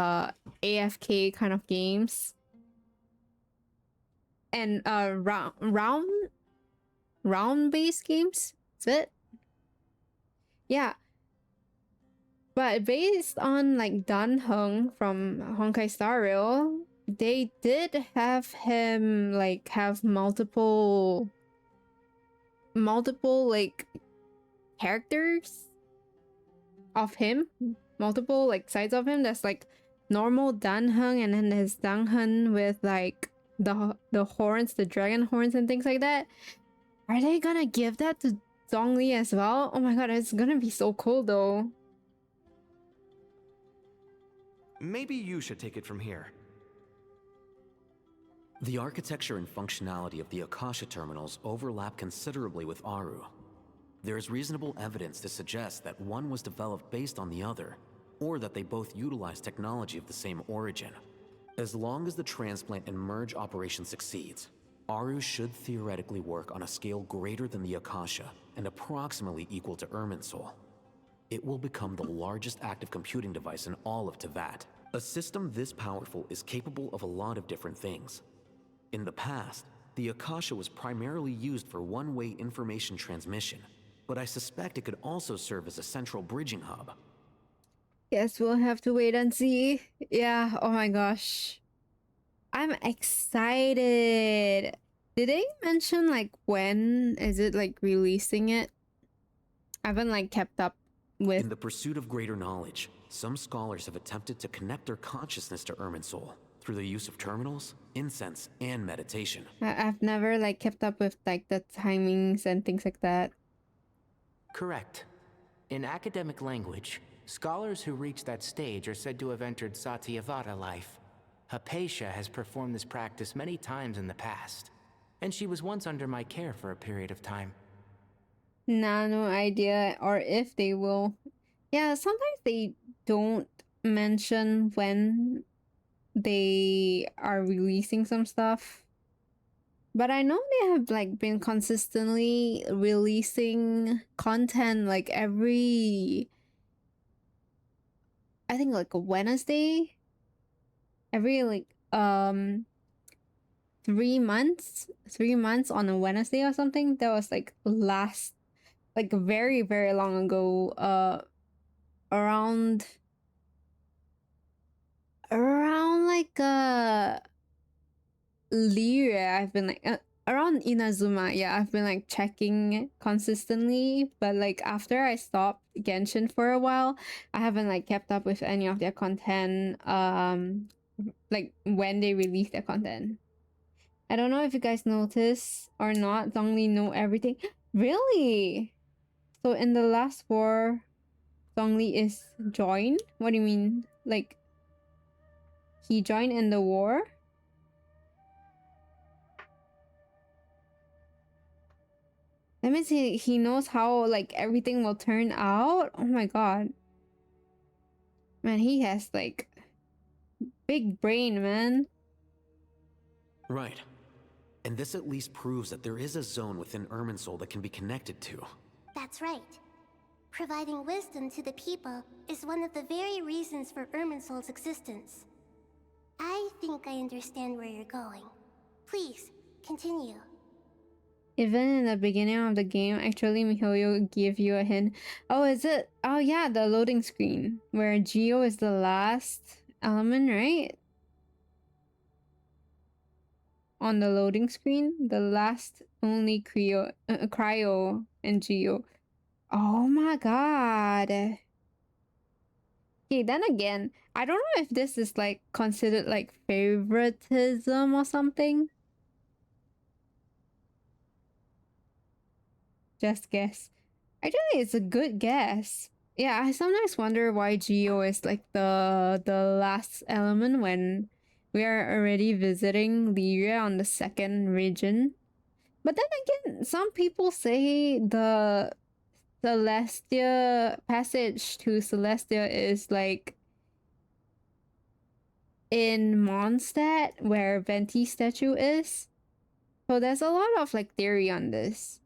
AFK kind of games. And round based games, is it? Yeah. But based on like Dan Heng from Honkai Star Rail, they did have him like have multiple like characters of him, multiple like sides of him. That's like normal Dan Heng, and then there's Dan Heng with like the horns, the dragon horns and things like that. Are they gonna give that to Zhongli as well? Oh my god, it's gonna be so cool though. Maybe you should take it from here. The architecture and functionality of the Akasha terminals overlap considerably with Aru. There is reasonable evidence to suggest that one was developed based on the other, or that they both utilize technology of the same origin. As long as the transplant and merge operation succeeds, Aru should theoretically work on a scale greater than the Akasha and approximately equal to Irminsul. It will become the largest active computing device in all of Tevat. A system this powerful is capable of a lot of different things. In the past, the Akasha was primarily used for one-way information transmission, but I suspect it could also serve as a central bridging hub. Guess we'll have to wait and see. Yeah, oh my gosh. I'm excited. Did they mention like when is it like releasing it? I haven't like kept up with. In the pursuit of greater knowledge, some scholars have attempted to connect their consciousness to Irminsul through the use of terminals, incense, and meditation. I've never like kept up with like the timings and things like that. Correct. In academic language, scholars who reach that stage are said to have entered Satyavada life. Hypatia has performed this practice many times in the past, and she was once under my care for a period of time. Nah, no idea, or if they will. Yeah, sometimes they don't mention when they are releasing some stuff. But I know they have like been consistently releasing content like every, I think like a Wednesday, every like 3 months on a Wednesday or something. That was like last, like very very long ago, around like Lyria. I've been like around Inazuma. Yeah, I've been like checking consistently, but like after I stopped Genshin for a while, I haven't like kept up with any of their content, like when they release their content. I don't know if you guys notice or not. Zhongli know everything. Really? So in the last war, Zhongli is joined? What do you mean? Like he joined in the war? That means he knows how like everything will turn out. Oh my god. Man, he has like big brain, man. Right. And this at least proves that there is a zone within Irminsul that can be connected to. That's right. Providing wisdom to the people is one of the very reasons for Irminsul's existence. I think I understand where you're going. Please, continue. Even in the beginning of the game, actually, Mihoyo give you a hint. Oh, is it? Oh yeah, the loading screen where Geo is the last element, right? On the loading screen, the last only Cryo and Geo. Oh my god. Okay, then again, I don't know if this is like considered like favoritism or something. Just guess. Actually, it's a good guess. Yeah, I sometimes wonder why Geo is like the last element when we are already visiting Lyria on the second region. But then again, some people say the Celestia passage to Celestia is like in Mondstadt where Venti's statue is. So there's a lot of like theory on this.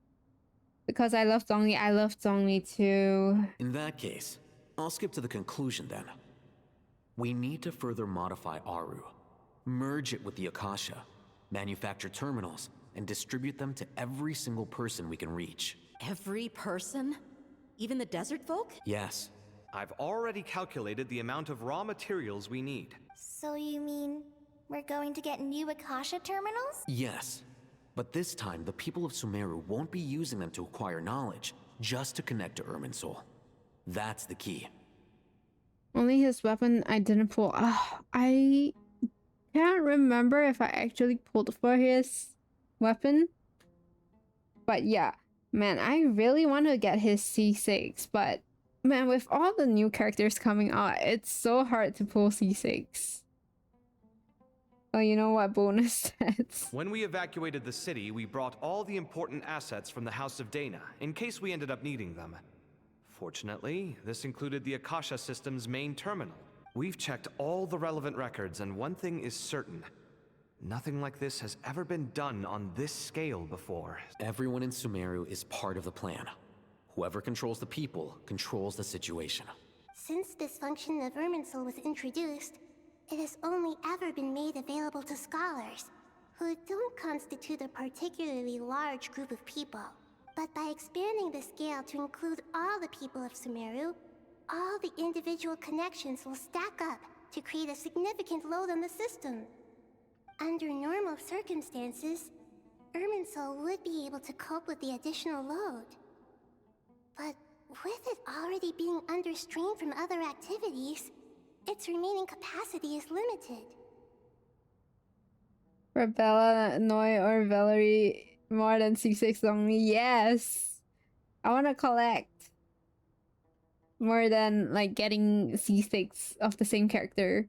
Because I love Zhongli too. In that case, I'll skip to the conclusion then. We need to further modify Aru, merge it with the Akasha, manufacture terminals, and distribute them to every single person we can reach. Every person? Even the desert folk? Yes. I've already calculated the amount of raw materials we need. So you mean we're going to get new Akasha terminals? Yes. But this time, the people of Sumeru won't be using them to acquire knowledge, just to connect to Irminsul. That's the key. Only his weapon I didn't pull. I can't remember if I actually pulled for his weapon. But yeah, man, I really want to get his C6, but Man, with all the new characters coming out, it's so hard to pull C6. Oh, you know what? Bonus stats. When we evacuated the city, we brought all the important assets from the House of Dana, in case we ended up needing them. Fortunately, this included the Akasha system's main terminal. We've checked all the relevant records, and one thing is certain. Nothing like this has ever been done on this scale before. Everyone in Sumeru is part of the plan. Whoever controls the people controls the situation. Since this function of Irminsul was introduced, it has only ever been made available to scholars, who don't constitute a particularly large group of people. But by expanding the scale to include all the people of Sumeru, all the individual connections will stack up to create a significant load on the system. Under normal circumstances, Irminsul would be able to cope with the additional load. But with it already being under strain from other activities, its remaining capacity is limited. For Bella, Noi, or Valerie, more than C6 only. Yes! I want to collect more than like getting C6 of the same character.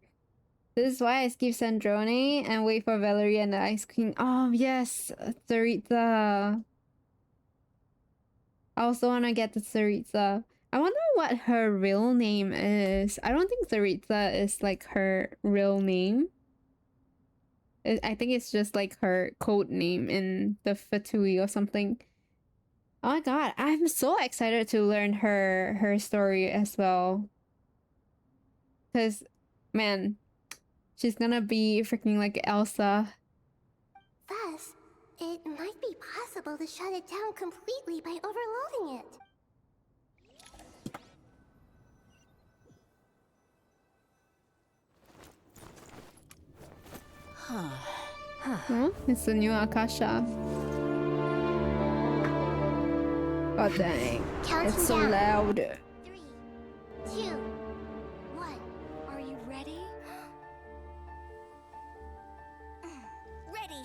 This is why I skip Sandrone and wait for Valerie and the Ice Queen. Oh, yes! Tsaritsa. I also want to get the Tsaritsa. I wonder what her real name is. I don't think Tsaritsa is like her real name. I think it's just like her code name in the Fatui or something. Oh my god, I'm so excited to learn her story as well. Because, man, she's gonna be freaking like Elsa. Thus, it might be possible to shut it down completely by overloading it. Huh? It's the new Akasha. God dang. It's so loud. 3, 2, 1. Are you ready? Ready.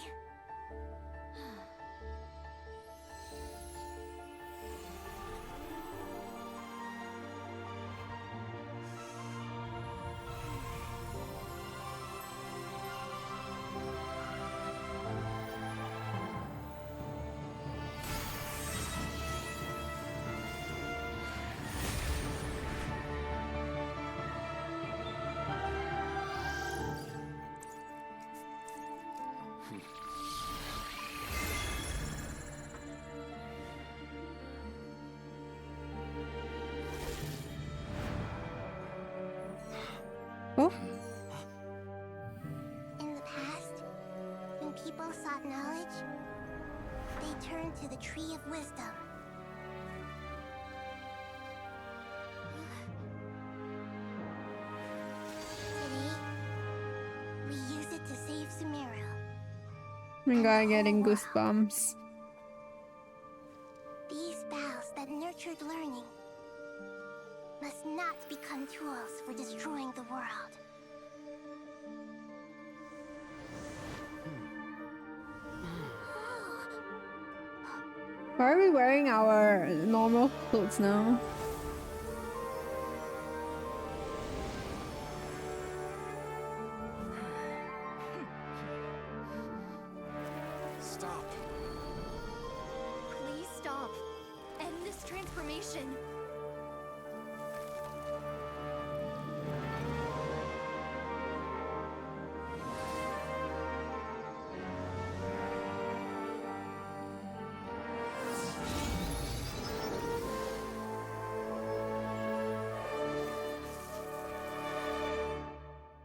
Oh. In the past, when people sought knowledge, they turned to the Tree of Wisdom. Today, we use it to save Sumeru. Oh my god, getting goosebumps. These boughs that nurtured learning must not become tools for destroying the world. Why are we wearing our normal clothes now? Stop. Please stop. End this transformation.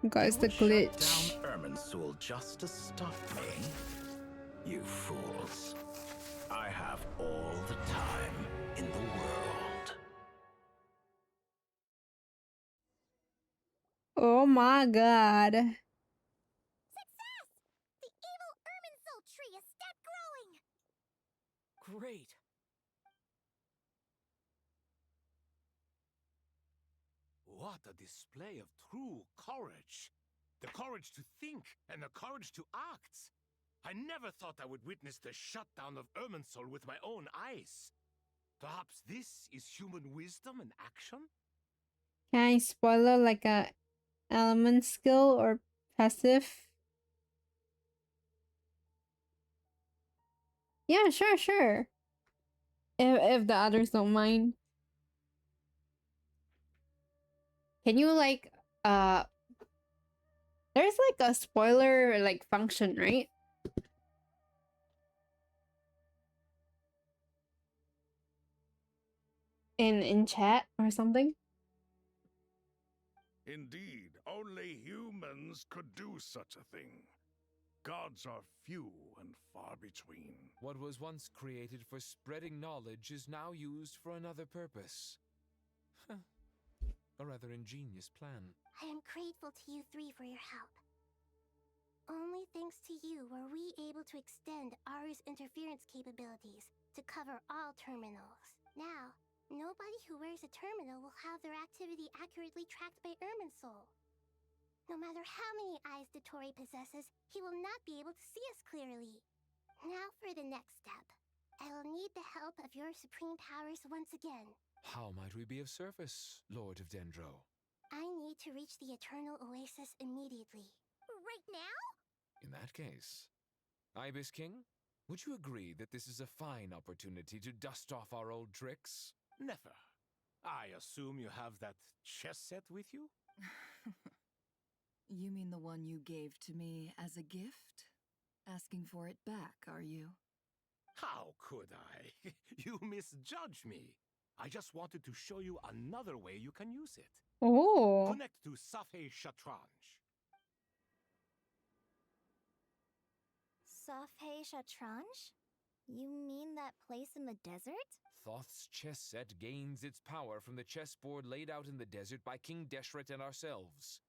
Guys, the glitch. Shut down Irminsul just to stop me? You fools. I have all the time in the world. Oh my god. Success! The evil Irminsul tree is step growing! Great. What a display of true courage. The courage to think and the courage to act. I never thought I would witness the shutdown of Irminsul with my own eyes. Perhaps this is human wisdom in action? Can I spoiler like a element skill or passive? Yeah, sure. If the others don't mind. Can you like there's like a spoiler like function, right? In chat or something? Indeed, only humans could do such a thing. Gods are few and far between. What was once created for spreading knowledge is now used for another purpose. A rather ingenious plan. I am grateful to you three for your help. Only thanks to you were we able to extend Aru's interference capabilities to cover all terminals. Now, nobody who wears a terminal will have their activity accurately tracked by Irminsul. No matter how many eyes Dottore possesses, he will not be able to see us clearly. Now for the next step. I will need the help of your supreme powers once again. How might we be of service, Lord of Dendro? I need to reach the Eternal Oasis immediately. Right now? In that case, Ibis King, would you agree that this is a fine opportunity to dust off our old tricks? Never. I assume you have that chess set with you? You mean the one you gave to me as a gift? Asking for it back, are you? How could I? You misjudge me. I just wanted to show you another way you can use it. Oh. Connect to Safe Shatranj. Safe Shatranj? You mean that place in the desert? Thoth's chess set gains its power from the chessboard laid out in the desert by King Deshret and ourselves.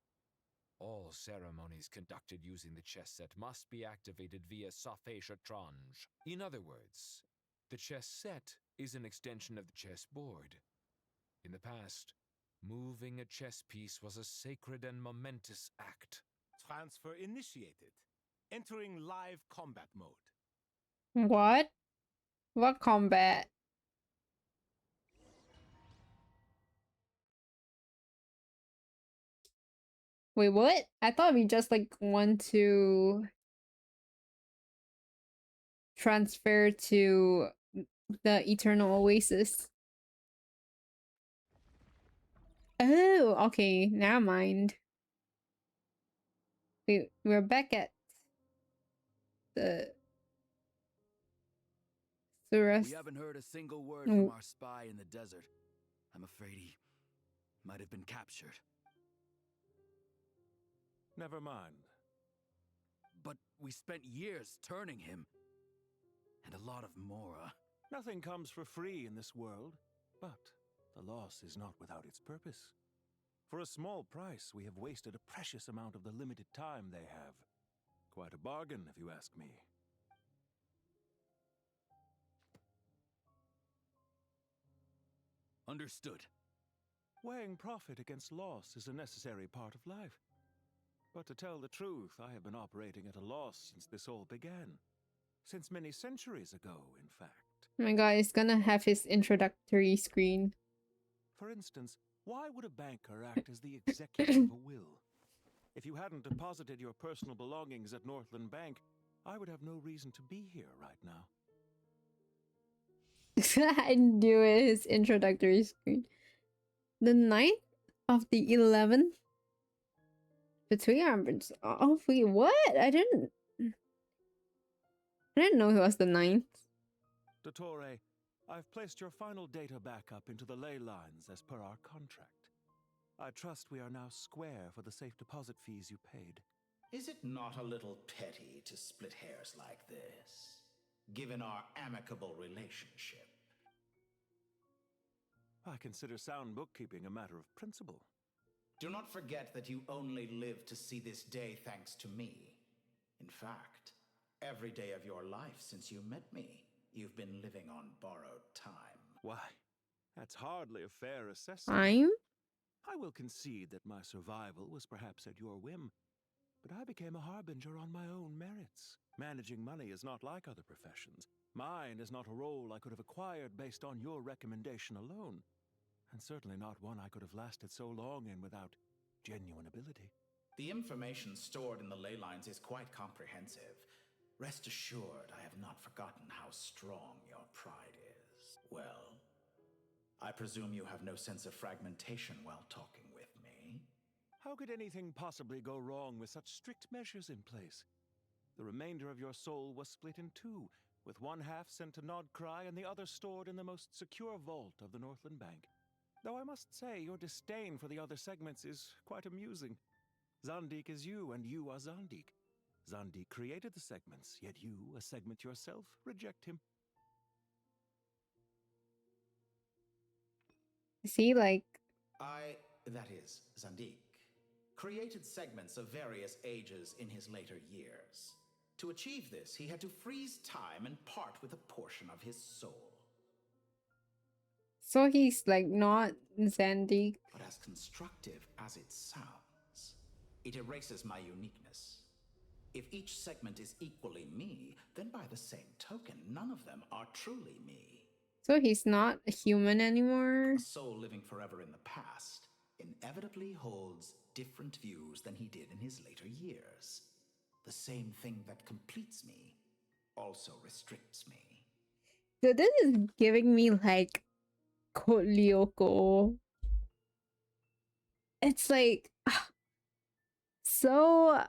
All ceremonies conducted using the chess set must be activated via Safe Shatranj. In other words, the chess set is an extension of the chessboard. In the past, moving a chess piece was a sacred and momentous act. Transfer initiated. Entering live combat mode. What? What combat? Wait, what? I thought we just like want to transfer to the Eternal Oasis. Oh, okay, never mind. We're back at the Suras. We haven't heard a single word from our spy in the desert. I'm afraid he might have been captured. Never mind. But we spent years turning him. And a lot of Mora. Nothing comes for free in this world, but the loss is not without its purpose. For a small price, we have wasted a precious amount of the limited time they have. Quite a bargain, if you ask me. Understood. Weighing profit against loss is a necessary part of life. But to tell the truth, I have been operating at a loss since this all began. Since many centuries ago, in fact. Oh my god, it's gonna have his introductory screen. For instance, why would a banker act as the executor of a will? If you hadn't deposited your personal belongings at Northland Bank, I would have no reason to be here right now. I knew it, his introductory screen. The 9th of the 11th? Between our... Oh, wait, what? I didn't know it was the 9th. Dottore, I've placed your final data backup into the ley lines as per our contract. I trust we are now square for the safe deposit fees you paid. Is it not a little petty to split hairs like this, given our amicable relationship? I consider sound bookkeeping a matter of principle. Do not forget that you only live to see this day thanks to me. In fact, every day of your life since you met me, you've been living on borrowed time. Why, that's hardly a fair assessment. Time? I will concede that my survival was perhaps at your whim. but I became a harbinger on my own merits. Managing money is not like other professions. Mine is not a role I could have acquired based on your recommendation alone, and certainly not one I could have lasted so long in without genuine ability. The information stored in the ley lines is quite comprehensive. Rest assured, I have not forgotten how strong your pride is. Well, I presume you have no sense of fragmentation while talking with me? How could anything possibly go wrong with such strict measures in place? The remainder of your soul was split in two, with one half sent to Nodcry and the other stored in the most secure vault of the Northland Bank. Though I must say, your disdain for the other segments is quite amusing. Zandik is you, and you are Zandik. Zandik created the segments, yet you, a segment yourself, reject him. See, like... that is, Zandik, created segments of various ages in his later years. To achieve this, he had to freeze time and part with a portion of his soul. So he's like not Zandik. But as constructive as it sounds, it erases my uniqueness. If each segment is equally me, then by the same token, none of them are truly me. So he's not a human anymore? A soul living forever in the past inevitably holds different views than he did in his later years. The same thing that completes me also restricts me. So this is giving me like Code Lyoko. It's like so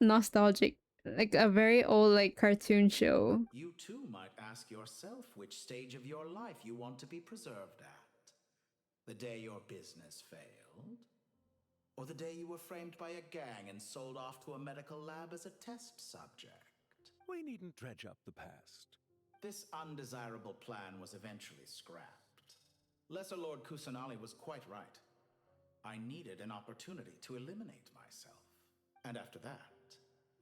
nostalgic, like a very old like cartoon show. You too might ask yourself which stage of your life you want to be preserved at. The day your business failed? Or the day you were framed by a gang and sold off to a medical lab as a test subject? We needn't dredge up the past. This undesirable plan was eventually scrapped. Lesser Lord Kusanali was quite right. I needed an opportunity to eliminate myself. And after that,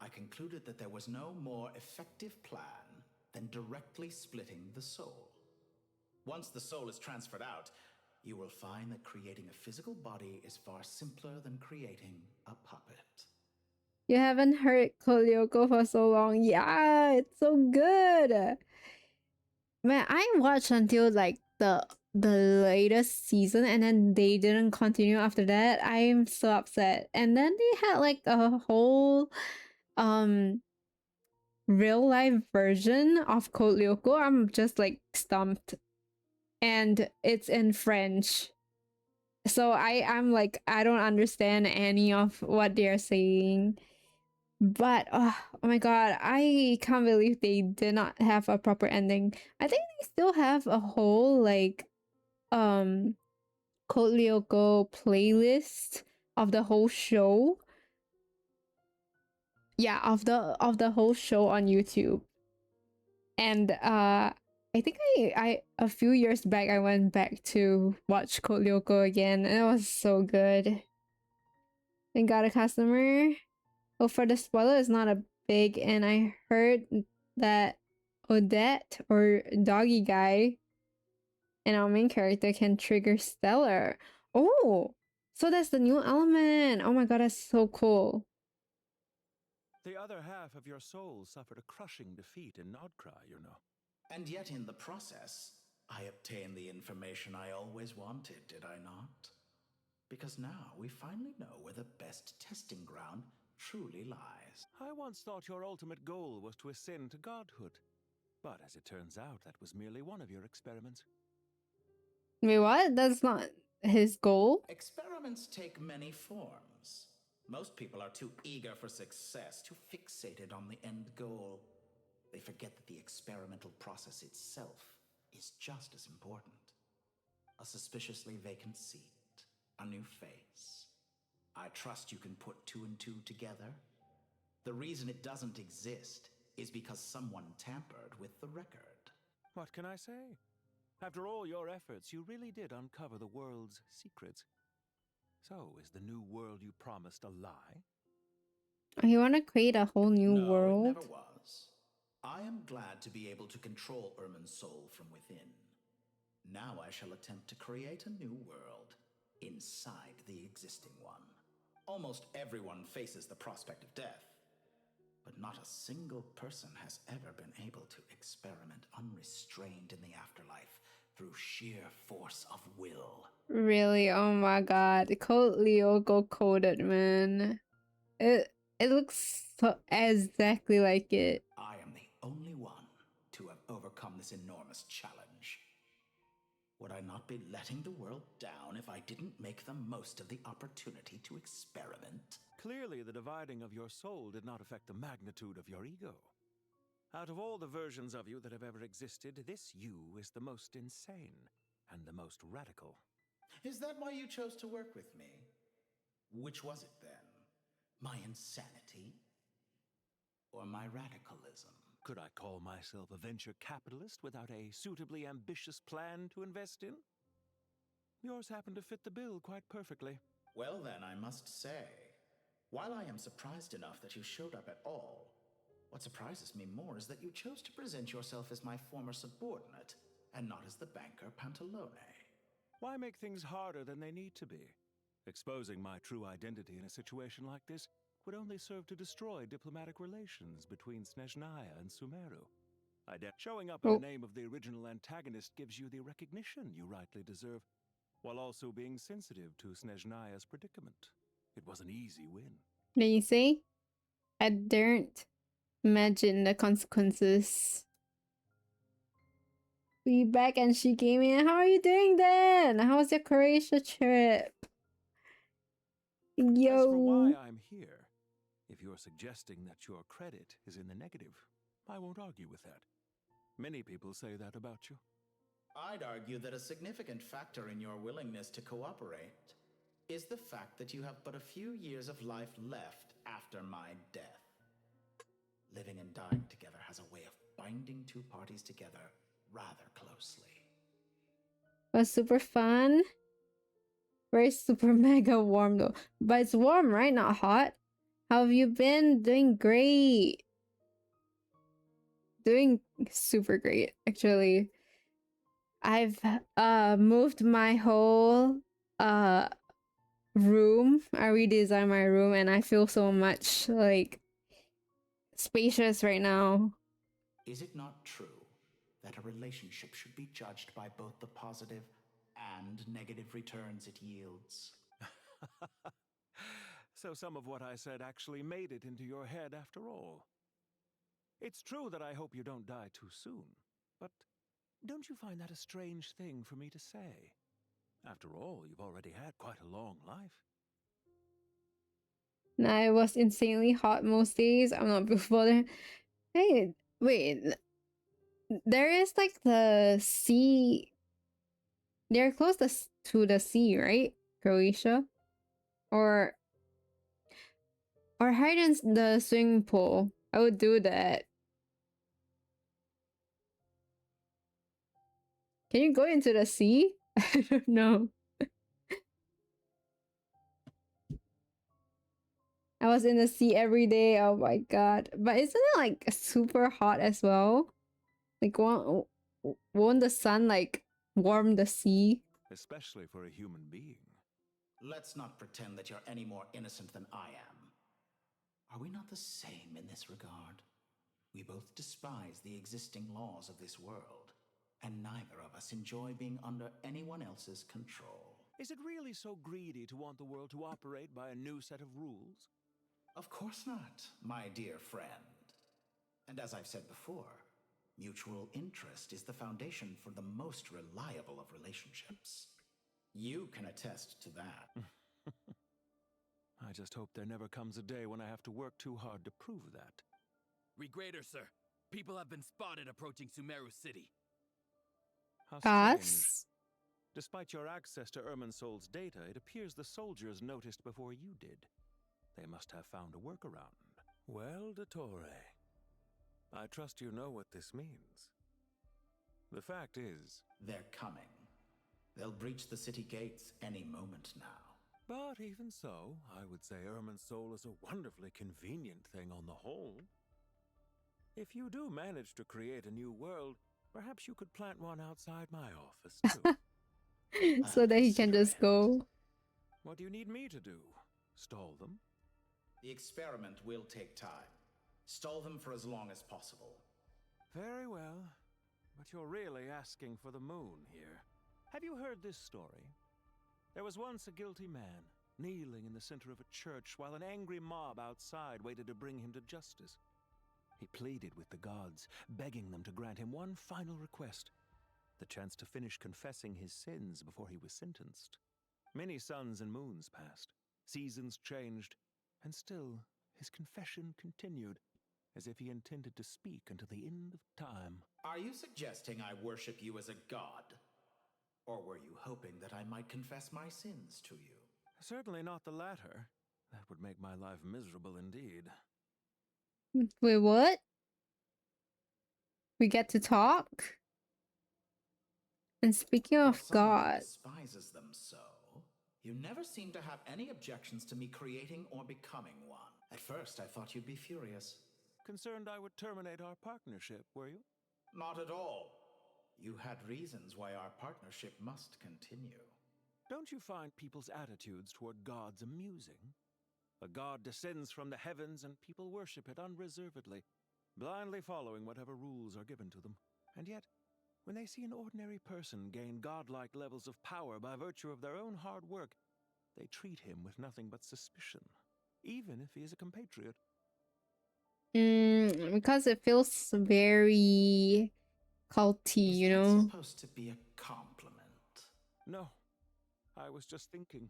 I concluded that there was no more effective plan than directly splitting the soul. Once the soul is transferred out, you will find that creating a physical body is far simpler than creating a puppet. You haven't heard Code Lyoko for so long. Yeah, it's so good. Man, I watched until like the latest season and then they didn't continue after that. I am so upset. And then they had like a whole real life version of Code Lyoko. I'm just like stumped. And it's in French. So I'm like, I don't understand any of what they're saying. But oh my god, I can't believe they did not have a proper ending. I think they still have a whole like Code Lyoko playlist of the whole show. Yeah, of the whole show on YouTube. And I think I a few years back I went back to watch Code Lyoko again and it was so good. And got a customer. Well, for the spoiler, it's not a big, and I heard that Odette or Doggy Guy and our main character can trigger Stellar. Oh, so that's the new element. Oh my god, that's so cool. The other half of your soul suffered a crushing defeat in Nodcry, you know. And yet in the process, I obtained the information I always wanted, did I not? Because now we finally know where the best testing ground truly lies. I once thought your ultimate goal was to ascend to godhood. But as it turns out, that was merely one of your experiments. Wait, what? That's not his goal? Experiments take many forms. Most people are too eager for success, too fixated on the end goal. They forget that the experimental process itself is just as important. A suspiciously vacant seat, a new face. I trust you can put two and two together. The reason it doesn't exist is because someone tampered with the record. What can I say? After all your efforts, you really did uncover the world's secrets. So, is the new world you promised a lie? You want to create a whole new world? No, it never was. I am glad to be able to control Irmin's soul from within. Now I shall attempt to create a new world inside the existing one. Almost everyone faces the prospect of death, but not a single person has ever been able to experiment unrestrained in the afterlife through sheer force of will. Really? Oh my god. Code Leo go coded, man. It looks so exactly like it. I am the only one to have overcome this enormous challenge. Would I not be letting the world down if I didn't make the most of the opportunity to experiment? Clearly, the dividing of your soul did not affect the magnitude of your ego. Out of all the versions of you that have ever existed, this you is the most insane and the most radical. Is that why you chose to work with me? Which was it then? My insanity? Or my radicalism? Could I call myself a venture capitalist without a suitably ambitious plan to invest in? Yours happened to fit the bill quite perfectly. Well then, I must say, while I am surprised enough that you showed up at all, what surprises me more is that you chose to present yourself as my former subordinate, and not as the banker Pantalone. Why make things harder than they need to be? Exposing my true identity in a situation like this would only serve to destroy diplomatic relations between Snezhnaya and Sumeru. Showing up in the name of the original antagonist gives you the recognition you rightly deserve, while also being sensitive to Snezhnaya's predicament. It was an easy win. Then you see? I daren't imagine the consequences. We back and she came in. How are you doing then? How was your Croatia trip? Yo. As for why I'm here, if you're suggesting that your credit is in the negative, I won't argue with that. Many people say that about you. I'd argue that a significant factor in your willingness to cooperate is the fact that you have but a few years of life left after my death. Living and dying together has a way of binding two parties together rather closely. Was super fun. Very super mega warm though. But it's warm, right? Not hot. How have you been? Doing great. Doing super great, actually. I've moved my whole room. I redesigned my room and I feel so much like spacious right now. Is it not true that a relationship should be judged by both the positive and negative returns it yields? So some of what I said actually made it into your head after all. It's true that I hope you don't die too soon, but don't you find that a strange thing for me to say? After all, you've already had quite a long life. Nah, it was insanely hot most days. I'm not bothered. Hey, wait. There is like the sea. They're close to the sea, right? Croatia? Or hide in the swimming pool. I would do that. Can you go into the sea? I don't know. I was in the sea every day. Oh my god. But isn't it like super hot as well? Like won't the sun like warm the sea? Especially for a human being. Let's not pretend that you're any more innocent than I am. Are we not the same in this regard? We both despise the existing laws of this world, and neither of us enjoy being under anyone else's control. Is it really so greedy to want the world to operate by a new set of rules? Of course not, my dear friend. And as I've said before, mutual interest is the foundation for the most reliable of relationships. You can attest to that. I just hope there never comes a day when I have to work too hard to prove that. Regrader, sir. People have been spotted approaching Sumeru City. How strange. Us? Despite your access to Irminsol's data, it appears the soldiers noticed before you did. They must have found a workaround. Well, Dottore, I trust you know what this means. The fact is... They're coming. They'll breach the city gates any moment now. But even so, I would say Irminsol is a wonderfully convenient thing on the whole. If you do manage to create a new world, perhaps you could plant one outside my office, too. So that he can just go. What do you need me to do? Stall them? The experiment will take time. Stall them for as long as possible. Very well. But you're really asking for the moon here. Have you heard this story? There was once a guilty man, kneeling in the center of a church while an angry mob outside waited to bring him to justice. He pleaded with the gods, begging them to grant him one final request: the chance to finish confessing his sins before he was sentenced. Many suns and moons passed, seasons changed, and still his confession continued, as if he intended to speak until the end of time. Are you suggesting I worship you as a god? Or were you hoping that I might confess my sins to you? Certainly not the latter. That would make my life miserable indeed. Wait, what? We get to talk? And speaking For of someone who God, despises them so, you never seem to have any objections to me creating or becoming one. At first, I thought you'd be furious. Concerned I would terminate our partnership, were you? Not at all. You had reasons why our partnership must continue. Don't you find people's attitudes toward gods amusing? A god descends from the heavens and people worship it unreservedly, blindly following whatever rules are given to them. And yet, when they see an ordinary person gain godlike levels of power by virtue of their own hard work, they treat him with nothing but suspicion, even if he is a compatriot. because it feels very culty, you know? Supposed to be a compliment. No, I was just thinking.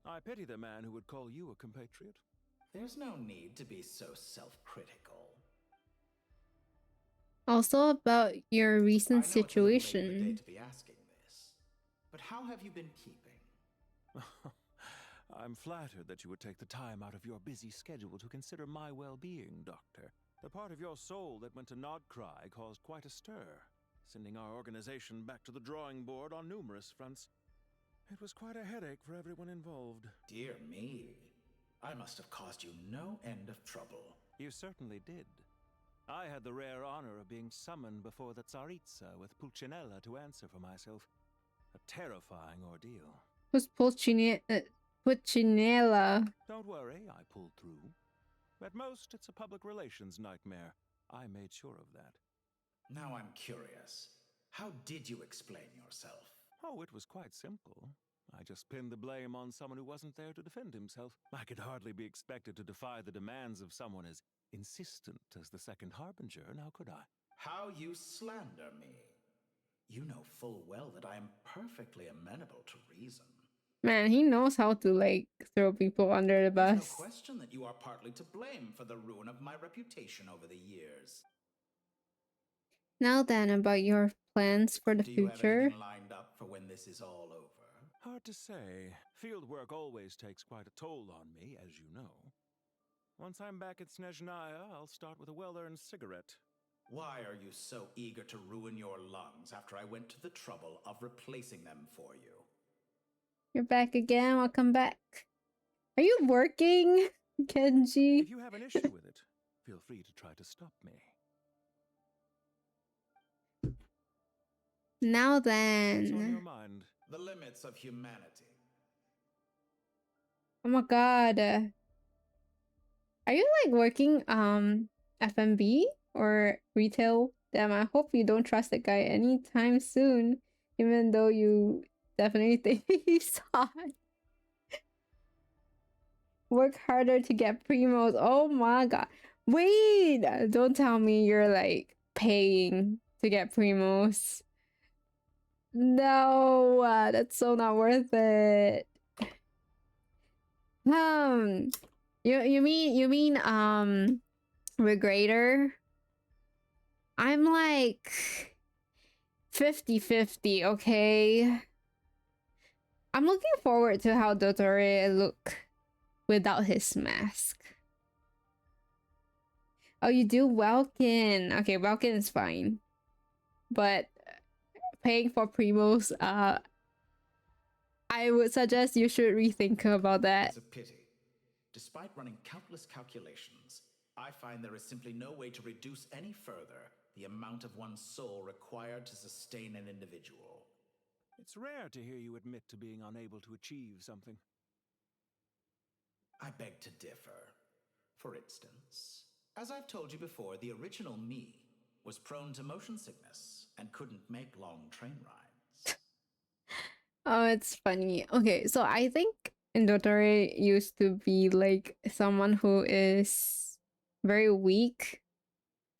I pity the man who would call you a compatriot. There's no need to be so self-critical. Also about your recent I know it's a little late in the day situation. to be asking this, but how have you been keeping? I'm flattered that you would take the time out of your busy schedule to consider my well-being, Doctor. The part of your soul that went to Nodcry caused quite a stir, sending our organization back to the drawing board on numerous fronts. It was quite a headache for everyone involved. Dear me, I must have caused you no end of trouble. You certainly did. I had the rare honor of being summoned before the Tsaritsa with Pulcinella to answer for myself. A terrifying ordeal. Who's Pulcinella? Don't worry, I pulled through. At most, it's a public relations nightmare. I made sure of that. Now I'm curious. How did you explain yourself? Oh, it was quite simple. I just pinned the blame on someone who wasn't there to defend himself. I could hardly be expected to defy the demands of someone as insistent as the Second Harbinger, now could I? How you slander me. You know full well that I am perfectly amenable to reason. Man, he knows how to, like, throw people under the There's bus. no question that you are partly to blame for the ruin of my reputation over the years. Now then, about your plans for the Do you have future. anything lined up for when this is all over? Hard to say. Field work always takes quite a toll on me, as you know. Once I'm back at Snezhnaya, I'll start with a well-earned cigarette. Why are you so eager to ruin your lungs after I went to the trouble of replacing them for you? You're back again. Welcome back. Are you working, Kenji? If you have an issue with it, feel free to try to stop me. Now What's on your then. mind? The limits of humanity. Oh my god. Are you like working F&B or retail? Damn, I hope you don't trust that guy anytime soon. Even though you definitely think he's hot. Work harder to get primos. Oh my god. Wait! Don't tell me you're like paying to get primos. No, that's so not worth it. You mean Regrader? I'm like 50-50, okay? I'm looking forward to how Dottore look without his mask. Oh, you do Welkin. Okay, Welkin is fine. But paying for primos, I would suggest you should rethink about that. It's a pity. Despite running countless calculations, I find there is simply no way to reduce any further the amount of one's soul required to sustain an individual. It's rare to hear you admit to being unable to achieve something. I beg to differ. For instance, as I've told you before, the original me was prone to motion sickness and couldn't make long train rides. Oh, it's funny. Okay, so I think Dottore used to be like someone who is very weak.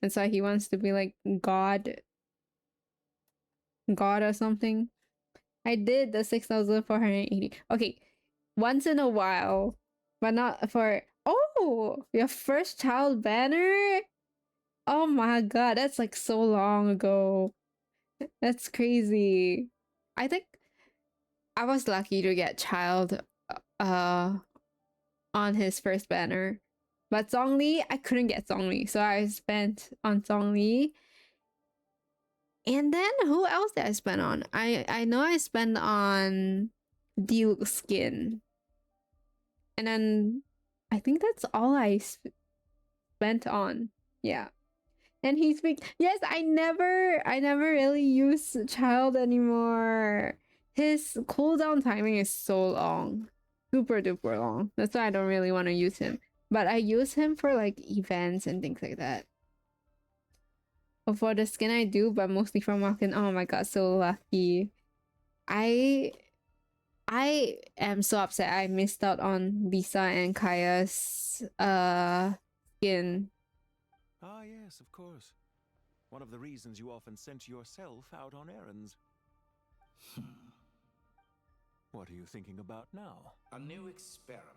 And so he wants to be like God or something. I did the 6,480. Okay, once in a while, but not for. Oh, your first child banner? Oh my god, that's like so long ago. That's crazy. I think I was lucky to get child on his first banner. But Zhongli, I couldn't get Zhongli, so I spent on Zhongli. And then who else did I spend on? I know I spent on Diluc skin. And then I think that's all I spent on. Yeah. And he's big. Yes, I never really use child anymore. His cooldown timing is so long. Super duper long. That's why I don't really want to use him. But I use him for like events and things like that. For the skin I do, but mostly for Malkin. Oh my god, so lucky. I am so upset I missed out on Lisa and Kaya's skin. Ah, yes, of course. One of the reasons you often sent yourself out on errands. What are you thinking about now? A new experiment.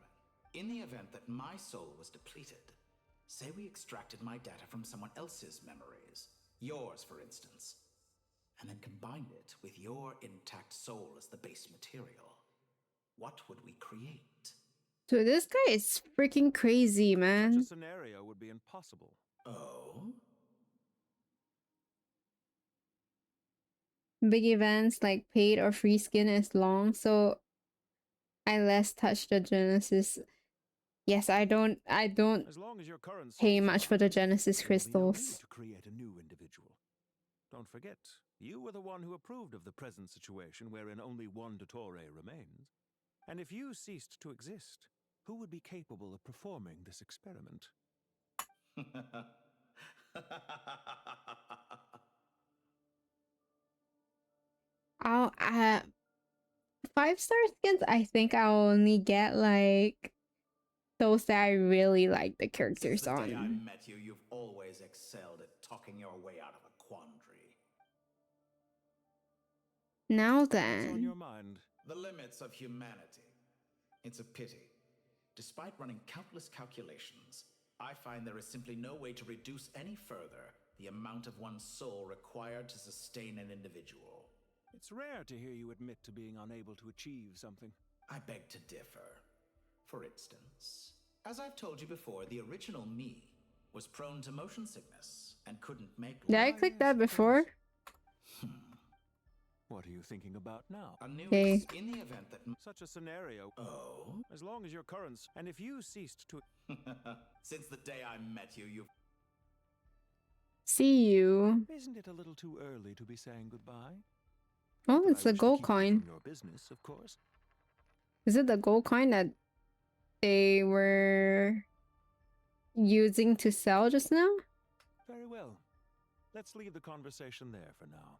In the event that my soul was depleted, say we extracted my data from someone else's memories, yours for instance, and then combined it with your intact soul as the base material. What would we create? So this guy is freaking crazy, man. Such a scenario would be impossible. Oh? Big events like paid or free skin is long, so I less touch the Genesis. Yes, I don't As long as your current pay soul's much for the Genesis there will be no need crystals. to create a new individual. Don't forget, you were the one who approved of the present situation wherein only one Dottore remains. And if you ceased to exist, who would be capable of performing this experiment? I'll 5-star skins, I think I'll only get like those that I really like the characters Since the day I on. met you, you've always excelled at talking your way out of a quandary. Now What's on then. your mind? The limits of humanity. It's a pity. Despite running countless calculations, I find there is simply no way to reduce any further the amount of one's soul required to sustain an individual. It's rare to hear you admit to being unable to achieve something. I beg to differ. For instance, as I've told you before, the original me was prone to motion sickness and couldn't make. Did I click that before? What are you thinking about now? A new Okay. in the event that such a scenario. Oh? As long as your currents and if you ceased to Since the day I met you, you've See you. Isn't it a little too early to be saying goodbye? Oh, But it's I a wish to gold keep you coin. from your business, of course. Is it the gold coin that they were using to sell just now? Very well. Let's leave the conversation there for now.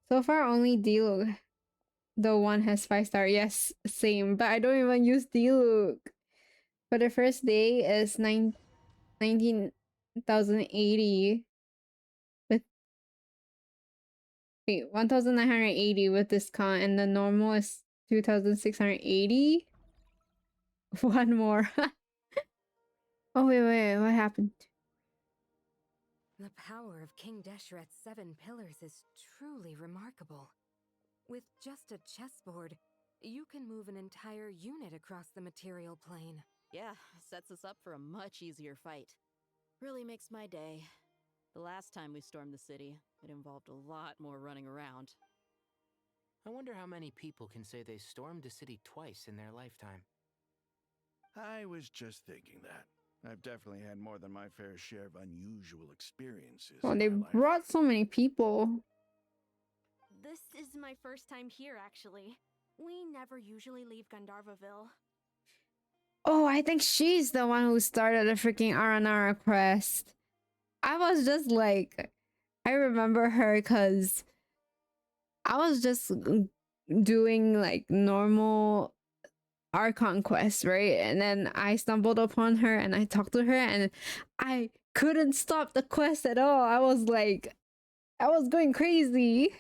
So far, only Diluc. The one has 5-star. Yes, same. But I don't even use Diluc. For the first day is 19,080 with 1,980 with discount, and the normal is 2,680. One more. Oh wait, what happened? The power of King Deshret's 7 pillars is truly remarkable. With just a chessboard, you can move an entire unit across the material plane. Yeah, sets us up for a much easier fight. Really makes my day. The last time we stormed the city, it involved a lot more running around. I wonder how many people can say they stormed a city twice in their lifetime. I was just thinking that. I've definitely had more than my fair share of unusual experiences. Oh, in they my life. brought so many people. This is my first time here, actually. We never usually leave Gandharvaville. Oh, I think she's the one who started the freaking Aranara quest. I was just like, I remember her because I was just doing like normal Archon quest, right? And then I stumbled upon her and I talked to her and I couldn't stop the quest at all. I was like, I was going crazy.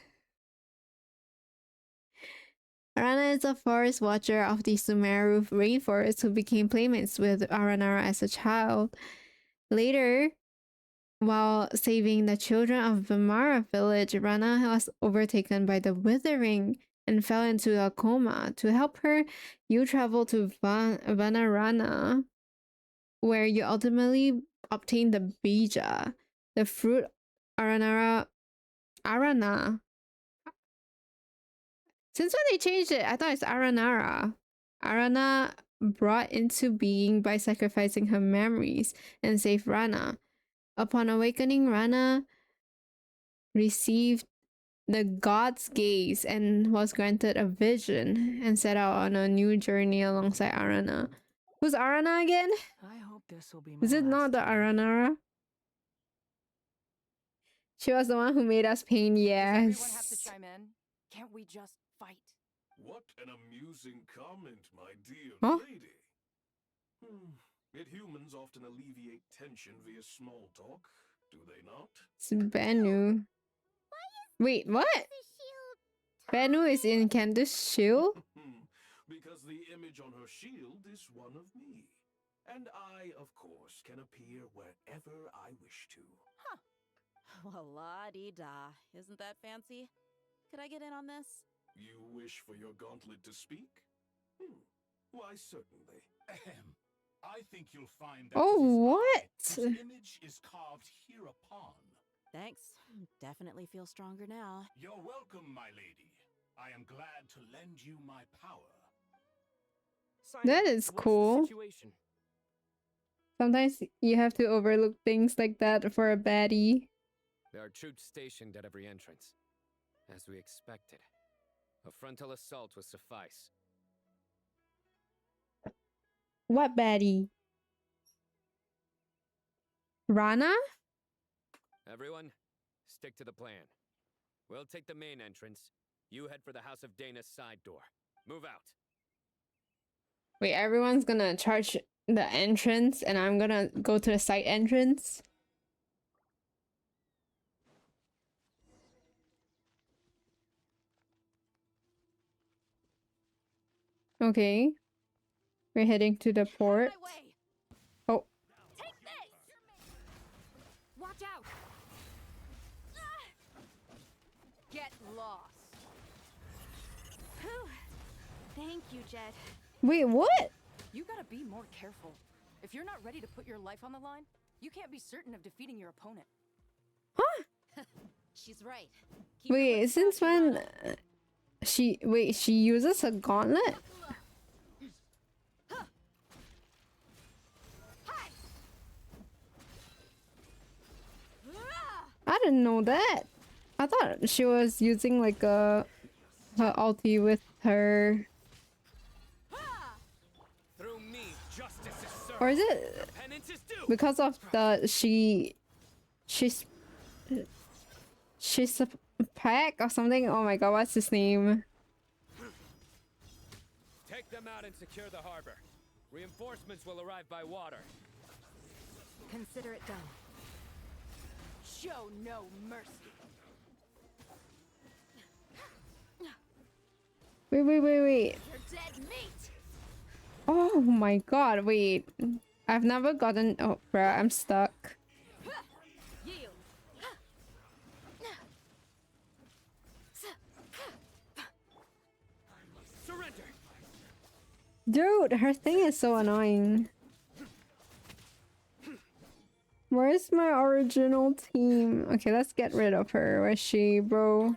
Arana is a forest watcher of the Sumeru rainforest who became playmates with Aranara as a child. Later, while saving the children of Vimara village, Rana was overtaken by the withering and fell into a coma. To help her, you travel to Vanarana, where you ultimately obtain the bija, the fruit Arana. Since when they changed it, I thought it's Aranara. Arana brought into being by sacrificing her memories and saved Rana. Upon awakening, Rana received the god's gaze and was granted a vision and set out on a new journey alongside Arana. Who's Arana again? I hope this will be my Is it not the Aranara? She was the one who made us pain, yes. Does everyone have to chime in? Can't we just fight? What an amusing comment, my dear Huh? lady. Yet humans often alleviate tension via small talk, do they not? It's Bennu. Wait, what? Bennu is in Candace's shield? Because the image on her shield is one of me. And I, of course, can appear wherever I wish to. Huh. Well, la-dee-da. Isn't that fancy? Could I get in on this? You wish for your gauntlet to speak? Why, certainly. Ahem. I think you'll find that Oh, it is what? I whose image is carved hereupon. Thanks. Definitely feel stronger now. You're welcome, my lady. I am glad to lend you my power. That is cool. Sometimes you have to overlook things like that for a baddie. There are troops stationed at every entrance. As we expected. A frontal assault will suffice. What baddie? Rana? Everyone, stick to the plan. We'll take the main entrance. You head for the House of Dana's side door. Move out. Wait, everyone's gonna charge the entrance and I'm gonna go to the side entrance? Okay. We're heading to the port. Oh. Take this! Watch out! Get lost. Whew. Thank you, Jet. Wait, what? You gotta be more careful. If you're not ready to put your life on the line, you can't be certain of defeating your opponent. Huh? She's right. Wait, since when she uses a gauntlet? I didn't know that. I thought she was using like her ulti with her. Through me, justice is served. Or is it because of the she's a pack or something? Oh my god, what's his name? Take them out and secure the harbor. Reinforcements will arrive by water. Consider it done. Show no mercy. Wait. You're dead meat! Oh my god, wait. I've never gotten. Oh, bruh, I'm stuck. Yield. Surrender. Dude, her thing is so annoying. Where's my original team? Okay, let's get rid of her. Where's she, bro?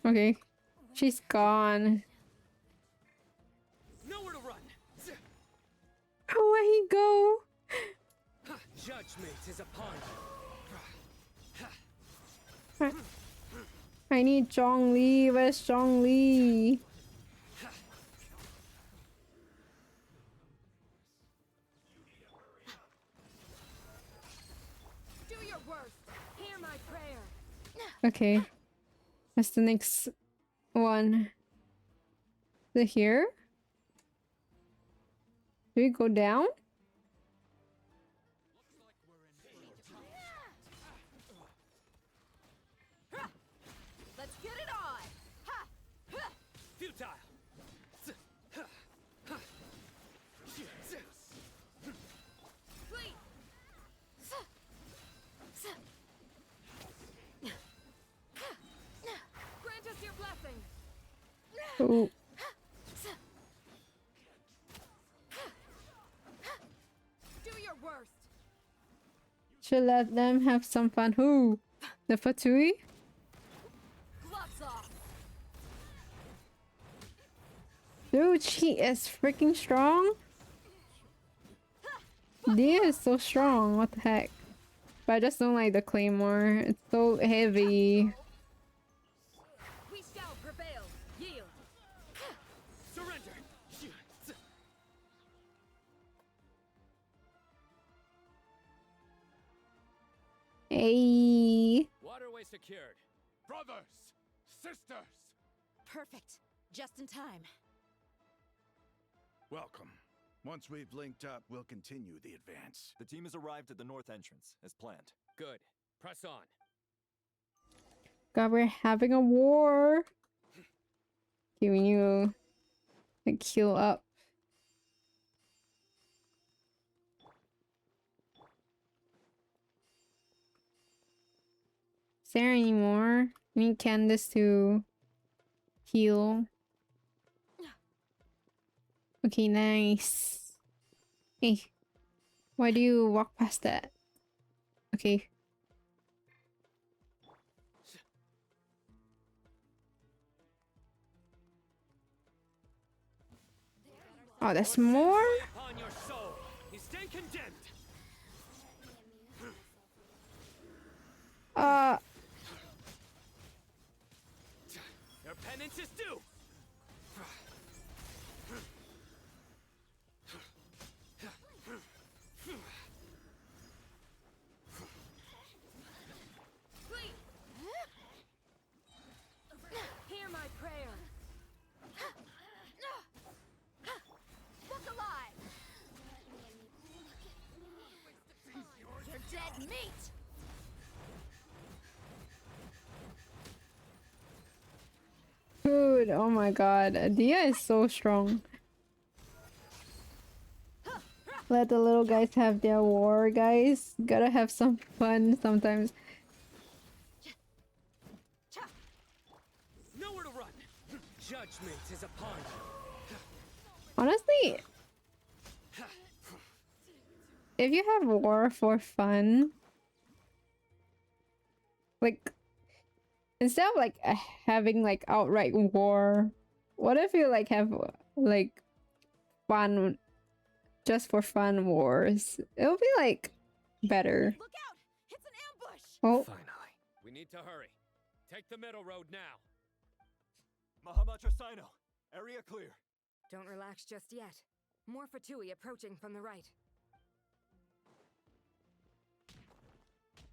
Okay. She's gone. Nowhere to run. Oh, where'd he go? Judgment is upon you. I need Zhongli. Where's Zhongli? Do your worst. Hear my prayer. Okay. What's the next one? Is it here? Do we go down? Let's get it on. Ha! Ha! Futile. Flee. Grant us your blessing. Oh. Do your worst. Should let them have some fun. Who? The Fatui? Gloves off. Dude, she is freaking strong. Dia is so strong. What the heck? But I just don't like the claymore. It's so heavy. We shall prevail. Yield. Surrender. Hey. Waterway secured. Brothers, sisters. Perfect. Just in time. Welcome. Once we've linked up, we'll continue the advance. The team has arrived at the north entrance, as planned. Good. Press on. God, we're having a war. Giving you a kill up. Is there any more? I need Candace to heal. Okay, nice. Hey, why do you walk past that? Okay. Oh, that's more? Upon your soul. You stand condemned. Your penance is due. Hear my prayer. Look alive. You're dead meat. Dude, oh my god. Dia is so strong. Let the little guys have their war, guys. Gotta have some fun sometimes. Nowhere to run. Judgment is upon you. Honestly, if you have war for fun, like, instead of like having like outright war, what if you like have like fun, just for fun wars? It'll be like better. Look out! It's an ambush. Oh, Finally. We need to hurry. Take the middle road now. Mahamatra Sino, area clear. Don't relax just yet. More Fatui approaching from the right.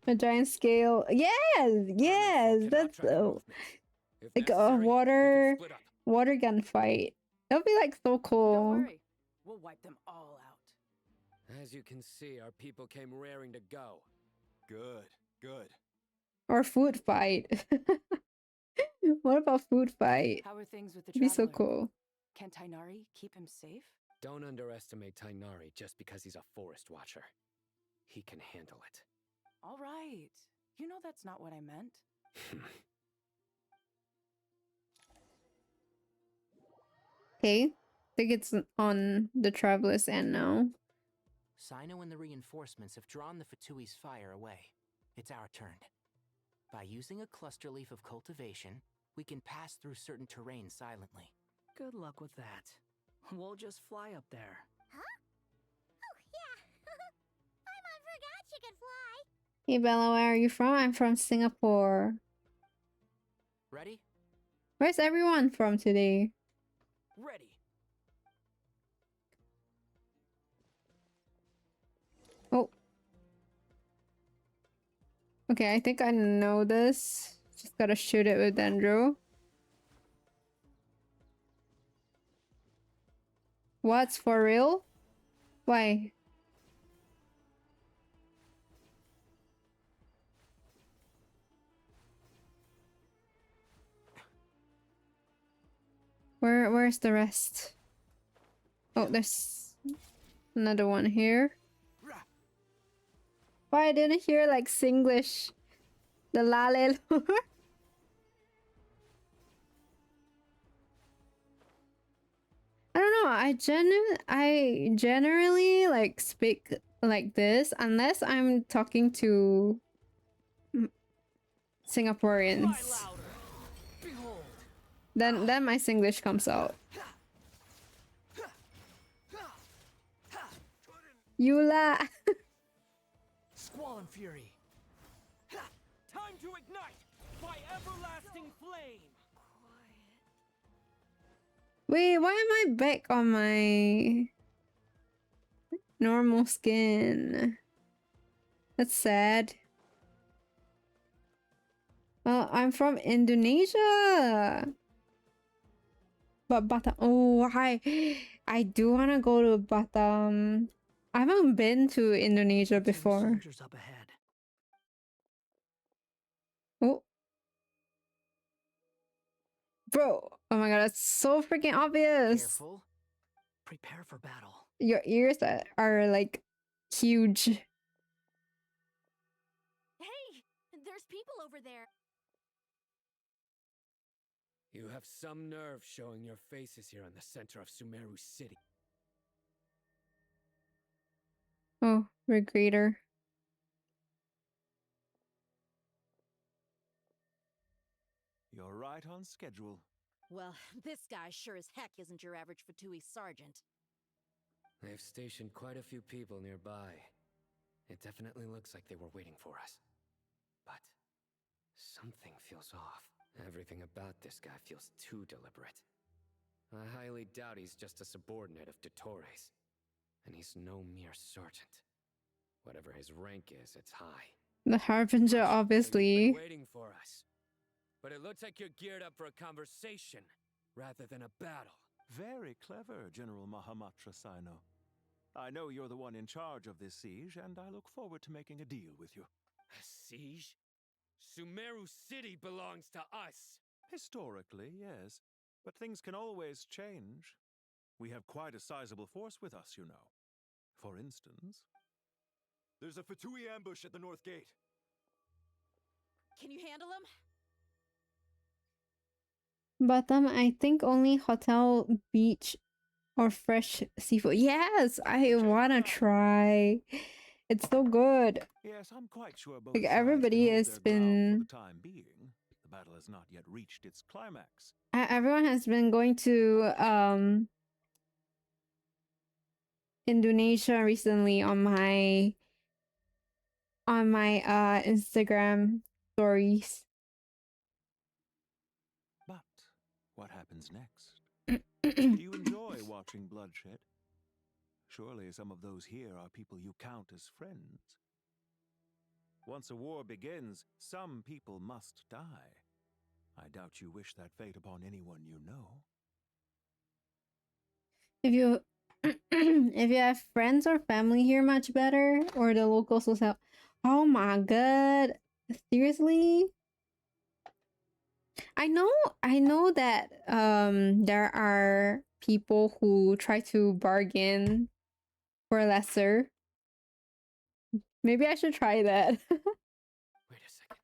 a giant scale. Yes, yes, that's like a water gun fight. It'll be like so cool. Don't worry. We'll wipe them all out. As you can see, our people came raring to go. Good, good. Or food fight. What about food fight? How are things with the It'd be so traveler? cool. Can Tainari keep him safe? Don't underestimate Tainari just because he's a forest watcher. He can handle it. All right. You know that's not what I meant. Okay, I think it's on the traveler's end now. Sino and the reinforcements have drawn the Fatui's fire away. It's our turn. By using a cluster leaf of cultivation, we can pass through certain terrain silently. Good luck with that. We'll just fly up there. Huh? Oh, yeah. I forgot you could fly. Hey Bella, where are you from? I'm from Singapore. Ready? Where's everyone from today? Ready. Oh. Okay, I think I know this. Just gotta shoot it with Dendro. What's for real? Why? Where's the rest? Oh, there's another one here. Why I didn't hear like Singlish? The lale. I don't know. I generally like speak like this unless I'm talking to Singaporeans. Then my Singlish comes out. Yula. Squall and fury. Time to ignite by everlasting flame. Wait, why am I back on my normal skin? That's sad. Well, I'm from Indonesia. But Batam. Oh, I do want to go to Batam. I haven't been to Indonesia before. Up ahead. Oh. Bro, oh my god, that's so freaking obvious. Careful. Prepare for battle. Your ears are like huge. Hey, there's people over there. You have some nerve showing your faces here in the center of Sumeru City. Oh, regreater. You're right on schedule. Well, this guy sure as heck isn't your average Fatui sergeant. They've stationed quite a few people nearby. It definitely looks like they were waiting for us. But something feels off. Everything about this guy feels too deliberate. I highly doubt he's just a subordinate of Dottore's. And he's no mere sergeant. Whatever his rank is, it's high. The Harbinger, obviously. Waiting for us. But it looks like you're geared up for a conversation rather than a battle. Very clever, General Mahamatra Sino. I know you're the one in charge of this siege, and I look forward to making a deal with you. A siege? Sumeru City belongs to us. Historically, yes. But things can always change. We have quite a sizable force with us, you know. For instance... There's a Fatui ambush at the north gate. Can you handle him? Batam, I think only hotel, beach, or fresh seafood. Yes, I wanna try. It's so good. Yes, I'm quite sure both Like sides everybody can hold has their ground been. for the time being. The battle has not yet reached its climax. Everyone has been going to Indonesia recently on my Instagram stories. But what happens next? Do you enjoy watching bloodshed? Surely some of those here are people you count as friends. Once a war begins, some people must die. I doubt you wish that fate upon anyone you know. If you if you have friends or family here, much better, or the locals will help. Oh my god, seriously? I know that there are people who try to bargain for lesser. Maybe I should try that. Wait a second.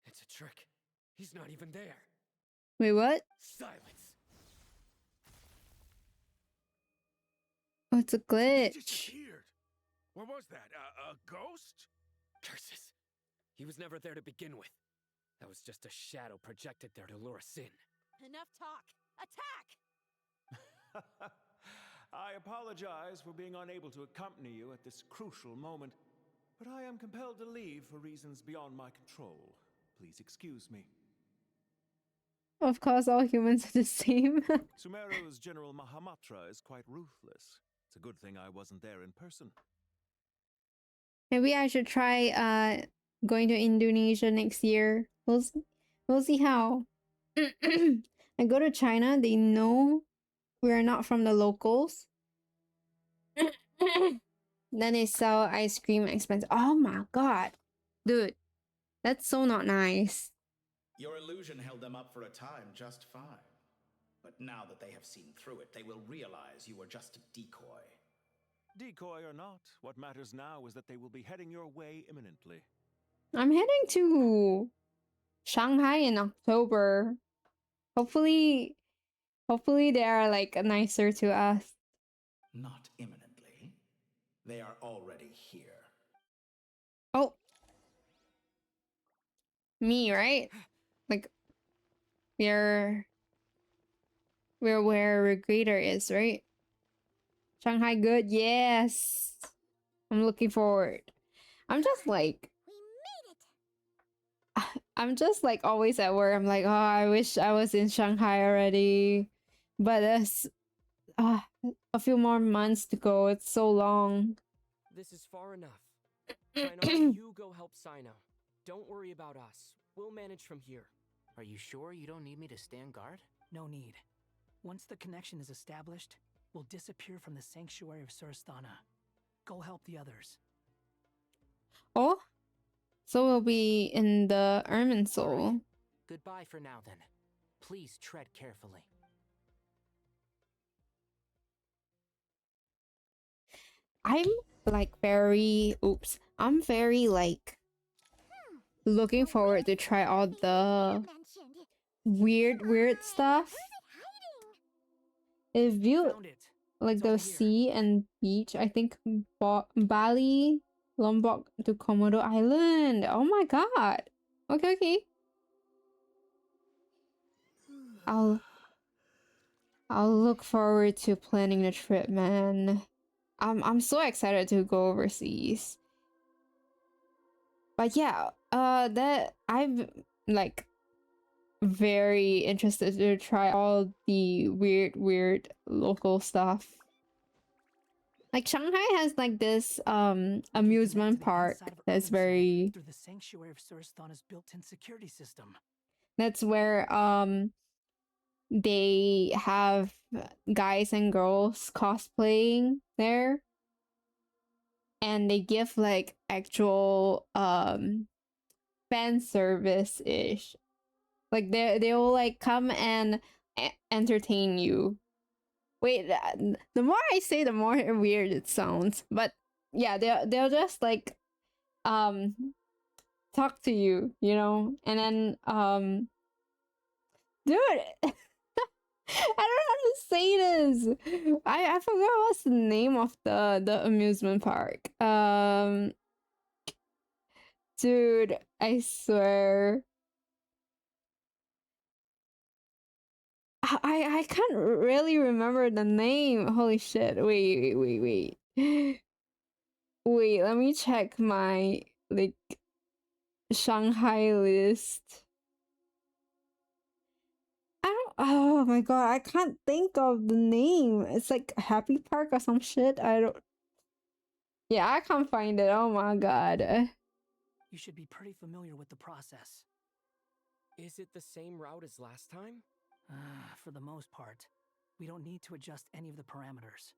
It's a trick. He's not even there. Wait, what? Silence. Oh, it's a He glitch. disappeared. What was that? A ghost? Curses. He was never there to begin with. That was just a shadow projected there to lure us in. Enough talk. Attack! I apologize for being unable to accompany you at this crucial moment, but I am compelled to leave for reasons beyond my control. Please excuse me. Of course, all humans are the same. Sumeru's General Mahamatra is quite ruthless. It's a good thing I wasn't there in person. Maybe I should try going to Indonesia next year. We'll see how. I go to China, they know we're not from the locals. Then they sell ice cream expensive. Oh my god. Dude, that's so not nice. Your illusion held them up for a time just fine. But now that they have seen through it, they will realize you were just a decoy. Decoy or not, what matters now is that they will be heading your way imminently. I'm heading to Shanghai in October. Hopefully they are like nicer to us. Not imminently. They are already here. Oh. Me, right? Like we're where Regrader is, right? Shanghai good, yes. I'm looking forward. I'm just like I'm just like always at work. I'm like, oh, I wish I was in Shanghai already. But there's a few more months to go. It's so long. This is far enough. Kainari, you go help Sino. Don't worry about us. We'll manage from here. Are you sure you don't need me to stand guard? No need. Once the connection is established, we'll disappear from the sanctuary of Surasthana. Go help the others. Oh? So we'll be in the Ermin Soul. Goodbye for now, then. Please tread carefully. I'm like very... Oops. I'm very like... looking forward to try all the weird stuff. If you... like the sea and beach, I think Bali, Lombok to Komodo Island. Oh my god. Okay. I'll look forward to planning the trip, man. I'm so excited to go overseas. But yeah, that I'm like very interested to try all the weird local stuff. Like Shanghai has like this amusement park that's very through the sanctuary of Surasthana's built-in security system. That's where they have guys and girls cosplaying there. And they give like actual fan service-ish. Like they will like come and entertain you. Wait, the more I say, the more weird it sounds. But yeah, they'll just like talk to you, you know, and then dude, I don't know how to say this. I forgot what's the name of the amusement park. Dude, I swear. I can't really remember the name. Holy shit. Wait. Wait, let me check my like Shanghai list. Oh my god, I can't think of the name. It's like Happy Park or some shit. Yeah, I can't find it. Oh my god. You should be pretty familiar with the process. Is it the same route as last time? For the most part. We don't need to adjust any of the parameters.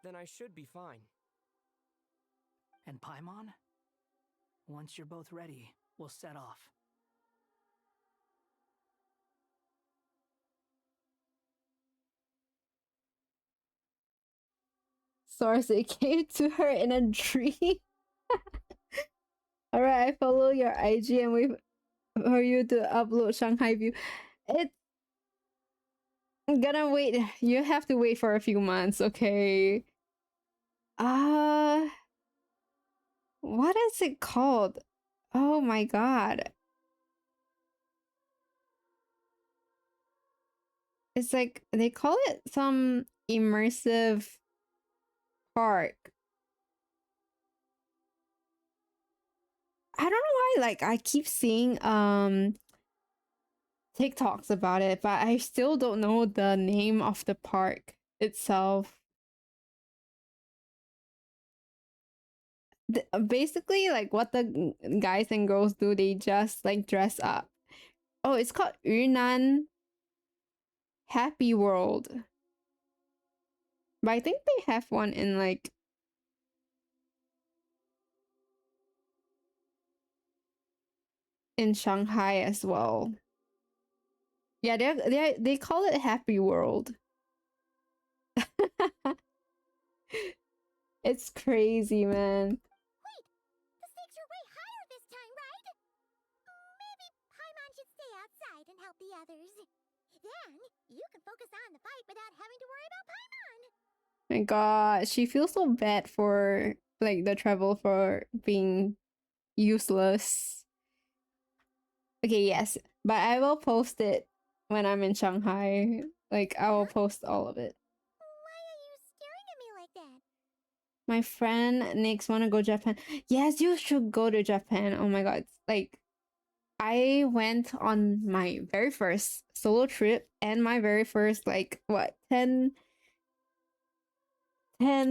Then I should be fine. And Paimon? Once you're both ready, we'll set off. Source, it came to her in a dream. Alright, I follow your IG and wait for you to upload Shanghai View. It's gonna wait. You have to wait for a few months, okay? What is it called? Oh my god. It's like they call it some immersive park. I don't know why, like I keep seeing TikToks about it, but I still don't know the name of the park itself. Basically, like what the guys and girls do, they just like dress up. Oh, it's called Yunnan Happy World. But I think they have one in like in Shanghai as well. Yeah, they call it Happy World. It's crazy, man. The stakes are way higher this time, right? Maybe Paimon should stay outside and help the others. Then you can focus on the fight without having to worry about Paimon. My god, she feels so bad for like the travel for being useless. Okay, yes, but I will post it when I'm in Shanghai. Like I will post all of it. Why are you staring at me like that? My friend Nick's wanna go Japan. Yes, you should go to Japan. Oh my god. Like I went on my very first solo trip and my very first like what 10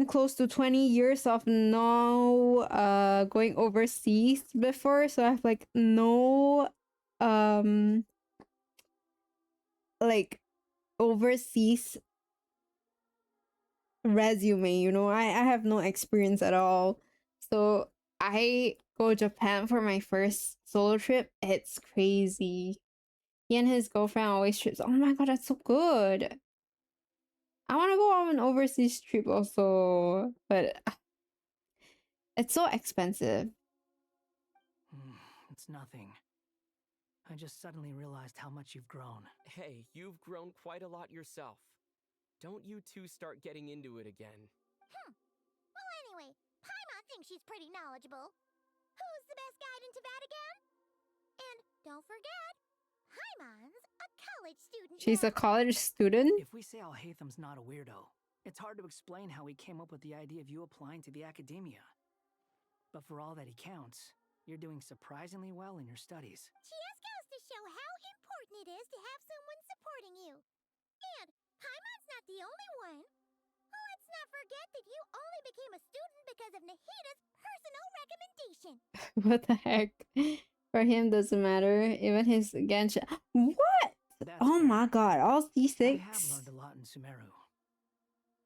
close to 20 years of no going overseas before, so I have like no like overseas resume, you know. I have no experience at all. So I go Japan for my first solo trip. It's crazy. He and his girlfriend always trips. Oh my god, that's so good. I want to go on an overseas trip also, but it's so expensive. It's nothing. I just suddenly realized how much you've grown. Hey, you've grown quite a lot yourself. Don't you two start getting into it again. Well, anyway, Paimon thinks she's pretty knowledgeable. Who's the best guide into Vatican? And don't forget, Paimon's a college student. She's a college student? If we say Alhatham's not a weirdo, it's hard to explain how he came up with the idea of you applying to the academia. But for all that he counts, you're doing surprisingly well in your studies. Just goes to show how important it is to have someone supporting you. And Paimon's not the only one. Let's not forget that you only became a student because of Nahida's personal recommendation. What the heck? For him doesn't matter. Even his Genshin. What? Oh my god, all C6? I have learned a lot in Sumeru.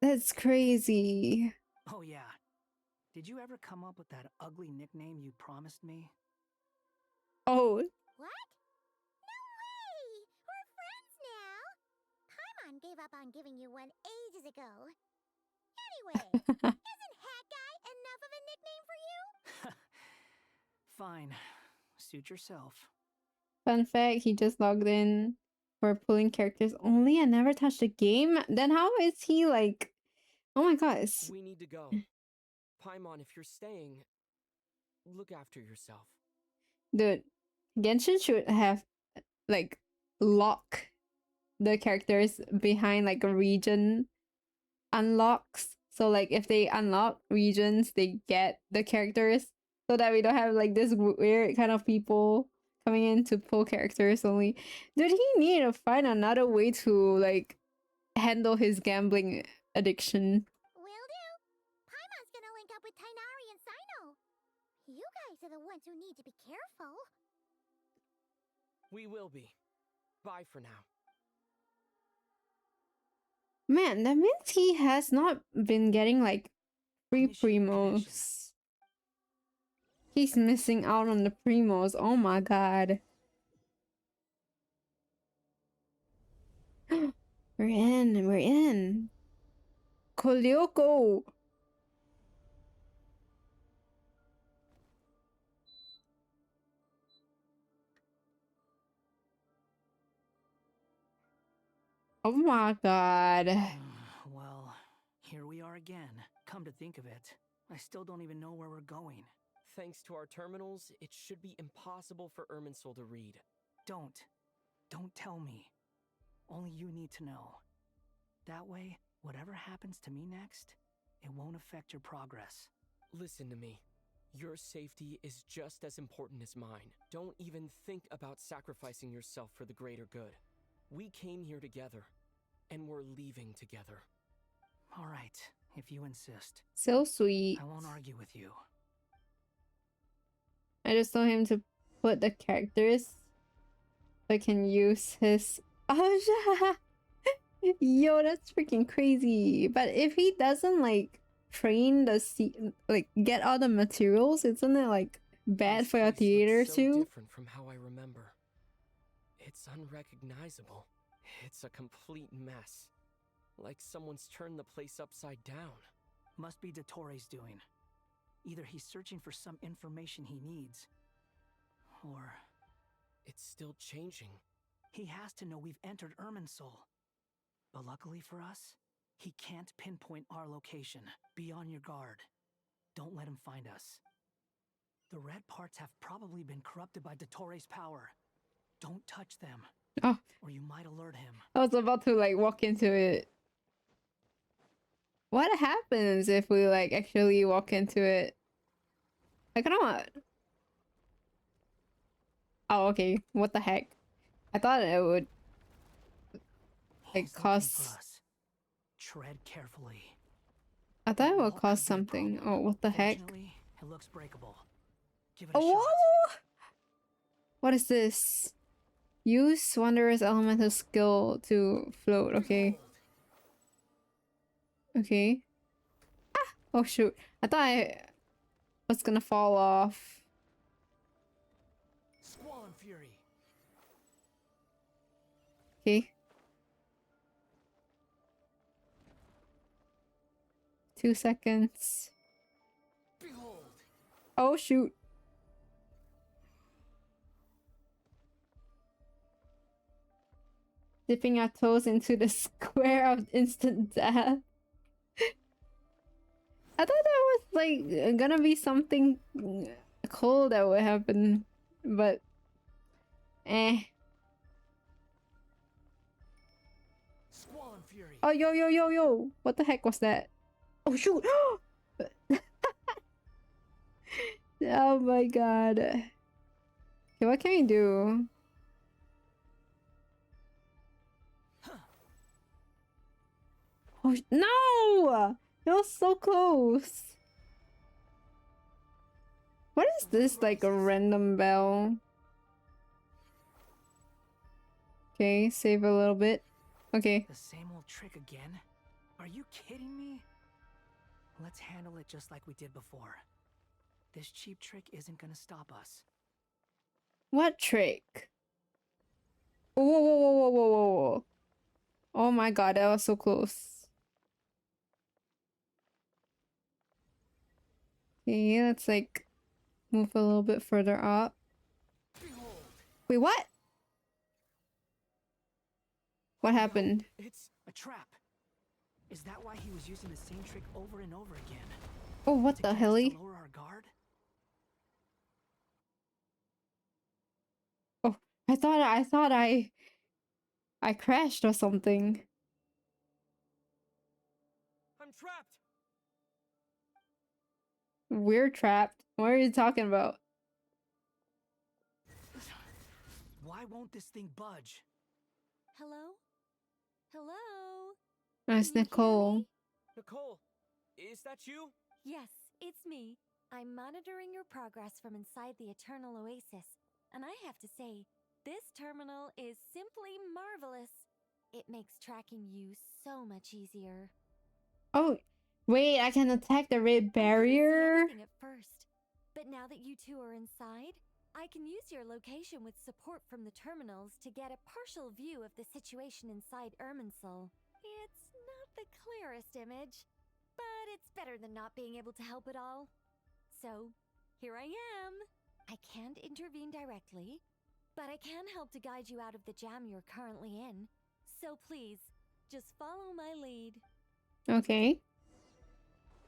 That's crazy. Oh yeah. Did you ever come up with that ugly nickname you promised me? Oh. What? No way! We're friends now! Paimon gave up on giving you one ages ago. Anyway, isn't Hat Guy enough of a nickname for you? Fine. Suit yourself. Fun fact, he just logged in for pulling characters only and never touched the game. Then how is he like... Oh my god. We need to go. Paimon, if you're staying, look after yourself. Dude, Genshin should have like lock the characters behind like a region unlocks. So like if they unlock regions, they get the characters, so that we don't have like this weird kind of people coming in to pull characters only. Dude, he need to find another way to like handle his gambling addiction. Will do. Paimon's gonna link up with Tainari and Sino. You guys are the ones who need to be careful. We will be. Bye for now. Man, that means he has not been getting like free primos. He's missing out on the primos. Oh my god. We're in. Kolyoko. Oh my god. Well, here we are again. Come to think of it, I still don't even know where we're going. Thanks to our terminals, it should be impossible for Irminsul to read. Don't tell me. Only you need to know. That way, whatever happens to me next, it won't affect your progress. Listen to me. Your safety is just as important as mine. Don't even think about sacrificing yourself for the greater good. We came here together, and we're leaving together. All right, if you insist. So sweet. I won't argue with you. I just told him to put the characters so I can use his. Oh, yo, that's freaking crazy. But if he doesn't like train like get all the materials, isn't it like bad for your theater so too? Different from how I remember. It's unrecognizable. It's a complete mess. Like someone's turned the place upside down. Must be Dottore's doing. Either he's searching for some information he needs, or... It's still changing. He has to know we've entered Irminsul. But luckily for us, he can't pinpoint our location. Be on your guard. Don't let him find us. The red parts have probably been corrupted by Dottore's power. Don't touch them. Oh. Or you might alert him. I was about to like walk into it. What happens if we like actually walk into it? I cannot. Oh, okay. What the heck? I thought it would like cost. Tread carefully. I thought it would cost something. Oh, what the heck? It looks breakable. Give it a Oh, shot. what is this? Use Wanderer's elemental skill to float. Okay. Okay. Ah! Oh shoot. I thought I was gonna fall off. Squall and Fury. Okay. 2 seconds. Behold. Oh shoot. Dipping our toes into the square of instant death. I thought that was like gonna be something cool that would happen, but eh. Squall and Fury. Oh yo, what the heck was that? Oh shoot. Oh my god. Okay, what can we do? Oh no! It was so close. What is this, like a random bell? Okay, save a little bit. Okay. The same old trick again? Are you kidding me? Let's handle it just like we did before. This cheap trick isn't gonna stop us. What trick? Whoa. Oh my god, that was so close. Okay, let's like move a little bit further up. Wait, what? What happened? It's a trap. Is that why he was using the same trick over and over again? Oh, what the hell? Lower our guard? Oh, I thought I crashed or something. I'm trapped. We're trapped. What are you talking about? Why won't this thing budge? Hello? Hello? It's Nicole. Nicole, is that you? Yes, it's me. I'm monitoring your progress from inside the Eternal Oasis, and I have to say, this terminal is simply marvelous. It makes tracking you so much easier. Oh, wait, I can attack the red barrier? I couldn't see anything at first, but now that you two are inside, I can use your location with support from the terminals to get a partial view of the situation inside Irminsul. It's not the clearest image, but it's better than not being able to help at all. So, here I am. I can't intervene directly, but I can help to guide you out of the jam you're currently in. So please, just follow my lead. Okay.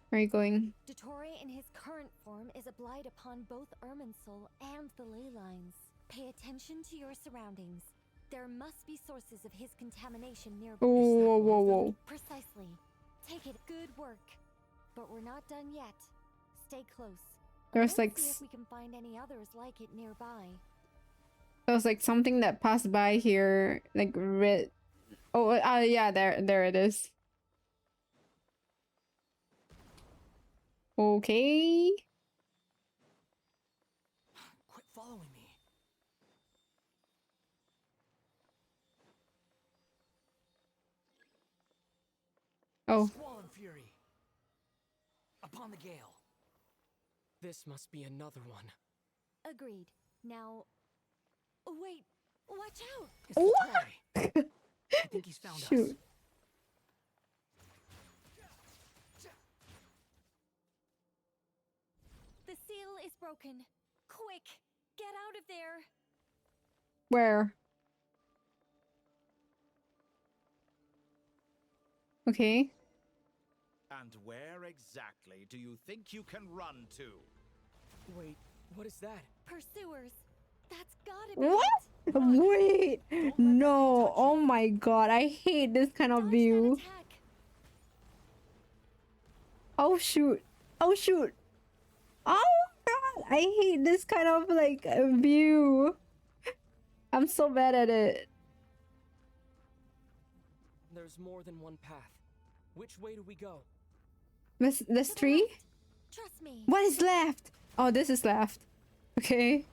Where are you going? Dottore in his current form is a blight upon both Irminsul and the ley lines. Pay attention to your surroundings. There must be sources of his contamination nearby. Whoa. Precisely. Take it. Good work. But we're not done yet. Stay close. There's like See if we can find any others like it nearby. there was like something that passed by here, like red. Oh, yeah, there it is. Okay. Quit following me. Oh. Squall and fury. Upon the gale. This must be another one. Agreed. Now, wait. Watch out. It's Dottore. I think he's found us. Shoot. The seal is broken. Quick, get out of there. Where? Okay. And where exactly do you think you can run to? Wait, what is that? Pursuers. That's gotta be What? Wait. No. Oh my god. I hate this kind of view. Oh shoot. Oh shoot. Oh god. I hate this kind of like view. I'm so bad at it. There's more than one path. Which way do we go? This tree? Trust me. What is left? Oh, this is left. Okay.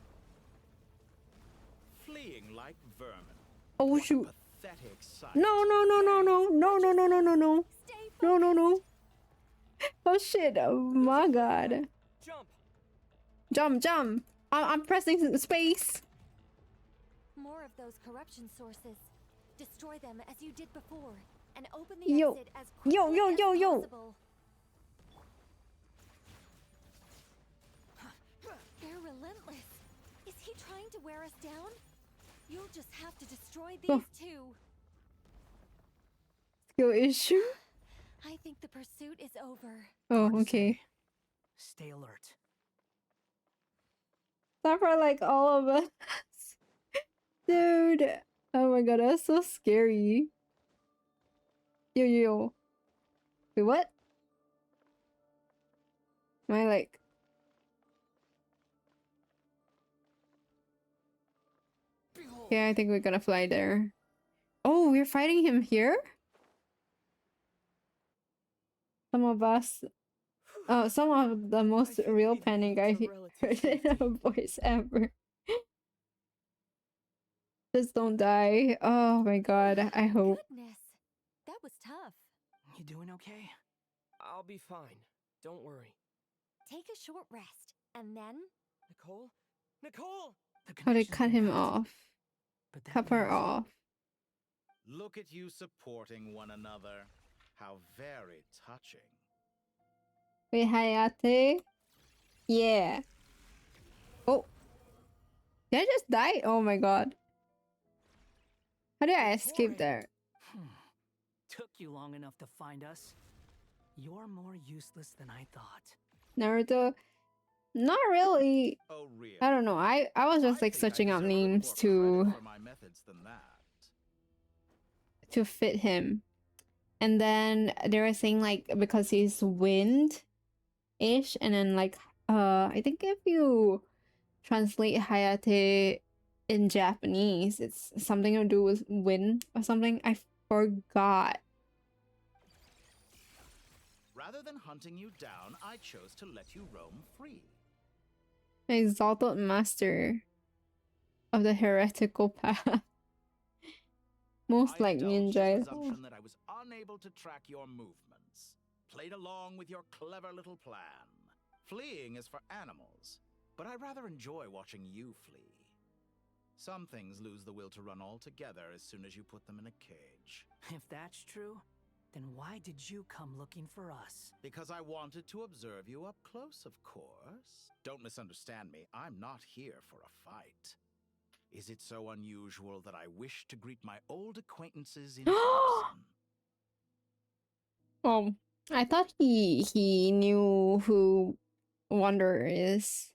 Fleeing like vermin. Oh shoot. Pathetic sight. No, no, no, no, no, no, no, no, no, no, no. No, no, no. Oh shit. Oh my god. Jump. Jump, jump. I'm pressing space. More of those corruption sources. Destroy them as you did before, and open the Yo. exit as quickly Yo. as possible. They're relentless. Is he trying to wear us down? You'll just have to destroy these two. Skill issue? I think the pursuit is over. Oh, okay. Stay alert. Not for like all of us. Dude. Oh my god, that's so scary. Yo. Wait, what? Am I like... Yeah, I think we're gonna fly there. Oh, we're fighting him here? Some of us... Oh, some of the most real panic I heard in a voice ever. Just don't die. Oh my god, I hope. Goodness, that was tough. You doing okay? I'll be fine. Don't worry. Take a short rest, and then... Nicole? Nicole! Oh, they cut him off. Cut her off. Look at you supporting one another. How very touching. Wait, Hayate? Yeah. Oh. Did I just die? Oh my god. How did I escape there? Took you long enough to find us. You're more useless than I thought. Naruto? Not really. Oh, really? I don't know. I was just like searching up names to For my methods than that. to fit him. And then they were saying like because he's wind-ish, and then like I think if you translate Hayate in Japanese, it's something to do with wind or something. I forgot. Rather than hunting you down, I chose to let you roam free. Exalted master of the heretical path. Most like ninja. Assumption that I was unable to track your movements. Played along with your clever little plan. Fleeing is for animals, but I rather enjoy watching you flee. Some things lose the will to run altogether as soon as you put them in a cage. If that's true, then why did you come looking for us? Because I wanted to observe you up close, of course. Don't misunderstand me. I'm not here for a fight. Is it so unusual that I wish to greet my old acquaintances in person? Oh, I thought he knew who Wanderer is.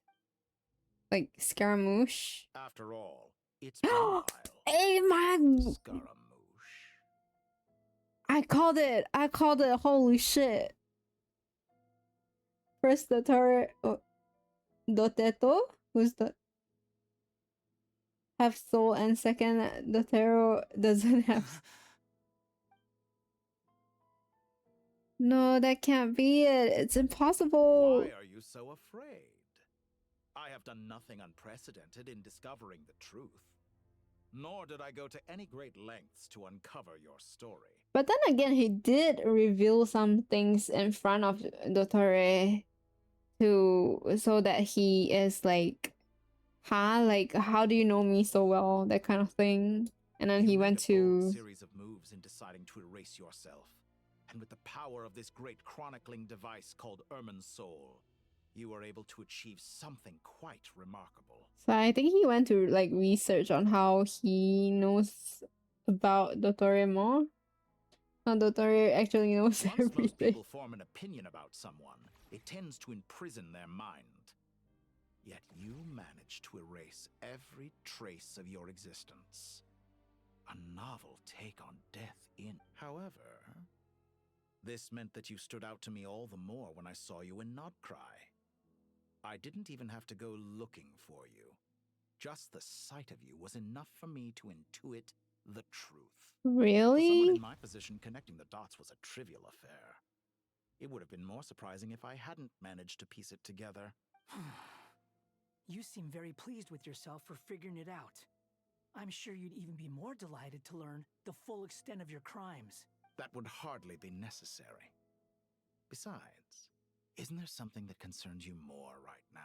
Like Scaramouche. After all, it's been a while. Hey man! I called it! Holy shit! First the turret. Oh. Doteto? Who's the have soul and second Dottore doesn't have. No, that can't be it. It's impossible. Why are you so afraid? I have done nothing unprecedented in discovering the truth. Nor did I go to any great lengths to uncover your story. But then again, he did reveal some things in front of Dottore so that he is like, huh? Like, how do you know me so well? That kind of thing. And then he went to Series of moves in deciding to erase yourself. And with the power of this great chronicling device called Ermin's Soul, you were able to achieve something quite remarkable. So I think he went to like research on how he knows about Dottore more. How Dottore actually knows Once most everything. people form an opinion about someone, it tends to imprison their mind. Yet you managed to erase every trace of your existence. A novel take on death in. However, this meant that you stood out to me all the more when I saw you in Nodcry. I didn't even have to go looking for you. Just the sight of you was enough for me to intuit the truth. Really? For someone in my position, connecting the dots was a trivial affair. It would have been more surprising if I hadn't managed to piece it together. You seem very pleased with yourself for figuring it out. I'm sure you'd even be more delighted to learn the full extent of your crimes. That would hardly be necessary. Besides, isn't there something that concerns you more right now?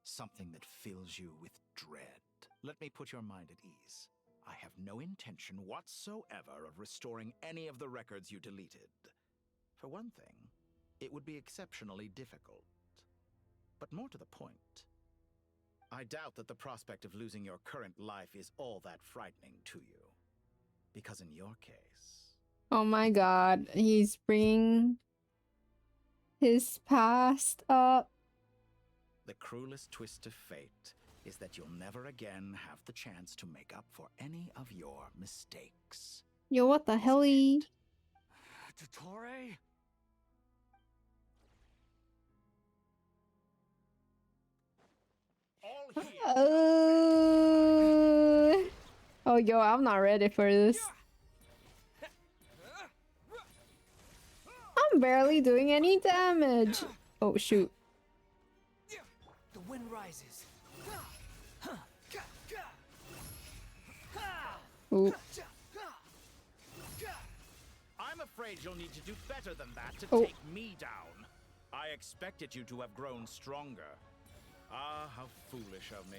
Something that fills you with dread? Let me put your mind at ease. I have no intention whatsoever of restoring any of the records you deleted. For one thing, it would be exceptionally difficult. But more to the point, I doubt that the prospect of losing your current life is all that frightening to you. Because in your case... Oh my god, he's bringing his past up. The cruelest twist of fate is that you'll never again have the chance to make up for any of your mistakes. Yo, what the helly? Dottore? Oh, yo, I'm not ready for this. I'm barely doing any damage. Oh, shoot. The wind rises. Ooh. I'm afraid you'll need to do better than that to Oh. take me down. I expected you to have grown stronger. Ah, how foolish of me.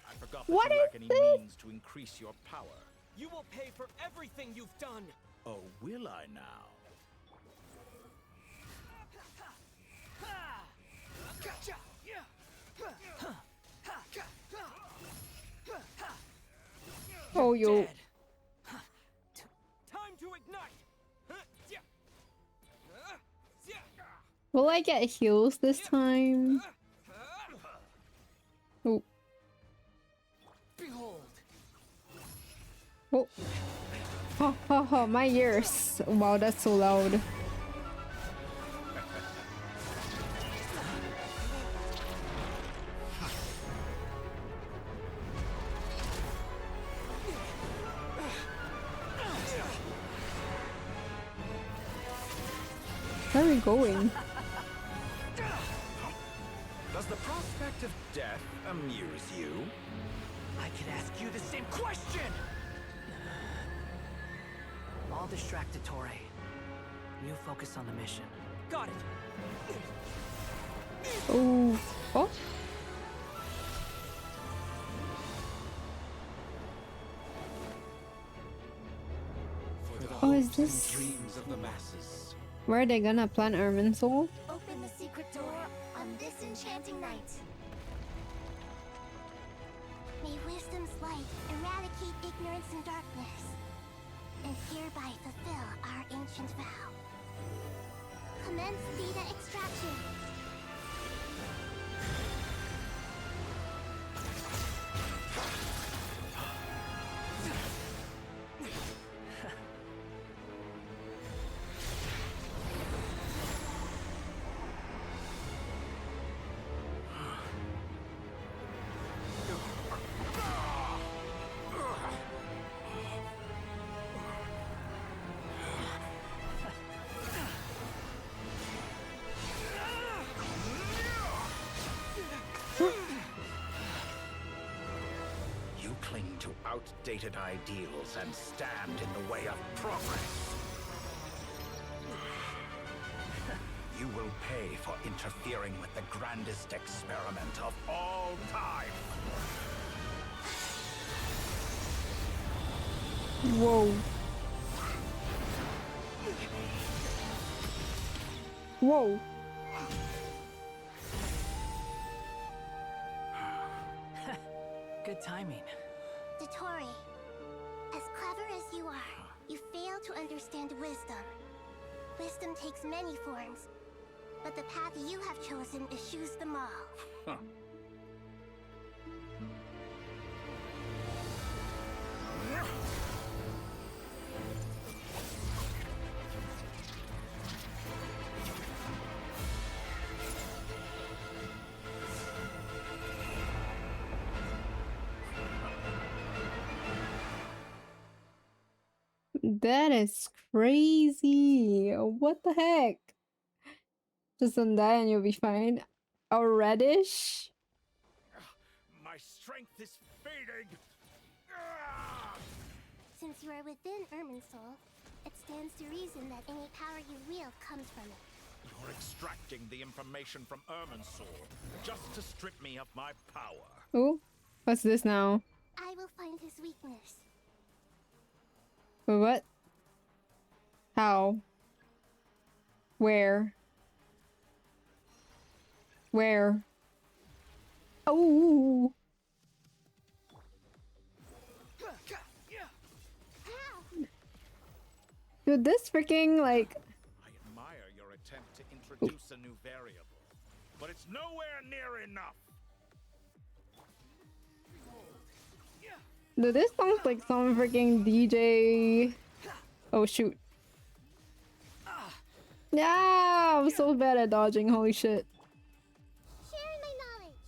I forgot that What you is lack any this? means to increase your power. You will pay for everything you've done. Oh, will I now? Oh, yo. Dead. Time to ignite. Will I get heals this time? Oh. Behold. Oh. Oh, oh, oh, my ears. Wow, that's so loud. Where are we going? Does the prospect of death amuse you? I could ask you the same question! I'll distract Dottore. You focus on the mission. Got it. Oh. Oh. Oh, is this Dreams of the masses. where are they gonna plant Ermin's soul? Open the secret door on this enchanting night. May wisdom's light eradicate ignorance and darkness, and hereby fulfill our ancient vow. Commence data extraction. cling to outdated ideals and stand in the way of progress. You will pay for interfering with the grandest experiment of all time. Whoa. Whoa. Good timing. Dottore, as clever as you are, you fail to understand wisdom. Wisdom takes many forms, but the path you have chosen eschews them all. Huh. That is crazy. What the heck? Just don't die and you'll be fine. A reddish? My strength is fading. Since you are within Irminsul, it stands to reason that any power you wield comes from it. You're extracting the information from Irminsul just to strip me of my power. Oh, what's this now? I will find his weakness. What? How? Where? Where? Oh! Dude, this freaking, like... I admire your attempt to introduce a new variable, but it's nowhere near enough. Dude, this sounds like some freaking DJ... Oh, shoot. Yeah, I'm so bad at dodging, holy shit. Share my knowledge.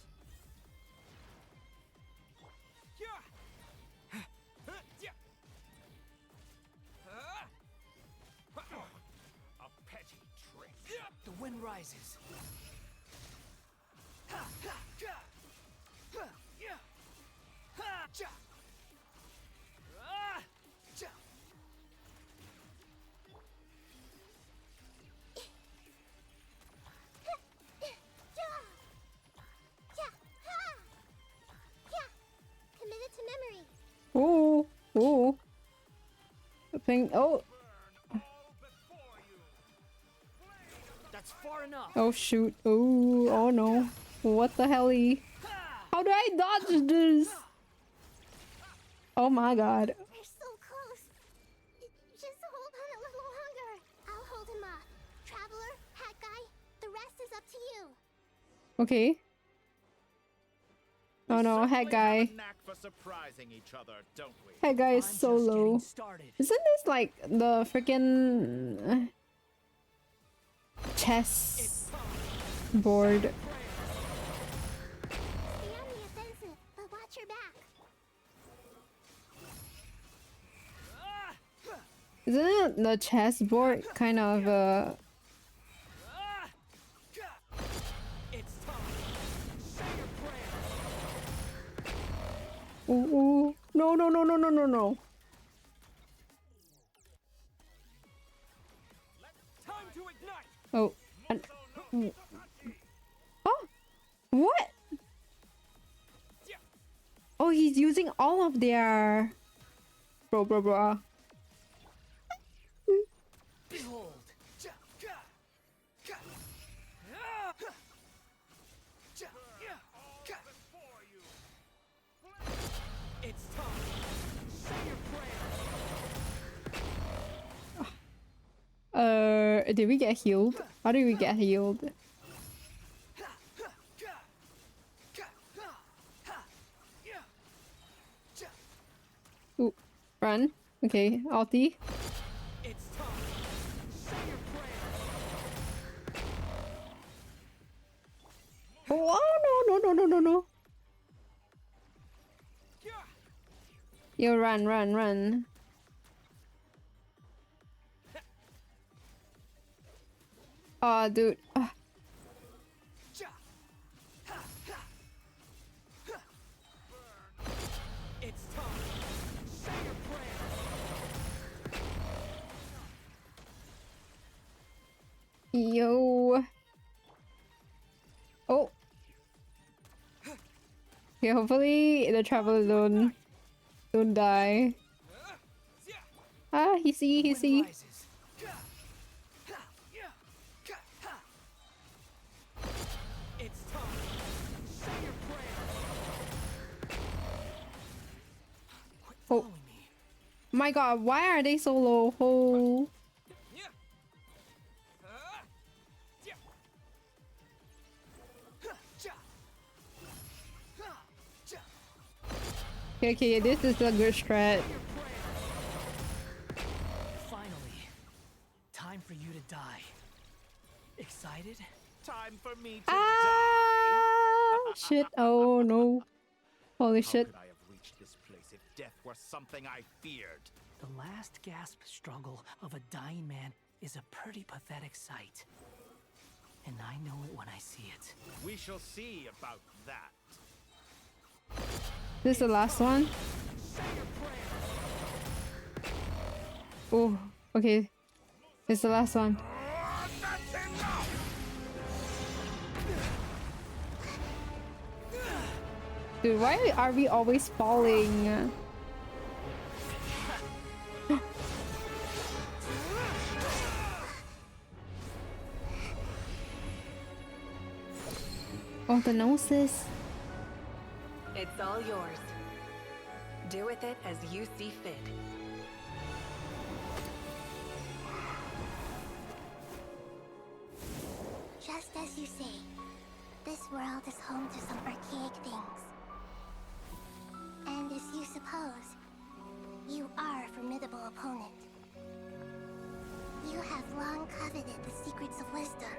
A petty trick. The wind rises. Committed to memory. Oh, oh. Thing. Oh. That's far enough. Oh shoot. Oh, oh no. What the helly? How do I dodge this? Oh my god. We're so close. Just hold on a little longer. I'll hold him off. Traveler, hat guy, the rest is up to you. Okay. Oh no, head guy. Knack for surprising each other, don't we? Head guy is so low. Isn't this like the freaking chess board? Stay on the offensive, but watch your back. Isn't the chess board kind of Ooh, ooh. No, no, no, no, no, no, no. Oh. And, oh. What? Oh, he's using all of their... Bro. Behold. It's time. Say your prayer. Did we get healed? How did we get healed? Ooh, run. Okay, ulti. It's time. Say your prayer. Oh, no. Yo, run. Oh, dude. It's time. Say your prayer. Yo. Oh. Okay, hopefully the traveler don't die. Ah, he see. It's time. Say your prayer. Oh. My god, why are they so low? Oh. Okay, this is a good strat. Finally, time for you to die. Excited? Time for me to Ah, shit. Oh no. Holy How shit. could I have reached this place if death were something I feared? The last gasp struggle of a dying man is a pretty pathetic sight. And I know it when I see it. We shall see about that. This is the last one. Oh, okay. It's the last one. Dude, why are we always falling? Oh, the noses. It's all yours. Do with it as you see fit. Just as you say, this world is home to some archaic things. And as you suppose, you are a formidable opponent. You have long coveted the secrets of wisdom.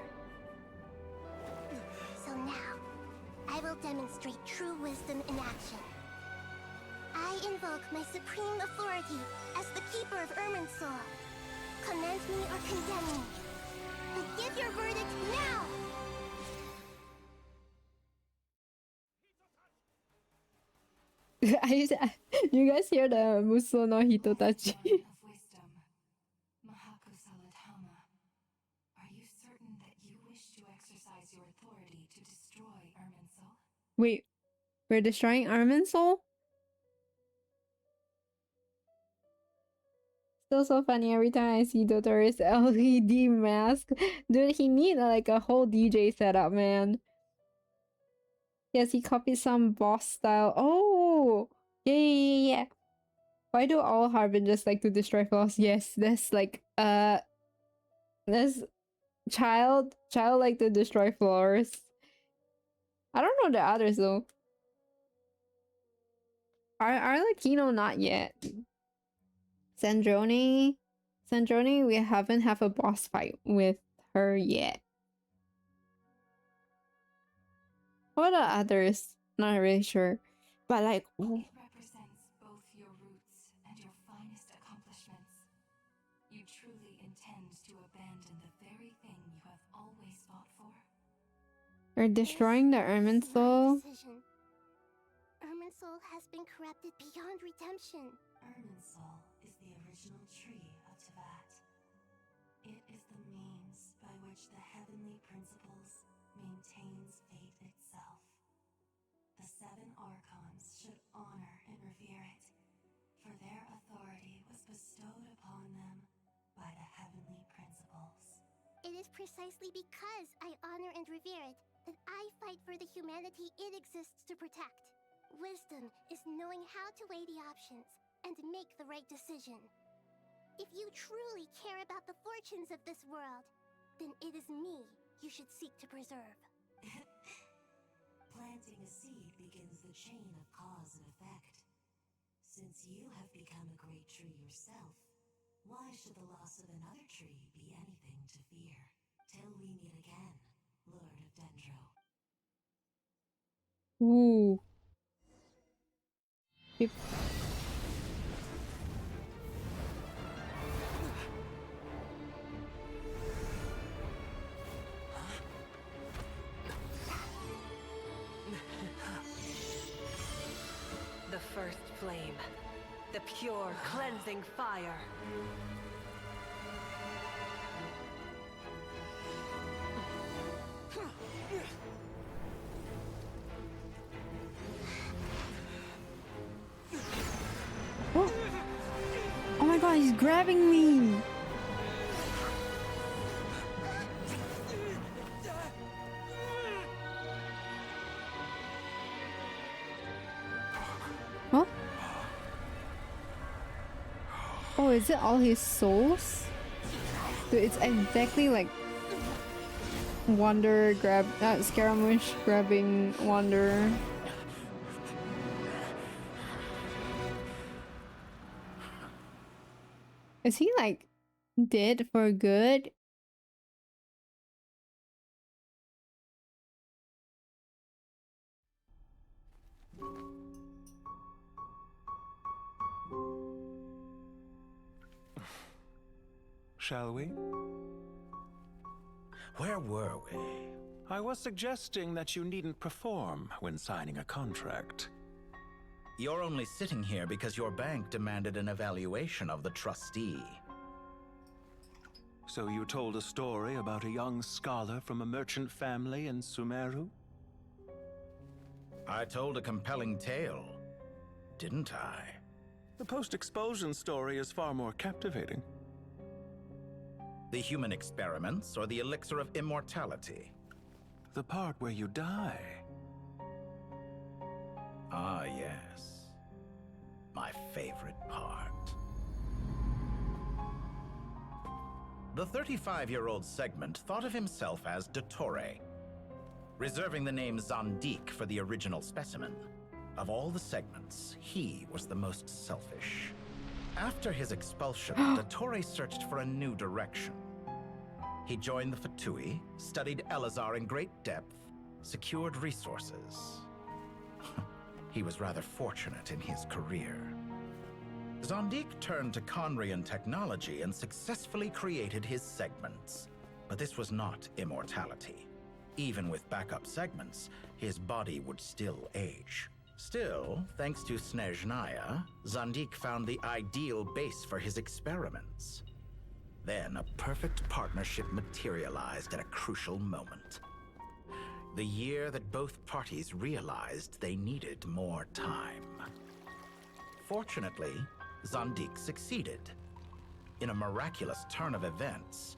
So now, I will demonstrate true wisdom in action. I invoke my supreme authority as the keeper of Irminsul. Command me or condemn me. And give your verdict now! You guys hear the Muso no Hitotachi? Are you certain that you wish to exercise your authority to destroy Irminsul? Wait, we're destroying Irminsul? Still so funny every time I see Dottore's LED mask. Dude, he need like a whole DJ setup, man. Yes, he copied some boss style. Oh, yeah. Why do all harbingers like to destroy flaws? Yes, that's like that's child like to destroy floors. I don't know the others though. Arlecchino not yet. Sandrone, we haven't have a boss fight with her yet. What are others? Not really sure, but like. Ooh. It represents both your roots and your finest accomplishments. You truly intend to abandon the very thing you have always fought for. We're destroying the Irminsul. Irminsul has been corrupted beyond redemption. Irminsul is the original tree of Tevat. It is the means by which the heavenly principles maintains fate itself. The 7 Archons should honor and revere it, for their authority was bestowed upon them by the heavenly principles. It is precisely because I honor and revere it that I fight for the humanity it exists to protect. Wisdom is knowing how to weigh the options and make the right decision. If you truly care about the fortunes of this world, then it is me you should seek to preserve. Planting a seed begins the chain of cause and effect. Since you have become a great tree yourself, why should the loss of another tree be anything to fear? Till we meet again, Lord of Dendro. Ooh. Yep. The first flame. The pure, cleansing fire. Oh. Oh my god, he's grabbing me! Huh? Oh, is it all his souls? Dude, it's exactly like Scaramouche grabbing Wanderer. Is he like dead for good? Shall we? Where were we? I was suggesting that you needn't perform when signing a contract. You're only sitting here because your bank demanded an evaluation of the trustee. So you told a story about a young scholar from a merchant family in Sumeru? I told a compelling tale, didn't I? The post-expulsion story is far more captivating. The human experiments or the elixir of immortality? The part where you die. Ah, yes. My favorite part. The 35-year-old Segment thought of himself as Dottore, reserving the name Zondique for the original specimen. Of all the segments, he was the most selfish. After his expulsion, Dottore searched for a new direction. He joined the Fatui, studied Elazar in great depth, secured resources. He was rather fortunate in his career. Zondique turned to Conrian technology and successfully created his segments. But this was not immortality. Even with backup segments, his body would still age. Still, thanks to Snezhnaya, Zondique found the ideal base for his experiments. Then a perfect partnership materialized at a crucial moment. The year that both parties realized they needed more time. Fortunately, Zondique succeeded. In a miraculous turn of events,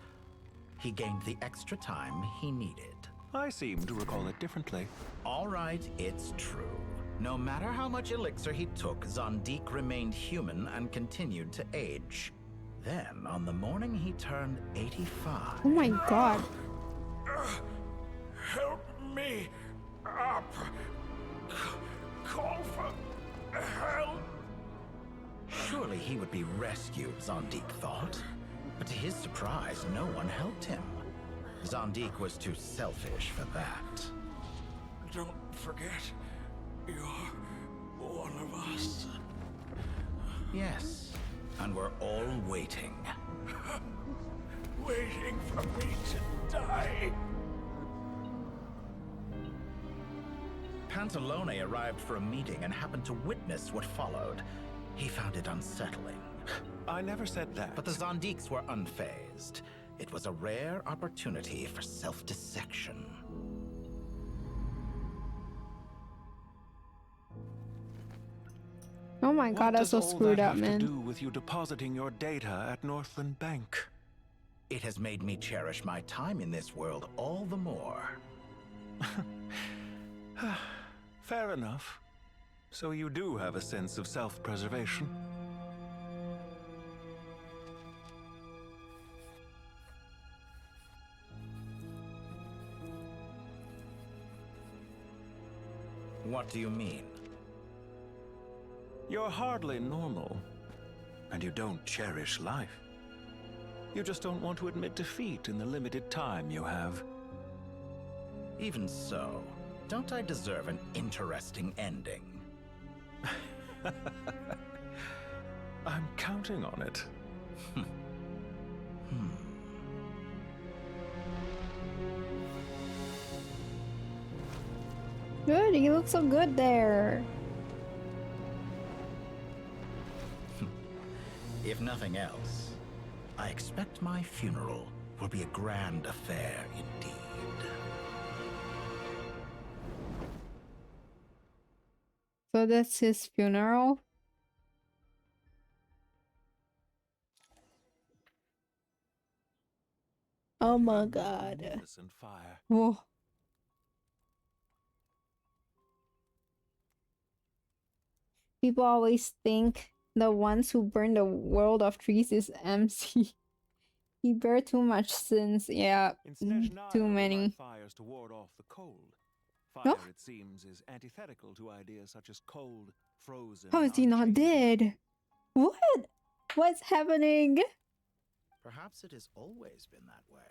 he gained the extra time he needed. I seem to recall it differently. All right, it's true. No matter how much elixir he took, Zondique remained human and continued to age. Then, on the morning he turned 85... Oh my god. Help me up. Call for help. Surely he would be rescued, Zondique thought. But to his surprise, no one helped him. Zondique was too selfish for that. Don't forget, you're one of us. Yes, and we're all waiting. Waiting for me to die. Pantalone arrived for a meeting and happened to witness what followed. He found it unsettling. I never said that. But the Zondiques were unfazed. It was a rare opportunity for self-dissection. Oh my god, that's so screwed up, man. What does all that have to do with you depositing your data at Northland Bank? It has made me cherish my time in this world all the more. Fair enough. So you do have a sense of self-preservation. What do you mean? You're hardly normal, and you don't cherish life. You just don't want to admit defeat in the limited time you have. Even so, don't I deserve an interesting ending? I'm counting on it. Good, he looks so good there. If nothing else, I expect my funeral will be a grand affair indeed. So that's his funeral? Oh my god. Magnificent fire. Whoa. People always think the ones who burn the world of trees is MC. He bear too much sins. Yeah, too many. Fires to ward off the cold. Fire, Oh? it seems, is antithetical to ideas such as cold, frozen. How is he not dead? What? What's happening? Perhaps it has always been that way.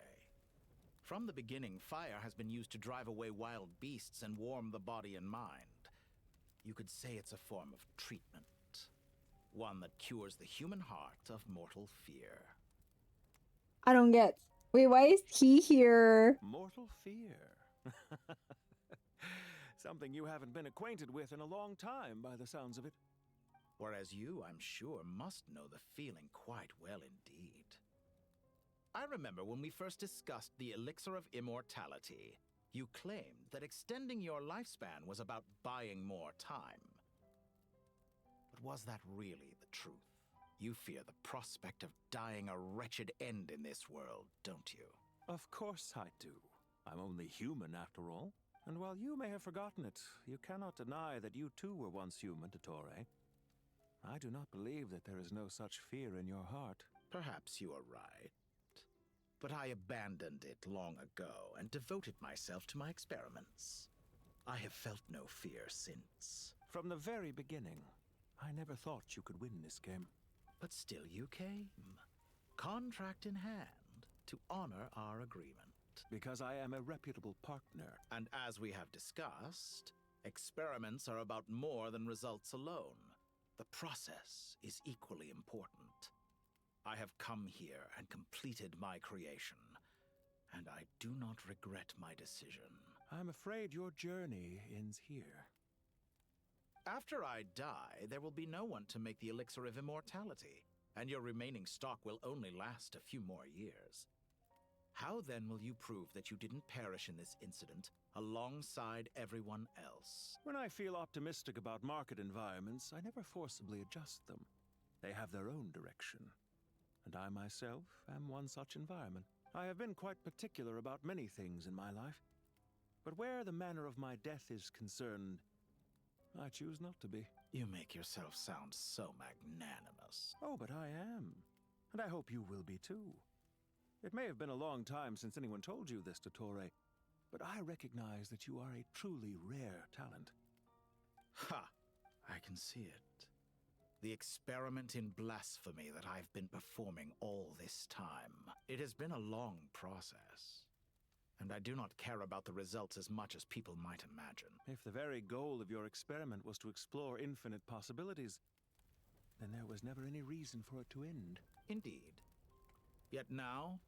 From the beginning, fire has been used to drive away wild beasts and warm the body and mind. You could say it's a form of treatment. One that cures the human heart of mortal fear. I don't get. Wait, why is he here? Mortal fear. Something you haven't been acquainted with in a long time, by the sounds of it. Whereas you, I'm sure, must know the feeling quite well indeed. I remember when we first discussed the elixir of immortality, you claimed that extending your lifespan was about buying more time. But was that really the truth? You fear the prospect of dying a wretched end in this world, don't you? Of course I do. I'm only human after all. And while you may have forgotten it, you cannot deny that you too were once human, Dottore. I do not believe that there is no such fear in your heart. Perhaps you are right. But I abandoned it long ago and devoted myself to my experiments. I have felt no fear since. From the very beginning, I never thought you could win this game. But still you came, contract in hand, to honor our agreement. Because I am a reputable partner. And as we have discussed, experiments are about more than results alone. The process is equally important. I have come here and completed my creation, and I do not regret my decision. I'm afraid your journey ends here. After I die, there will be no one to make the elixir of immortality, and your remaining stock will only last a few more years. How then will you prove that you didn't perish in this incident alongside everyone else? When I feel optimistic about market environments, I never forcibly adjust them. They have their own direction. And I myself am one such environment. I have been quite particular about many things in my life. But where the manner of my death is concerned, I choose not to be. You make yourself sound so magnanimous. Oh, but I am. And I hope you will be too. It may have been a long time since anyone told you this, Dottore, but I recognize that you are a truly rare talent. Ha! I can see it. The experiment in blasphemy that I've been performing all this time. It has been a long process. And I do not care about the results as much as people might imagine. If the very goal of your experiment was to explore infinite possibilities, then there was never any reason for it to end. Indeed. Yet now,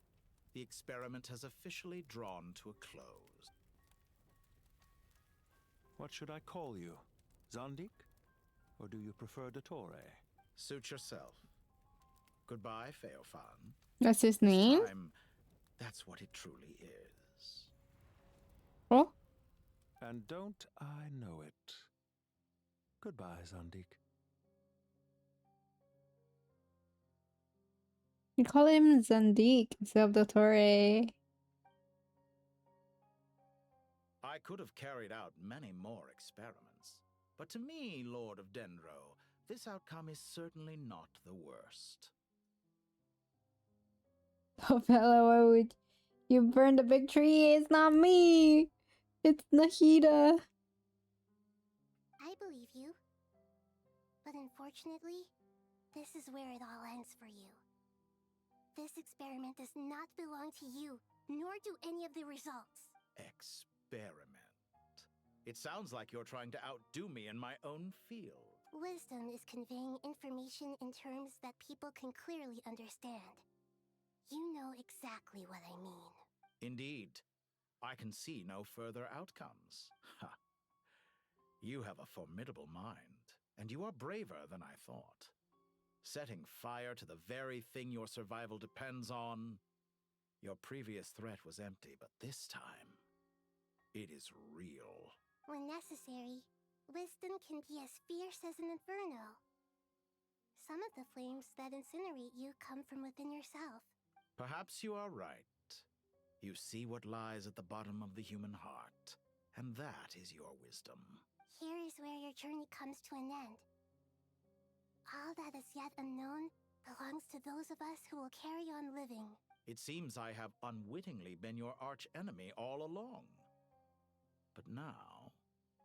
the experiment has officially drawn to a close. What should I call you? Zandik? Or do you prefer Dottore? Suit yourself. Goodbye, Feofan. That's his name? This time, that's what it truly is. Oh? And don't I know it? Goodbye, Zandik. You call him Zandik instead of Dottore. I could have carried out many more experiments, but to me, Lord of Dendro, this outcome is certainly not the worst. Oh, Bella, why would you burn the big tree? It's not me! It's Nahida. I believe you. But unfortunately, this is where it all ends for you. This experiment does not belong to you, nor do any of the results. Experiment. It sounds like you're trying to outdo me in my own field. Wisdom is conveying information in terms that people can clearly understand. You know exactly what I mean. Indeed. I can see no further outcomes. Ha. You have a formidable mind, and you are braver than I thought. setting fire to the very thing your survival depends on. Your previous threat was empty, but this time, it is real. When necessary, wisdom can be as fierce as an inferno. Some of the flames that incinerate you come from within yourself. Perhaps you are right. You see what lies at the bottom of the human heart, and that is your wisdom. Here is where your journey comes to an end. All that is yet unknown belongs to those of us who will carry on living. It seems I have unwittingly been your arch enemy all along. But now,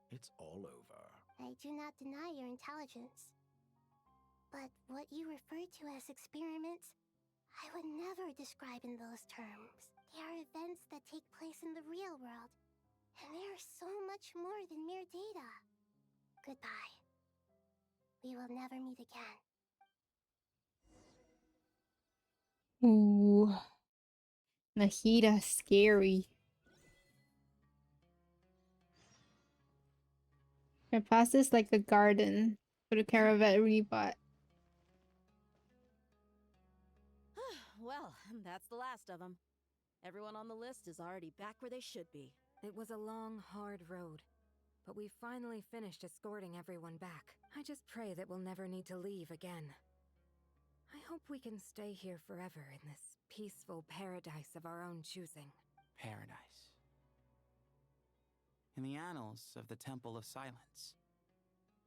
it's all over. I do not deny your intelligence. But what you refer to as experiments, I would never describe in those terms. They are events that take place in the real world, and they are so much more than mere data. Goodbye. We will never meet again. Ooh. Nahida, scary. Her past is like a garden for the caravan rebot. Well, that's the last of them. Everyone on the list is already back where they should be. It was a long, hard road, but we finally finished escorting everyone back. I just pray that we'll never need to leave again. I hope we can stay here forever in this peaceful paradise of our own choosing. Paradise. In the annals of the Temple of Silence,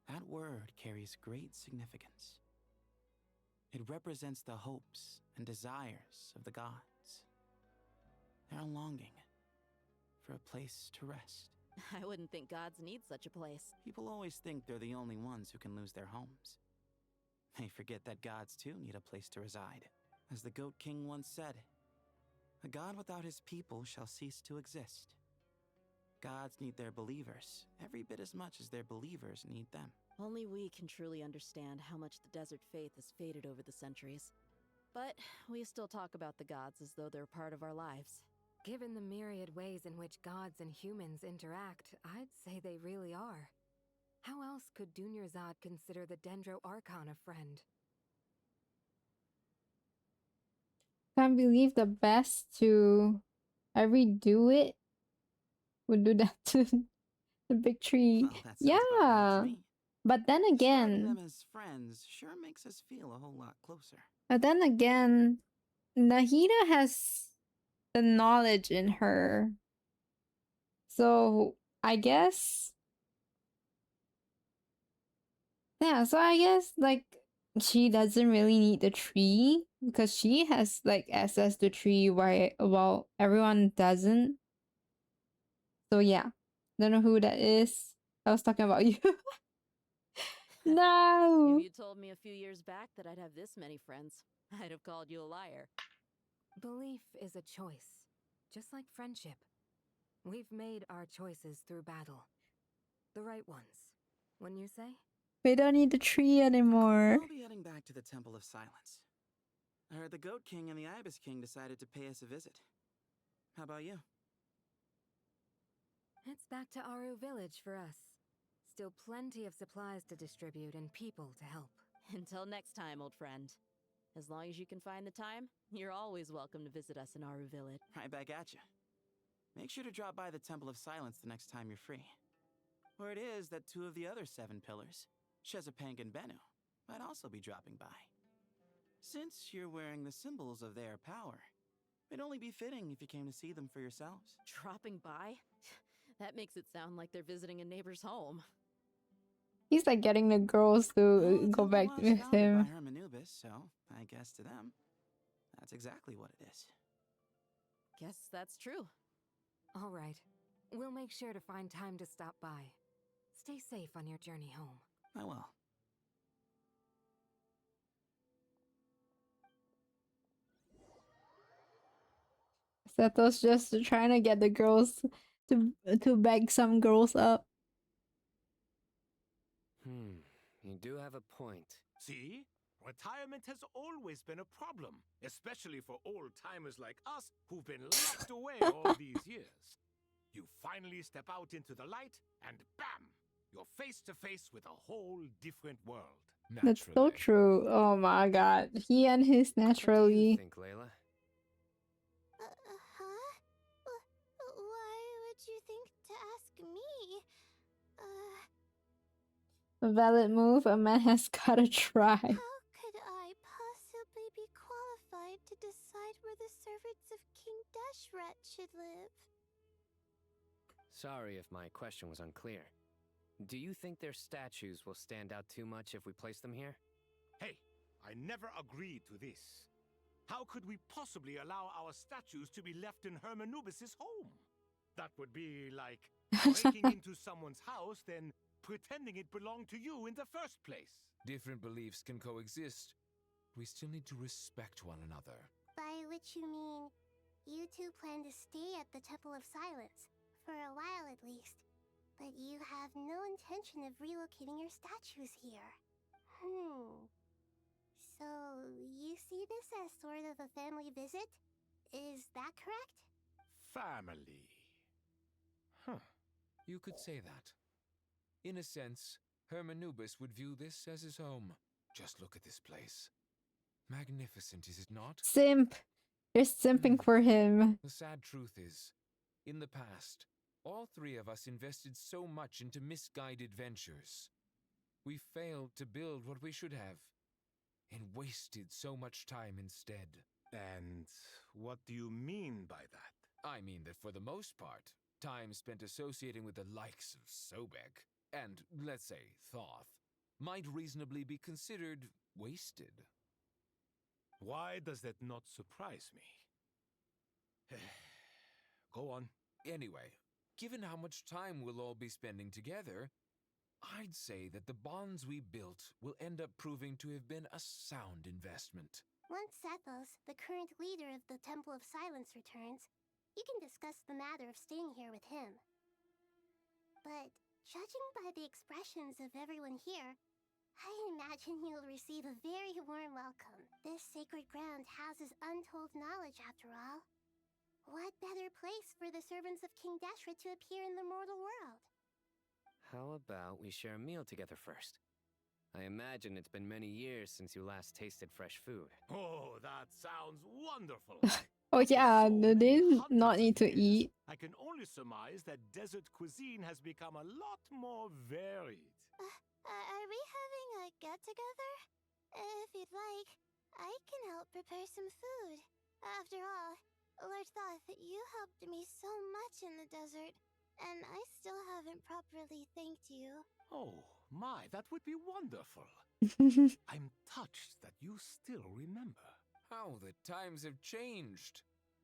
that word carries great significance. It represents the hopes and desires of the gods. Their longing for a place to rest. I wouldn't think gods need such a place. People always think they're the only ones who can lose their homes. They forget that gods too need a place to reside. As the Goat King once said, "A god without his people shall cease to exist." Gods need their believers every bit as much as their believers need them. Only we can truly understand how much the desert faith has faded over the centuries. But we still talk about the gods as though they're part of our lives. Given the myriad ways in which gods and humans interact, I'd say they really are. How else could Dunyarzad consider the Dendro Archon a friend? Can't believe the best to ever do it would do that to the big tree. Well, that sounds about right to me. But then Describing again, them as friends sure makes us feel a whole lot closer. Nahida has the knowledge in her. So I guess, yeah, so I guess like she doesn't really need the tree because she has like access to tree while everyone doesn't. So yeah, don't know who that is. I was talking about you. No. If you told me a few years back that I'd have this many friends, I'd have called you a liar. Belief is a choice, just like friendship. We've made our choices through battle. The right ones, wouldn't you say? We don't need the tree anymore. I'll be heading back to the Temple of Silence. I heard the Goat King and the Ibis King decided to pay us a visit. How about you? It's back to Aru Village for us. Still plenty of supplies to distribute and people to help. Until next time, old friend. As long as you can find the time, you're always welcome to visit us in Aru Village. Right back at you. Make sure to drop by the Temple of Silence the next time you're free. Word is that 2 of the other 7 pillars, Shezapank and Bennu, might also be dropping by. Since you're wearing the symbols of their power, it'd only be fitting if you came to see them for yourselves. Dropping by? That makes it sound like they're visiting a neighbor's home. He's like getting the girls to go back with him. By Hermanubis, so I guess to them, that's exactly what it is. Guess that's true. All right. We'll make sure to find time to stop by. Stay safe on your journey home. I will. Seto's just trying to get the girls to beg some girls up. You do have a point. See? Retirement has always been a problem, especially for old-timers like us who've been locked away all these years. You finally step out into the light, and bam! You're face to face with a whole different world. That's so true. Oh my god. He and his What do you naturally. think, Layla? Huh? Why would you think to ask me? A valid move. A man has gotta try. How could I possibly be qualified to decide where the servants of King Deshret should live? Sorry if my question was unclear. Do you think their statues will stand out too much if we place them here? Hey, I never agreed to this. How could we possibly allow our statues to be left in Hermanubis' home? That would be like breaking into someone's house, then pretending it belonged to you in the first place. Different beliefs can coexist. We still need to respect one another. By which you mean, you two plan to stay at the Temple of Silence, for a while at least. But you have no intention of relocating your statues here. So, you see this as sort of a family visit? Is that correct? Family. Huh. You could say that. In a sense, Hermanubis would view this as his home. Just look at this place. Magnificent, is it not? Simp. You're simping for him. The sad truth is, in the past, all three of us invested so much into misguided ventures. We failed to build what we should have, and wasted so much time instead. And what do you mean by that? I mean that for the most part, time spent associating with the likes of Sobek, and, let's say, Thoth, might reasonably be considered wasted. Why does that not surprise me? Go on. Anyway, given how much time we'll all be spending together, I'd say that the bonds we built will end up proving to have been a sound investment. Once Sethos, the current leader of the Temple of Silence, returns, you can discuss the matter of staying here with him. But judging by the expressions of everyone here, I imagine you'll receive a very warm welcome. This sacred ground houses untold knowledge, after all. What better place for the servants of King Deshret to appear in the mortal world? How about we share a meal together first? I imagine it's been many years since you last tasted fresh food. Oh, that sounds wonderful. Oh yeah, they did not need to eat. I can only surmise that desert cuisine has become a lot more varied. Are we having a get-together? If you'd like, I can help prepare some food. After all, Lord Thoth, you helped me so much in the desert, and I still haven't properly thanked you. Oh, my, that would be wonderful. I'm touched that you still remember. How the times have changed.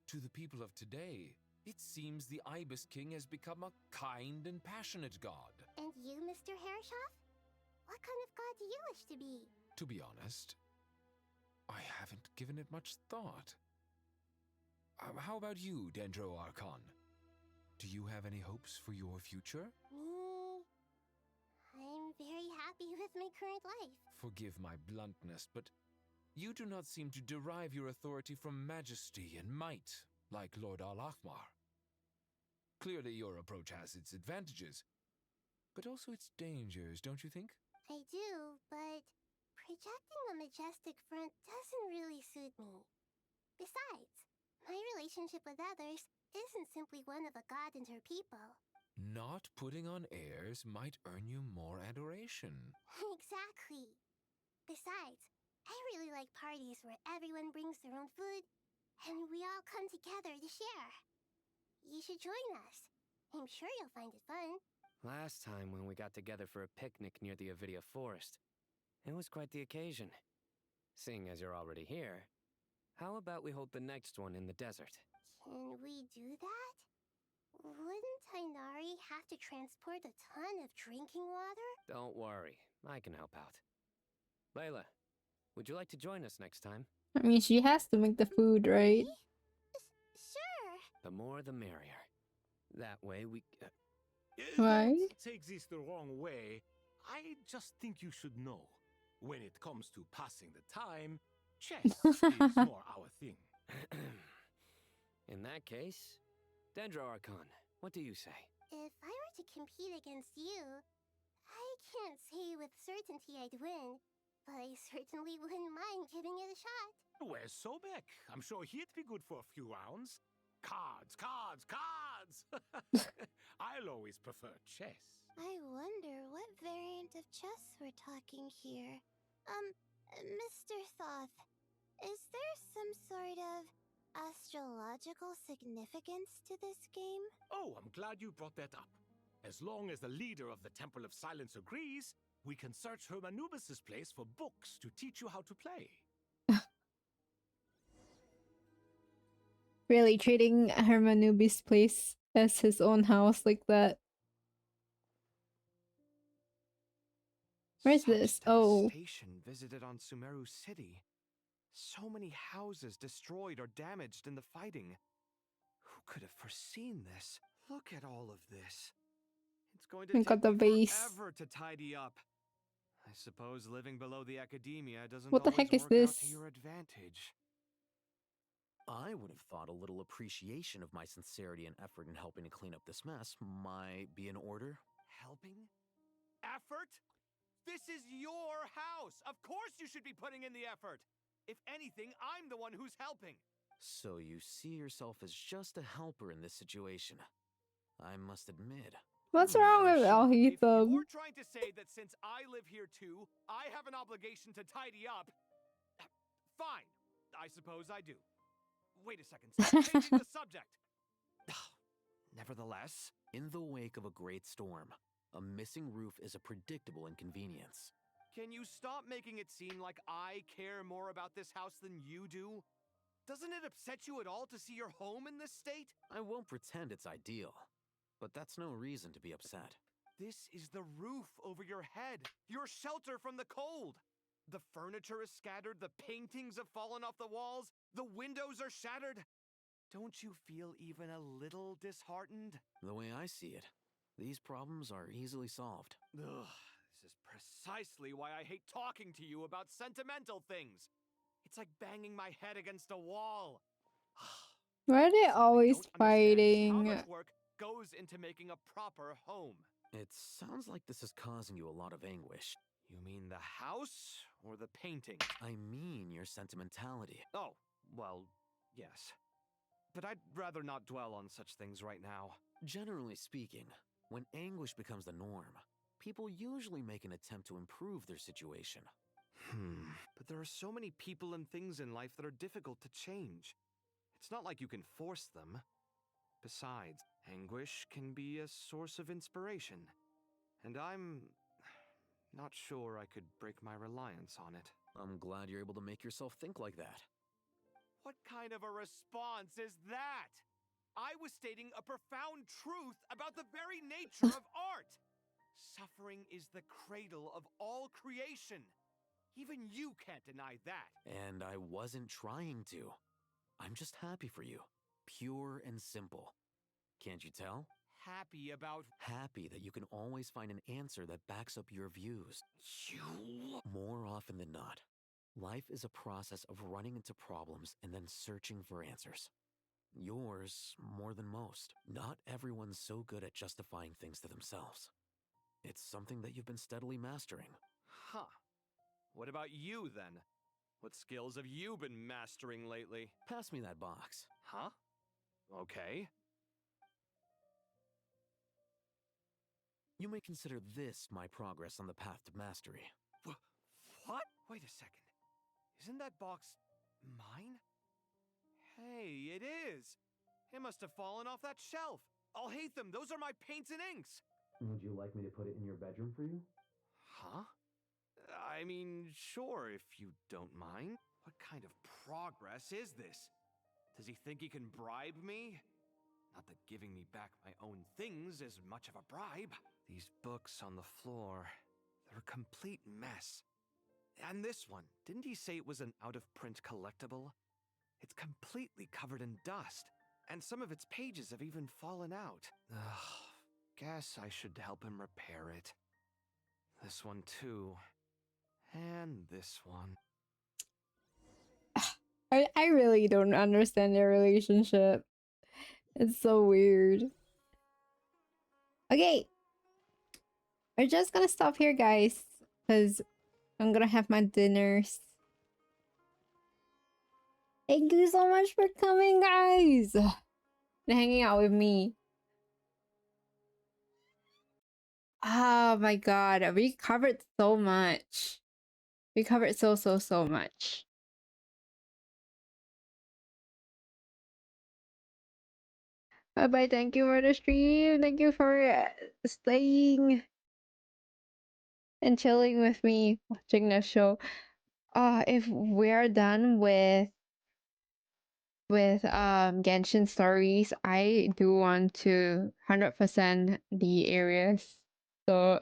To the people of today, it seems the Ibis King has become a kind and passionate god. And you, Mr. Herreshoff? What kind of god do you wish to be? To be honest, I haven't given it much thought. How about you, Dendro Archon? Do you have any hopes for your future? Me? I'm very happy with my current life. Forgive my bluntness, but you do not seem to derive your authority from majesty and might, like Lord Al-Akhmar. Clearly your approach has its advantages, but also its dangers, don't you think? I do, but projecting a majestic front doesn't really suit me. Besides, my relationship with others isn't simply one of a god and her people. Not putting on airs might earn you more adoration. Exactly. Besides, I really like parties where everyone brings their own food, and we all come together to share. You should join us. I'm sure you'll find it fun. Last time when we got together for a picnic near the Avidia Forest, it was quite the occasion. Seeing as you're already here, how about we hold the next one in the desert? Can we do that? Wouldn't Tainari have to transport a ton of drinking water? Don't worry, I can help out. Layla, would you like to join us next time? I mean, she has to make the food, right? Sure. The more the merrier. That way we... Right? Don't take this the wrong way. I just think you should know. When it comes to passing the time, chess is more our thing. In that case, Dendro Archon, what do you say? If I were to compete against you, I can't say with certainty I'd win. but I certainly wouldn't mind giving it a shot. Where's Sobek? I'm sure he'd be good for a few rounds. Cards, cards, cards! I'll always prefer chess. I wonder what variant of chess we're talking here. Mr. Thoth, is there some sort of astrological significance to this game? Oh, I'm glad you brought that up. As long as the leader of the Temple of Silence agrees, we can search Hermanubis' place for books to teach you how to play. Really treating Hermanubis' place as his own house like that. Where's this? Oh. Devastation visited on Sumeru City. So many houses destroyed or damaged in the fighting. Who could have foreseen this? Look at all of this. It's going to Look at take the me base. forever to tidy up. I suppose living below the academia doesn't What the always heck is work this? out to your advantage. I would have thought a little appreciation of my sincerity and effort in helping to clean up this mess might be in order. Helping? Effort? This is your house! Of course you should be putting in the effort! If anything, I'm the one who's helping! So you see yourself as just a helper in this situation. I must admit. What's wrong with If Alhitham? you're trying to say that since I live here too, I have an obligation to tidy up, fine. I suppose I do. Wait a second, stop changing the subject! Nevertheless, In the wake of a great storm, a missing roof is a predictable inconvenience. can you stop making it seem like I care more about this house than you do? Doesn't it upset you at all to see your home in this state? I won't pretend it's ideal, but that's no reason to be upset. This is the roof over your head, your shelter from the cold. The furniture is scattered, the paintings have fallen off the walls, the windows are shattered. Don't you feel even a little disheartened? The way I see it, these problems are easily solved. Ugh, this is precisely why I hate talking to you about sentimental things. It's like banging my head against a wall. Why are they always How fighting? much work goes into making a proper home? It sounds like this is causing you a lot of anguish. You mean the house or the painting? I mean your sentimentality. Oh, well, yes. But I'd rather not dwell on such things right now. Generally speaking, when anguish becomes the norm, people usually make an attempt to improve their situation. But there are so many people and things in life that are difficult to change. It's not like you can force them. Besides, anguish can be a source of inspiration. And I'm not sure I could break my reliance on it. I'm glad you're able to make yourself think like that. What kind of a response is that? I was stating a profound truth about the very nature of art. Suffering is the cradle of all creation. Even you can't deny that. And I wasn't trying to. I'm just happy for you. Pure and simple. Can't you tell? Happy about... Happy that you can always find an answer that backs up your views. You... More often than not, life is a process of running into problems and then searching for answers. Yours more than most. Not everyone's so good at justifying things to themselves. It's something that you've been steadily mastering. Huh. What about you, then? What skills have you been mastering lately? Pass me that box. Huh? Okay. You may consider this my progress on the path to mastery. What? Wait a second. Isn't that box mine? Hey, it is. It must have fallen off that shelf. I'll hate them. Those are my paints and inks. Would you like me to put it in your bedroom for you? Huh? I mean, sure, if you don't mind. What kind of progress is this? Does he think he can bribe me? Not that giving me back my own things is much of a bribe. These books on the floor, they're a complete mess. And this one, didn't he say it was an out-of-print collectible? It's completely covered in dust, and some of its pages have even fallen out. Ugh, guess I should help him repair it. This one too. And this one. I really don't understand their relationship. It's so weird. Okay. We're just gonna stop here, guys. Because I'm gonna have my dinners. Thank you so much for coming, guys, and hanging out with me. Oh my god, we covered so much. We covered so much. Bye bye. Thank you for the stream. Thank you for staying and chilling with me watching the show. If we're done with Genshin stories, I do want to 100% the areas. So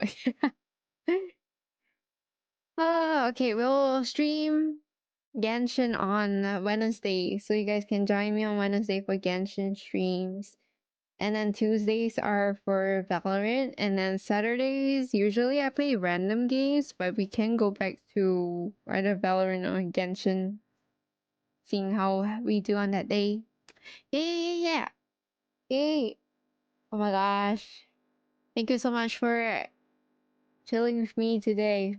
okay, we'll stream Genshin on Wednesday, so you guys can join me on Wednesday for Genshin streams. And then Tuesdays are for Valorant, and then Saturdays usually I play random games, but we can go back to either Valorant or Genshin, seeing how we do on that day. Yeah. Yay! Oh my gosh. Thank you so much for chilling with me today.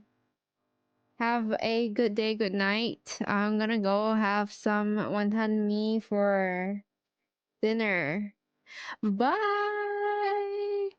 Have a good day, good night. I'm gonna go have some wonton mee for dinner. Bye!